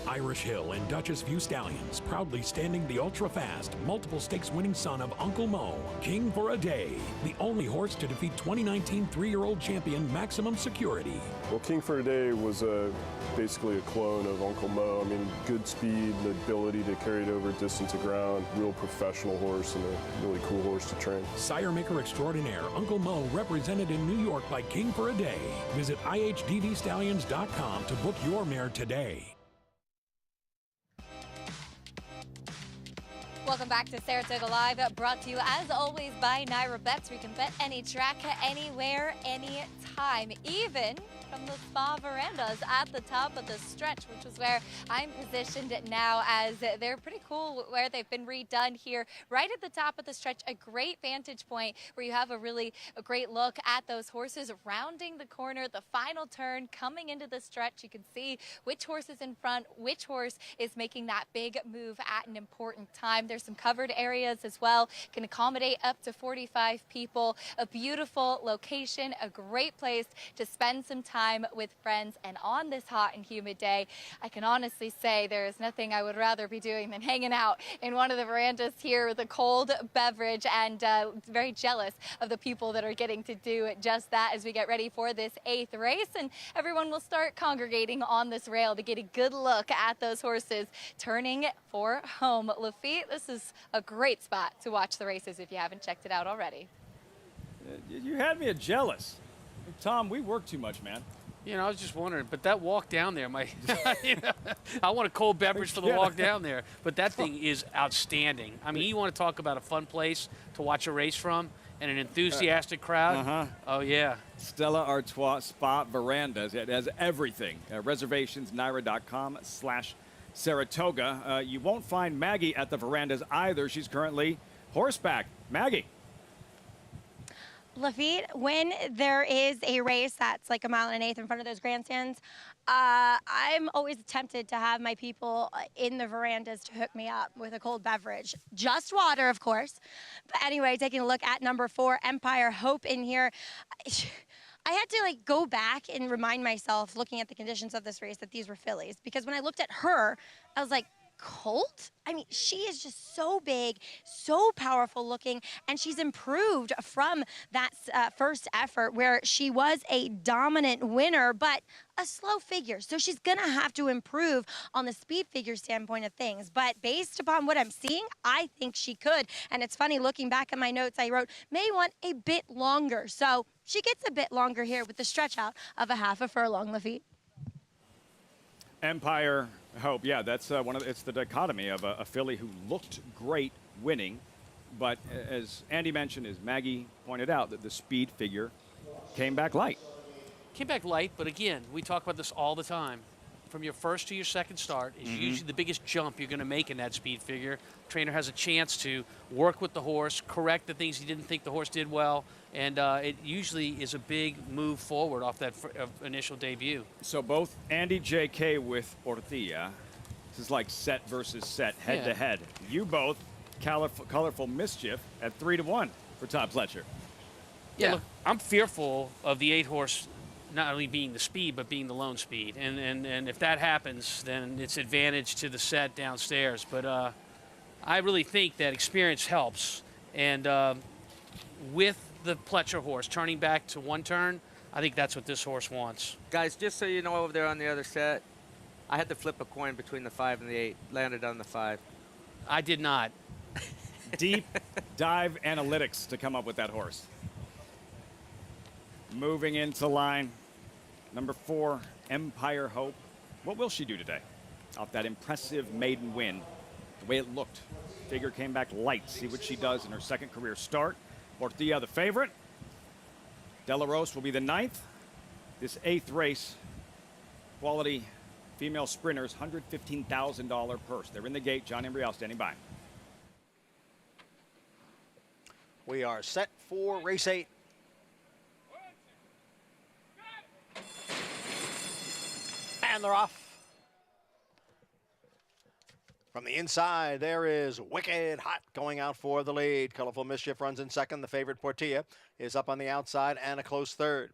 Irish Hill and Duchess View Stallions, proudly standing the ultra-fast, multiple stakes-winning son of Uncle Mo, King for a Day, the only horse to defeat 2019 three-year-old champion Maximum Security. Well, King for a Day was basically a clone of Uncle Mo. I mean, good speed, the ability to carry it over distance of ground, real professional horse and a really cool horse to train. Sire Maker Extraordinaire, Uncle Mo, represented in New York by King for a Day. Visit ihdvstallions.com to book your mare today. Welcome back to Saratoga Live, brought to you as always by Naira Bets. We can bet any track, anywhere, anytime, even from the spa verandas at the top of the stretch, which is where I'm positioned now, as they're pretty cool where they've been redone here. Right at the top of the stretch, a great vantage point where you have a great look at those horses rounding the corner, the final turn, coming into the stretch. You can see which horse is in front, which horse is making that big move at an important time. There's some covered areas as well, can accommodate up to 45 people. A beautiful location, a great place to spend some time with friends, and on this hot and humid day, I can honestly say there is nothing I would rather be doing than hanging out in one of the verandas here with a cold beverage, and very jealous of the people that are getting to do just that as we get ready for this 8th race, and everyone will start congregating on this rail to get a good look at those horses turning for home. Lafitte, this is a great spot to watch the races if you haven't checked it out already. You had me at jealous. Tom, we work too much, man. You know, I was just wondering, but that walk down there, I want a cold beverage for the walk down there, but that thing is outstanding. I mean, you want to talk about a fun place to watch a race from and an enthusiastic crowd? Oh, yeah. Stella Artois Spa Verandas. It has everything. Reservations, naira.com/Saratoga. You won't find Maggie at the verandas either. She's currently horseback. Maggie. Lafitte, when there is a race that's like 1.1 miles in front of those grandstands, I'm always tempted to have my people in the verandas to hook me up with a cold beverage. Just water, of course. But anyway, taking a look at number 4, Empire Hope in here. I had to go back and remind myself, looking at the conditions of this race, that these were fillies. Because when I looked at her, I was like, colt? I mean, she is just so big, so powerful looking, and she's improved from that first effort where she was a dominant winner, but a slow figure. So she's going to have to improve on the speed figure standpoint of things. But based upon what I'm seeing, I think she could. And it's funny, looking back at my notes, I wrote, may want a bit longer. So she gets a bit longer here with the stretch out of a half a furlong, Lafitte. Empire Hope, yeah, that's it's the dichotomy of a filly who looked great winning, but as Andy mentioned, as Maggie pointed out, that the speed figure came back light. Came back light, but again, we talk about this all the time. From your first to your second start is usually the biggest jump you're going to make in that speed figure. Trainer has a chance to work with the horse, correct the things he didn't think the horse did well, and it usually is a big move forward off that initial debut. So both Andy J.K. with Orthia, this is like set versus set, head to head. You both, colorful Mischief at 3-1 for Todd Pletcher. Yeah, look, I'm fearful of the 8-horse not only being the speed, but being the lone speed. And if that happens, then it's advantage to the set downstairs. But I really think that experience helps. And with the Pletcher horse turning back to one turn, I think that's what this horse wants. Guys, just so you know, over there on the other set, I had to flip a coin between the 5 and the 8. Landed on the 5. I did not. Deep dive analytics to come up with that horse. Moving into line, number 4, Empire Hope. What will she do today? Off that impressive maiden win, the way it looked. Figure came back light. See what she does in her second career start. Orthia, the favorite. De La Rose will be the 9th. this 8th race, quality female sprinters, $115,000 purse. They're in the gate. John Imbriel standing by. We are set for race 8. And they're off. From the inside, there is Wicked Hot going out for the lead. Colorful Mischief runs in second. The favorite Portilla is up on the outside and a close third.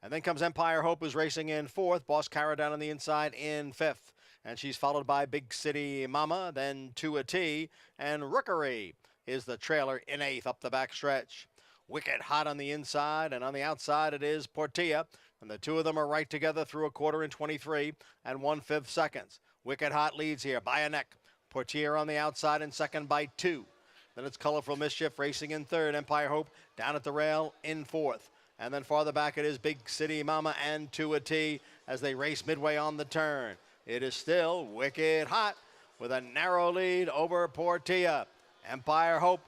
And then comes Empire Hope, who's racing in fourth. Boss Cara down on the inside in fifth. And she's followed by Big City Mama, then To a T, and Rookery is the trailer in eighth up the back stretch. Wicked Hot on the inside, and on the outside it is Portilla. And the two of them are right together through a quarter in 23 and 1/5 seconds. Wicked Hot leads here by a neck. Portilla on the outside in second by 2. Then it's Colorful Mischief racing in third. Empire Hope down at the rail in fourth. And then farther back it is Big City Mama and To a T as they race midway on the turn. It is still Wicked Hot with a narrow lead over Portilla. Empire Hope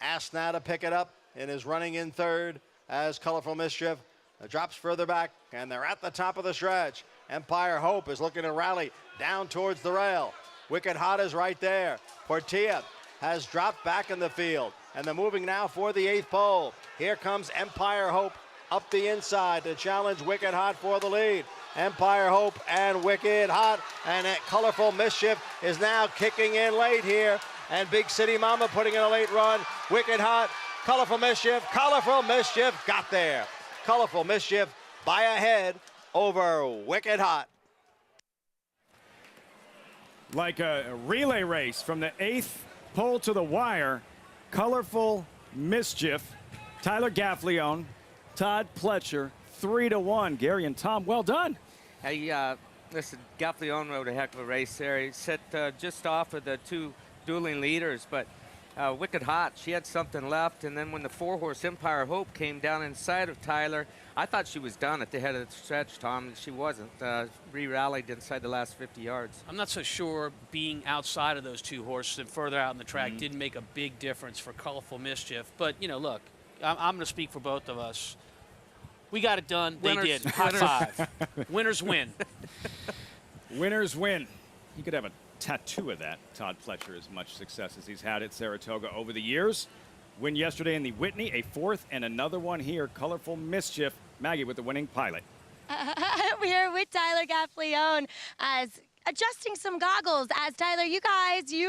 asked now to pick it up and is running in third as Colorful Mischief drops further back, and they're at the top of the stretch. Empire Hope is looking to rally down towards the rail. Wicked Hot is right there. Portilla has dropped back in the field, and they're moving now for the 8th pole. Here comes Empire Hope up the inside to challenge Wicked Hot for the lead. Empire Hope and Wicked Hot, and Colorful Mischief is now kicking in late here, and Big City Mama putting in a late run. Wicked Hot, Colorful Mischief got there. Colorful Mischief by a head over Wicked Hot. Like a relay race from the 8th pole to the wire, Colorful Mischief, Tyler Gaffleone, Todd Pletcher, 3-1. Gary and Tom, well done. Hey, listen, Gaffleone rode a heck of a race there. He set just off of the two dueling leaders, but Wicked Hot, she had something left, and then when the 4-horse Empire Hope came down inside of Tyler, I thought she was done at the head of the stretch, Tom, and she wasn't. Re-rallied inside the last 50 yards. I'm not so sure being outside of those two horses and further out in the track didn't make a big difference for Colorful Mischief. But, you know, look, I'm going to speak for both of us. We got it done. Winners, they did. High five. Winners win. Winners win. You could have a tattoo of that. Todd Pletcher, as much success as he's had at Saratoga over the years. Win yesterday in the Whitney, a 4th, and another one here. Colorful Mischief. Maggie with the winning pilot. We are with Tyler Gaffleone as adjusting some goggles as Tyler, you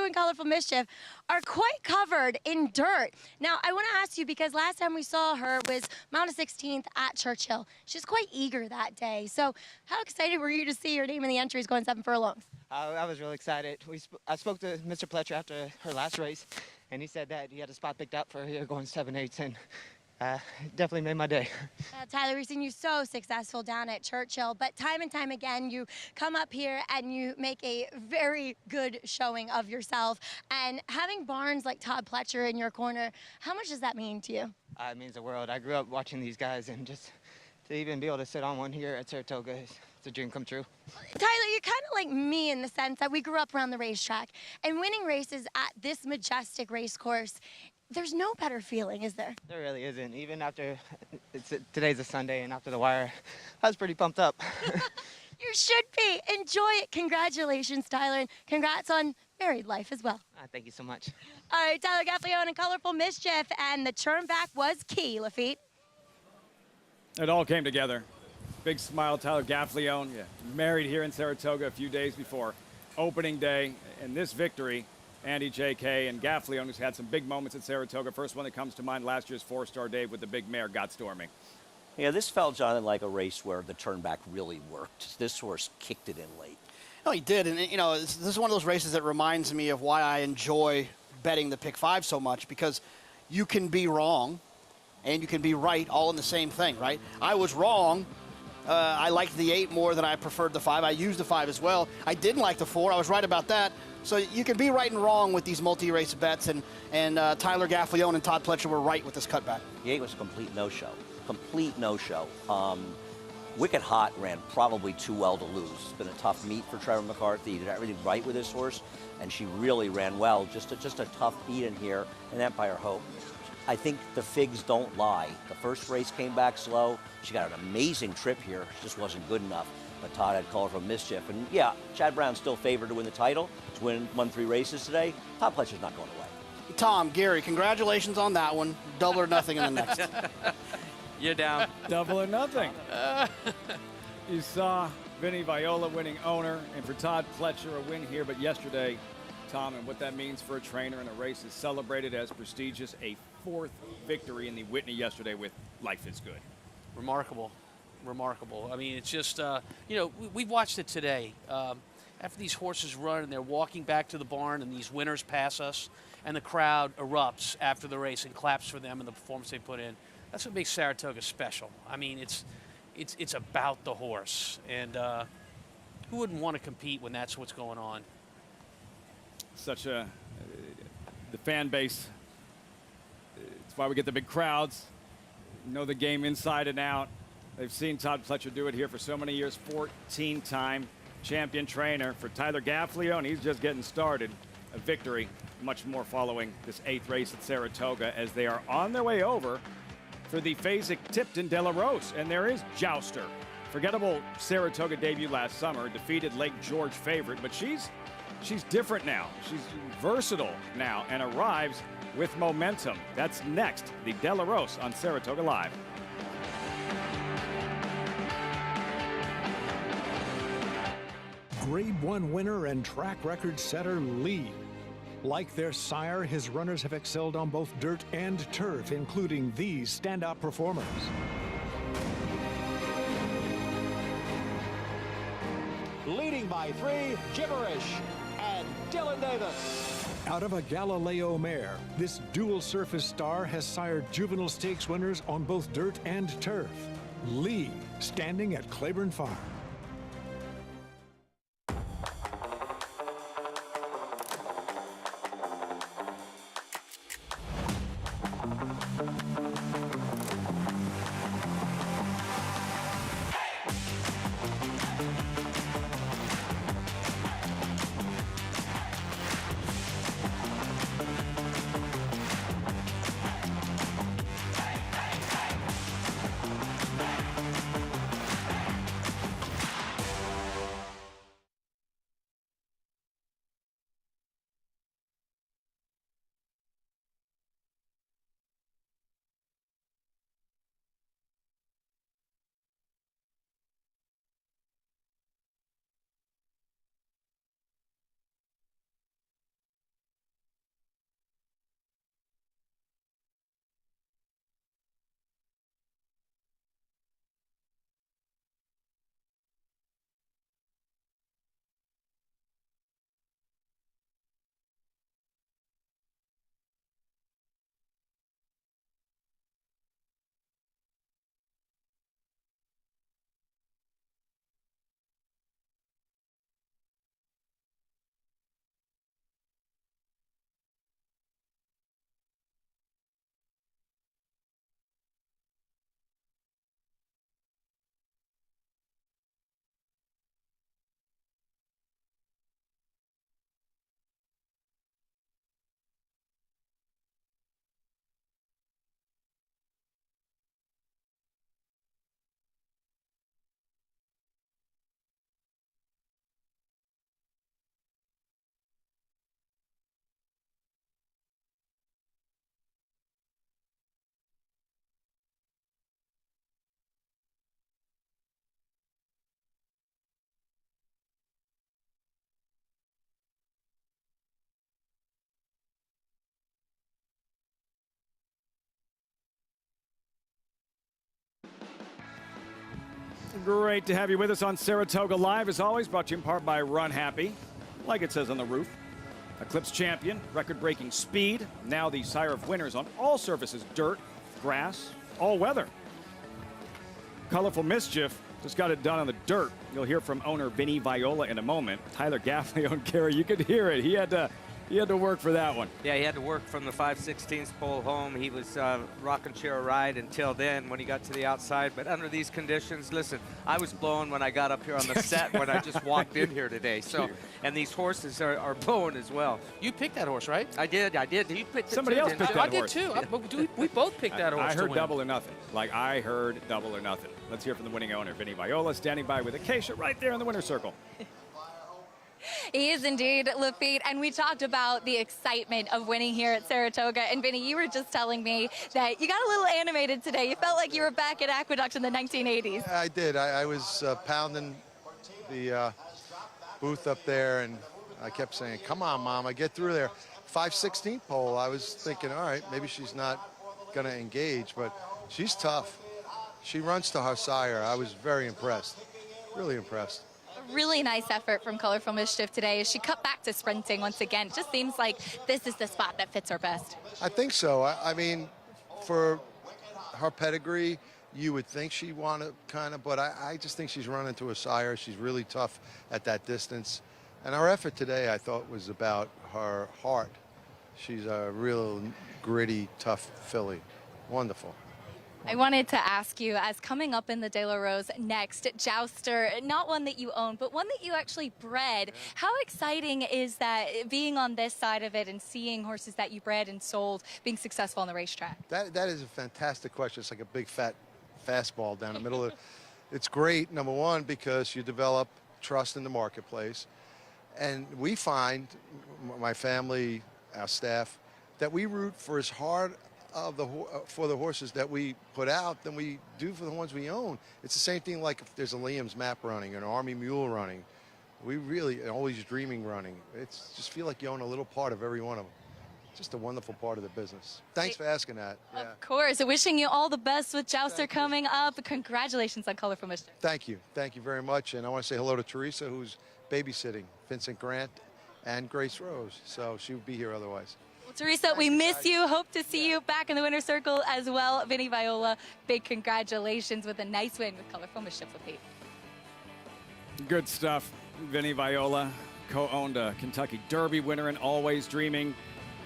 and Colorful Mischief are quite covered in dirt. Now, I want to ask you, because last time we saw her was Mount 16th at Churchill. She's quite eager that day. So how excited were you to see her name in the entries going 7 furlongs? I was really excited. I spoke to Mr. Pletcher after her last race, and he said that he had a spot picked out for her going 7/8, and definitely made my day. Tyler, we've seen you so successful down at Churchill, but time and time again, you come up here and you make a very good showing of yourself. And having Barnes like Todd Pletcher in your corner, how much does that mean to you? It means the world. I grew up watching these guys, and just to even be able to sit on one here at Saratoga, it's a dream come true. Tyler, you're kind of like me in the sense that we grew up around the racetrack, and winning races at this majestic race course, there's no better feeling, is there? There really isn't. Even after, today's a Sunday, and after the wire, I was pretty pumped up. You should be. Enjoy it. Congratulations, Tyler, and congrats on married life as well. Thank you so much. All right, Tyler Gaffleone and Colorful Mischief, and the turn back was key, Lafitte. It all came together. Big smile, Tyler Gaffleone, married here in Saratoga a few days before opening day, and this victory, Andy J.K. and Gaffleone, who's had some big moments at Saratoga. First one that comes to mind, last year's 4-star Dave with the big mare, Got Stormy. Yeah, this felt, Jonathan, like a race where the turnback really worked. This horse kicked it in late. No, he did, and you know, this is one of those races that reminds me of why I enjoy betting the Pick 5 so much, because you can be wrong and you can be right all in the same thing, right? I was wrong. I liked the 8 more than I preferred the 5. I used the 5 as well. I didn't like the 4. I was right about that. So you can be right and wrong with these multi-race bets, and Tyler Gaffleone and Todd Pletcher were right with this cutback. The 8 was a complete no-show. Complete no-show. Wicked Hot ran probably too well to lose. It's been a tough meet for Trevor McCarthy. He did everything right with his horse, and she really ran well. Just a tough beat in here. And Empire Hope, I think the figs don't lie. The first race came back slow. She got an amazing trip here. She just wasn't good enough. But Todd had called for mischief. And yeah, Chad Brown's still favored to win the title. He's won 3 races today. Todd Pletcher's not going away. Tom, Gary, congratulations on that one. Double or nothing in the next. You're down. Double or nothing. You saw Vinny Viola winning owner, and for Todd Pletcher a win here. But yesterday, Tom, and what that means for a trainer in a race is celebrated as prestigious. A 4th victory in the Whitney yesterday with Life is Good. Remarkable. Remarkable. I mean, it's just, you know, we've watched it today. After these horses run and they're walking back to the barn and these winners pass us and the crowd erupts after the race and claps for them and the performance they put in, that's what makes Saratoga special. I mean, it's about the horse. And who wouldn't want to compete when that's what's going on? The fan base, it's why we get the big crowds, know the game inside and out. They've seen Todd Pletcher do it here for so many years, 14-time champion trainer for Tyler Gaffleo, and he's just getting started. A victory, much more following this 8th race at Saratoga as they are on their way over for the Fasig-Tipton De La Rose. And there is Jouster. Forgettable Saratoga debut last summer, defeated Lake George favorite, but she's different now. She's versatile now and arrives with momentum. That's next, the De La Rose on Saratoga Live. Grade 1 winner and track record setter Lee. Like their sire, his runners have excelled on both dirt and turf, including these standout performers. Leading by 3, Gibberish and Dylan Davis. Out of a Galileo mare, this dual surface star has sired juvenile stakes winners on both dirt and turf. Lee, standing at Claiborne Farm. Great to have you with us on Saratoga Live, as always, brought to you in part by Run Happy, like it says on the roof. Eclipse champion, record-breaking speed, now the sire of winners on all surfaces, dirt, grass, all weather. Colorful Mischief just got it done on the dirt. You'll hear from owner Vinny Viola in a moment. Tyler Gaffleo and Gary, you could hear it. He He had to work for that one. Yeah, he had to work from the 5/16 pole home. He was rocking chair ride until then when he got to the outside. But under these conditions, listen, I was blowing when I got up here on the set when I just walked in here today. So, and these horses are blowing as well. You picked that horse, right? I did. You picked it Somebody too, else didn't picked you? that horse. I did too. We both picked that horse. I heard to win. double or nothing. Like, I heard double or nothing. Let's hear from the winning owner, Vinny Viola, standing by with Acacia right there in the winner's circle. He is indeed, Lafitte, and we talked about the excitement of winning here at Saratoga. And Vinny, you were just telling me that you got a little animated today. You felt like you were back at Aqueduct in the 1980s. I did. I was pounding the booth up there, and I kept saying, "Come on, Mama, get through there." 5/16 pole. I was thinking, all right, maybe she's not going to engage, but she's tough. She runs to her sire. I was very impressed, really impressed. Really nice effort from Colorful Mischief today as she cut back to sprinting once again. It just seems like this is the spot that fits her best. I think so. I mean, for her pedigree, you would think she'd want to kind of, but I just think she's running to a sire. She's really tough at that distance. And our effort today, I thought, was about her heart. She's a real gritty, tough filly. Wonderful. I wanted to ask you, as coming up in the De La Rose next, Jouster, not one that you own, but one that you actually bred. How exciting is that, being on this side of it and seeing horses that you bred and sold being successful on the racetrack? That is a fantastic question. It's like a big fat fastball down the middle of it. It's great, number one, because you develop trust in the marketplace. And we find, my family, our staff, that we root for as hard for the horses that we put out than we do for the ones we own. It's the same thing like if there's a Liam's Map running, an Army Mule running. We really, Always Dreaming running. It's just feel like you own a little part of every one of them. Just a wonderful part of the business. Thanks for asking that. Yeah. Of course. Wishing you all the best with Jouster coming up. Congratulations on Colorful Mischief. Thank you. Thank you very much. And I want to say hello to Teresa, who's babysitting Vincent Grant and Grace Rose. So she would be here otherwise. Well, Teresa, we miss you. Hope to see you back in the winner's circle as well. Vinny Viola, big congratulations with a nice win with Colorful Mischief, Lafitte. Good stuff. Vinny Viola co-owned a Kentucky Derby winner in Always Dreaming.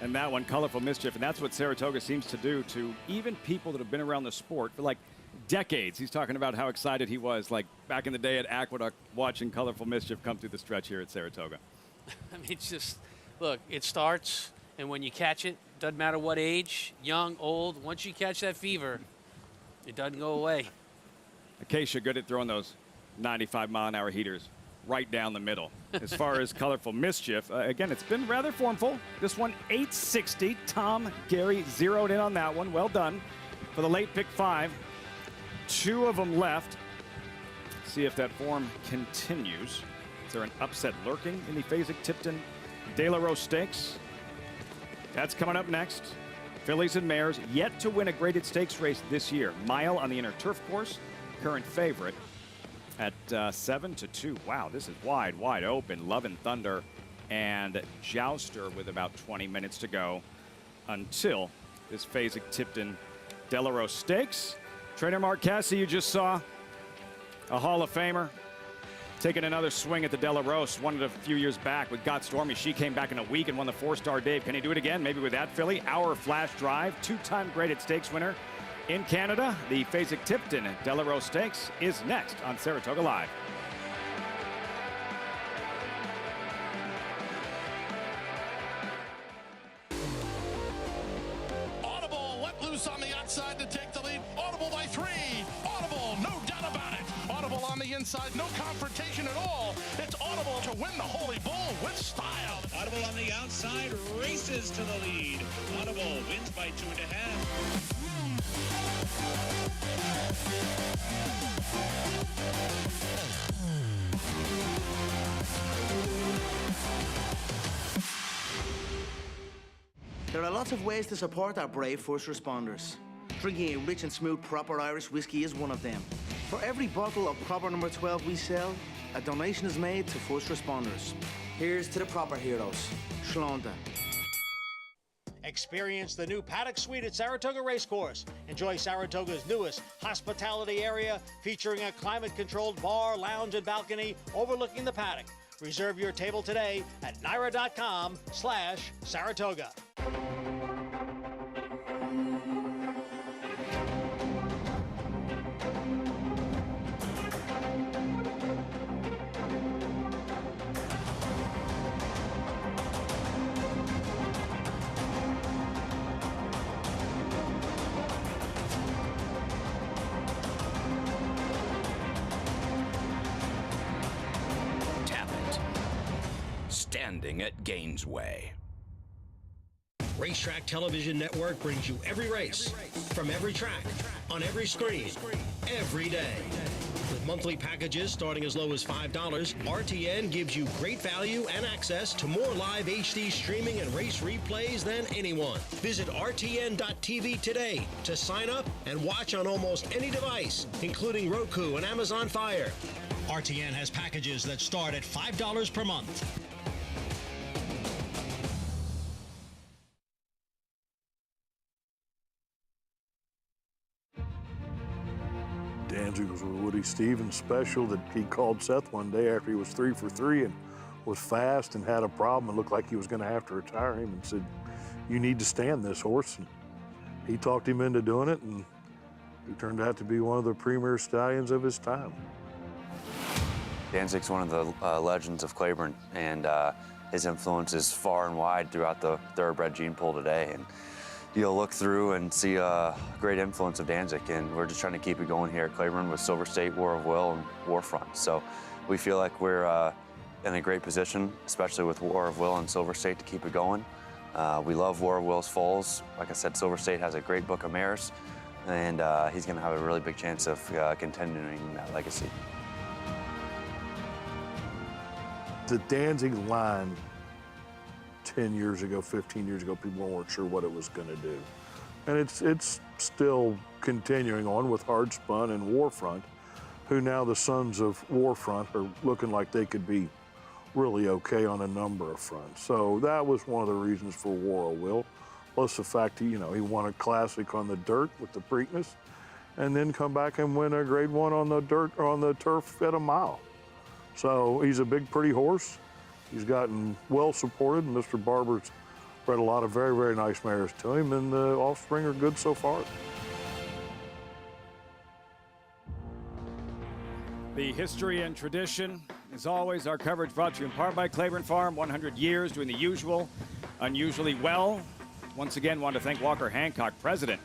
And that one, Colorful Mischief. And that's what Saratoga seems to do to even people that have been around the sport for like decades. He's talking about how excited he was, like back in the day at Aqueduct, watching Colorful Mischief come through the stretch here at Saratoga. I mean, it's just, look, it starts, and when you catch it, doesn't matter what age, young, old, once you catch that fever, it doesn't go away. Acacia good at throwing those 95-mile-an-hour heaters right down the middle. As far as Colorful Mischief, again, it's been rather formful. This one, 860. Tom Gary zeroed in on that one. Well done for the late pick 5. 2 of them left. See if that form continues. Is there an upset lurking in the Fasig-Tipton De La Rose Stakes? That's coming up next. Fillies and mares yet to win a graded stakes race this year. Mile on the inner turf course, current favorite at 7-2. Wow, this is wide open. Love and Thunder and Jouster with about 20 minutes to go until this Fasig-Tipton De La Rose Stakes. Trainer Mark Cassey, you just saw a Hall of Famer taking another swing at the De La Rose. Won it a few years back with Got Stormy. She came back in a week and won the 4-star Dave. Can he do it again? Maybe with that filly. Our Flash Drive, 2-time graded stakes winner in Canada. The Fasig-Tipton De La Rose Stakes is next on Saratoga Live. Audible let loose on the outside to take the lead. Audible by 3. Audible, no doubt about it. Audible on the inside, no confrontation at all. It's Audible to win the Holy Bull with style. Audible on the outside races to the lead. Audible wins by 2.5. There are lots of ways to support our brave first responders. Drinking a rich and smooth proper Irish whiskey is one of them. For every bottle of proper number 12 we sell, a donation is made to first responders. Here's to the proper heroes. Shlonda. Experience the new Paddock Suite at Saratoga Racecourse. Enjoy Saratoga's newest hospitality area featuring a climate-controlled bar, lounge, and balcony overlooking the paddock. Reserve your table today at naira.com/Saratoga. Standing at Gainesway. Racetrack Television Network brings you every race, from every track, on every screen, every day. With monthly packages starting as low as $5, RTN gives you great value and access to more live HD streaming and race replays than anyone. Visit RTN.tv today to sign up and watch on almost any device, including Roku and Amazon Fire. RTN has packages that start at $5 per month. Danzig was a Woody Stevens special that he called Seth one day after he was 3 for 3 and was fast and had a problem and looked like he was going to have to retire him, and said, "You need to stand this horse." And he talked him into doing it, and he turned out to be one of the premier stallions of his time. Danzig's one of the legends of Claiborne, and his influence is far and wide throughout the thoroughbred gene pool today. And you'll look through and see a great influence of Danzig, and we're just trying to keep it going here at Claiborne with Silver State, War of Will, and Warfront. So we feel like we're in a great position, especially with War of Will and Silver State, to keep it going. We love War of Will's foals. Like I said, Silver State has a great book of mares, and he's going to have a really big chance of continuing that legacy. The Danzig line 10 years ago, 15 years ago, people weren't sure what it was going to do. And it's still continuing on with Hard Spun and Warfront, who now the sons of Warfront are looking like they could be really okay on a number of fronts. So that was one of the reasons for War of Will, plus the fact he won a classic on the dirt with the Preakness, and then come back and win a Grade 1 on the dirt or on the turf at a mile. So he's a big, pretty horse. He's gotten well supported, and Mr. Barber's bred a lot of very, very nice mares to him, and the offspring are good so far. The history and tradition, as always, our coverage brought to you in part by Claiborne Farm, 100 years doing the usual, unusually well. Once again, want to thank Walker Hancock, president,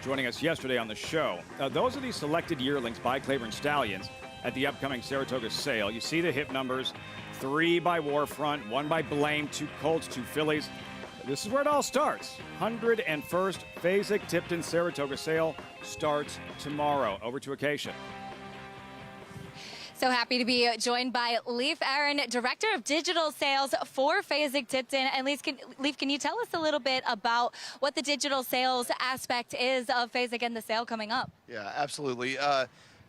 joining us yesterday on the show. Those are the selected yearlings by Claiborne Stallions at the upcoming Saratoga sale. You see the hip numbers. 3 by Warfront, 1 by Blame, 2 Colts, 2 Fillies. This is where it all starts. 101st Fasig-Tipton Saratoga sale starts tomorrow. Over to Acacia. So happy to be joined by Leif Aaron, Director of Digital Sales for Fasig-Tipton. And Leif, can you tell us a little bit about what the digital sales aspect is of Fasig and the sale coming up? Yeah, absolutely.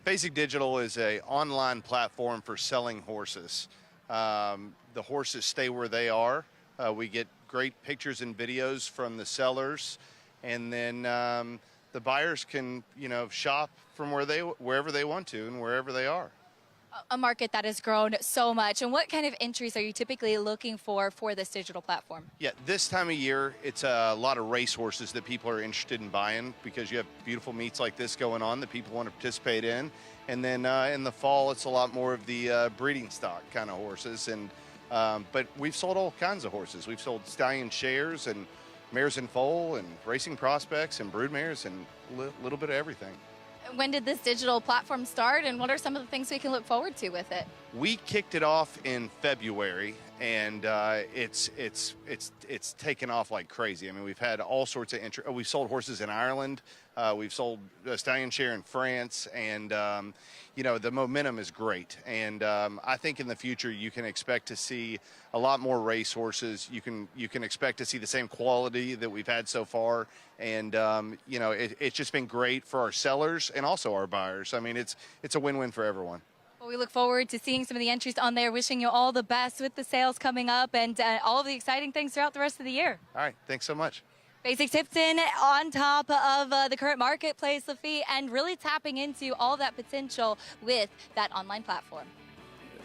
Fasig Digital is an online platform for selling horses. The horses stay where they are. We get great pictures and videos from the sellers, and then the buyers can, shop from wherever they want to and wherever they are. A market that has grown so much. And what kind of entries are you typically looking for this digital platform? Yeah, this time of year, it's a lot of race horses that people are interested in buying, because you have beautiful meets like this going on that people want to participate in. And then in the fall, it's a lot more of the breeding stock kind of horses. And but we've sold all kinds of horses. We've sold stallion shares and mares in foal and racing prospects and brood mares and a little bit of everything. When did this digital platform start, and what are some of the things we can look forward to with it? We kicked it off in February, and it's taken off like crazy. I mean, we've had all sorts of interest. We've sold horses in Ireland. We've sold a stallion share in France, and the momentum is great. And I think in the future you can expect to see a lot more race horses. You can expect to see the same quality that we've had so far. And it's just been great for our sellers and also our buyers. I mean, it's a win-win for everyone. Well, we look forward to seeing some of the entries on there. Wishing you all the best with the sales coming up and all of the exciting things throughout the rest of the year. All right, thanks so much. Fasig-Tipton on top of the current marketplace, Lafitte, and really tapping into all that potential with that online platform.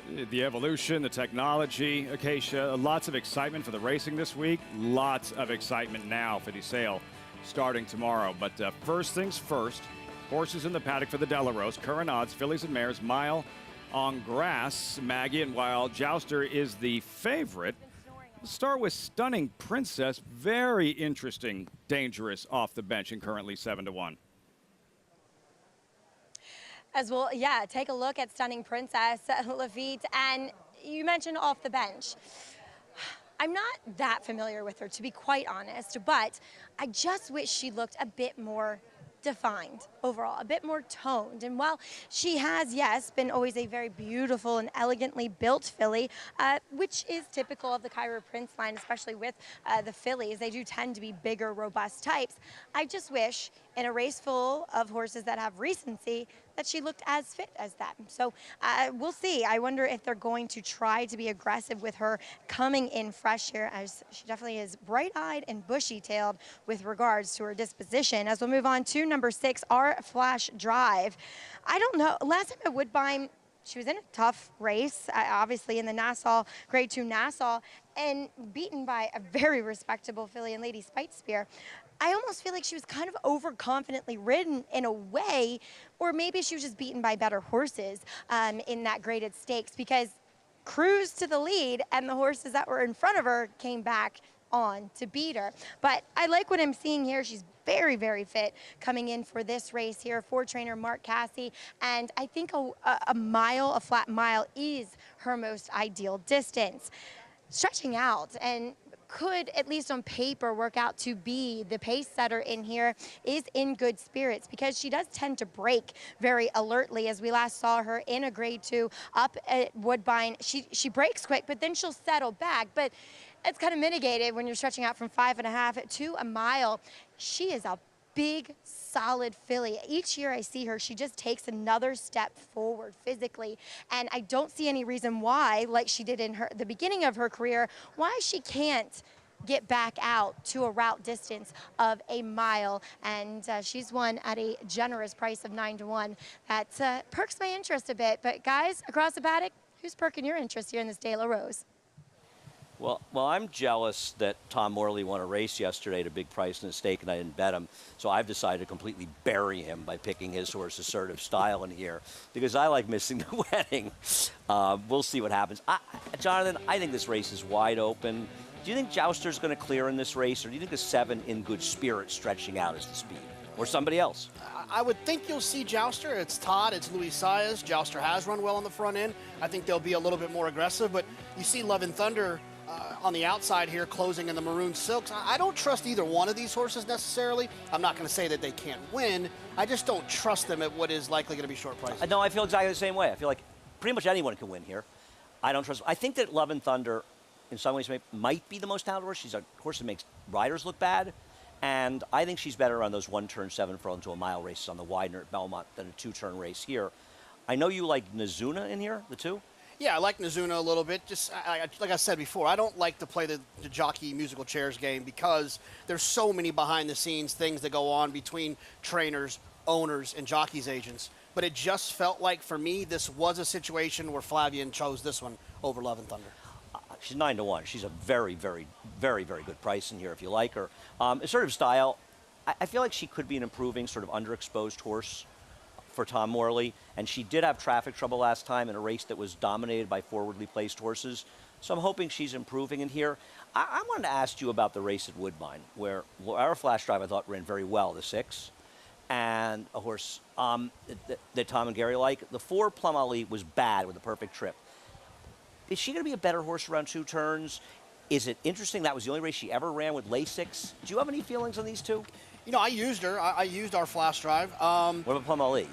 The evolution, the technology, Acacia, lots of excitement for the racing this week. Lots of excitement now for the sale starting tomorrow. But first things first, horses in the paddock for the Delarose, current odds, fillies and mares, mile on grass, Maggie, and while Jouster is the favorite, let's start with Stunning Princess. Very interesting, dangerous off the bench and currently 7-1. As well, yeah, take a look at Stunning Princess, Lafitte, and you mentioned off the bench. I'm not that familiar with her, to be quite honest, but I just wish she looked a bit more defined overall, a bit more toned. And while she has, yes, been always a very beautiful and elegantly built filly, which is typical of the Kyra Prince line, especially with the fillies, they do tend to be bigger, robust types. I just wish in a race full of horses that have recency that she looked as fit as them. So we'll see. I wonder if they're going to try to be aggressive with her coming in fresh here, as she definitely is bright-eyed and bushy-tailed with regards to her disposition. As we'll move on to number 6, Our Flash Drive. I don't know. Last time at Woodbine, she was in a tough race, obviously in the Nassau, Grade 2 Nassau, and beaten by a very respectable filly and Lady Spitespear. I almost feel like she was kind of overconfidently ridden in a way, or maybe she was just beaten by better horses in that graded stakes, because cruised to the lead and the horses that were in front of her came back on to beat her. But I like what I'm seeing here. She's very, very fit coming in for this race here for trainer Mark Cassie. And I think a flat mile is her most ideal distance. Stretching out and could, at least on paper, work out to be the pace setter in here, is in good spirits, because she does tend to break very alertly. As we last saw her in a Grade 2 up at Woodbine, she breaks quick, but then she'll settle back. But it's kind of mitigated when you're stretching out from 5.5 to a mile. She is a big, solid filly. Each year I see her, she just takes another step forward physically, and I don't see any reason why, like she did in the beginning of her career, why she can't get back out to a route distance of a mile. And she's won at a generous price of 9-1. That perks my interest a bit. But guys, across the paddock, who's perking your interest here in this De La Rose? Well, I'm jealous that Tom Morley won a race yesterday at a big price in a stake, and I didn't bet him. So I've decided to completely bury him by picking his horse Assertive Style in here, because I like missing the wedding. We'll see what happens. Jonathan, I think this race is wide open. Do you think Jouster's going to clear in this race, or do you think the 7 In Good Spirit stretching out is the speed, or somebody else? I would think you'll see Jouster. It's Todd, it's Luis Saez. Jouster has run well on the front end. I think they'll be a little bit more aggressive, but you see Love and Thunder on the outside here, closing in the Maroon Silks. I don't trust either one of these horses necessarily. I'm not going to say that they can't win. I just don't trust them at what is likely going to be short prices. No, I feel exactly the same way. I feel like pretty much anyone can win here. I don't trust. I think that Love and Thunder, in some ways, might be the most talented horse. She's a horse that makes riders look bad, and I think she's better on those 1-turn 7 furlong to a mile races on the Widener at Belmont than a 2-turn race here. I know you like Nizuna in here, the 2. Yeah, I like Nizuna a little bit. Just like I said before, I don't like to play the jockey musical chairs game, because there's so many behind-the-scenes things that go on between trainers, owners, and jockeys' agents. But it just felt like, for me, this was a situation where Flavian chose this one over Love and Thunder. She's 9-1. She's a very, very, very, very good price in here if you like her. Assertive Style, I feel like she could be an improving, sort of underexposed horse for Tom Morley, and she did have traffic trouble last time in a race that was dominated by forwardly placed horses. So I'm hoping she's improving in here. I wanted to ask you about the race at Woodbine, where Our Flash Drive I thought ran very well, the 6, and a horse that Tom and Gary like. The 4, Plum Ali, was bad with a perfect trip. Is she going to be a better horse around 2 turns? Is it interesting that was the only race she ever ran with Lasix? Do you have any feelings on these 2? You know, I used her. I used Our Flash Drive. What about Plum Ali?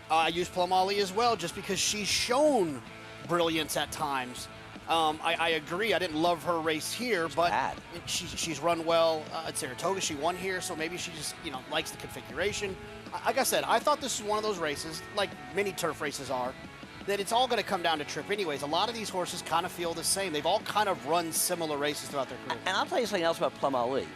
I used Plum Ali as well, just because she's shown brilliance at times. I agree. I didn't love her race here, but she's run well at Saratoga. She won here, so maybe she just likes the configuration. Like I said, I thought this was one of those races, like many turf races are, that it's all going to come down to trip anyways. A lot of these horses kind of feel the same. They've all kind of run similar races throughout their career. And I'll tell you something else about Plum Ali.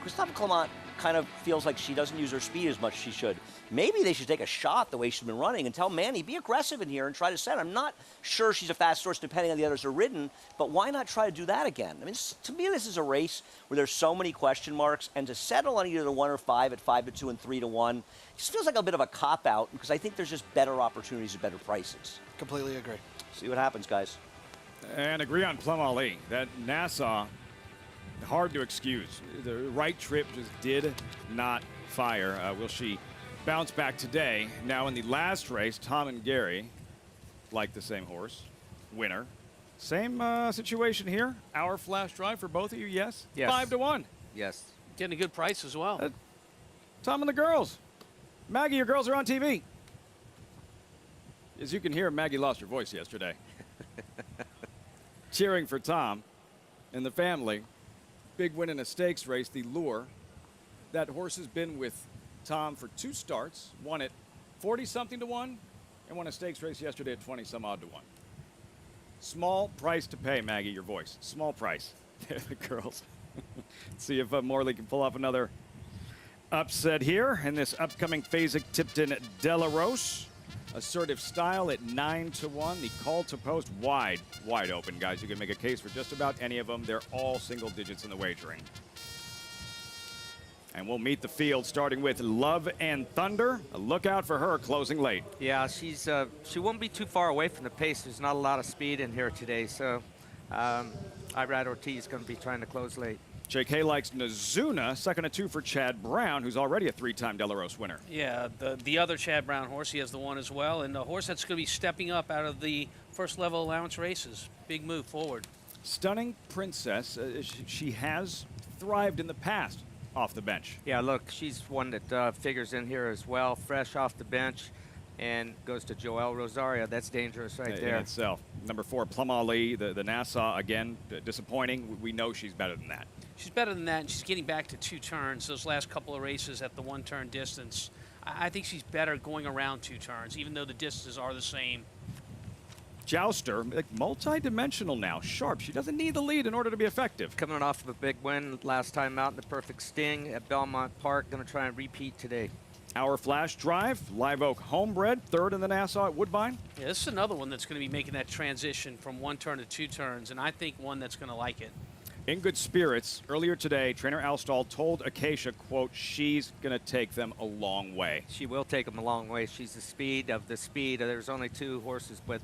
Christophe Clement kind of feels like she doesn't use her speed as much as she should. maybe they should take a shot the way she's been running and tell Manny, be aggressive in here and try to set. I'm not sure she's a fast horse depending on the others are ridden, but why not try to do that again? I mean, to me, this is a race where there's so many question marks, and to settle on either the 1 or 5 at 5-2 and 3-1 just feels like a bit of a cop-out because I think there's just better opportunities at better prices. Completely agree. See what happens, guys. And agree on Plum Ali. That Nassau, hard to excuse. The right trip just did not fire. Will she bounce back today? Now in the last race, Tom and Gary, like the same horse, winner. Same situation here. Our flash drive for both of you, yes? Yes. 5-1. Yes. Getting a good price as well. Tom and the girls. Maggie, your girls are on TV. As you can hear, Maggie lost her voice yesterday. Cheering for Tom and the family. Big win in a stakes race, the Lure. That horse has been with Tom for 2 starts, won at 40-something to 1, and won a stakes race yesterday at 20-some-odd to 1. Small price to pay, Maggie, your voice. Small price. The girls. See if Morley can pull off another upset here in this upcoming Fasig-Tipton Delarose. Assertive Style at 9-1. The call to post wide open, guys. You can make a case for just about any of them. They're all single digits in the wagering. And we'll meet the field starting with Love and Thunder. A look out for her closing late. Yeah, she won't be too far away from the pace. There's not a lot of speed in here today, so Irad Ortiz is going to be trying to close late. JK likes Nazuna, second to 2 for Chad Brown, who's already a 3-time Delarose winner. Yeah, the other Chad Brown horse, he has the 1 as well, and the horse that's going to be stepping up out of the first level allowance races. Big move forward. Stunning Princess. She has thrived in the past off the bench. Yeah, look, she's one that figures in here as well, fresh off the bench, and goes to Joel Rosario. That's dangerous right there. In itself. Number 4, Plum Ali, the Nassau, again, disappointing. We know she's better than that. She's better than that, and she's getting back to 2 turns. Those last couple of races at the 1-turn distance, I think she's better going around 2 turns, even though the distances are the same. Jouster, like multi-dimensional now, sharp. She doesn't need the lead in order to be effective. Coming off of a big win last time out in the Perfect Sting at Belmont Park. Going to try and repeat today. Our Flash Drive, Live Oak Homebred, 3rd in the Nassau at Woodbine. Yeah, this is another one that's going to be making that transition from 1 turn to 2 turns, and I think one that's going to like it. In good spirits, earlier today, trainer Alstall told Acacia, quote, she's going to take them a long way. She will take them a long way. She's the speed of the speed. There's only 2 horses with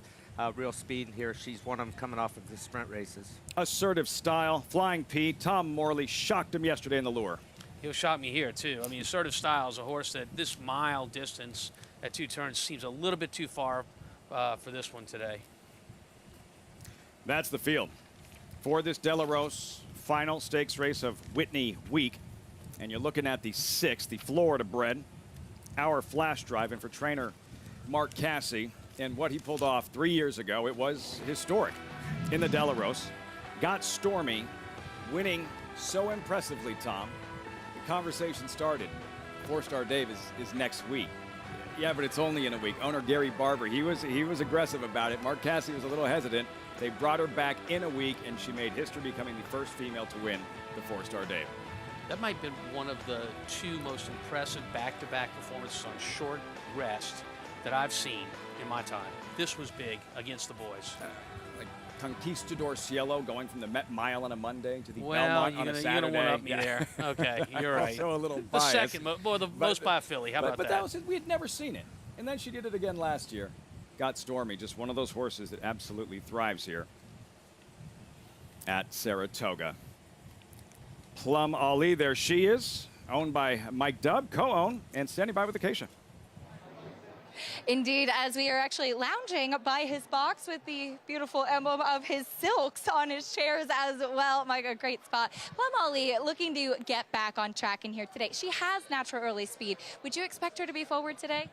real speed in here. She's one of them coming off of the sprint races. Assertive Style, Flying Pete, Tom Morley shocked him yesterday in the Lure. He'll shock me here, too. I mean, Assertive Style is a horse that this mile distance at 2 turns seems a little bit too far for this one today. That's the field for this Delarose final stakes race of Whitney Week. And you're looking at the 6th, the Florida bred, Our Flash Drive, and for trainer Mark Cassie. And what he pulled off 3 years ago, it was historic in the Delarose. Got stormy, winning so impressively, Tom. The conversation started. 4-Star Dave is next week. Yeah, but it's only in a week. Owner Gary Barber, he was aggressive about it. Mark Cassie was a little hesitant. They brought her back in a week, and she made history, becoming the first female to win the 4-Star Dave. That might have been one of the 2 most impressive back-to-back performances on short rest that I've seen in my time. This was big against the boys. Like Conquistador Cielo going from the Met Mile on a Monday to the well, Belmont on a Saturday. You're going to one-up me there. Okay, you're right. Also a little the biased. second, the most by Philly. How about that? But that was it. We had never seen it. And then she did it again last year. Got stormy. Just one of those horses that absolutely thrives here at Saratoga. Plum Ali, there she is, owned by Mike Dubb, co-owned, and standing by with Acacia. Indeed, as we are actually lounging by his box with the beautiful emblem of his silks on his chairs as well. Mike, a great spot. Plum Ali looking to get back on track in here today. She has natural early speed. Would you expect her to be forward today?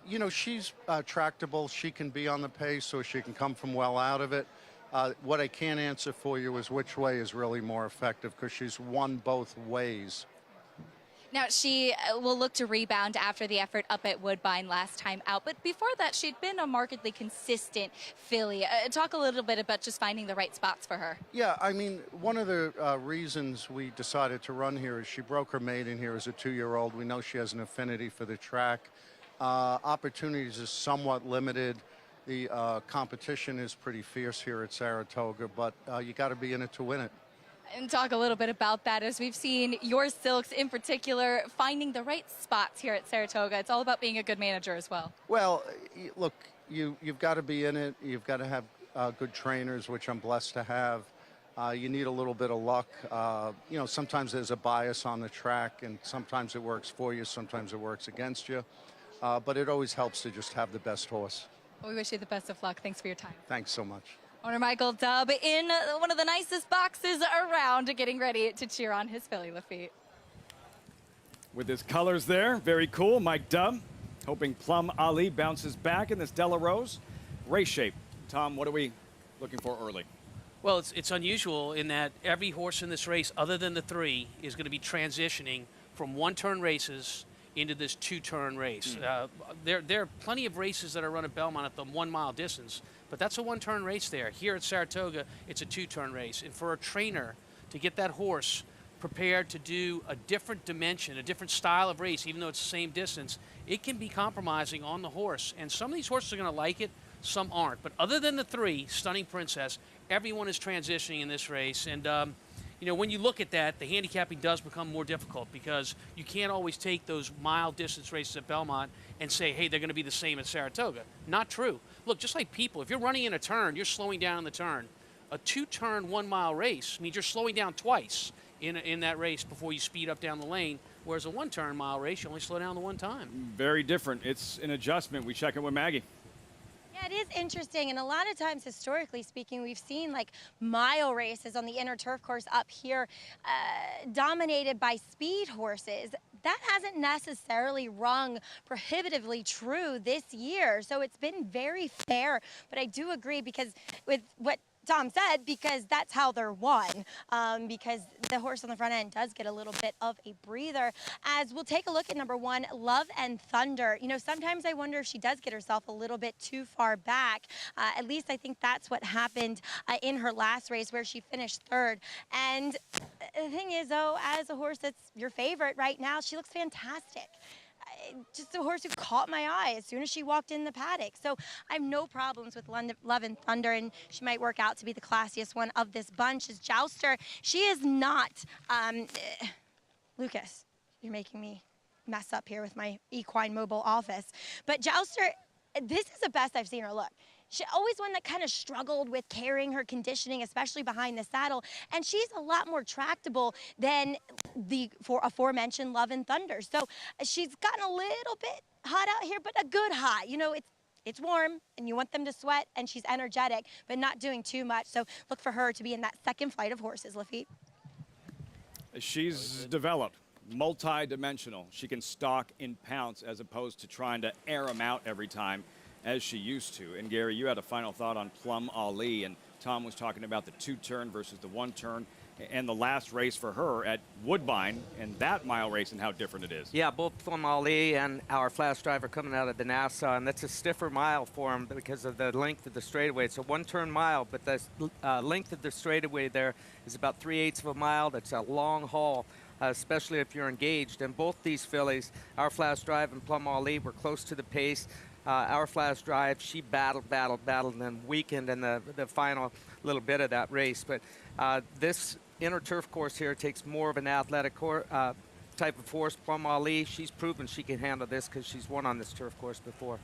You know, she's tractable. She can be on the pace, so she can come from well out of it. What I can't answer for you is which way is really more effective, because she's won both ways. Now, she will look to rebound after the effort up at Woodbine last time out. But before that, she'd been a markedly consistent filly. Talk a little bit about just finding the right spots for her. Yeah, I mean, one of the reasons we decided to run here is she broke her maiden here as a 2-year-old. We know she has an affinity for the track. Opportunities is somewhat limited. The competition is pretty fierce here at Saratoga, but you got to be in it to win it. And talk a little bit about that, as we've seen your Silks in particular finding the right spots here at Saratoga. It's all about being a good manager as well. Well, look, you've got to be in it. You've got to have good trainers, which I'm blessed to have. You need a little bit of luck. You know, sometimes there's a bias on the track, and sometimes it works for you, sometimes it works against you. But it always helps to just have the best horse. Well, we wish you the best of luck. Thanks for your time. Thanks so much. Owner Michael Dubb in one of the nicest boxes around, getting ready to cheer on his filly, Lafitte. With his colors there, very cool. Mike Dubb hoping Plum Ali bounces back in this Della Rose. Race shape. Tom, what are we looking for early? Well, it's unusual in that every horse in this race, other than the 3, is going to be transitioning from one-turn races into this 2-turn race. There are plenty of races that are run at Belmont at the 1-mile distance, but that's a 1-turn race there. Here at Saratoga, it's a 2-turn race. And for a trainer to get that horse prepared to do a different dimension, a different style of race, even though it's the same distance, it can be compromising on the horse. And some of these horses are going to like it, some aren't. But other than the 3, Stunning Princess, everyone is transitioning in this race. And you know, when you look at that, the handicapping does become more difficult because you can't always take those mile distance races at Belmont and say, hey, they're going to be the same at Saratoga. Not true. Look, just like people, if you're running in a turn, you're slowing down in the turn. A 2-turn 1-mile race means you're slowing down twice in that race before you speed up down the lane, whereas a 1-turn mile race, you only slow down the 1 time. Very different. It's an adjustment. We check in with Maggie. Yeah, it is interesting, and a lot of times, historically speaking, we've seen like mile races on the inner turf course up here dominated by speed horses. That hasn't necessarily rung prohibitively true this year, so it's been very fair. But I do agree, because with what Tom said, because that's how they're won, because the horse on the front end does get a little bit of a breather. As we'll take a look at number 1, Love and Thunder. You know, sometimes I wonder if she does get herself a little bit too far back. At least I think that's what happened in her last race, where she finished 3rd. And the thing is, though, as a horse that's your favorite right now, she looks fantastic. Just a horse who caught my eye as soon as she walked in the paddock. So I have no problems with Love and Thunder, and she might work out to be the classiest one of this bunch. Is Jouster. She is not, Lucas, you're making me mess up here with my equine mobile office. But Jouster, this is the best I've seen her look. She always one that kind of struggled with carrying her conditioning, especially behind the saddle. And she's a lot more tractable than the aforementioned Love and Thunder. So she's gotten a little bit hot out here, but a good hot. You know, it's warm, and you want them to sweat, and she's energetic, but not doing too much. So look for her to be in that second flight of horses, Lafitte. She's developed, multi-dimensional. She can stalk in pounce as opposed to trying to air them out every time as she used to. And Gary, you had a final thought on Plum Ali, and Tom was talking about the 2-turn versus the 1-turn, and the last race for her at Woodbine, and that mile race and how different it is. Yeah, both Plum Ali and our Flash Driver coming out of the Nassau, and that's a stiffer mile for him because of the length of the straightaway. It's a 1-turn mile, but the length of the straightaway there is about 3/8 of a mile. That's a long haul, especially if you're engaged. And both these fillies, our Flash Drive and Plum Ali, were close to the pace. Our Flash Drive, she battled, and then weakened in the final little bit of that race. But this inner turf course here takes more of an athletic type of horse. Plum Ali, she's proven she can handle this because she's won on this turf course before.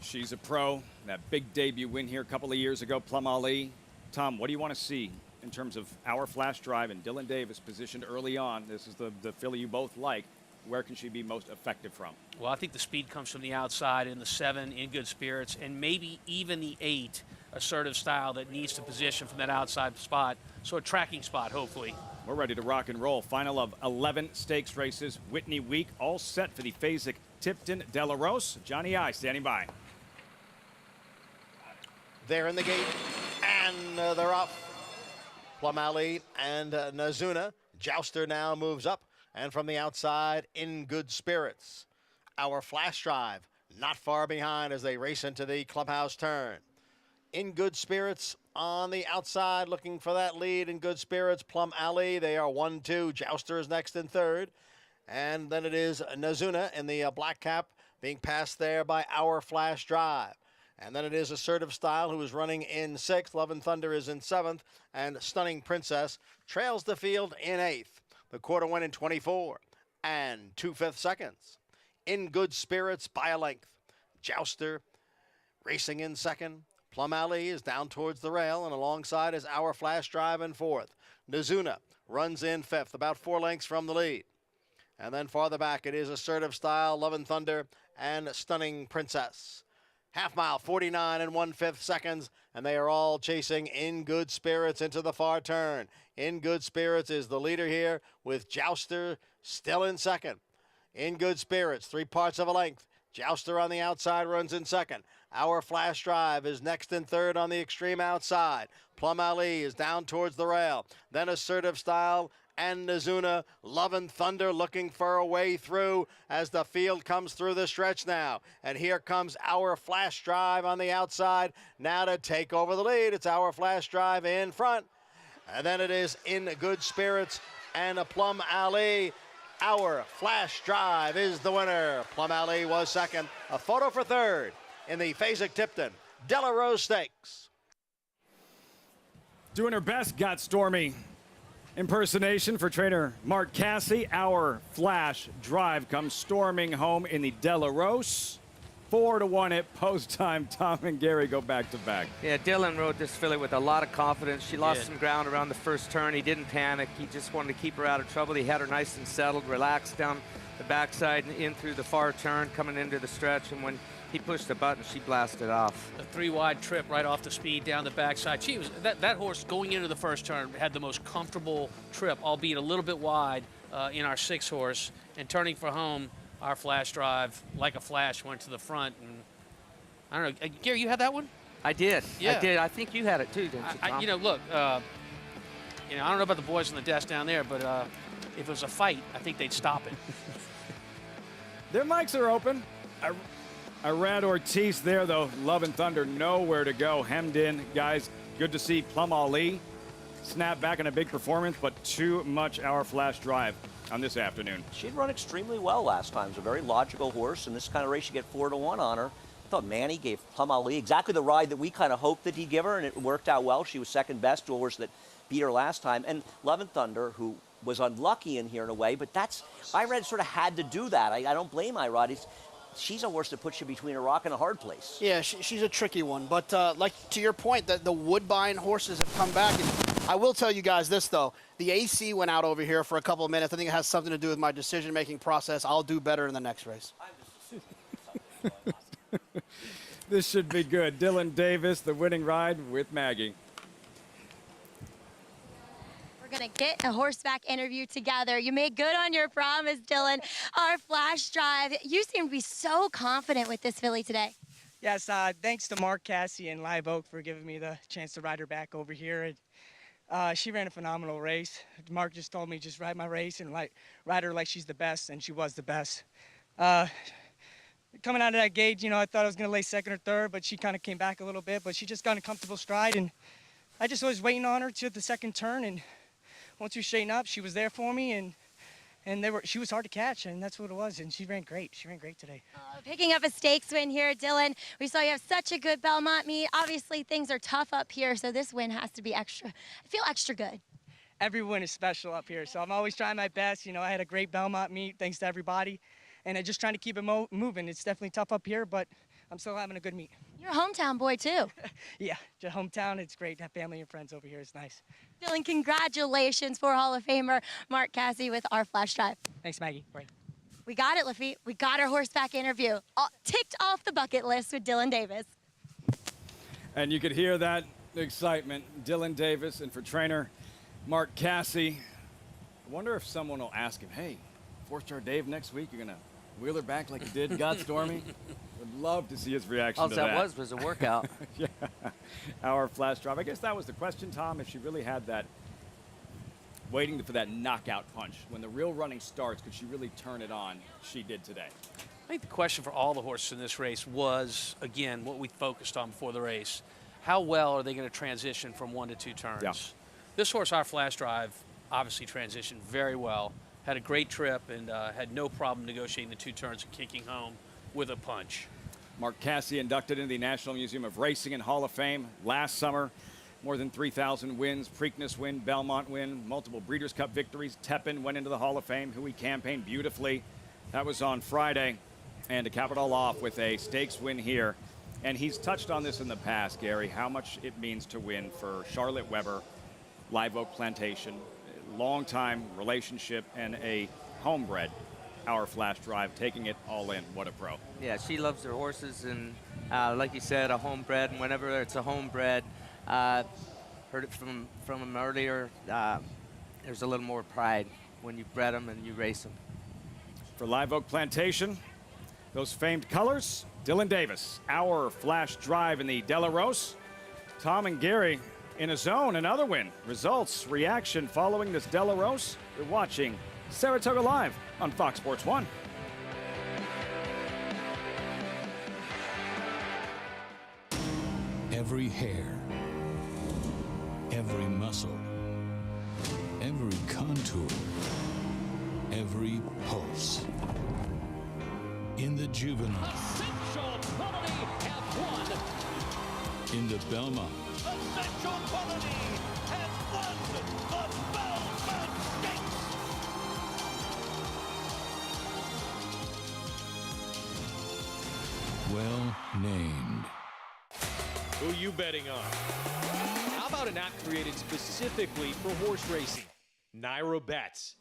She's a pro. That big debut win here a couple of years ago, Plum Ali. Tom, what do you want to see in terms of our Flash Drive and Dylan Davis positioned early on? This is the filly you both like. Where can she be most effective from? Well, I think the speed comes from the outside, in the 7, in good spirits, and maybe even the 8, assertive style that needs to position from that outside spot. So a tracking spot, hopefully. We're ready to rock and roll. Final of 11 stakes races. Whitney Week all set for the Fasig Tipton Della Rose. Johnny I standing by. They're in the gate, and they're up. Plum Ali and Nazuna. Jouster now moves up And from the outside, In Good Spirits. Our Flash Drive not far behind as they race into the clubhouse turn. In Good Spirits on the outside, looking for that lead. In Good Spirits, Plum Alley. They are 1-2. Jouster is next in third. And then it is Nazuna in the black cap being passed there by Our Flash Drive. And then it is Assertive Style, who is running in sixth. Love and Thunder is in seventh. And Stunning Princess trails the field in eighth. The quarter went in 24 and 2/5 seconds. In Good Spirits by a length. Jouster racing in second. Plum Alley is down towards the rail, and alongside is Our Flash Drive in fourth. Nazuna runs in fifth, about 4 lengths from the lead. And then farther back, it is Assertive Style, Love and Thunder, and Stunning Princess. Half mile, 49 and 1/5 seconds, and they are all chasing In Good Spirits into the far turn. In Good Spirits is the leader here, with Jouster still in second. In Good Spirits, 3 parts of a length. Jouster on the outside runs in second. Our Flash Drive is next in third on the extreme outside. Plum Alley is down towards the rail. Then Assertive Style and Nazuna. Love and Thunder looking for a way through as the field comes through the stretch now. And here comes Our Flash Drive on the outside now to take over the lead. It's Our Flash Drive in front. And then it is In Good Spirits and a Plum Alley. Our Flash Drive is the winner. Plum Alley was second. A photo for third in the Fasig-Tipton Della Rose Stakes. Doing her best, got Stormy impersonation for trainer Mark Cassie. Our Flash Drive comes storming home in the Della Rose. 4-1 at post time. Tom and Gary go back to back. Yeah, Dylan rode this filly with a lot of confidence. She lost some ground around the first turn. He didn't panic. He just wanted to keep her out of trouble. He had her nice and settled, relaxed down the backside and in through the far turn, coming into the stretch. And when he pushed the button, she blasted off. A 3-wide trip right off the speed down the backside. She was that horse going into the first turn had the most comfortable trip, albeit a little bit wide in our 6 horse. And turning for home, Our Flash Drive, like a flash, went to the front. And I don't know, Gary, you had that one? I did. Yeah. I did. I think you had it too, didn't you, Tom? You know, look, I don't know about the boys on the desk down there, but if it was a fight, I think they'd stop it. Their mics are open. Irad Ortiz there, though. Love and Thunder, nowhere to go. Hemmed in, guys. Good to see Plum Ali snap back in a big performance, but too much Our Flash Drive on this afternoon. She'd run extremely well last time. It's a very logical horse. In this kind of race, you get 4-1 on her. I thought Manny gave Plum Ali exactly the ride that we kind of hoped that he'd give her, and it worked out well. She was second best to a horse that beat her last time. And Love and Thunder, who was unlucky in here in a way, but Irad sort of had to do that. I don't blame Irad. She's a horse that puts you between a rock and a hard place. Yeah, she's a tricky one. But like to your point, that the Woodbine horses have come back. And I will tell you guys this, though. The AC went out over here for a couple of minutes. I think it has something to do with my decision-making process. I'll do better in the next race. This should be good. Dylan Davis, the winning ride with Maggie. We're going to get a horseback interview together. You made good on your promise, Dylan. Our Flash Drive, you seem to be so confident with this filly today. Yes, thanks to Mark Cassie and Live Oak for giving me the chance to ride her back over here. She ran a phenomenal race. Mark just told me just ride my race and ride her like she's the best, and she was the best. Coming out of that gate, I thought I was going to lay second or third, but she kind of came back a little bit, but she just got in a comfortable stride, and I just was waiting on her to the second turn, and once we straightened up, she was there for me, and she was hard to catch, and that's what it was, and she ran great. She ran great today. Picking up a stakes win here, Dylan. We saw you have such a good Belmont meet. Obviously, things are tough up here, so this win has to be extra. I feel extra good. Every win is special up here, so I'm always trying my best. I had a great Belmont meet, thanks to everybody, and I'm just trying to keep it moving. It's definitely tough up here, but I'm still having a good meet. You're a hometown boy, too. Yeah, just hometown. It's great to have family and friends over here. It's nice. Dylan, congratulations for Hall of Famer Mark Cassie with Our Flash Drive. Thanks, Maggie. Right. We got it, Lafitte. We got our horseback interview. Ticked off the bucket list with Dylan Davis. And you could hear that excitement. Dylan Davis, and for trainer Mark Cassie. I wonder if someone will ask him, hey, 4-star Dave next week, you're going to wheel her back like you did God Stormy? Would love to see his reaction to that. All that was a workout. Yeah. Our Flash Drive. I guess that was the question, Tom, if she really had that waiting for that knockout punch. When the real running starts, could she really turn it on? She did today. I think the question for all the horses in this race was, again, what we focused on before the race. How well are they going to transition from 1 to 2 turns? Yeah. This horse, Our Flash Drive, obviously transitioned very well. Had a great trip and had no problem negotiating the 2 turns and kicking home with a punch. Mark Casse inducted into the National Museum of Racing and Hall of Fame last summer. More than 3,000 wins, Preakness win, Belmont win, multiple Breeders' Cup victories. Tepin went into the Hall of Fame, who he campaigned beautifully. That was on Friday. And to cap it all off with a stakes win here. And he's touched on this in the past, Gary, how much it means to win for Charlotte Weber, Live Oak Plantation, long-time relationship and a homebred. Our Flash Drive, taking it all in. What a pro. Yeah, she loves her horses, and like you said, a homebred. And whenever it's a homebred, heard it from him earlier, there's a little more pride when you bred them and you race them. For Live Oak Plantation, those famed colors, Dylan Davis, Our Flash Drive in the De La Rose. Tom and Gary in a zone, another win. Results, reaction following this De La Rose. You're watching Saratoga Live on Fox Sports 1. Every hair, every muscle, every contour, every pulse. In the juvenile, Essential Quality have won. in the Belmont, Essential Quality has won the Belmont Stakes. well named. Who you betting on? How about an app created specifically for horse racing? Naira Bets.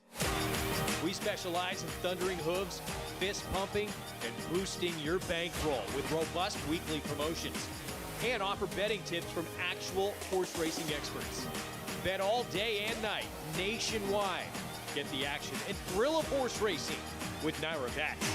We specialize in thundering hooves, fist pumping, and boosting your bankroll with robust weekly promotions. And offer betting tips from actual horse racing experts. Bet all day and night, nationwide. Get the action and thrill of horse racing with Naira Bets.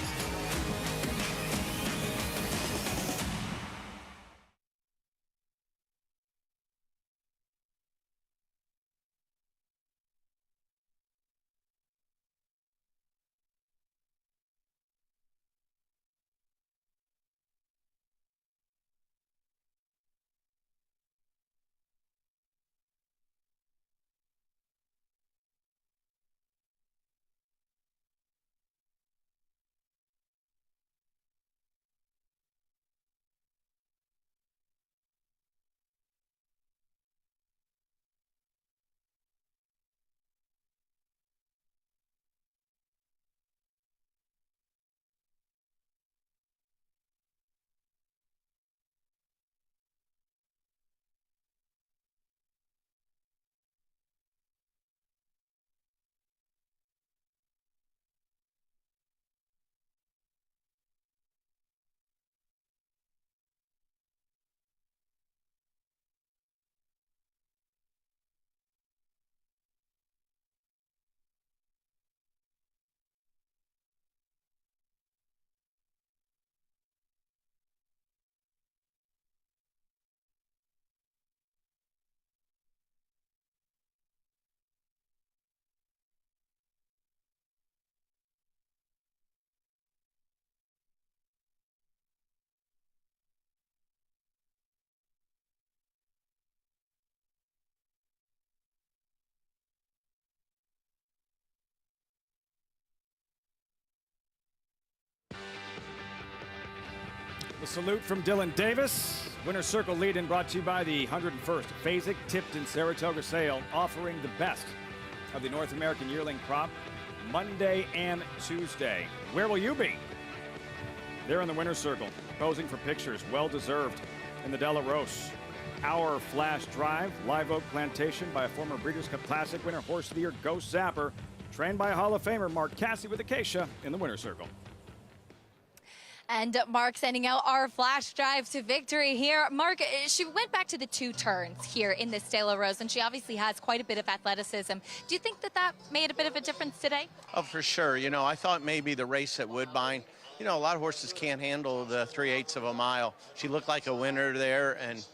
The salute from Dylan Davis. Winner's Circle lead-in brought to you by the 101st Phasic Tipton Saratoga sale, offering the best of the North American yearling crop Monday and Tuesday. Where will you be? There in the Winner's Circle, posing for pictures, well-deserved, in the De La Rose. Our Flash Drive, Live Oak Plantation by a former Breeders' Cup Classic winner, Horse of the Year, Ghost Zapper, trained by Hall of Famer Mark Casse with Acacia in the Winner's Circle. And Mark sending out Our Flash Drive to victory here. Mark, she went back to the 2 turns here in this De La Rose, and she obviously has quite a bit of athleticism. Do you think that that made a bit of a difference today? Oh, for sure. You know, I thought maybe the race at Woodbine, you know, a lot of horses can't handle the 3/8 of a mile. She looked like a winner there, and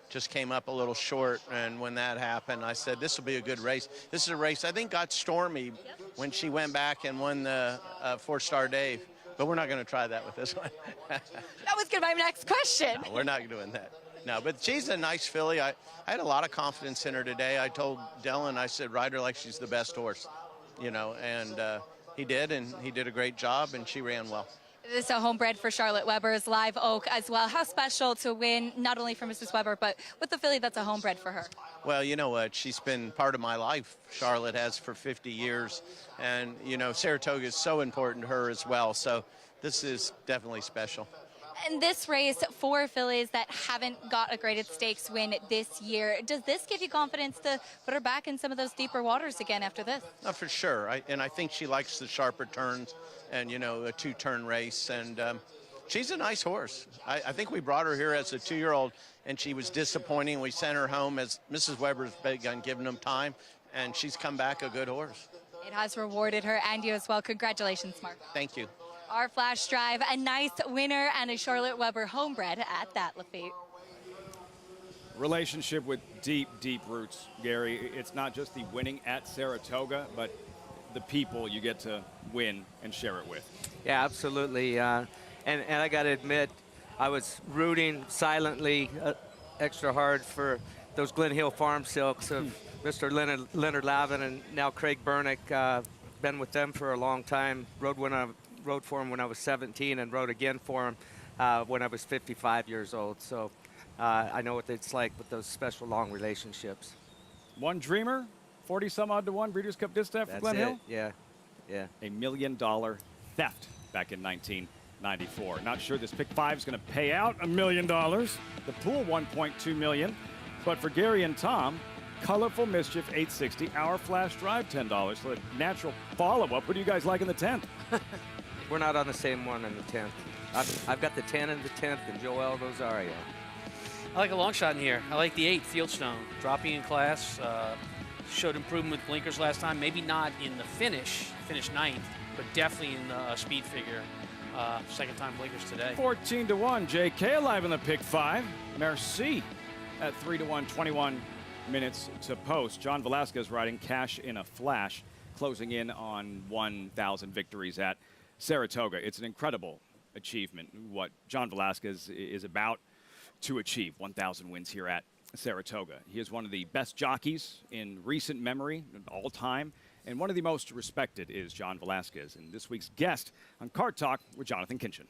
just came up a little short. And when that happened, I said, this will be a good race. This is a race I think got stormy when she went back and won the 4-Star Dave. But we're not going to try that with this one. That was going to be my next question. No, we're not doing that. No, but she's a nice filly. I had a lot of confidence in her today. I told Dylan, I said, ride her like she's the best horse, you know, and he did, and he did a great job, and she ran well. This is a homebred for Charlotte Weber's Live Oak as well. How special to win not only for Mrs. Weber, but with the filly that's a homebred for her? Well, you know what? She's been part of my life. Charlotte has for 50 years. And, you know, Saratoga is so important to her as well. So this is definitely special. And this race for fillies that haven't got a graded stakes win this year, does this give you confidence to put her back in some of those deeper waters again after this? Oh, for sure. And I think she likes the sharper turns and, you know, a 2-turn race. And she's a nice horse. I think we brought her here as a 2-year-old, and she was disappointing. We sent her home as Mrs. Weber's big on giving them time, and she's come back a good horse. It has rewarded her and you as well. Congratulations, Mark. Thank you. Our flash drive, a nice winner and a Charlotte Weber homebred at that Lafitte. Relationship with deep, deep roots, Gary. It's not just the winning at Saratoga, but the people you get to win and share it with. Yeah, absolutely. And I got to admit, I was rooting silently extra hard for those Glen Hill Farm Silks of Mr. Leonard Lavin and now Craig Bernick. Been with them for a long time. Rode for him when I was 17 and rode again for him when I was 55 years old. So I know what it's like with those special long relationships. One dreamer, 40-some-odd to 1 Breeders' Cup distaff for Glen Hill? Yeah, yeah. $1 million theft back in 1994. Not sure this pick 5 is going to pay out $1 million. The pool, $1.2 million. But for Gary and Tom, Colorful Mischief, $860. Our flash drive, $10. So a natural follow-up. What do you guys like in the 10th? We're not on the same one in the 10th. I've got the 10 in the 10th and Joel Rosario. I like a long shot in here. I like the 8, Fieldstone. Dropping in class, showed improvement with blinkers last time. Maybe not in the finished 9th, but definitely in the speed figure. Second time blinkers today. 14 to 1. JK alive in the pick 5. Merci at 3 to 1. 21 minutes to post. John Velasquez riding Cash in a Flash, closing in on 1,000 victories at Saratoga. It's an incredible achievement, what John Velasquez is about to achieve, 1,000 wins here at Saratoga. He is one of the best jockeys in recent memory, all time, and one of the most respected is John Velasquez. And this week's guest on Cart Talk with Jonathan Kinchin.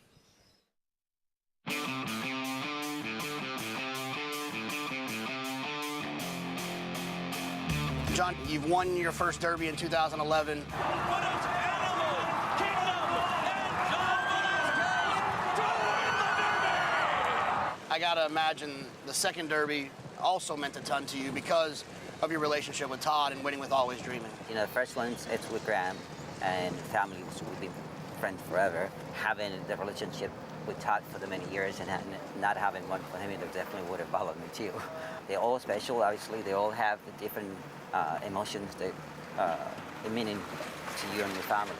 John, you've won your first Derby in 2011. I gotta imagine the second Derby also meant a ton to you because of your relationship with Todd and winning with Always Dreaming. You know, the first one, it's with Graham and family, we've been friends forever. Having the relationship with Todd for the many years and not having one for him, it definitely would have bothered me too. They're all special, obviously. They all have the different emotions that meaning to you and your family.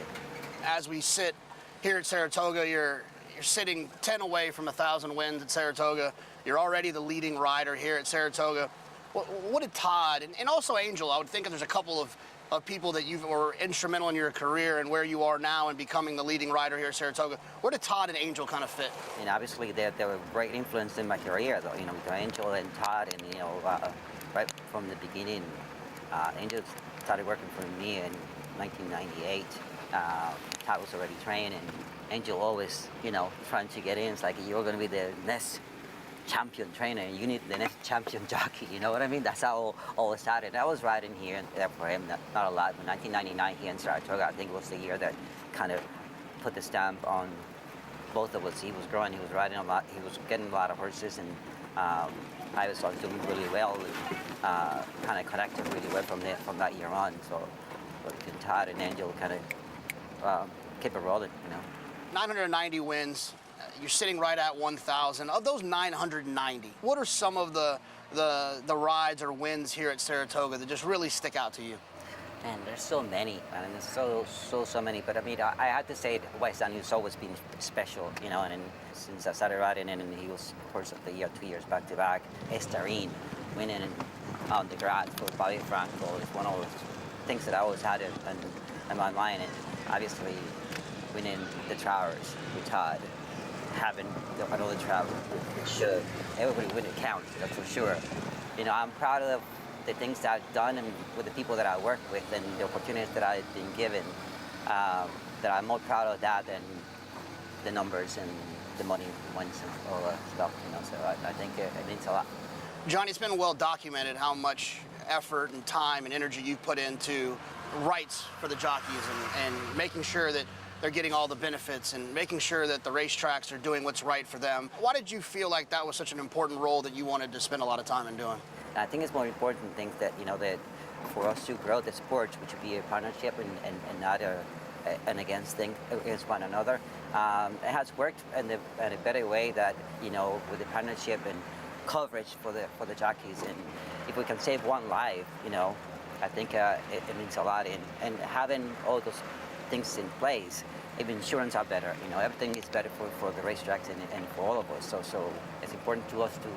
As we sit here at Saratoga, you're sitting 10 away from 1,000 wins at Saratoga. You're already the leading rider here at Saratoga. What did Todd, and also Angel, I would think there's a couple of people that were instrumental in your career and where you are now and becoming the leading rider here at Saratoga. Where did Todd and Angel kind of fit? You know, obviously they were a great influence in my career, though, you know, with Angel and Todd, and, you know, right from the beginning, Angel started working for me in 1998. Todd was already trained, and Angel always, you know, trying to get in. It's like, you're going to be the next champion trainer, and you need the next champion jockey, you know what I mean? That's how all it started. I was riding here and there for him, not a lot, but 1999 here in Saratoga, I think, was the year that kind of put the stamp on both of us. He was growing, he was riding a lot, he was getting a lot of horses, and I was doing really well, and kind of connected really well from that year on. So Todd and Angel kind of kept it rolling, you know. 990 wins. You're sitting right at 1,000. Of those 990, what are some of the rides or wins here at Saratoga that just really stick out to you? And there's so many, and there's so many. But I mean, I had to say West End has always been special, you know. And since I started riding, and he was horse of the year 2 years back to back. Estarine winning on the grass for Bobby Franco is one of those things that I always had in my mind. And obviously, winning the Towers with Todd, having another Towers with Shug, everybody win it counts, that's for sure. You know, I'm proud of the things that I've done and with the people that I work with and the opportunities that I've been given, that I'm more proud of that than the numbers and the money wins and all that stuff, you know, so I think it means a lot. Johnny, it's been well documented how much effort and time and energy you've put into rights for the jockeys and making sure that they're getting all the benefits and making sure that the racetracks are doing what's right for them. Why did you feel like that was such an important role that you wanted to spend a lot of time in doing? I think it's more important things that, you know, that for us to grow the sport, which would be a partnership and not an against thing against one another. It has worked in a better way that, you know, with the partnership and coverage for the jockeys. And if we can save one life, you know, I think it means a lot. And having all those things in place, if insurance are better, you know, everything is better for the racetracks and for all of us. So it's important to us to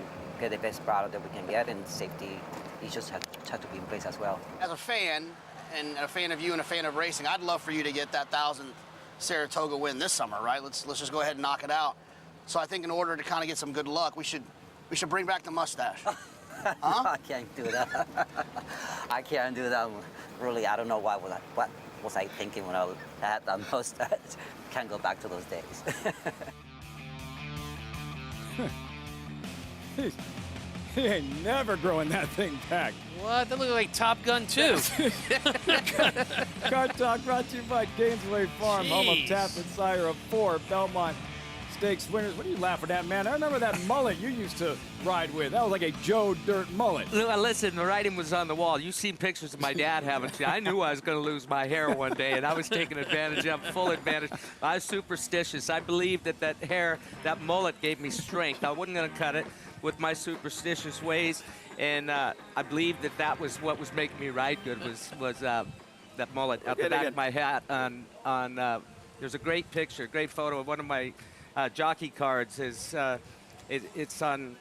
get the best product that we can get, and safety issues have to be in place as well. As a fan, and a fan of you and a fan of racing, I'd love for you to get that 1,000th Saratoga win this summer, right? Let's just go ahead and knock it out. So I think in order to kind of get some good luck, we should bring back the mustache. Huh? I can't do that. I can't do that. Really, I don't know what was I thinking when I had that mustache. Can't go back to those days. He ain't never growing that thing back. What? That looked like Top Gun 2. Car Talk brought to you by Gainesway Farm, home of Jeez. Taft and Sire of 4 Belmont Stakes winners. What are you laughing at, man? I remember that mullet you used to ride with. That was like a Joe Dirt mullet. Listen, the writing was on the wall. You've seen pictures of my dad, haven't you? I knew I was going to lose my hair one day, and I was taking advantage of it, full advantage. I was superstitious. I believed that hair, that mullet gave me strength. I wasn't going to cut it with my superstitious ways, and I believed that was what was making me ride good was that mullet at the back of my hat. There's a great picture, great photo of one of my jockey cards. It's on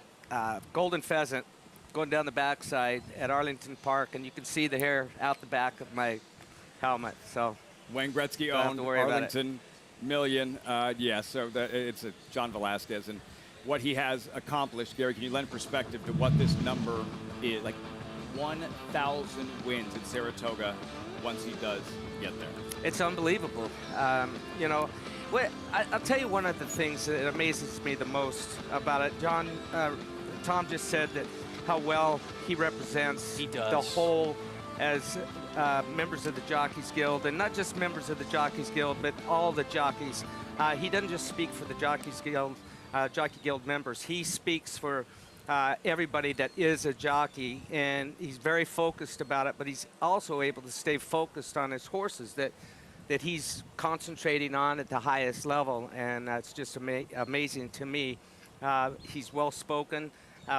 Golden Pheasant going down the backside at Arlington Park, and you can see the hair out the back of my helmet. So Wayne Gretzky don't have owned to worry about it. Arlington Million. Yeah, so it's a John Velasquez, and what he has accomplished. Gary, can you lend perspective to what this number is? Like 1,000 wins in Saratoga once he does get there. It's unbelievable. You know, I'll tell you one of the things that amazes me the most about it. Tom just said that how well he represents the whole as members of the Jockeys Guild, and not just members of the Jockeys Guild, but all the jockeys. He doesn't just speak for the Jockeys Guild, Jockey Guild members. He speaks for everybody that is a jockey, and he's very focused about it, but he's also able to stay focused on his horses that he's concentrating on at the highest level, and it's just amazing to me. He's well-spoken.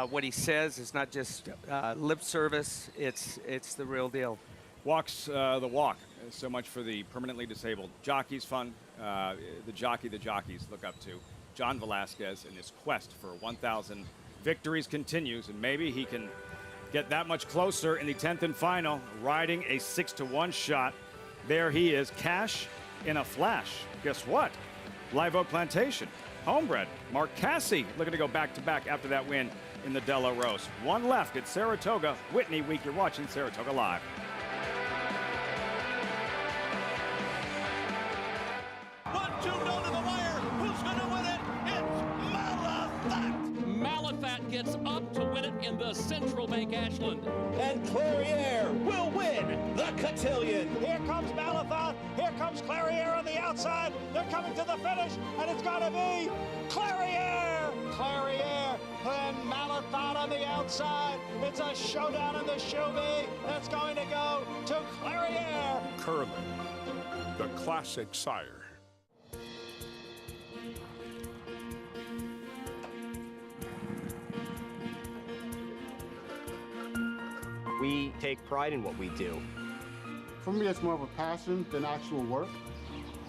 What he says is not just lip service, it's the real deal. Walks the walk. So much for the permanently disabled. Jockeys fun. The jockeys look up to. John Velasquez in this quest for 1,000 victories continues, and maybe he can get that much closer in the 10th and final, riding a 6-1 shot. There he is, cash in a flash. Guess what? Live Oak Plantation, homebred. Mark Casse looking to go back-to-back after that win in the Della Rose. One left at Saratoga. Whitney Week, you're watching Saratoga Live. Malafat gets up to win it in the Central Bank Ashland. And Clariere will win the Cotillion. Here comes Malafat. Here comes Clariere on the outside. They're coming to the finish, and it's going to be Clariere. Clariere and Malafat on the outside. It's a showdown in the Shuby. That's going to go to Clariere. Curling, the classic sire. We take pride in what we do. For me, it's more of a passion than actual work.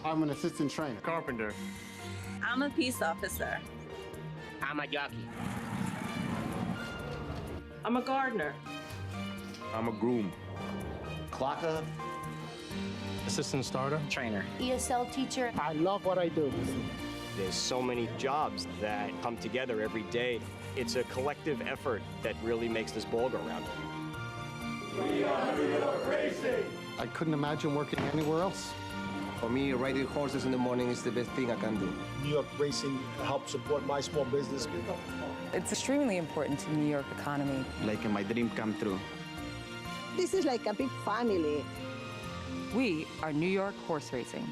I'm an assistant trainer. Carpenter. I'm a peace officer. I'm a jockey. I'm a gardener. I'm a groom. Clocker. Assistant starter. Trainer. ESL teacher. I love what I do. There's so many jobs that come together every day. It's a collective effort that really makes this ball go round. We are New York Racing! I couldn't imagine working anywhere else. For me, riding horses in the morning is the best thing I can do. New York Racing helps support my small business. It's extremely important to the New York economy. Like my dream come true. This is like a big family. We are New York Horse Racing.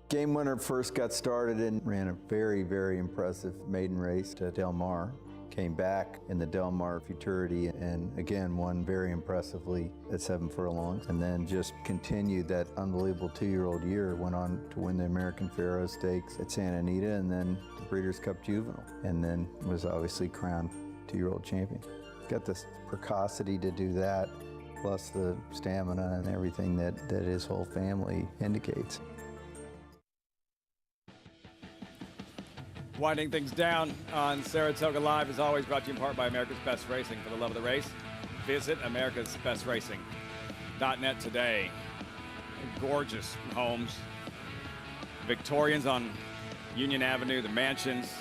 Game Winner first got started and ran a very, very impressive maiden race to Del Mar. Came back in the Del Mar Futurity and again won very impressively at 7 furlongs, and then just continued that unbelievable 2-year-old year. Went on to win the American Pharoah Stakes at Santa Anita and then the Breeders' Cup Juvenile, and then was obviously crowned 2-year-old champion. Got the precocity to do that, plus the stamina and everything that his whole family indicates. Winding things down on Saratoga Live is always brought to you in part by America's Best Racing. For the love of the race, visit americasbestracing.net today. Gorgeous homes. Victorians on Union Avenue, the mansions.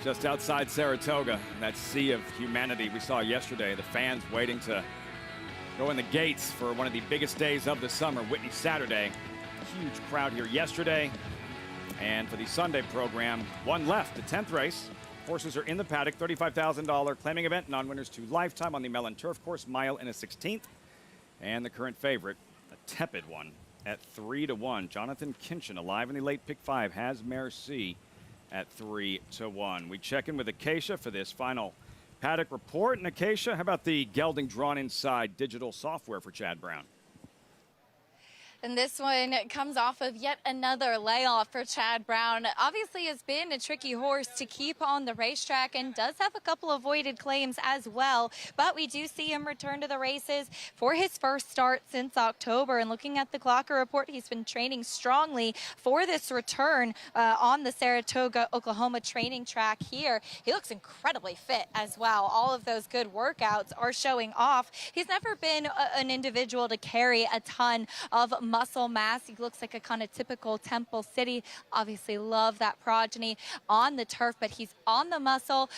Just outside Saratoga, that sea of humanity we saw yesterday. The fans waiting to go in the gates for one of the biggest days of the summer, Whitney Saturday. Huge crowd here yesterday. And for the Sunday program, one left, the 10th race. Horses are in the paddock, $35,000 claiming event, non-winners to lifetime on the Mellon Turf Course, mile and a 16th. And the current favorite, a tepid one at 3-1. Jonathan Kinchin, alive in the late pick 5, has Merci at 3-1. We check in with Acacia for this final paddock report. And Acacia, how about the gelding drawn inside digital software for Chad Brown? And this one comes off of yet another layoff for Chad Brown. Obviously has been a tricky horse to keep on the racetrack and does have a couple of voided claims as well. But we do see him return to the races for his first start since October. And looking at the Clocker report, he's been training strongly for this return on the Saratoga, Oklahoma training track here. He looks incredibly fit as well. All of those good workouts are showing off. He's never been an individual to carry a ton of muscle mass. He looks like a kind of typical Temple City. Obviously love that progeny on the turf, but he's on the muscle.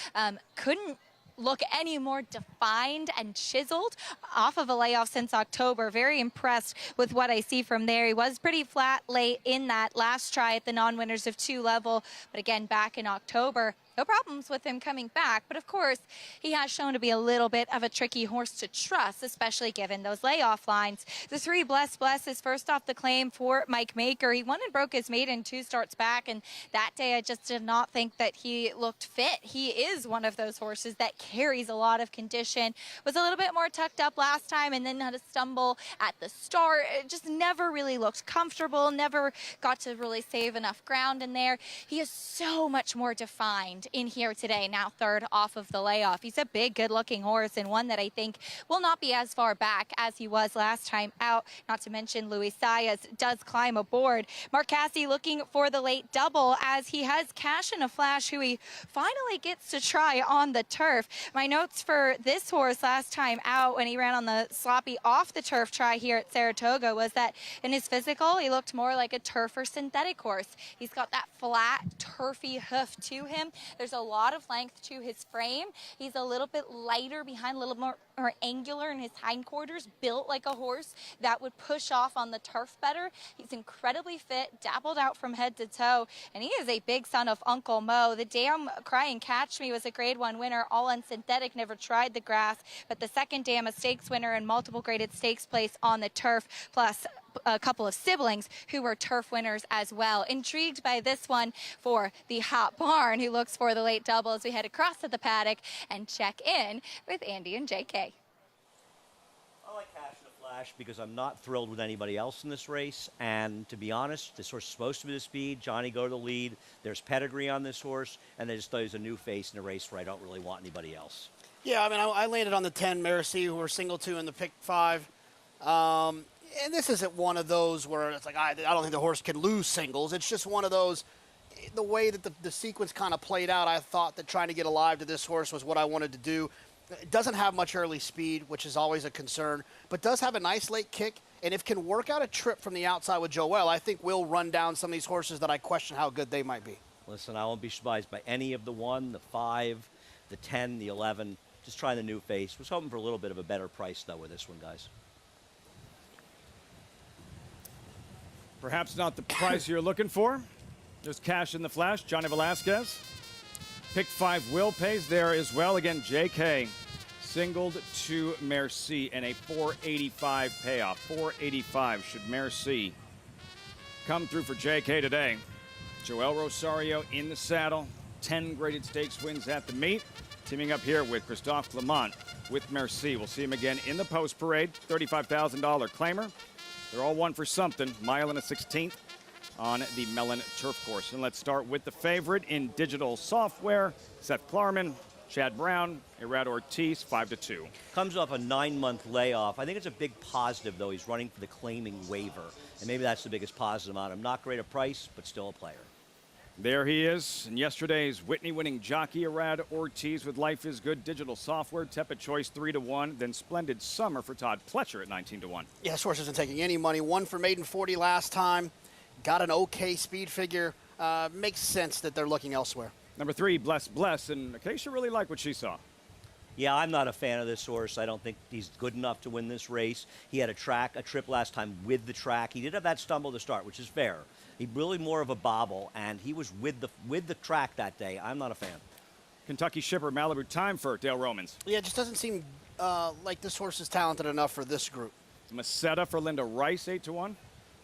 Couldn't look any more defined and chiseled off of a layoff since October. Very impressed with what I see from there. He was pretty flat late in that last try at the non-winners of 2 level, but again back in October. No problems with him coming back, but of course, he has shown to be a little bit of a tricky horse to trust, especially given those layoff lines. The 3 Bless is first off the claim for Mike Maker. He won and broke his maiden 2 starts back, and that day I just did not think that he looked fit. He is one of those horses that carries a lot of condition. Was a little bit more tucked up last time and then had a stumble at the start. It just never really looked comfortable, never got to really save enough ground in there. He is so much more defined in here today, now 3rd off of the layoff. He's a big, good-looking horse and one that I think will not be as far back as he was last time out. Not to mention Luis Saez does climb aboard. Mark Casse looking for the late double as he has Cash in a Flash, who he finally gets to try on the turf. My notes for this horse last time out when he ran on the sloppy off the turf try here at Saratoga was that in his physical, he looked more like a turf or synthetic horse. He's got that flat, turfy hoof to him. There's a lot of length to his frame. He's a little bit lighter behind, a little more angular in his hindquarters, built like a horse that would push off on the turf better. He's incredibly fit, dappled out from head to toe, and he is a big son of Uncle Mo. The Dam Crying Catch Me was a grade 1 winner, all on synthetic, never tried the grass, but the second Dam a stakes winner and multiple graded stakes place on the turf, plus a couple of siblings who were turf winners as well. Intrigued by this one for the Hot Barn, who looks for the late double as we head across to the paddock and check in with Andy and JK. I like Cash in a Flash because I'm not thrilled with anybody else in this race. And to be honest, this horse is supposed to be the speed. Johnny go to the lead. There's pedigree on this horse. And I just thought he was a new face in a race where I don't really want anybody else. Yeah, I mean, I landed on the 10 Merci, who were single 2 in the pick 5. And this isn't one of those where it's like, I don't think the horse can lose singles. It's just one of those, the way that the sequence kind of played out, I thought that trying to get alive to this horse was what I wanted to do. It doesn't have much early speed, which is always a concern, but does have a nice late kick. And if can work out a trip from the outside with Joel, I think we'll run down some of these horses that I question how good they might be. Listen, I won't be surprised by any of the 1, the 5, the 10, the 11. Just trying the new face. Was hoping for a little bit of a better price, though, with this one, guys. Perhaps not the price you're looking for. There's cash in the flash. Johnny Velasquez. Pick 5 will pays there as well. Again, JK singled to Merci and a 485 payoff. 485 should Merci come through for JK today. Joel Rosario in the saddle. 10 graded stakes wins at the meet. Teaming up here with Christophe Clement with Merci. We'll see him again in the post parade. $35,000 claimer. They're all one for something. Mile and a 16th on the Mellon Turf Course. And let's start with the favorite in digital software. Seth Klarman, Chad Brown, Irad Ortiz, 5-2. Comes off a 9-month layoff. I think it's a big positive, though. He's running for the claiming waiver. And maybe that's the biggest positive on him. Not great a price, but still a player. There he is. And yesterday's Whitney-winning jockey, Irad Ortiz with Life is Good digital software. Tepid Choice 3-1. Then Splendid Summer for Todd Pletcher at 19-1. Yeah, this horse isn't taking any money. Won for maiden 40 last time. Got an okay speed figure. Makes sense that they're looking elsewhere. Number 3, Bless. And Acacia really liked what she saw. Yeah, I'm not a fan of this horse. I don't think he's good enough to win this race. He had a trip last time with the track. He did have that stumble to start, which is fair. He really more of a bobble, and he was with the track that day. I'm not a fan. Kentucky Shipper Malibu Time for Dale Romans. Yeah, it just doesn't seem like this horse is talented enough for this group. Masetta for Linda Rice, 8-1.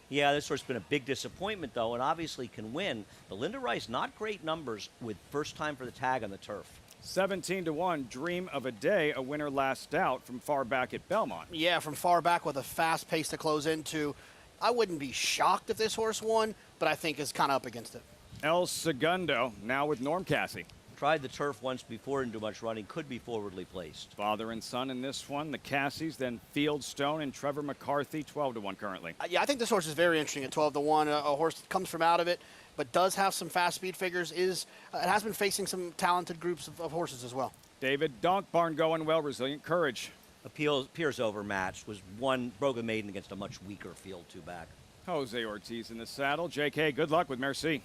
Yeah, this horse has been a big disappointment, though, and obviously can win. But Linda Rice, not great numbers with first time for the tag on the turf. 17-1, Dream of a Day, a winner last out from far back at Belmont. Yeah, from far back with a fast pace to close into. I wouldn't be shocked if this horse won, but I think is kind of up against it. El Segundo, now with Norm Cassie. Tried the turf once before and too much running, could be forwardly placed. Father and son in this one, the Cassies, then Fieldstone and Trevor McCarthy, 12-1 currently. Yeah, I think this horse is very interesting at 12-1. A horse that comes from out of it, but does have some fast speed figures. It has been facing some talented groups of horses as well. David Donkbarn going well, Resilient Courage. Appears overmatched, was one broken maiden against a much weaker field two back. Jose Ortiz in the saddle. JK, good luck with Merci.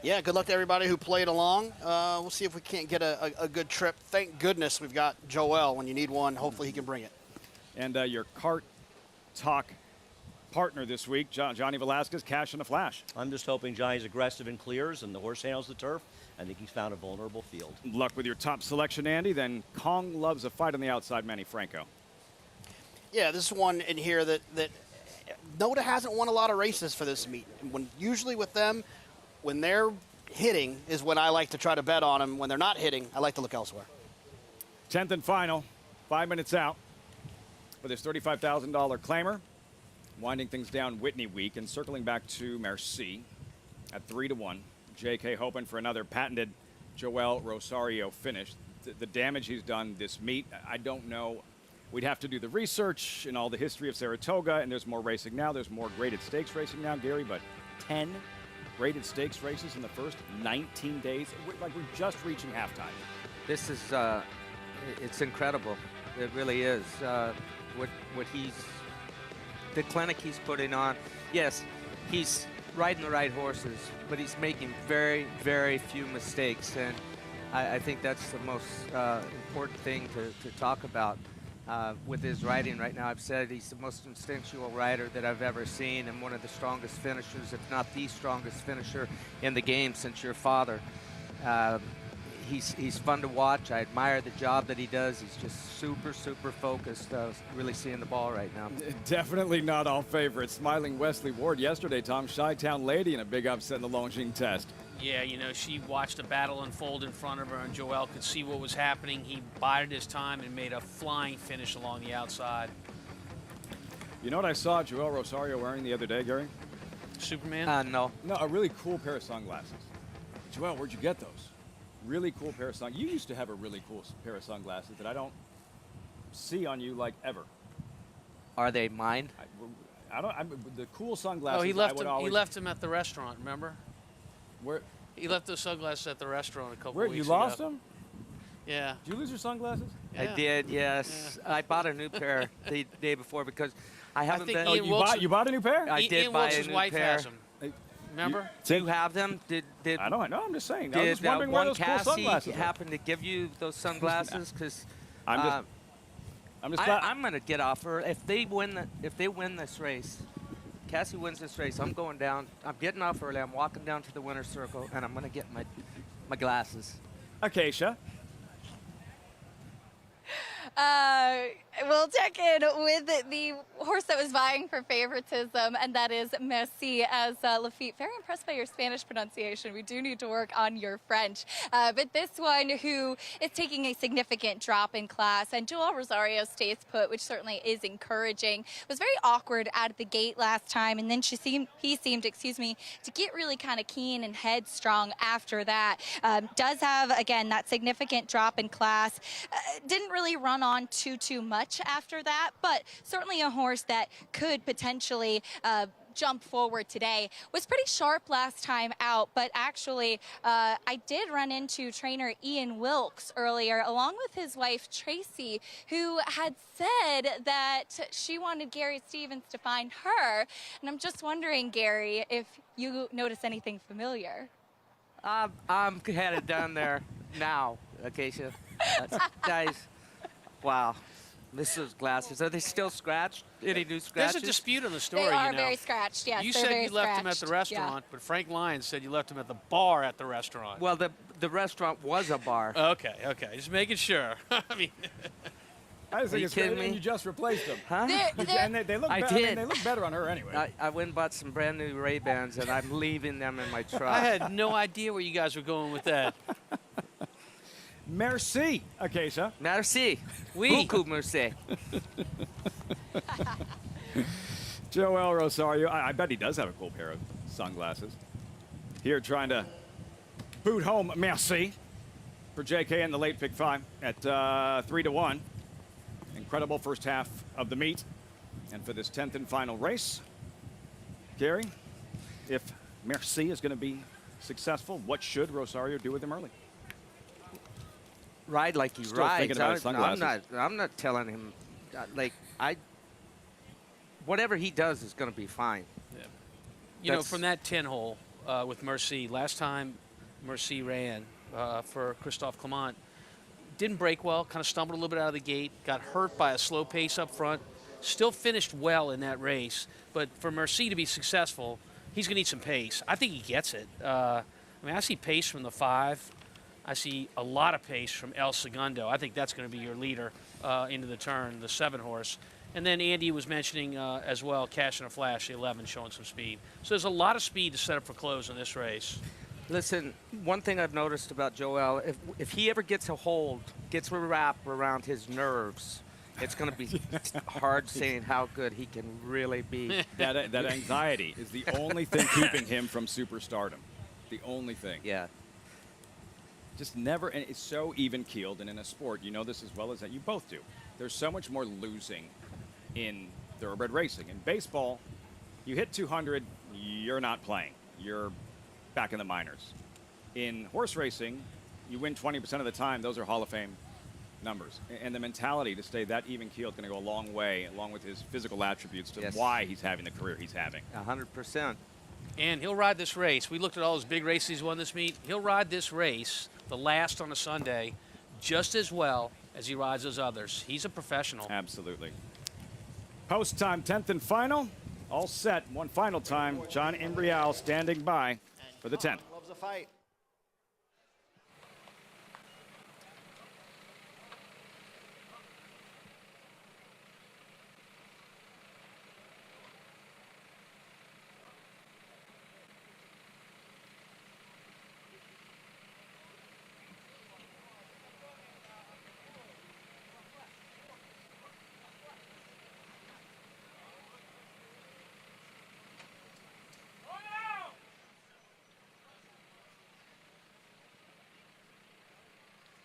Yeah, good luck to everybody who played along. We'll see if we can't get a good trip. Thank goodness we've got Joel. When you need one, hopefully he can bring it. And your Cart Talk partner this week, Johnny Velasquez, cash in the flash. I'm just hoping Johnny's aggressive and clears and the horse handles the turf. I think he's found a vulnerable field. Luck with your top selection, Andy. Then Kong loves a fight on the outside, Manny Franco. Yeah, this is one in here that Noda hasn't won a lot of races for this meet. Usually with them, when they're hitting is when I like to try to bet on them. When they're not hitting, I like to look elsewhere. 10th and final, 5 minutes out for this $35,000 claimer. Winding things down Whitney week and circling back to Merci at 3-1. JK hoping for another patented Joel Rosario finish. The damage he's done this meet, I don't know. We'd have to do the research and all the history of Saratoga, and there's more racing now. There's more graded stakes racing now, Gary, but 10 graded stakes races in the first 19 days. We're just reaching halftime. This is, it's incredible. It really is. What the clinic he's putting on. Yes, he's riding the right horses, but he's making very, very few mistakes. And I think that's the most important thing to talk about with his riding right now. I've said he's the most instinctual rider that I've ever seen and one of the strongest finishers, if not the strongest finisher in the game since your father. He's fun to watch. I admire the job that he does. He's just super, super focused. Really seeing the ball right now. Definitely not all favorites. Smiling Wesley Ward yesterday, Tom, Chi-Town Lady in a big upset in the Longines test. Yeah, you know, she watched a battle unfold in front of her, and Joel could see what was happening. He bided his time and made a flying finish along the outside. You know what I saw Joel Rosario wearing the other day, Gary? Superman? No. No, a really cool pair of sunglasses. Joel, where'd you get those? Really cool pair of sunglasses. You used to have a really cool pair of sunglasses that I don't see on you like ever. Are they mine? I don't. The cool sunglasses. Oh, he left him. Always, He left him at the restaurant. Remember? Where? He left the sunglasses at the restaurant a couple Where weeks you lost ago. them? Yeah. Did you lose your sunglasses? I did, yes. I bought a new pair the day before because I haven't think been. Ian Wilkes- You bought a new pair? I did Ian buy Wilkes' a new wife pair. has them. Remember? Do you have them? Did I don't know. I'm just saying. Did I was just wondering where one those cool Cassie sunglasses happen to give you those sunglasses? Because I'm just glad. I'm gonna get off her if they win. If they win this race, Cassie wins this race. I'm going down. I'm getting off early. I'm walking down to the winner's circle, and I'm gonna get my glasses. Acacia. We'll check in with the horse that was vying for favoritism, and that is Merci. As Lafitte, very impressed by your Spanish pronunciation. We do need to work on your French. But this one, who is taking a significant drop in class, and Joel Rosario stays put, which certainly is encouraging. Was very awkward out of the gate last time, and then he seemed, to get really kind of keen and headstrong after that. Does have, again, that significant drop in class. Didn't really run on too much after that, but certainly a horse that could potentially jump forward today. Was pretty sharp last time out, but actually I did run into trainer Ian Wilkes earlier along with his wife Tracy, who had said that she wanted Gary Stevens to find her, and I'm just wondering, Gary, if you notice anything familiar. I'm headed down there now, Acacia. Guys, wow. Mrs. Glasses, are they still scratched? Any new scratches? There's a dispute on the story. They are you know. very scratched, yes. You they're said very you left him at the scratched, restaurant, but Frank Lyons said you left him at the bar at the restaurant. Well, the restaurant was a bar. Okay, just making sure. I mean, I just Are think you it's kidding great, me? and you just replaced them. Huh? And they look. I I mean, did. they look better on her anyway. I went and bought some brand new Ray-Bans, and I'm leaving them in my truck. I had no idea where you guys were going with that. Merci, Acacia. Merci. Oui. Beaucoup merci. Joel Rosario. I bet he does have a cool pair of sunglasses. Here trying to boot home Merci for JK in the late pick 5 at 3-1. Incredible first half of the meet. And for this 10th and final race, Gary, if Merci is going to be successful, what should Rosario do with him early? Ride like he Still rides. thinking about his sunglasses. I'm not telling him. Whatever he does is going to be fine. Yeah. You know, from that 10 hole with Merci, last time Merci ran for Christophe Clement, didn't break well, kind of stumbled a little bit out of the gate, got hurt by a slow pace up front, still finished well in that race. But for Merci to be successful, he's going to need some pace. I think he gets it. I see pace from the 5. I see a lot of pace from El Segundo. I think that's going to be your leader into the turn, the 7 horse. And then Andy was mentioning as well, Cash and a Flash, the 11, showing some speed. So there's a lot of speed to set up for close in this race. Listen, one thing I've noticed about Joel, if he ever gets a hold, gets a wrap around his nerves, it's going to be hard saying how good he can really be. That anxiety is the only thing keeping him from superstardom. The only thing. Yeah. Just never, and it's so even-keeled, and in a sport, you know this as well as that you both do. There's so much more losing in thoroughbred racing. In baseball, you hit 200, you're not playing. You're back in the minors. In horse racing, you win 20% of the time. Those are Hall of Fame numbers. And the mentality to stay that even-keeled is going to go a long way, along with his physical attributes, to why he's having the career he's having. 100%. And he'll ride this race. We looked at all those big races he's won this meet. He'll ride this race, the last on a Sunday, just as well as he rides those others. He's a professional. Absolutely. Post time, 10th and final. All set. One final time. John Imbrial standing by for the 10th. Loves a fight.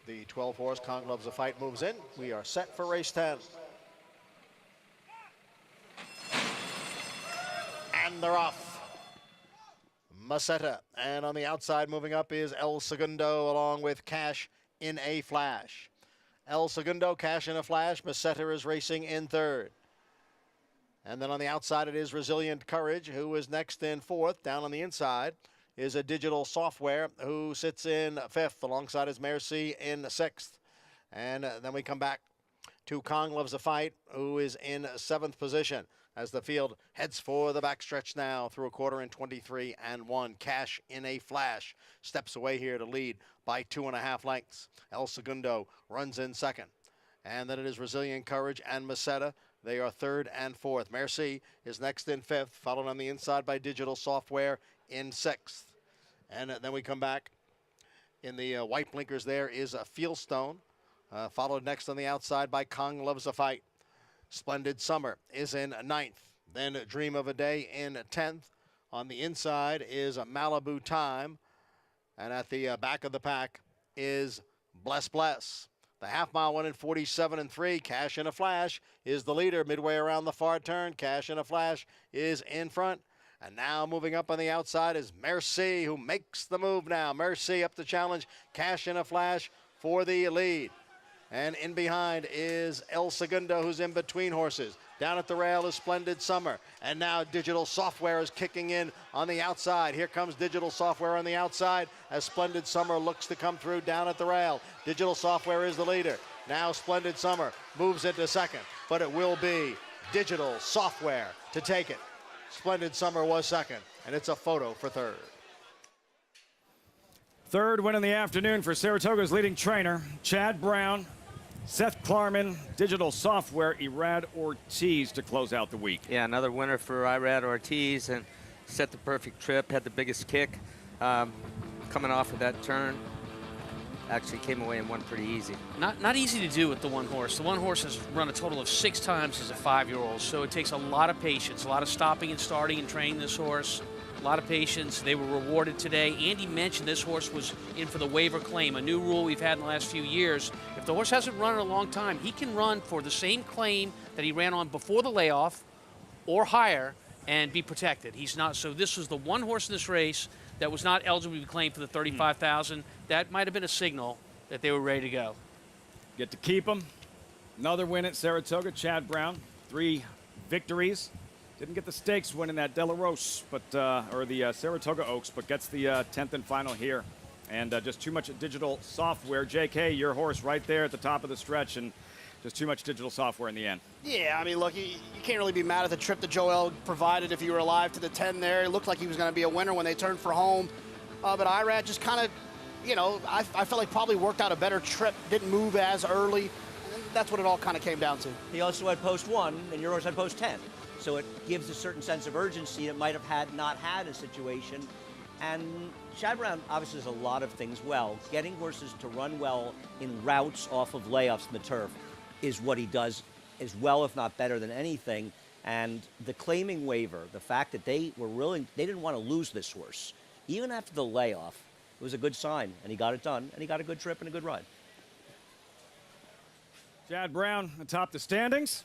The 12-horse Kong Loves a Fight moves in. We are set for race 10. And they're off. Maceta. And on the outside moving up is El Segundo along with Cash in a Flash. El Segundo, Cash in a Flash. Maceta is racing in third. And then on the outside it is Resilient Courage, who is next in fourth. Down on the inside is a Digital Software, who sits in fifth alongside his Merci in sixth. And then we come back to Kong Loves a Fight, who is in seventh position as the field heads for the backstretch now through a quarter in 23 and 1. Cash in a Flash steps away here to lead by 2.5 lengths. El Segundo runs in second. And then it is Resilient Courage and Maceta. They are third and fourth. Merci is next in fifth, followed on the inside by Digital Software in sixth. And then we come back. In the white blinkers there is a Fieldstone, followed next on the outside by Kong Loves a Fight. Splendid Summer is in ninth. Then Dream of a Day in 10th. On the inside is a Malibu Time. And at the back of the pack is Bless Bless. The half-mile one in 47 and 3. Cash in a Flash is the leader midway around the far turn. Cash in a Flash is in front. And now moving up on the outside is Merci, who makes the move now. Merci up the challenge. Cash in a Flash for the lead. And in behind is El Segundo, who's in between horses. Down at the rail is Splendid Summer. And now Digital Software is kicking in on the outside. Here comes Digital Software on the outside as Splendid Summer looks to come through down at the rail. Digital Software is the leader. Now Splendid Summer moves into second, but it will be Digital Software to take it. Splendid Summer was second, and it's a photo for third. Third win in the afternoon for Saratoga's leading trainer, Chad Brown. Seth Klarman, Digital Software, Irad Ortiz to close out the week. Yeah, another winner for Irad Ortiz, and set the perfect trip, had the biggest kick coming off of that turn. Actually came away and won pretty easy. Not easy to do with the one horse. The one horse has run a total of 6 times as a 5-year-old, so it takes a lot of patience, a lot of stopping and starting and training this horse. A lot of patience. They were rewarded today. Andy mentioned this horse was in for the waiver claim, a new rule we've had in the last few years. If the horse hasn't run in a long time, he can run for the same claim that he ran on before the layoff or higher and be protected. He's not. So this was the one horse in this race that was not eligible to be claimed for the $35,000. That might have been a signal that they were ready to go. Get to keep him. Another win at Saratoga. Chad Brown, 3 victories. Didn't get the stakes win in that De La Rose, or the Saratoga Oaks, but gets the 10th and final here. And just too much Digital Software. JK, your horse right there at the top of the stretch, and just too much Digital Software in the end. Yeah, I mean, look, you can't really be mad at the trip that Joel provided if you were alive to the 10 there. It looked like he was going to be a winner when they turned for home. But Irad just kind of, you know, I felt like probably worked out a better trip, didn't move as early. And that's what it all kind of came down to. He also had post 1, and your horse had post 10. So it gives a certain sense of urgency that might have not had a situation. And Chad Brown obviously does a lot of things well. Getting horses to run well in routes off of layoffs in the turf is what he does as well, if not better than anything. And the claiming waiver, the fact that they didn't want to lose this horse, even after the layoff, it was a good sign. And he got it done, and he got a good trip and a good ride. Chad Brown atop the standings.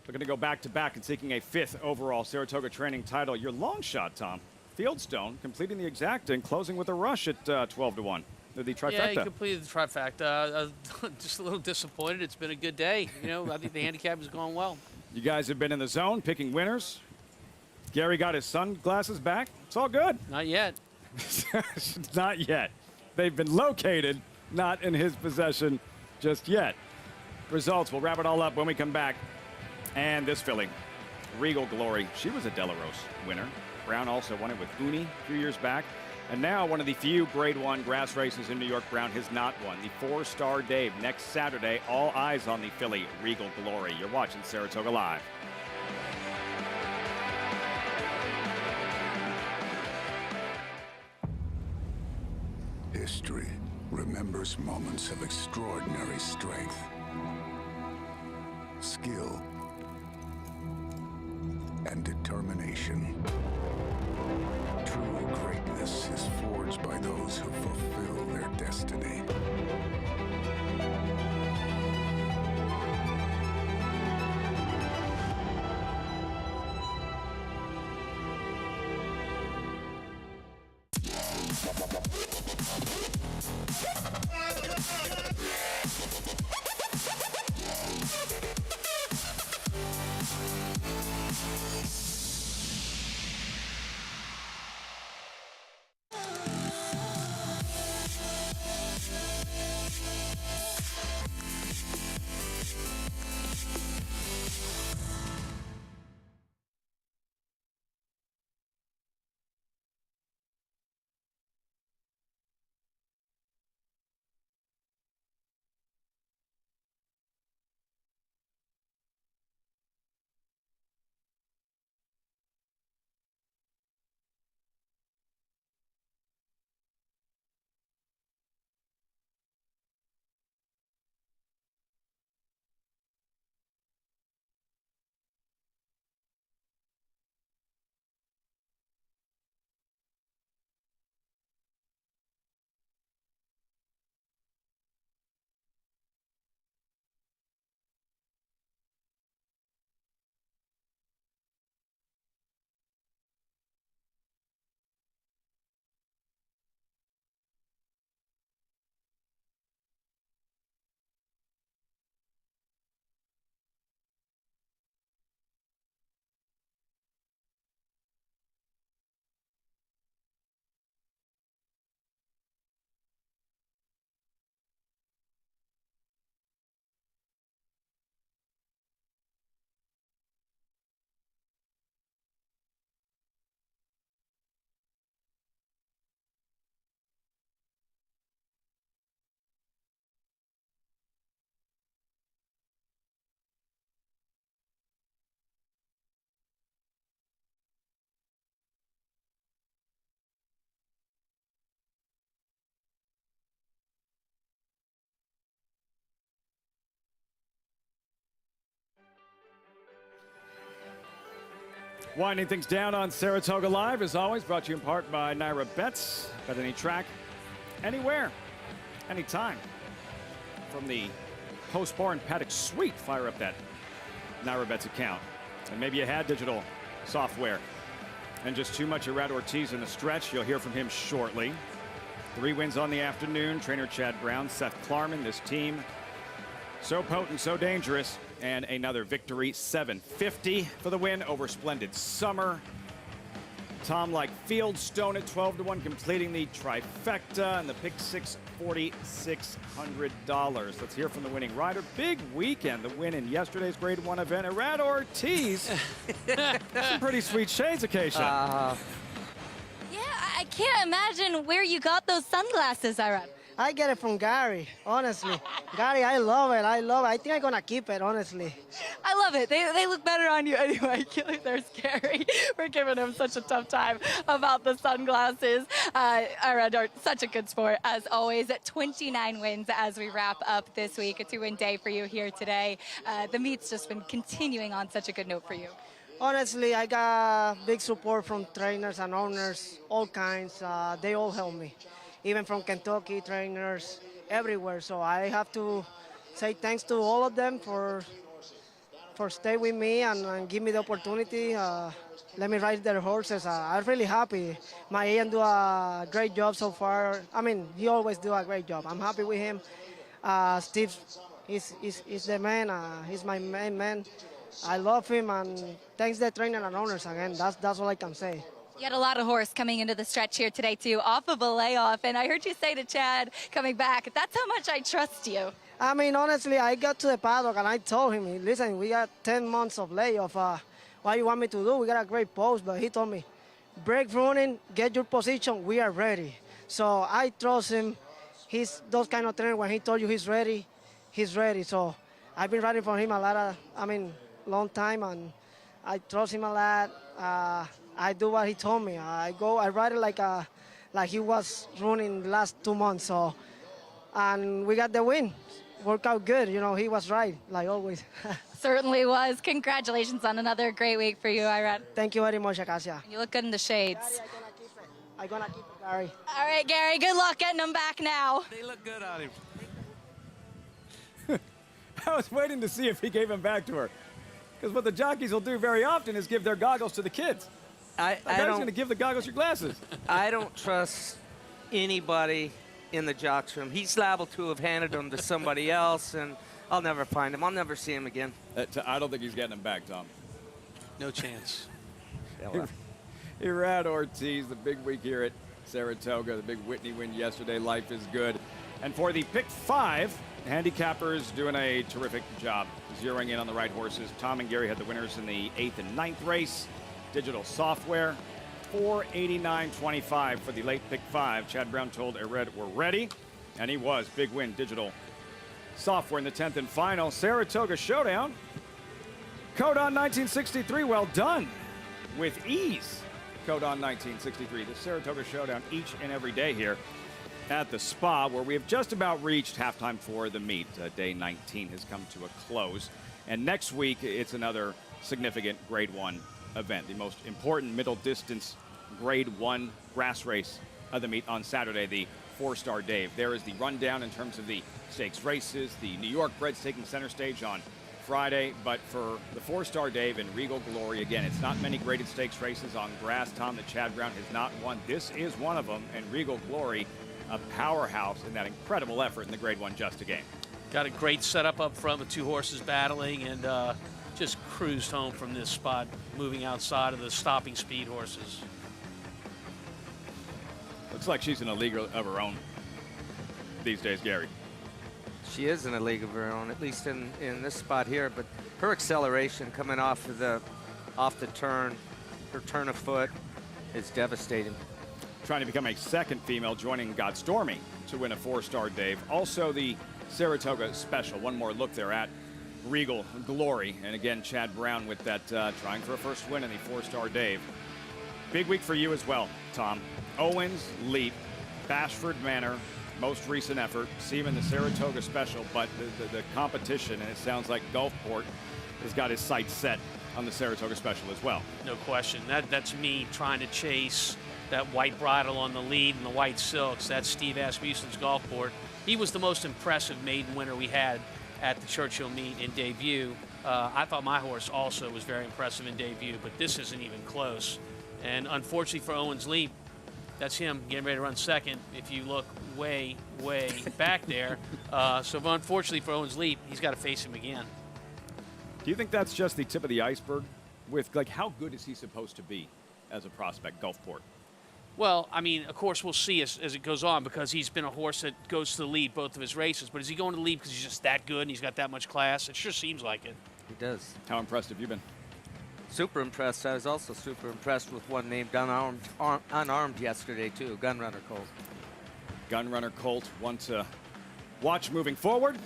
Looking to go back-to-back and seeking a 5th overall Saratoga training title. Your long shot, Tom. Fieldstone completing the exacta and closing with a rush at 12-1. The trifecta. Yeah, he completed the trifecta. Just a little disappointed. It's been a good day. You know, I think the handicap has gone well. You guys have been in the zone picking winners. Gary got his sunglasses back. It's all good. Not yet. Not yet. They've been located, not in his possession just yet. Results, we'll wrap it all up when we come back. And this filly, Regal Glory, she was a De La Rose winner. Brown also won it with Uni a few years back. And now one of the few Grade 1 grass races in New York Brown has not won. The 4-Star Dave next Saturday. All eyes on the filly, Regal Glory. You're watching Saratoga Live. History remembers moments of extraordinary strength, skill, and determination. True greatness is forged by those who fulfill their destiny. Winding things down on Saratoga Live, as always, brought to you in part by Naira Bets. Bet any track, anywhere, anytime. From the post-barn paddock suite, fire up that Naira Bets account. And maybe you had digital software. And just too much Irad Ortiz in the stretch. You'll hear from him shortly. 3 wins on the afternoon. Trainer Chad Brown, Seth Klarman, this team so potent, so dangerous. And another victory, 750 for the win over Splendid Summer. Tom like Fieldstone at 12-1, completing the trifecta, and the pick six, $4,600. Let's hear from the winning rider. Big weekend, the win in yesterday's Grade 1 event. Irad Ortiz, some pretty sweet shades occasion. Yeah, I can't imagine where you got those sunglasses, Irad. I get it from Gary, honestly. Gary, I love it. I love it. I think I'm going to keep it, honestly. I love it. They look better on you anyway. They're scary. We're giving him such a tough time about the sunglasses. Irad, such a good sport, as always. 29 wins as we wrap up this week. A 2-win day for you here today. The meet's just been continuing on such a good note for you. Honestly, I got big support from trainers and owners, all kinds. They all help me. Even from Kentucky, trainers, everywhere. So I have to say thanks to all of them for stay with me and give me the opportunity. Let me ride their horses. I'm really happy. My agent do a great job so far. I mean, he always do a great job. I'm happy with him. Steve is the man. He's my main man. I love him, and thanks the trainer and owners again. That's all I can say. You had a lot of horse coming into the stretch here today, too, off of a layoff. And I heard you say to Chad coming back, that's how much I trust you. I mean, honestly, I got to the paddock and I told him, listen, we got 10 months of layoff. What you want me to do? We got a great post. But he told me, break running, get your position, we are ready. So I trust him. He's those kind of trainer. When he told you he's ready, he's ready. So I've been riding for him long time, and I trust him a lot. I do what he told me. I ride it like he was running the last 2 months. So, and we got the win. Worked out good. You know, he was right, like always. Certainly was. Congratulations on another great week for you, Irad. Thank you very much, Acacia. You look good in the shades. I'm gonna keep it, Gary. All right, Gary, good luck getting them back now. They look good on him. I was waiting to see if he gave him back to her. Because what the jockeys will do very often is give their goggles to the kids. I was going to give the goggles your glasses. I don't trust anybody in the jocks room. He's liable to have handed them to somebody else, and I'll never find him. I'll never see him again. I don't think he's getting them back, Tom. No chance. Irad Ortiz, the big week here at Saratoga, the big Whitney win yesterday. Life is good. And for the pick 5, handicappers doing a terrific job zeroing in on the right horses. Tom and Gary had the winners in the 8th and 9th race. Digital software, $489.25 for the late pick 5. Chad Brown told Irad we're ready, and he was. Big win, digital software in the 10th and final. Saratoga Showdown. Codon 1963, well done with ease. Codon 1963, the Saratoga Showdown each and every day here at the spa, where we have just about reached halftime for the meet. Day 19 has come to a close, and next week it's another significant Grade 1 event, the most important middle distance Grade 1 grass race of the meet on Saturday, the 4-Star Dave. There is the rundown in terms of the stakes races. The New York Breds taking center stage on Friday, but for the 4-Star Dave and Regal Glory, again, it's not many graded stakes races on grass, Tom, that Chad Brown has not won. This is one of them, and Regal Glory, a powerhouse in that incredible effort in the Grade 1 Justa game. Got a great setup up front with 2 horses battling, and just cruised home from this spot, moving outside of the stopping speed horses. Looks like she's in a league of her own these days, Gary. She is in a league of her own, at least in this spot here. But her acceleration coming off the turn, her turn of foot, is devastating. Trying to become a second female, joining Godstormy to win a 4-Star Dave. Also the Saratoga Special. One more look there at Regal Glory. And again, Chad Brown with that trying for a first win in the 4-Star Dave. Big week for you as well, Tom. Owens, Leap, Bashford Manor, most recent effort. See him in the Saratoga Special, but the competition, and it sounds like Gulfport has got his sights set on the Saratoga Special as well. No question. That's me trying to chase that white bridle on the lead and the white silks. That's Steve Asmussen's golf court. He was the most impressive maiden winner we had at the Churchill meet in debut. I thought my horse also was very impressive in debut, but this isn't even close. And unfortunately for Owens Leap, that's him getting ready to run second. If you look way, way back there. So unfortunately for Owens Leap, he's got to face him again. Do you think that's just the tip of the iceberg? With like, how good is he supposed to be as a prospect, Gulfport? Well, I mean, of course, we'll see as it goes on, because he's been a horse that goes to the lead both of his races. But is he going to the lead because he's just that good and he's got that much class? It sure seems like it. He does. How impressed have you been? Super impressed. I was also super impressed with one named Unarmed yesterday, too, Gunrunner Colt. Gunrunner Colt, one to watch moving forward.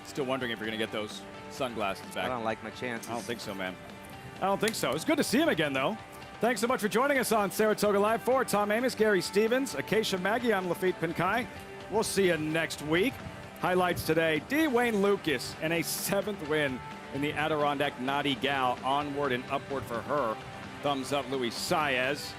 Still wondering if you're going to get those sunglasses back. I don't like my chances. I don't think so, man. I don't think so. It's good to see him again, though. Thanks so much for joining us on Saratoga Live. For Tom Amos, Gary Stevens, Acacia Maggie, I'm Lafitte Pinkai. We'll see you next week. Highlights today, D. Wayne Lucas and a 7th win in the Adirondack Naughty Gal. Onward and upward for her. Thumbs up Luis Saez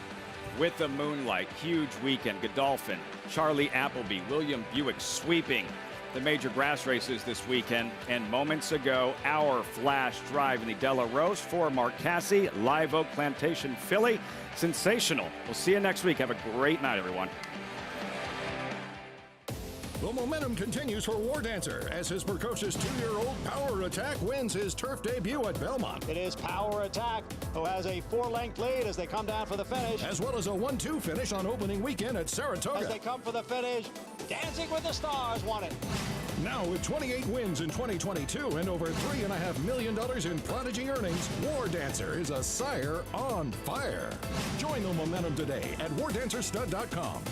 with the Moonlight. Huge weekend. Godolphin, Charlie Appleby, William Buick sweeping the major grass races this weekend. And moments ago, our flash drive in the Della Rose for Mark Casse, Live Oak Plantation Filly. Sensational. We'll see you next week. Have a great night, everyone. The momentum continues for War Dancer as his precocious 2-year-old Power Attack wins his turf debut at Belmont. It is Power Attack who has a 4-length lead as they come down for the finish. As well as a 1-2 finish on opening weekend at Saratoga. As they come for the finish, Dancing with the Stars won it. Now with 28 wins in 2022 and over $3.5 million in prodigy earnings, War Dancer is a sire on fire. Join the momentum today at wardancerstud.com.